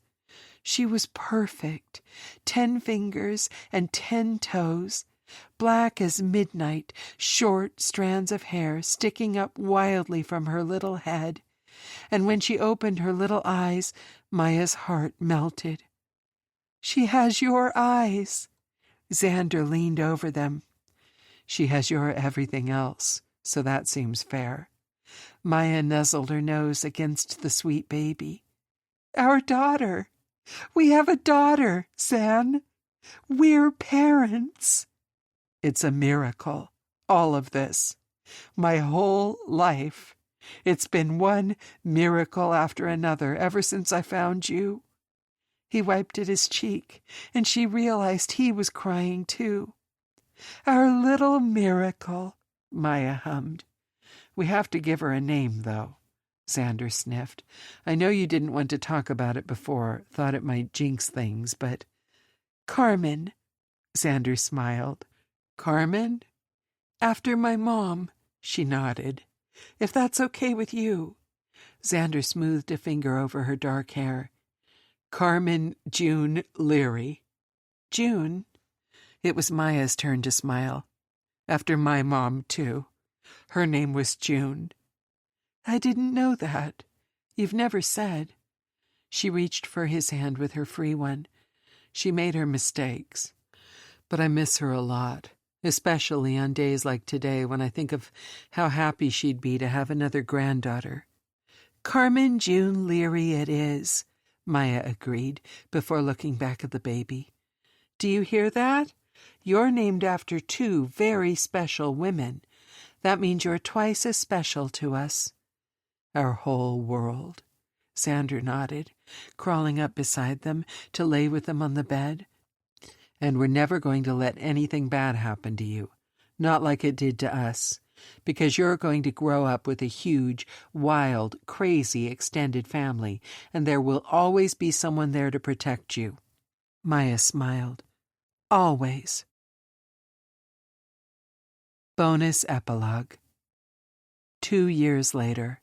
She was perfect, 10 fingers and 10 toes, black as midnight, short strands of hair sticking up wildly from her little head. And when she opened her little eyes, Maya's heart melted. "She has your eyes." Xander leaned over them. "She has your everything else, so that seems fair." Maya nuzzled her nose against the sweet baby. Our daughter. We have a daughter, Zan. We're parents. It's a miracle, all of this. My whole life. It's been one miracle after another ever since I found you. He wiped at his cheek, and she realized he was crying too. Our little miracle, Maya hummed. We have to give her a name, though. Xander sniffed. I know you didn't want to talk about it before, thought it might jinx things, but... Carmen, Xander smiled. Carmen? After my mom, she nodded. If that's okay with you. Xander smoothed a finger over her dark hair. Carmen June Leary. June? It was Maya's turn to smile. After my mom, too. Her name was June. I didn't know that. You've never said. She reached for his hand with her free one. She made her mistakes. But I miss her a lot, especially on days like today when I think of how happy she'd be to have another granddaughter. Carmen June Leary it is, Maya agreed, before looking back at the baby. Do you hear that? You're named after two very special women. That means you're twice as special to us. Our whole world. Xander nodded, crawling up beside them to lay with them on the bed. And we're never going to let anything bad happen to you, not like it did to us, because you're going to grow up with a huge, wild, crazy extended family, and there will always be someone there to protect you. Maya smiled. Always. Bonus epilogue. 2 years later.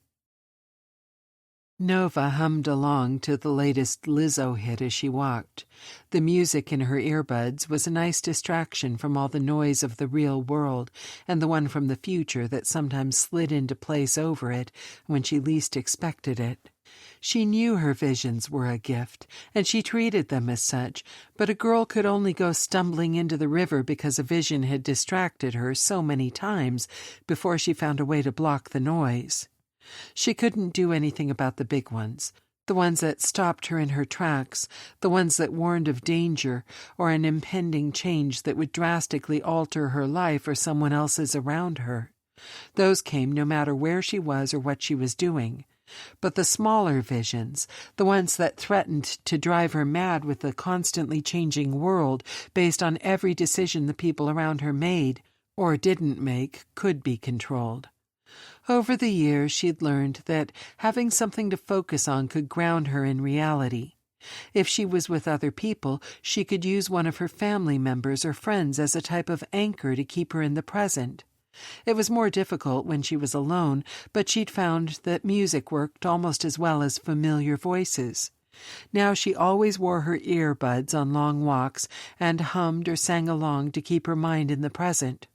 Nova hummed along to the latest Lizzo hit as she walked. The music in her earbuds was a nice distraction from all the noise of the real world and the one from the future that sometimes slid into place over it when she least expected it. She knew her visions were a gift, and she treated them as such, but a girl could only go stumbling into the river because a vision had distracted her so many times before she found a way to block the noise. She couldn't do anything about the big ones, the ones that stopped her in her tracks, the ones that warned of danger or an impending change that would drastically alter her life or someone else's around her. Those came no matter where she was or what she was doing. But the smaller visions, the ones that threatened to drive her mad with the constantly changing world based on every decision the people around her made, or didn't make, could be controlled. Over the years, she'd learned that having something to focus on could ground her in reality. If she was with other people, she could use one of her family members or friends as a type of anchor to keep her in the present. It was more difficult when she was alone, but she'd found that music worked almost as well as familiar voices. Now she always wore her earbuds on long walks and hummed or sang along to keep her mind in the present.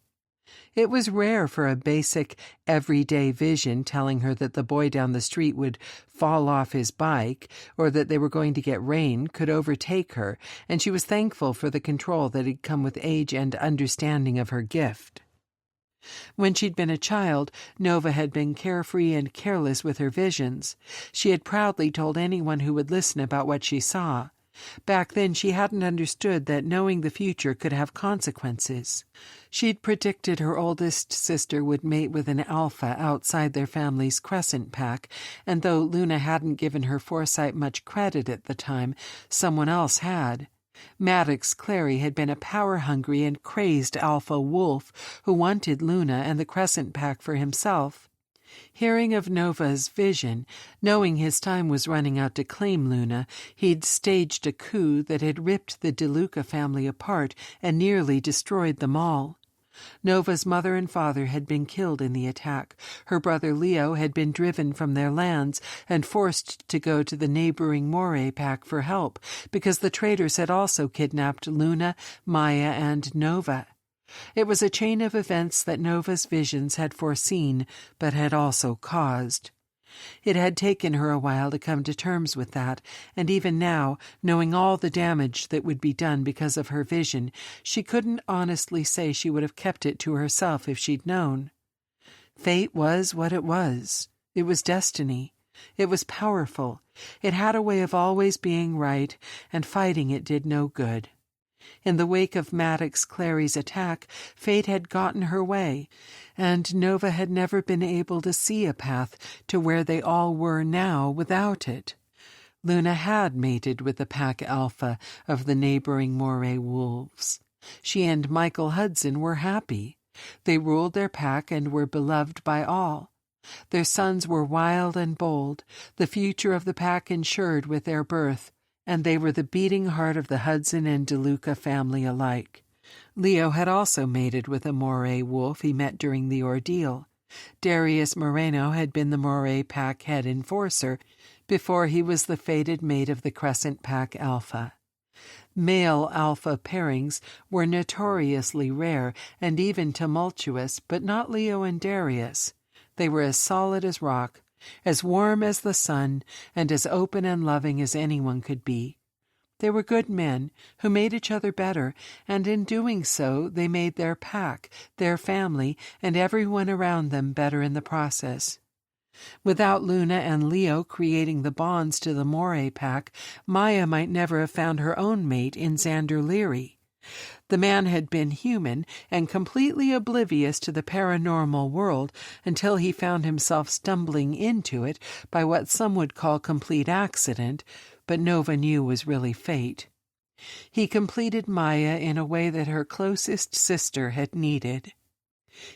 It was rare for a basic, everyday vision telling her that the boy down the street would fall off his bike or that they were going to get rain could overtake her, and she was thankful for the control that had come with age and understanding of her gift. When she'd been a child, Nova had been carefree and careless with her visions. She had proudly told anyone who would listen about what she saw. Back then, she hadn't understood that knowing the future could have consequences. She'd predicted her oldest sister would mate with an alpha outside their family's crescent pack, and though Luna hadn't given her foresight much credit at the time, someone else had. Maddox Clary had been a power-hungry and crazed alpha wolf who wanted Luna and the crescent pack for himself. Hearing of Nova's vision, knowing his time was running out to claim Luna, he'd staged a coup that had ripped the DeLuca family apart and nearly destroyed them all. Nova's mother and father had been killed in the attack. Her brother Leo had been driven from their lands and forced to go to the neighboring Moray pack for help, because the traders had also kidnapped Luna, Maya, and Nova. It was a chain of events that Nova's visions had foreseen, but had also caused. It had taken her a while to come to terms with that, and even now, knowing all the damage that would be done because of her vision, she couldn't honestly say she would have kept it to herself if she'd known. Fate was what it was. It was destiny. It was powerful. It had a way of always being right, and fighting it did no good. In the wake of Maddox Clary's attack, fate had gotten her way, and Nova had never been able to see a path to where they all were now without it. Luna had mated with the pack alpha of the neighboring Moray wolves. She and Michael Hudson were happy. They ruled their pack and were beloved by all. Their sons were wild and bold, the future of the pack insured with their birth, and they were the beating heart of the Hudson and DeLuca family alike. Leo had also mated with a Moray wolf he met during the ordeal. Darius Moreno had been the Moray pack head enforcer before he was the fated mate of the Crescent Pack Alpha. Male alpha pairings were notoriously rare and even tumultuous, but not Leo and Darius. They were as solid as rock, as warm as the sun, and as open and loving as anyone could be. They were good men who made each other better, and in doing so they made their pack, their family, and everyone around them better in the process. Without Luna and Leo creating the bonds to the Moray pack, Maya might never have found her own mate in Xander Leary. The man had been human and completely oblivious to the paranormal world until he found himself stumbling into it by what some would call complete accident, but Nova knew was really fate. He completed Maya in a way that her closest sister had needed.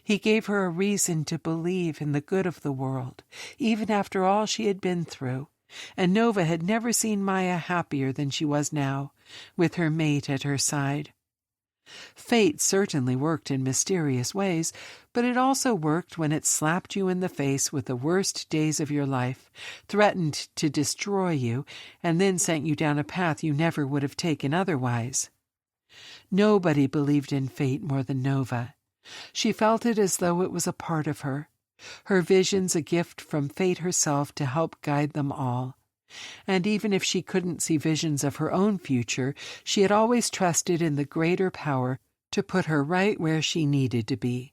He gave her a reason to believe in the good of the world, even after all she had been through, and Nova had never seen Maya happier than she was now, with her mate at her side. Fate certainly worked in mysterious ways, but it also worked when it slapped you in the face with the worst days of your life, threatened to destroy you, and then sent you down a path you never would have taken otherwise. Nobody believed in fate more than Nova. She felt it as though it was a part of her, her visions a gift from fate herself to help guide them all. And even if she couldn't see visions of her own future, she had always trusted in the greater power to put her right where she needed to be.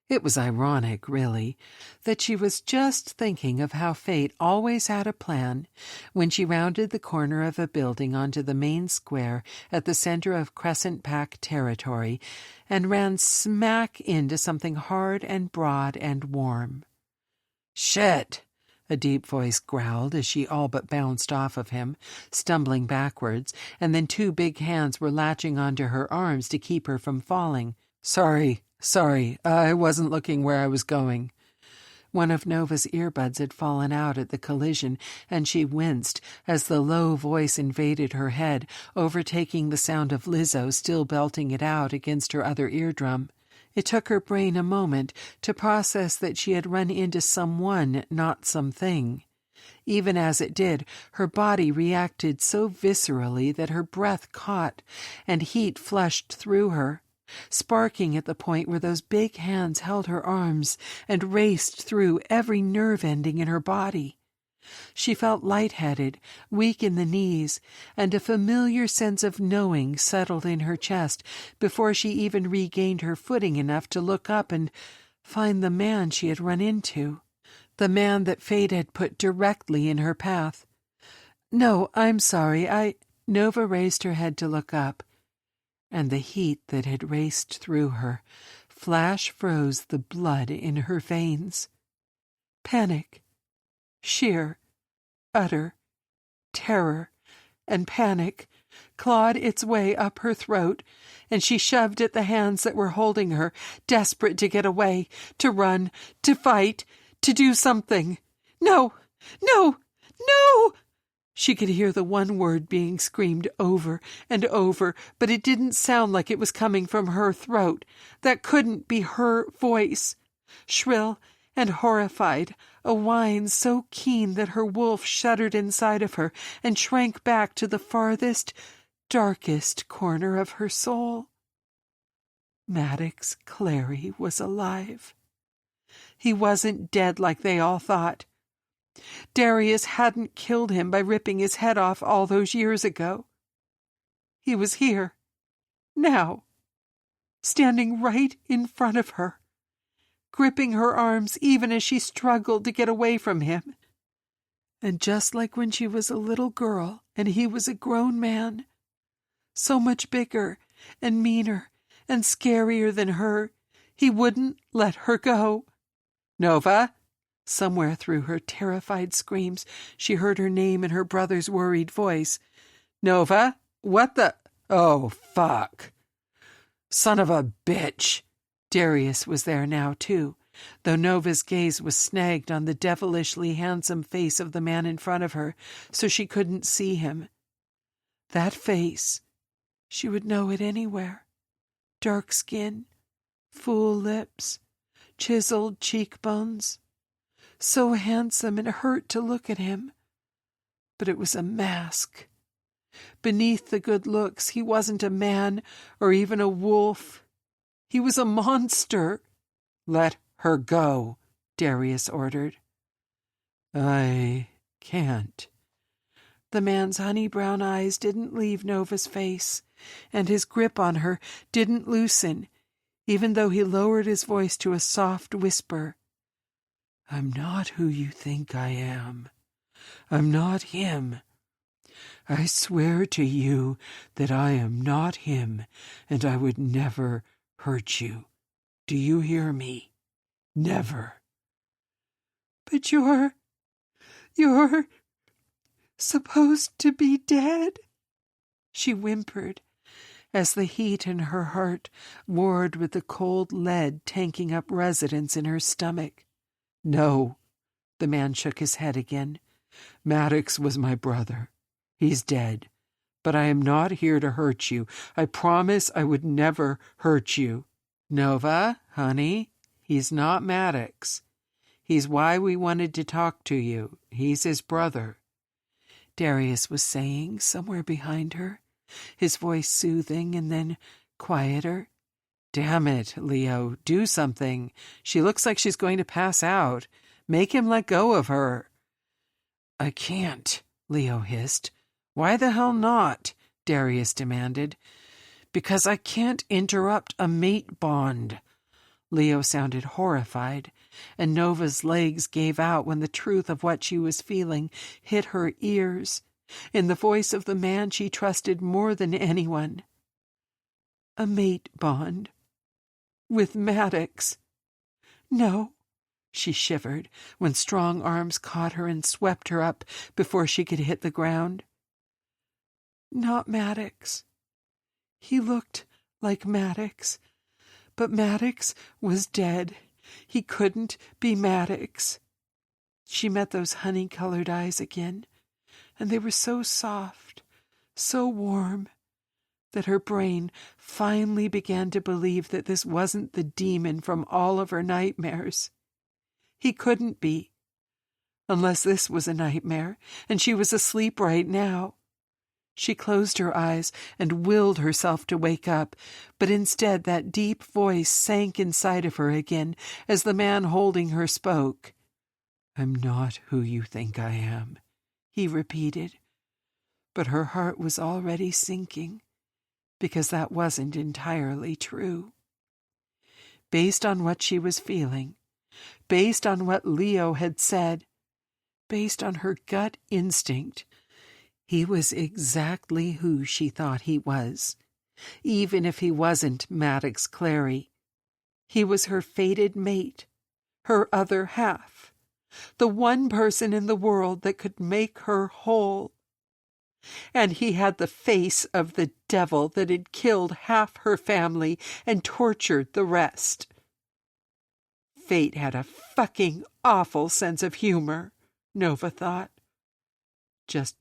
It was ironic, really, that she was just thinking of how fate always had a plan when she rounded the corner of a building onto the main square at the center of Crescent Pack territory and ran smack into something hard and broad and warm. "Shit!" a deep voice growled as she all but bounced off of him, stumbling backwards, and then two big hands were latching onto her arms to keep her from falling. Sorry, I wasn't looking where I was going." One of Nova's earbuds had fallen out at the collision, and she winced as the low voice invaded her head, overtaking the sound of Lizzo still belting it out against her other eardrum. It took her brain a moment to process that she had run into someone, not something. Even as it did, her body reacted so viscerally that her breath caught, and heat flushed through her, sparking at the point where those big hands held her arms and raced through every nerve ending in her body. She felt lightheaded, weak in the knees, and a familiar sense of knowing settled in her chest before she even regained her footing enough to look up and find the man she had run into, the man that fate had put directly in her path. "No, I'm sorry, Nova raised her head to look up, and the heat that had raced through her flash froze the blood in her veins. Panic. Sheer, utter terror and panic clawed its way up her throat, and she shoved at the hands that were holding her, desperate to get away, to run, to fight, to do something. "No! No! No!" She could hear the one word being screamed over and over, but it didn't sound like it was coming from her throat. That couldn't be her voice. Shrill and horrified, a whine so keen that her wolf shuddered inside of her and shrank back to the farthest, darkest corner of her soul. Maddox Clary was alive. He wasn't dead like they all thought. Darius hadn't killed him by ripping his head off all those years ago. He was here, now, standing right in front of her, gripping her arms even as she struggled to get away from him. And just like when she was a little girl and he was a grown man, so much bigger and meaner and scarier than her, he wouldn't let her go. Nova? Somewhere through her terrified screams, she heard her name in her brother's worried voice. Nova? What the? Oh, fuck. Son of a bitch. Darius was there now, too, though Nova's gaze was snagged on the devilishly handsome face of the man in front of her, so she couldn't see him. That face, she would know it anywhere. Dark skin, full lips, chiseled cheekbones. So handsome and hurt to look at him. But it was a mask. Beneath the good looks, he wasn't a man or even a wolf. He was a monster. Let her go, Darius ordered. I can't. The man's honey-brown eyes didn't leave Nova's face, and his grip on her didn't loosen, even though he lowered his voice to a soft whisper. I'm not who you think I am. I'm not him. I swear to you that I am not him, and I would never hurt you. Do you hear me? Never. But you're supposed to be dead, she whimpered, as the heat in her heart warred with the cold lead tanking up residence in her stomach. No, the man shook his head again. Maddox was my brother. He's dead. But I am not here to hurt you. I promise I would never hurt you. Nova, honey, he's not Maddox. He's why we wanted to talk to you. He's his brother. Darius was saying somewhere behind her, his voice soothing and then quieter. Damn it, Leo, do something. She looks like she's going to pass out. Make him let go of her. I can't, Leo hissed. Why the hell not? Darius demanded. Because I can't interrupt a mate bond. Leo sounded horrified, and Nova's legs gave out when the truth of what she was feeling hit her ears, in the voice of the man she trusted more than anyone. A mate bond. With Maddox. No, she shivered when strong arms caught her and swept her up before she could hit the ground. Not Maddox. He looked like Maddox, but Maddox was dead. He couldn't be Maddox. She met those honey-colored eyes again, and they were so soft, so warm, that her brain finally began to believe that this wasn't the demon from all of her nightmares. He couldn't be, unless this was a nightmare, and she was asleep right now. She closed her eyes and willed herself to wake up, but instead that deep voice sank inside of her again as the man holding her spoke. I'm not who you think I am, he repeated, but her heart was already sinking, because that wasn't entirely true. Based on what she was feeling, based on what Leo had said, based on her gut instinct, he was exactly who she thought he was, even if he wasn't Maddox Clary. He was her fated mate, her other half, the one person in the world that could make her whole. And he had the face of the devil that had killed half her family and tortured the rest. Fate had a fucking awful sense of humor, Nova thought. Just